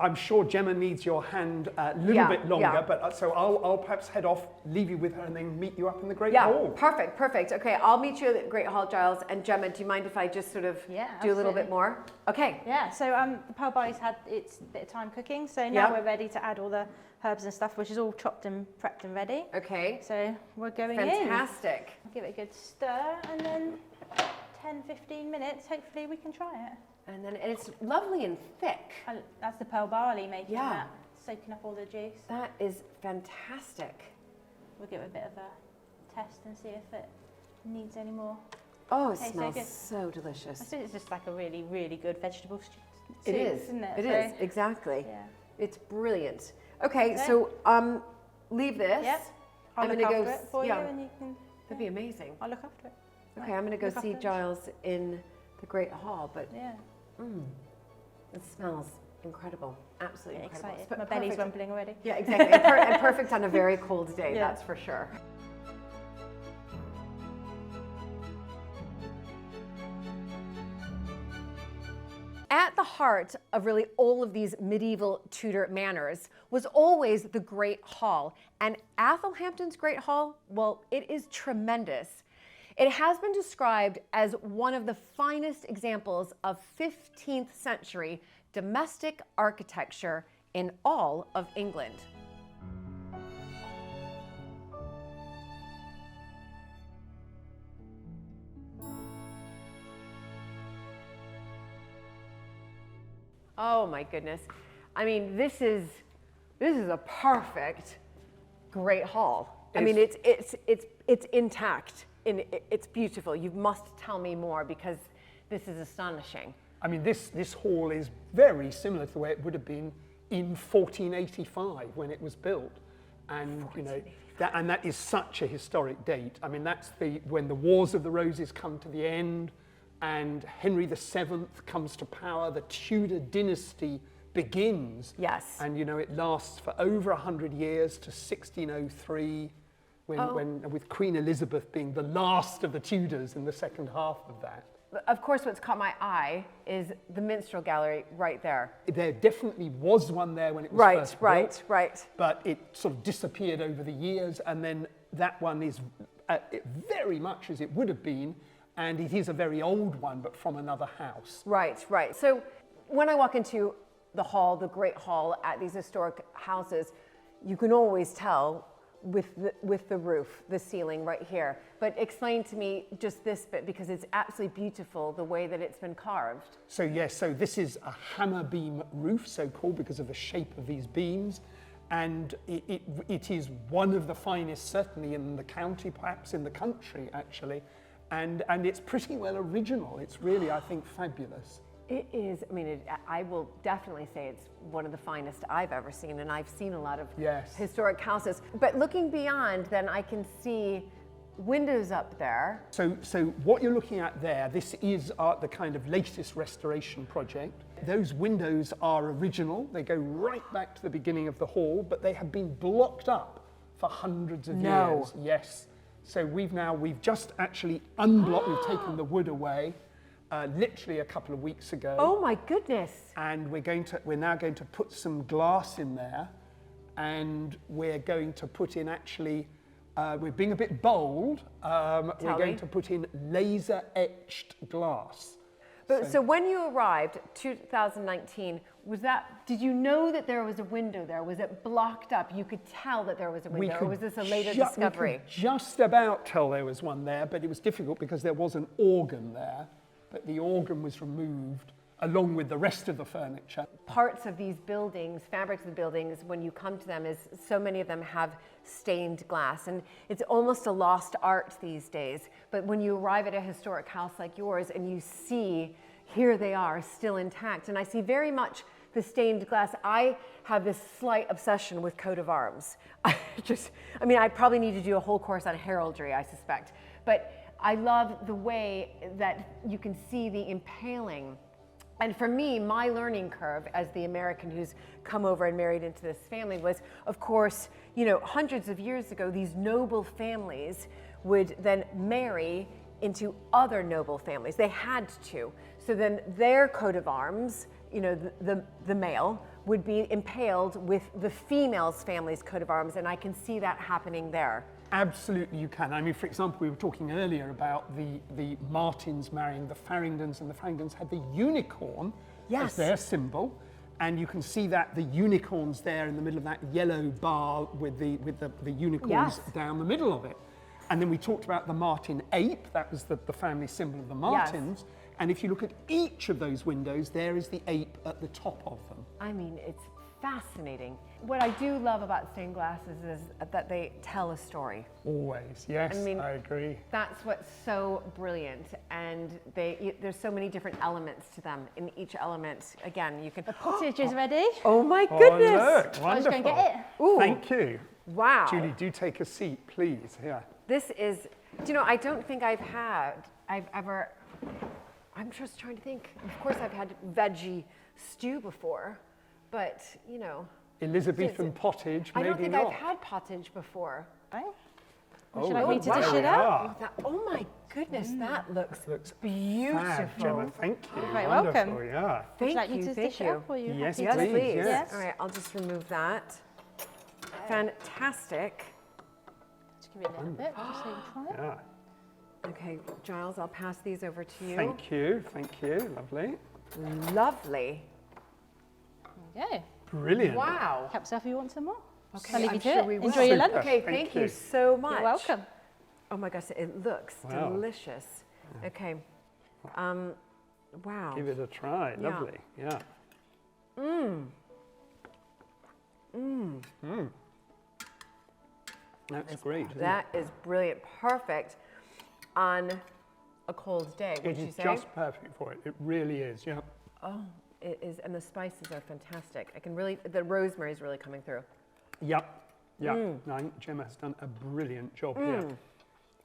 I'm sure Gemma needs your hand a little bit longer, but so I'll perhaps head off, leave you with her, and then meet you up in the Great Hall. Perfect. Okay, I'll meet you at the Great Hall, Giles. And Gemma, do you mind if I just sort of do a little bit more? Okay. Yeah, so the pearl barley's had its bit of time cooking, so now we're ready to add all the herbs and stuff, which is all chopped and prepped and ready. Okay. So we're going Fantastic. in. Give it a good stir, and then 10-15 minutes, hopefully we can try it. And then it's lovely and thick. That's the pearl barley making that, soaking up all the juice. That is fantastic. We'll give it a bit of a test and see if it needs any more. Oh, it smells so delicious. I think it's just like a really, really good vegetable stew. It is, isn't it? It is, exactly. Yeah. It's brilliant. Okay, so leave this. Yep. I'll look after it for you, and you can. That'd be amazing. I'll look after it. Okay, I'm going to go see Giles in the Great Hall, but it smells incredible. Absolutely incredible. Excited. My belly's rumbling already. Yeah, exactly. And perfect on a very cold day, that's for sure. At the heart of really all of these medieval Tudor manors was always the Great Hall. And Athelhampton's Great Hall, well, it is tremendous. It has been described as one of the finest examples of 15th century domestic architecture in all of England. Oh my goodness. I mean, this is a perfect Great Hall. I mean, it's intact. It's beautiful. You must tell me more, because this is astonishing. I mean, this hall is very similar to the way it would have been in 1485 when it was built, and that is such a historic date. I mean, that's when the Wars of the Roses come to the end, and Henry VII comes to power. The Tudor dynasty begins. Yes. And it lasts for over 100 years to 1603. When with Queen Elizabeth being the last of the Tudors in the second half of that. Of course, what's caught my eye is the minstrel gallery right there. There definitely was one there when it was first built. Right. But it sort of disappeared over the years, and then that one is very much as it would have been, and it is a very old one, but from another house. Right. So when I walk into the hall, the Great Hall at these historic houses, you can always tell with the roof, the ceiling right here. But explain to me just this bit, because it's absolutely beautiful the way that it's been carved. So yes, so this is a hammer beam roof, so called because of the shape of these beams, and it is one of the finest, certainly in the county, perhaps in the country actually, and it's pretty well original. It's really, I think, fabulous. It is. I mean, I will definitely say it's one of the finest I've ever seen, and I've seen a lot of historic houses. But looking beyond, then I can see windows up there. So what you're looking at there, this is the kind of latest restoration project. Those windows are original. They go right back to the beginning of the hall, but they have been blocked up for hundreds of years. Yes. So we've just actually unblocked. We've taken the wood away. Literally a couple of weeks ago. Oh my goodness! And we're now going to put some glass in there, and we're going to put in we're being a bit bold. We're going to put in laser etched glass. But so when you arrived, 2019, did you know that there was a window there? Was it blocked up? You could tell that there was a window, or was this a later discovery? We could just about tell there was one there, but it was difficult because there was an organ there. But the organ was removed along with the rest of the furniture. Parts of these buildings, fabrics of the buildings, when you come to them, so many of them have stained glass, and it's almost a lost art these days. But when you arrive at a historic house like yours and you see, here they are, still intact, and I see very much the stained glass. I have this slight obsession with coat of arms. I probably need to do a whole course on heraldry, I suspect. But I love the way that you can see the impaling. And for me, my learning curve as the American who's come over and married into this family was, of course, hundreds of years ago, these noble families would then marry into other noble families. They had to. So then their coat of arms, you know, the male, would be impaled with the female's family's coat of arms, and I can see that happening there. Absolutely you can. I mean, for example, we were talking earlier about the Martins marrying the Farringdons, and the Farringdons had the unicorn as their symbol. And you can see that the unicorn's there in the middle of that yellow bar with the unicorns down the middle of it. And then we talked about the Martin ape, that was the family symbol of the Martins. And if you look at each of those windows, there is the ape at the top of them. I mean, it's fascinating. What I do love about stained glasses is that they tell a story. Always, yes, I mean, I agree. That's what's so brilliant, and there's so many different elements to them. In each element, again, you can... The pottage is ready. Oh my goodness! Look, wonderful. I'll just go and get it. Ooh. Thank you. Wow. Julie, do take a seat, please. Yeah. This is, do you know, I don't think I've ever, I'm just trying to think. Of course I've had veggie stew before, but, you know. Elizabethan pottage, maybe I don't think not. I've had pottage before. Would you like me to dish it out? Oh my goodness, that looks beautiful. Fab, Gemma, thank you. You're very Wonderful, welcome. yeah. Would you like me to dish it you. up, or are you Yes, happy? please. Yes. All right, I'll just remove that. Fantastic. Just give it a little bit, just so you can try it. Yeah. Okay, Giles, I'll pass these over to you. Thank you, lovely. Lovely. There you go. Brilliant. Wow. Help yourself if you want some more. Okay, I'll leave I'm you to sure it. we will. Enjoy your lunch. Okay, thank you so much. You're welcome. Oh my gosh, it looks Wow. delicious. Okay. Wow. Give it a try, Yeah. lovely, yeah. That's great. isn't That is brilliant. Perfect on a cold day, it? would It you is say? just perfect for it. It really is, yeah. Oh, it is, and the spices are fantastic. I can really, the rosemary is really coming through. Yep. Yeah, no, I think Gemma has done a brilliant job here.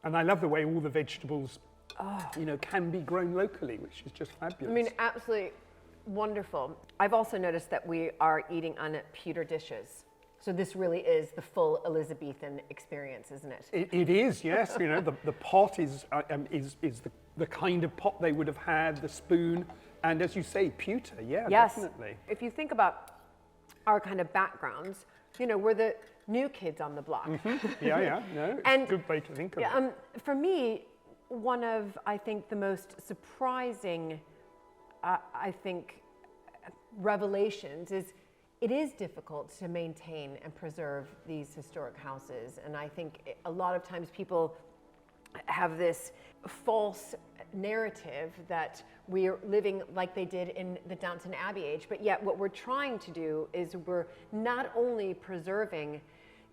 And I love the way all the vegetables, you know, can be grown locally, which is just fabulous. I mean, absolutely wonderful. I've also noticed that we are eating on pewter dishes. So this really is the full Elizabethan experience, isn't it? It is, yes. You know, the pot is the kind of pot they would have had, the spoon, and as you say, pewter. Yeah, yes. definitely. If you think about our kind of backgrounds, you know, we're the new kids on the block. Yeah, no, it's a good way to think of it. For me, one of, I think, the most surprising, revelations is it is difficult to maintain and preserve these historic houses. And I think a lot of times people have this false narrative that we're living like they did in the Downton Abbey age, but yet what we're trying to do is we're not only preserving,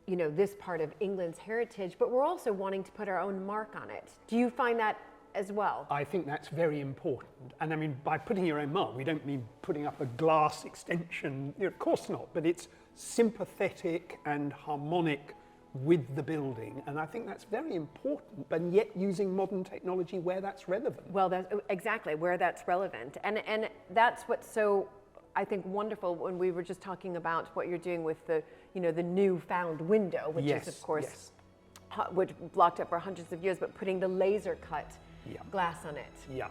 you know, this part of England's heritage, but we're also wanting to put our own mark on it. Do you find that as well? I think that's very important. And I mean, by putting your own mark, we don't mean putting up a glass extension, you know, of course not, but it's sympathetic and harmonic with the building, and I think that's very important, but yet using modern technology where that's relevant. Well, that's exactly where that's relevant, and that's what's so, I think, wonderful when we were just talking about what you're doing with the, you know, the newfound window, which is of course, which blocked up for hundreds of years, but putting the laser cut glass on it. Yeah.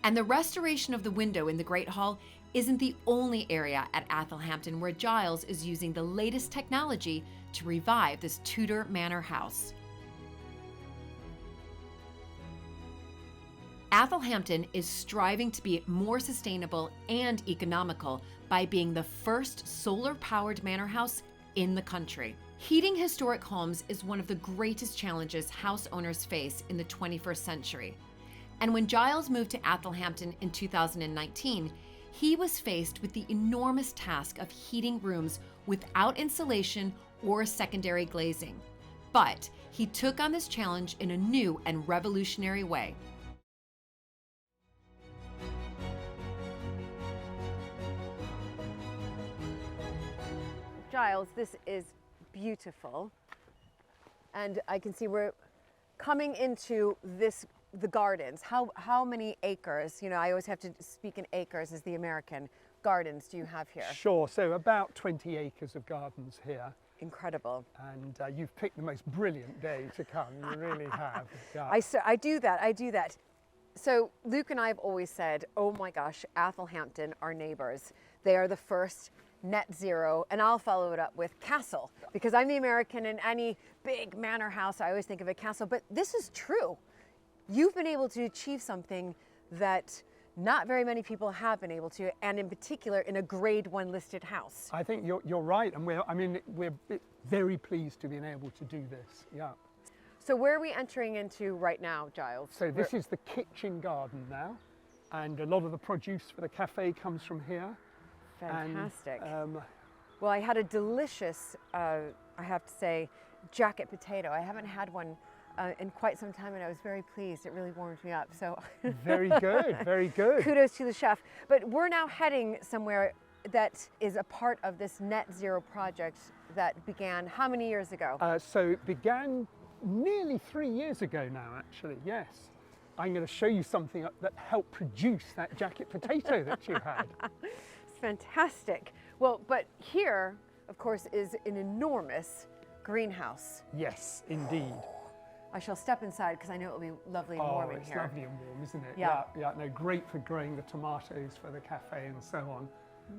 And the restoration of the window in the Great Hall isn't the only area at Athelhampton where Giles is using the latest technology to revive this Tudor manor house. Athelhampton is striving to be more sustainable and economical by being the first solar-powered manor house in the country. Heating historic homes is one of the greatest challenges house owners face in the 21st century. And when Giles moved to Athelhampton in 2019, he was faced with the enormous task of heating rooms without insulation or secondary glazing. But he took on this challenge in a new and revolutionary way. Giles, this is beautiful. And I can see we're coming into the gardens. How many acres? You know, I always have to speak in acres as the American. Gardens do you have here? Sure, so about 20 acres of gardens here. Incredible. And you've picked the most brilliant day to come. You really have. Yeah. I do that. So Luke and I have always said, oh my gosh, Athelhampton, our neighbors, they are the first net zero, and I'll follow it up with castle, because I'm the American, and any big manor house, I always think of a castle, but this is true. You've been able to achieve something that not very many people have been able to, and in particular in a grade 1 listed house. I think you're right, and we're very pleased to be able to do this. Yeah. So where are we entering into right now, Giles? So this is the kitchen garden now, and a lot of the produce for the cafe comes from here. Fantastic. And, well, I had a delicious, I have to say, jacket potato. I haven't had one in quite some time, and I was very pleased. It really warmed me up. So very good, very good. Kudos to the chef. But we're now heading somewhere that is a part of this net zero project that began how many years ago? So it began nearly 3 years ago now, actually. Yes. I'm going to show you something that helped produce that jacket potato that you had. It's fantastic. Well, but here, of course, is an enormous greenhouse. Yes, indeed. I shall step inside because I know it'll be lovely and warm in here. It's lovely and warm, isn't it? Yeah. Yeah, no, great for growing the tomatoes for the cafe and so on.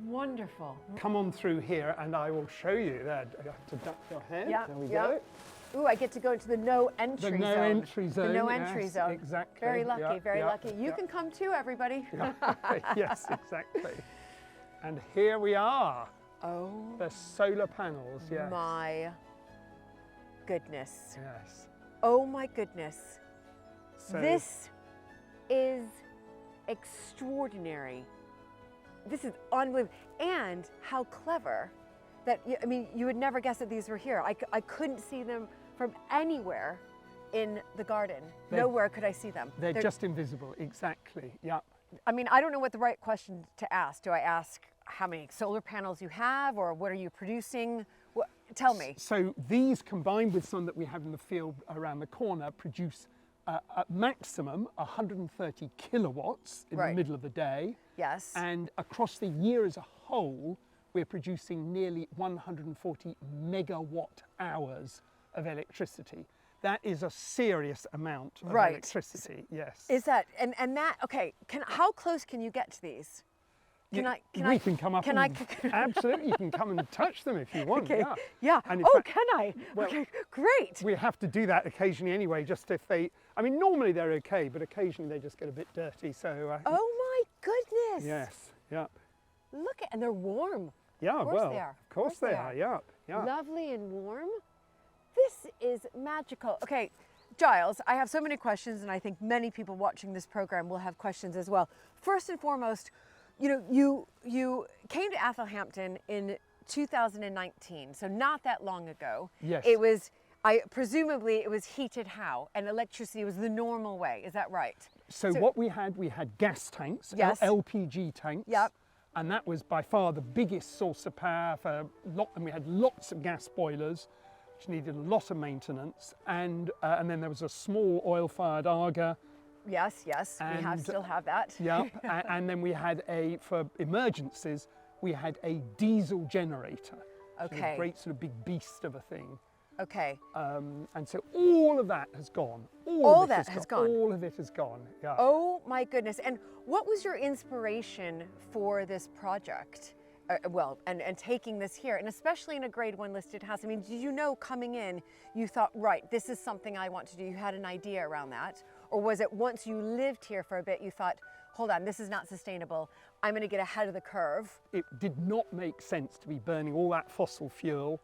Wonderful. Come on through here and I will show you that. You have to duck your head. Yeah, there we go. Ooh, I get to go into the no entry zone. The no entry zone. The no entry yes, zone. Exactly. Very lucky, very lucky. You can come too, everybody. Yeah. Yes, exactly. And here we are. Oh. The solar panels, yes. My goodness. Yes. Oh my goodness. So, this is extraordinary. This is unbelievable. And how clever that, I mean, you would never guess that these were here. I couldn't see them from anywhere in the garden. Nowhere could I see them. They're just invisible, exactly, yeah. I mean, I don't know what the right question to ask. Do I ask how many solar panels you have, or what are you producing? Tell me. So these, combined with some that we have in the field around the corner, produce at maximum 130 kilowatts in the middle of the day. Yes. And across the year as a whole, we're producing nearly 140 megawatt hours of electricity. That is a serious amount of electricity, yes. Is that, and that, okay, how close can you get to these? We can come up absolutely, you can come and touch them if you want. Okay. Yeah. And oh, can I? Well, okay, great. We have to do that occasionally anyway, just if they, I mean, normally they're okay, but occasionally they just get a bit dirty, so. Oh my goodness. Yes, yeah. Look and they're warm. Yeah, of course well, they are. Of course they are, yeah, yeah. Lovely and warm. This is magical. Okay, Giles, I have so many questions, and I think many people watching this program will have questions as well. First and foremost, you know, you came to Athelhampton in 2019, so not that long ago. Yes. It was, presumably it was heated how? And electricity was the normal way, is that right? So what we had gas tanks, yes. LPG tanks. Yep. And that was by far the biggest source of power for and we had lots of gas boilers, which needed a lot of maintenance. And then there was a small oil-fired Aga. Yes, yes, we still have that. Yeah, and then we had for emergencies, we had a diesel generator. Okay. A great sort of big beast of a thing. Okay. And so all of that has gone. All of that has gone. All of it has gone, yeah. Oh my goodness. And what was your inspiration for this project? And taking this here, and especially in a grade 1 listed house. I mean, did you know coming in, you thought, right, this is something I want to do? You had an idea around that? Or was it once you lived here for a bit, you thought, hold on, this is not sustainable. I'm going to get ahead of the curve. It did not make sense to be burning all that fossil fuel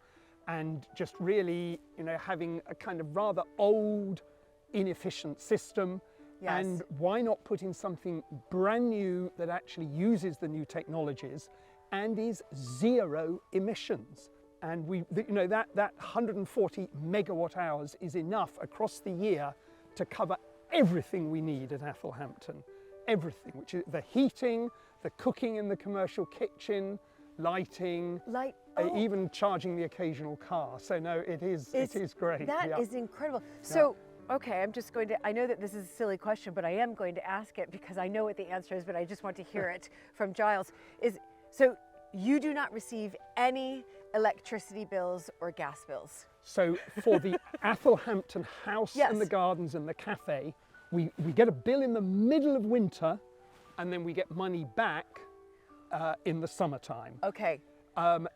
and just really, you know, having a kind of rather old, inefficient system. Yes. And why not put in something brand new that actually uses the new technologies and is zero emissions? And that 140 megawatt hours is enough across the year to cover everything we need at Athelhampton. Everything, which is the heating, the cooking in the commercial kitchen, lighting, even charging the occasional car. So no, it is great. That is incredible. So, okay, I'm just going to, I know that this is a silly question, but I am going to ask it because I know what the answer is, but I just want to hear it from Giles. So you do not receive any electricity bills or gas bills? So for the Athelhampton House and the gardens and the cafe, we get a bill in the middle of winter, and then we get money back in the summertime. Okay.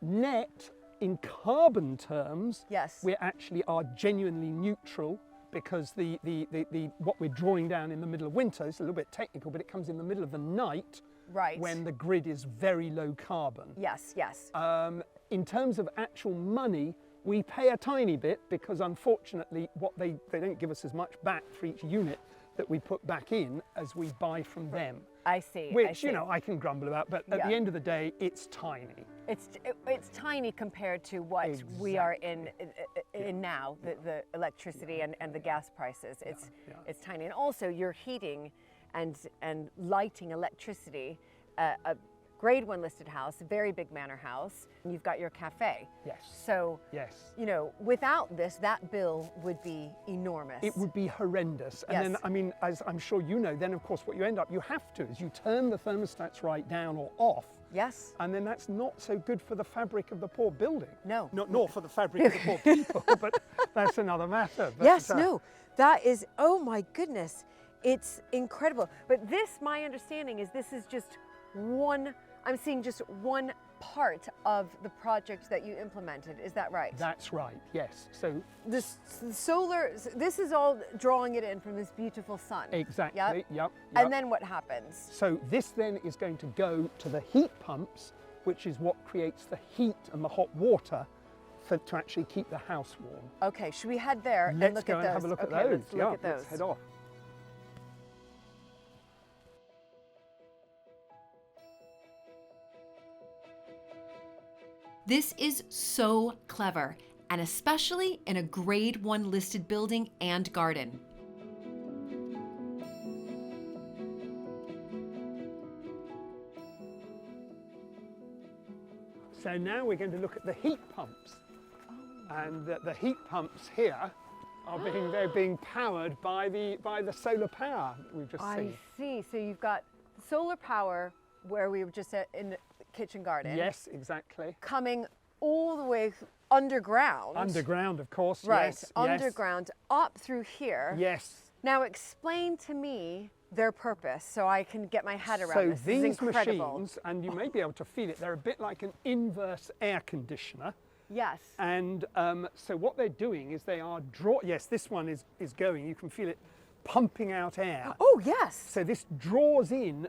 Net, in carbon terms, we actually are genuinely neutral, because the what we're drawing down in the middle of winter is a little bit technical, but it comes in the middle of the night, when the grid is very low carbon. Yes, yes. In terms of actual money, we pay a tiny bit, because unfortunately what they don't give us as much back for each unit that we put back in as we buy from them. I see. Which, you know, I can grumble about, but at the end of the day, it's tiny. It's tiny compared to what we are in now, the electricity and the gas prices. It's tiny. And also you're heating and lighting electricity, a grade 1 listed house, a very big manor house, and you've got your cafe. Yes. So, you know, without this, that bill would be enormous. It would be horrendous. And then, I mean, as I'm sure you know, then of course what you end up, you have to, is you turn the thermostats right down or off. Yes. And then that's not so good for the fabric of the poor building. No. Nor for the fabric of the poor people, but that's another matter. But, yes, no, that is, oh my goodness, it's incredible. But this, my understanding is this is just one, I'm seeing just one part of the project that you implemented. Is that right? That's right, yes. So the solar, this is all drawing it in from this beautiful sun. Exactly, yep. And then what happens? So this then is going to go to the heat pumps, which is what creates the heat and the hot water to actually keep the house warm. Okay, should we head there and Let's look go at those? and have a look at Okay, those. let's look at those. Let's head off. This is so clever, and especially in a grade 1 listed building and garden. So now we're going to look at the heat pumps. And the heat pumps here are being powered by the solar power that we've just seen. I see. So you've got solar power where we were just in the kitchen garden. Yes, exactly. Coming all the way underground. Underground, of course. Right, yes, underground, up through here. Yes. Now explain to me their purpose so I can get my head around So this. these This is incredible. machines, and you may be able to feel it, they're a bit like an inverse air conditioner. Yes. And so what they're doing is they are yes, this one is going, you can feel it pumping out air. Oh, yes. So this draws in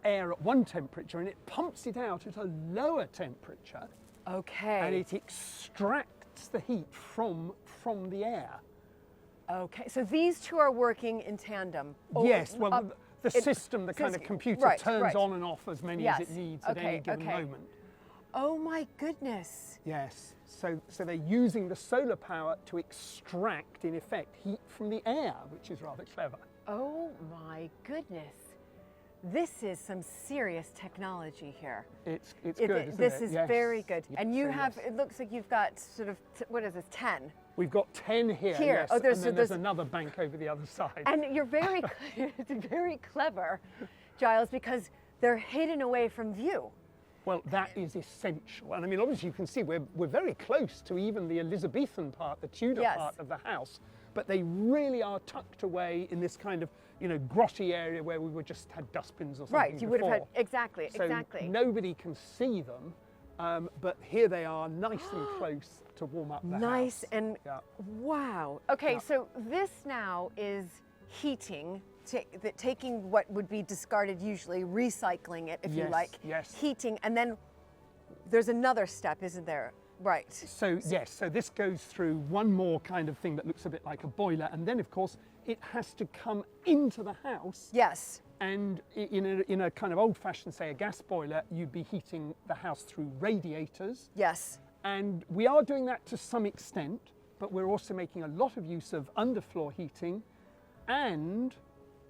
air at one temperature and it pumps it out at a lower temperature. Okay. And it extracts the heat from the air. Okay, so these two are working in tandem. Yes, well, the system, the kind of computer turns on and off as many as it needs at any given moment. Oh my goodness. Yes, so they're using the solar power to extract, in effect, heat from the air, which is rather clever. Oh my goodness. This is some serious technology here. It's good, isn't it? This is Yes. very good. Yes, And you so have, yes. it looks like you've got sort of, what is this, 10? We've got 10 here, yes, Oh, and then there's another bank over the other side. And you're very, very clever, Giles, because they're hidden away from view. Well, that is essential. And I mean, obviously you can see we're very close to even the Elizabethan part, the Tudor part of the house, but they really are tucked away in this kind of, you know, grotty area where we would just had dustbins or something Right, you would have had, before. exactly. So nobody can see them, but here they are nice and close to warm up the house. Nice and, wow. Okay, so this now is heating, taking what would be discarded usually, recycling it, if you like, heating, and then there's another step, isn't there? Right. So yes, so this goes through one more kind of thing that looks a bit like a boiler, and then of course it has to come into the house. Yes. And in a kind of old-fashioned, say, a gas boiler, you'd be heating the house through radiators. Yes. And we are doing that to some extent, but we're also making a lot of use of underfloor heating, and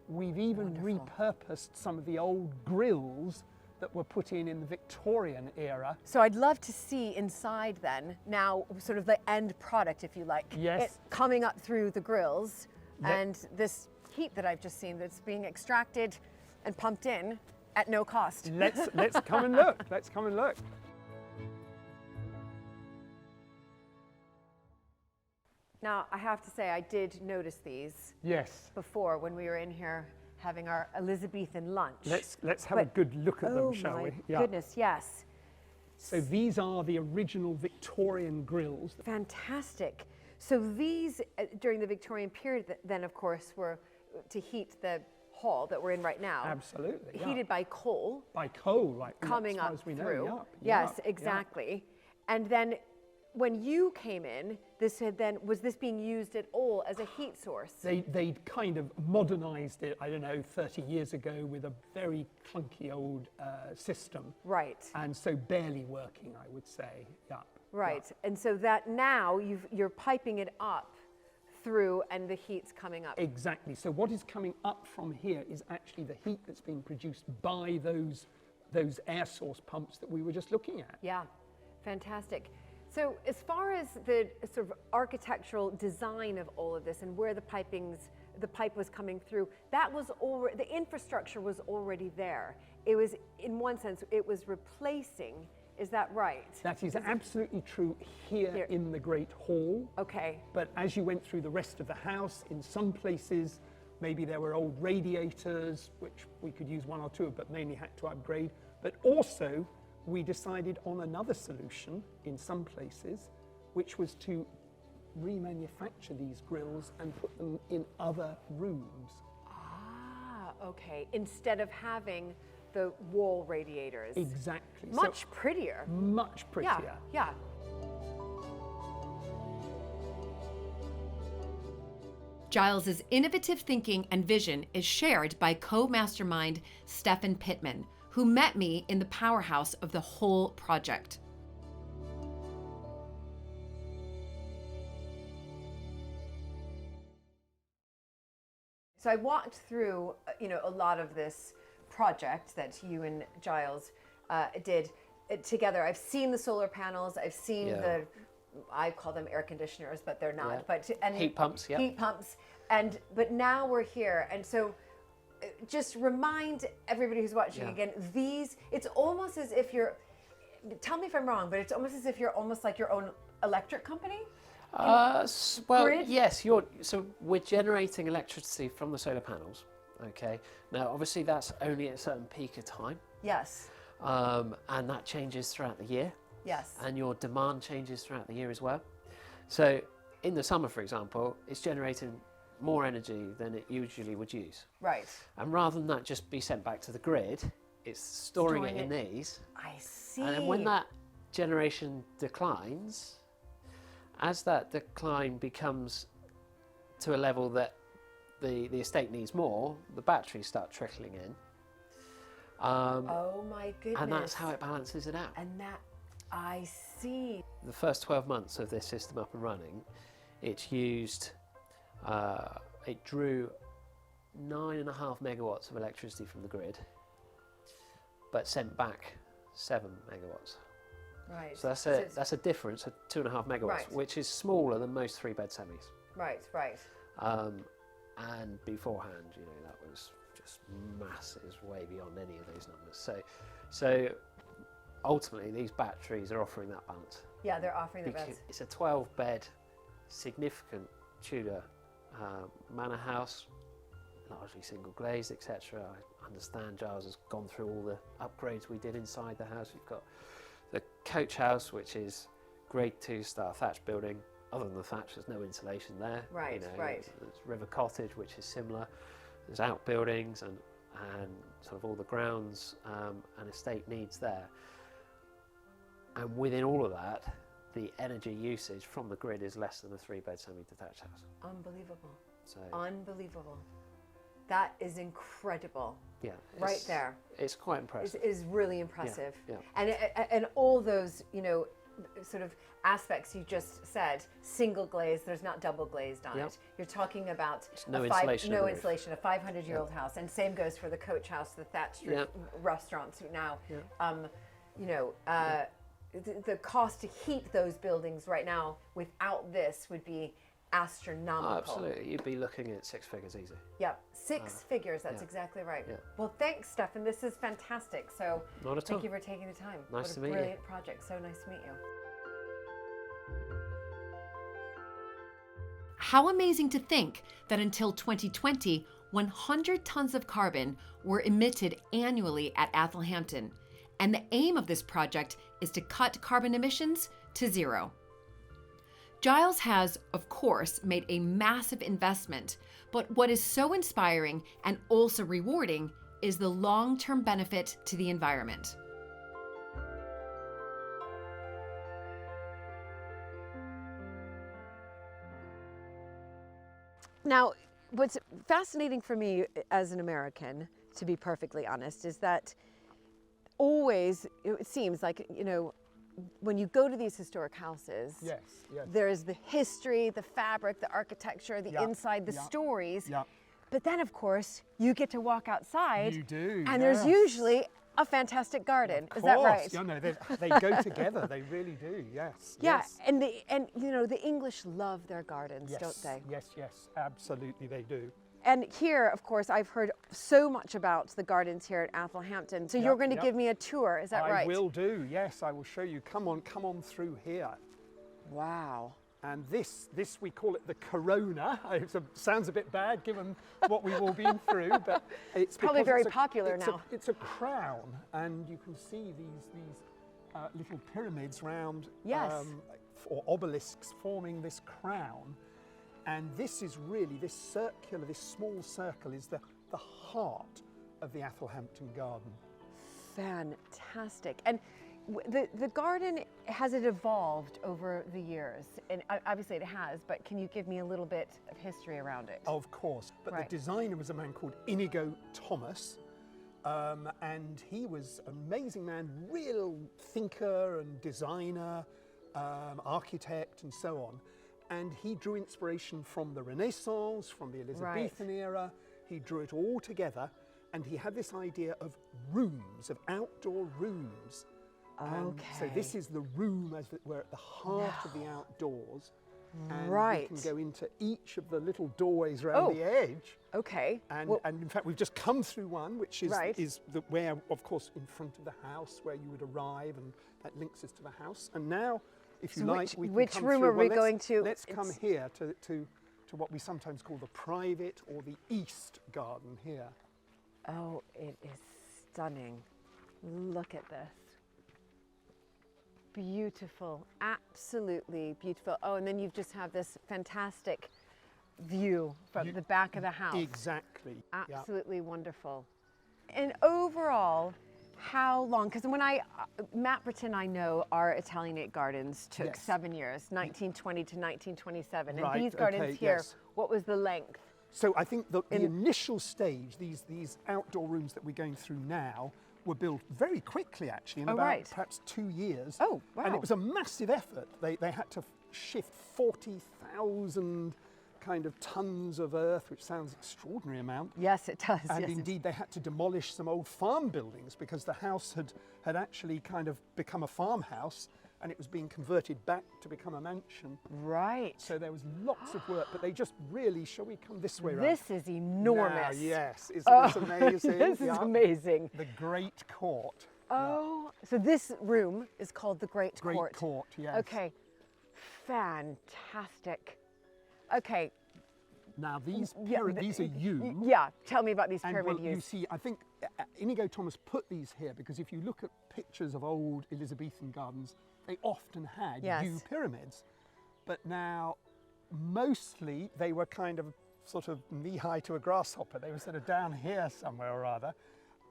we've even repurposed some of the old grills that were put in the Victorian era. So I'd love to see inside then, now sort of the end product, if you like. Yes. It coming up through the grills and this heat that I've just seen that's being extracted and pumped in at no cost. Let's come and look. Let's come and look. Now, I have to say, I did notice these. Yes. Before, when we were in here having our Elizabethan lunch. Let's have a good look at them, shall we? Oh my goodness, yes. So these are the original Victorian grills. Fantastic. So these, during the Victorian period, then of course, were to heat the hall that we're in right now. Absolutely. Heated by coal. By coal, like coming as far up as we know. through. Yep, Yes, yep, exactly. And then when you came in, was this being used at all as a heat source? They'd kind of modernized it, I don't know, 30 years ago with a very clunky old system. Right. And so barely working, I would say. Yeah. Right. And so that now you're piping it up through and the heat's coming up. Exactly. So what is coming up from here is actually the heat that's being produced by those air source pumps that we were just looking at. Yeah. Fantastic. So as far as the sort of architectural design of all of this and where the pipe was coming through, that was already, the infrastructure was already there. It was, in one sense, it was replacing, is that right? That is absolutely true here in the Great Hall. Okay. But as you went through the rest of the house, in some places, maybe there were old radiators, which we could use one or two, but mainly had to upgrade. But also, we decided on another solution in some places, which was to remanufacture these grills and put them in other rooms. Ah, okay. Instead of having the wall radiators. Exactly. Much prettier. Much prettier. Yeah. Giles's innovative thinking and vision is shared by co-mastermind Stephen Pittman, who met me in the powerhouse of the whole project. So I walked through, a lot of this project that you and Giles did together. I've seen the solar panels. I've seen I call them air conditioners, but they're not. Yeah. But heat pumps. Yeah. Heat pumps. But now we're here, and so. Just remind everybody who's watching again, it's almost as if tell me if I'm wrong, but it's almost as if you're almost like your own electric company? Well, grid? yes, so we're generating electricity from the solar panels, okay? Now, obviously that's only at a certain peak of time. Yes. And that changes throughout the year. Yes. And your demand changes throughout the year as well. So in the summer, for example, it's generating more energy than it usually would use. Right. And rather than that just be sent back to the grid, it's storing it in these. I see. And then when that generation declines, as that decline becomes to a level that the estate needs more, the batteries start trickling in. Oh my goodness. And that's how it balances it out. And that, I see. The first 12 months of this system up and running, it's used, it drew 9.5 megawatts of electricity from the grid, but sent back 7 megawatts. Right. So that's a difference of 2.5 megawatts, Right. which is smaller than most 3-bed semis. Right, right. And beforehand, that was just massive, way beyond any of those numbers. So ultimately, these batteries are offering that balance. Yeah, they're offering the balance. It's a 12-bed, significant Tudor manor house, largely single glazed, etc. I understand Giles has gone through all the upgrades we did inside the house. We've got the coach house, which is grade 2-star thatch building. Other than the thatch, there's no insulation there. Right, right. There's River Cottage, which is similar. There's outbuildings and sort of all the grounds and estate needs there. And within all of that, the energy usage from the grid is less than a 3-bed semi-detached house. Unbelievable. So, unbelievable. That is incredible. Yeah. Right there. It's quite impressive. It is really impressive. Yeah, yeah. And all those, sort of aspects you just said, single glazed, there's not double glazed on it. You're talking about no insulation, a 500-year-old house. And same goes for the coach house, the thatched restaurants now. The cost to heat those buildings right now without this would be astronomical. Oh, absolutely. You'd be looking at 6 figures easy. Yep, 6 figures. That's exactly right. Yeah. Well, thanks, Stefan. This is fantastic. So Not at all. thank you for taking the time. Nice to meet you. What a brilliant project. So nice to meet you. How amazing to think that until 2020, 100 tons of carbon were emitted annually at Athelhampton, and the aim of this project is to cut carbon emissions to zero. Giles has, of course, made a massive investment, but what is so inspiring and also rewarding is the long-term benefit to the environment. Now, what's fascinating for me as an American, to be perfectly honest, is that always, it seems like, you know, when you go to these historic houses, yes. There's the history, the fabric, the architecture, the inside, the stories. But then, of course, you get to walk outside. You do, and there's usually a fantastic garden. Is that right? Yeah, no, they go together. They really do. Yes. Yeah, yes. and you know, the English love their gardens, don't they? Yes, absolutely they do. And here, of course, I've heard so much about the gardens here at Athelhampton. So you're going to give me a tour, is that right? I will do, yes, I will show you. Come on through here. Wow. And this we call it the corona. It sounds a bit bad given what we've all been through, but it's probably very popular now. It's a crown, and you can see these little pyramids round, or obelisks forming this crown. And this is really, this small circle is the heart of the Athelhampton garden. Fantastic. And the garden, has it evolved over the years? And obviously it has, but can you give me a little bit of history around it? Of course, but the designer was a man called Inigo Thomas, and he was an amazing man, real thinker and designer, architect and so on. And he drew inspiration from the Renaissance, from the Elizabethan era. He drew it all together, and he had this idea of rooms, of outdoor rooms. Okay. So this is the room, as it were, at the heart of the outdoors. And Right. we can go into each of the little doorways around the edge. Okay. And in fact, we've just come through one, which is where, of course, in front of the house, where you would arrive, and that links us to the house. And now, if you like, we can which come room through. are we going to? Let's come here to what we sometimes call the private or the east garden here. Oh, it is stunning. Look at this. Beautiful, absolutely beautiful. Oh, and then you just have this fantastic view from the back of the house. Exactly. Absolutely wonderful. And overall, how long? Because when Matt Britton, I know our Italianate gardens took 7 years, 1920 to 1927. And these gardens here, what was the length? So I think the initial stage, these outdoor rooms that we're going through now, were built very quickly, actually, in about perhaps 2 years. Oh, wow. And it was a massive effort. They had to shift 40,000 kind of tons of earth, which sounds an extraordinary amount. Yes, it does. And indeed, they had to demolish some old farm buildings because the house had actually kind of become a farmhouse, and it was being converted back to become a mansion. Right. So there was lots of work, but they just really, shall we come this way around? This is enormous. Now, yes, isn't this amazing? This is amazing. The Great Court. Oh, so this room is called the Great Court. Great Court, yes. Okay, fantastic. Okay. Now these are yew. Yeah, tell me about these and pyramid you yews. see, I think Inigo Thomas put these here because if you look at pictures of old Elizabethan gardens, they often had yew pyramids. But now, mostly, they were kind of sort of knee-high to a grasshopper. They were sort of down here somewhere or other.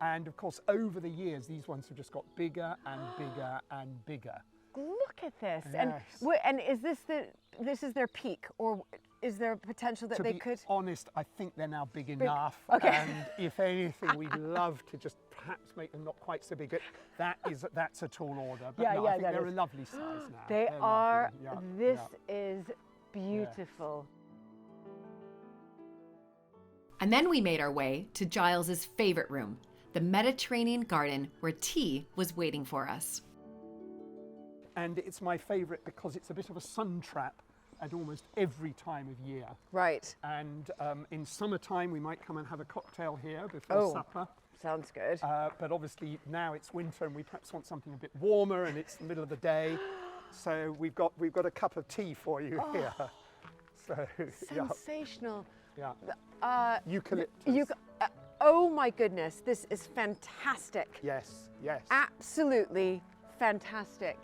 And of course, over the years, these ones have just got bigger and bigger and bigger. Look at this. Yes. And is this is their peak, or is there a potential that they could? To be honest, I think they're now big enough. Okay. And if anything, we'd love to just perhaps make them not quite so big. That's a tall order. But no, I think they're a lovely size now. They They're are. lovely. This is beautiful. And then we made our way to Giles's favorite room, the Mediterranean garden where tea was waiting for us. And it's my favourite because it's a bit of a sun trap at almost every time of year. Right. And in summertime, we might come and have a cocktail here before supper. Sounds good. But obviously now it's winter and we perhaps want something a bit warmer and it's the middle of the day. So we've got a cup of tea for you here. So, sensational. Yeah. Eucalyptus. Oh my goodness, this is fantastic. Yes, yes. Absolutely fantastic.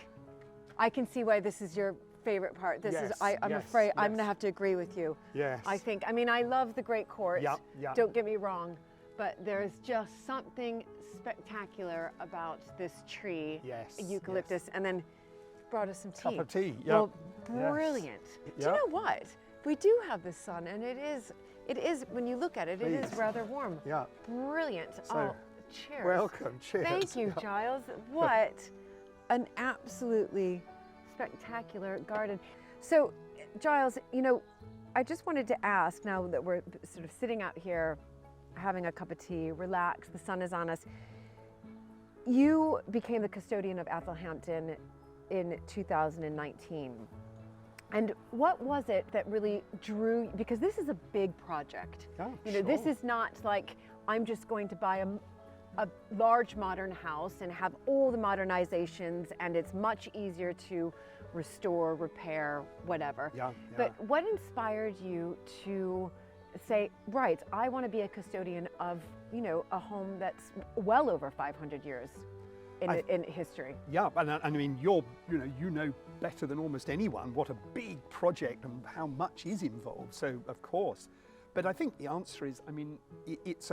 I can see why this is your favorite part. This is, I'm afraid I'm going to have to agree with you. Yes. I mean, I love the Great Court. Yeah, yeah. Don't get me wrong, but there's just something spectacular about this tree, eucalyptus, and then brought us some tea. Cup of tea, Well, brilliant. Do you know what? We do have the sun, and it is, when you look at it, it is rather warm. Yeah. Brilliant. So, cheers. Welcome, cheers. Thank you, Giles. What an absolutely spectacular garden. So, Giles, you know, I just wanted to ask, now that we're sort of sitting out here having a cup of tea, relaxed, the sun is on us. You became the custodian of Athelhampton in 2019. And what was it that really drew you? Because this is a big project. Oh, you know, this is not like I'm just going to buy a large modern house and have all the modernizations, and it's much easier to restore, repair, whatever. But what inspired you to say, right, I want to be a custodian of, you know, a home that's well over 500 years in history? Yeah, and I mean, you know better than almost anyone what a big project and how much is involved. So of course, but I think the answer is, I mean, it's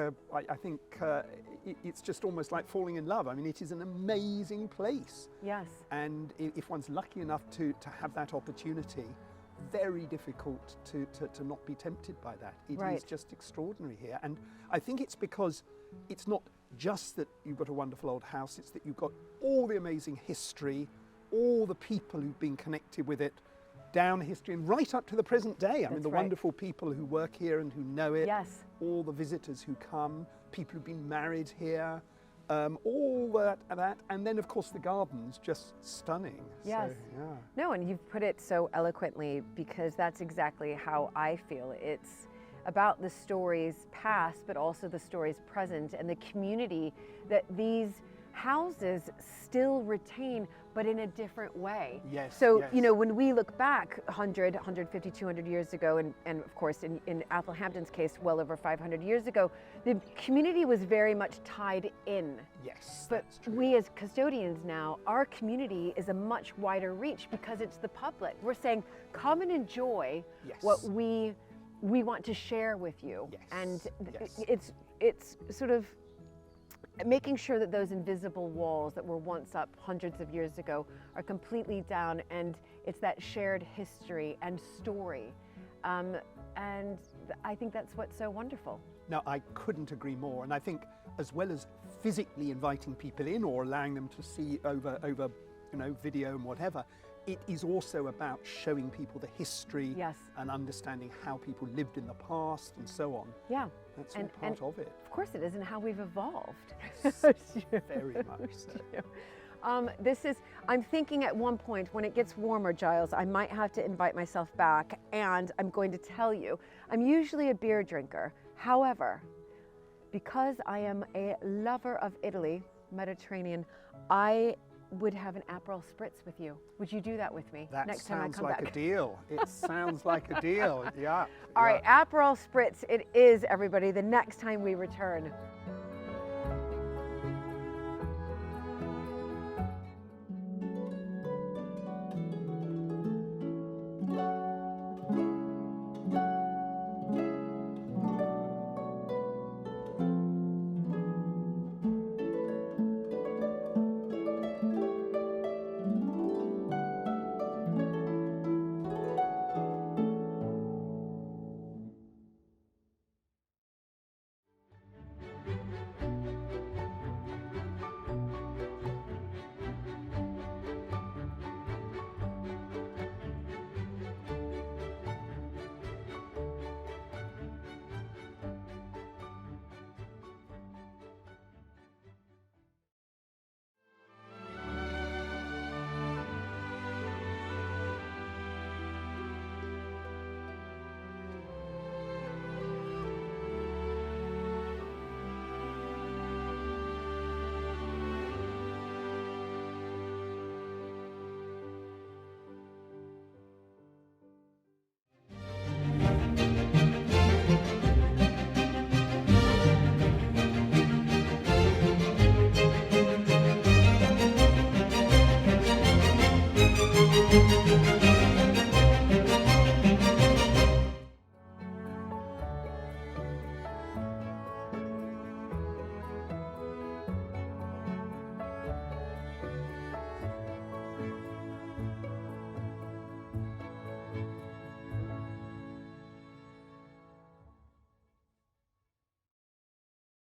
just almost like falling in love. I mean, it is an amazing place. Yes. And if one's lucky enough to have that opportunity, very difficult to not be tempted by that. It is just extraordinary here. And I think it's because it's not just that you've got a wonderful old house, it's that you've got all the amazing history, all the people who've been connected with it down history and right up to the present day. I mean, the wonderful people who work here and who know it, all the visitors who come, people who've been married here, all that, and then of course the gardens, just stunning. Yes. So, yeah. No, and you've put it so eloquently, because that's exactly how I feel. It's about the stories past, but also the stories present, and the community that these houses still retain, but in a different way. Yes. So, you know, when we look back 100, 150, 200 years ago, and of course in Athelhampton's case, well over 500 years ago, the community was very much tied in. Yes. But we as custodians now, our community is a much wider reach because it's the public. We're saying, come and enjoy what we want to share with you. Yes. And it's sort of making sure that those invisible walls that were once up hundreds of years ago are completely down, and it's that shared history and story. And I think that's what's so wonderful. No, I couldn't agree more. And I think as well as physically inviting people in or allowing them to see over you know, video and whatever, it is also about showing people the history and understanding how people lived in the past and so on. Yeah. That's all part of it. Of course it is, and how we've evolved. Yes, very much so. I'm thinking at one point when it gets warmer, Giles, I might have to invite myself back, and I'm going to tell you, I'm usually a beer drinker. However, because I am a lover of Italy, Mediterranean, I would have an Aperol Spritz with you. Would you do that with me next time I come back? That sounds like a deal. It sounds like a deal, yeah. All right, Aperol Spritz it is, everybody, the next time we return.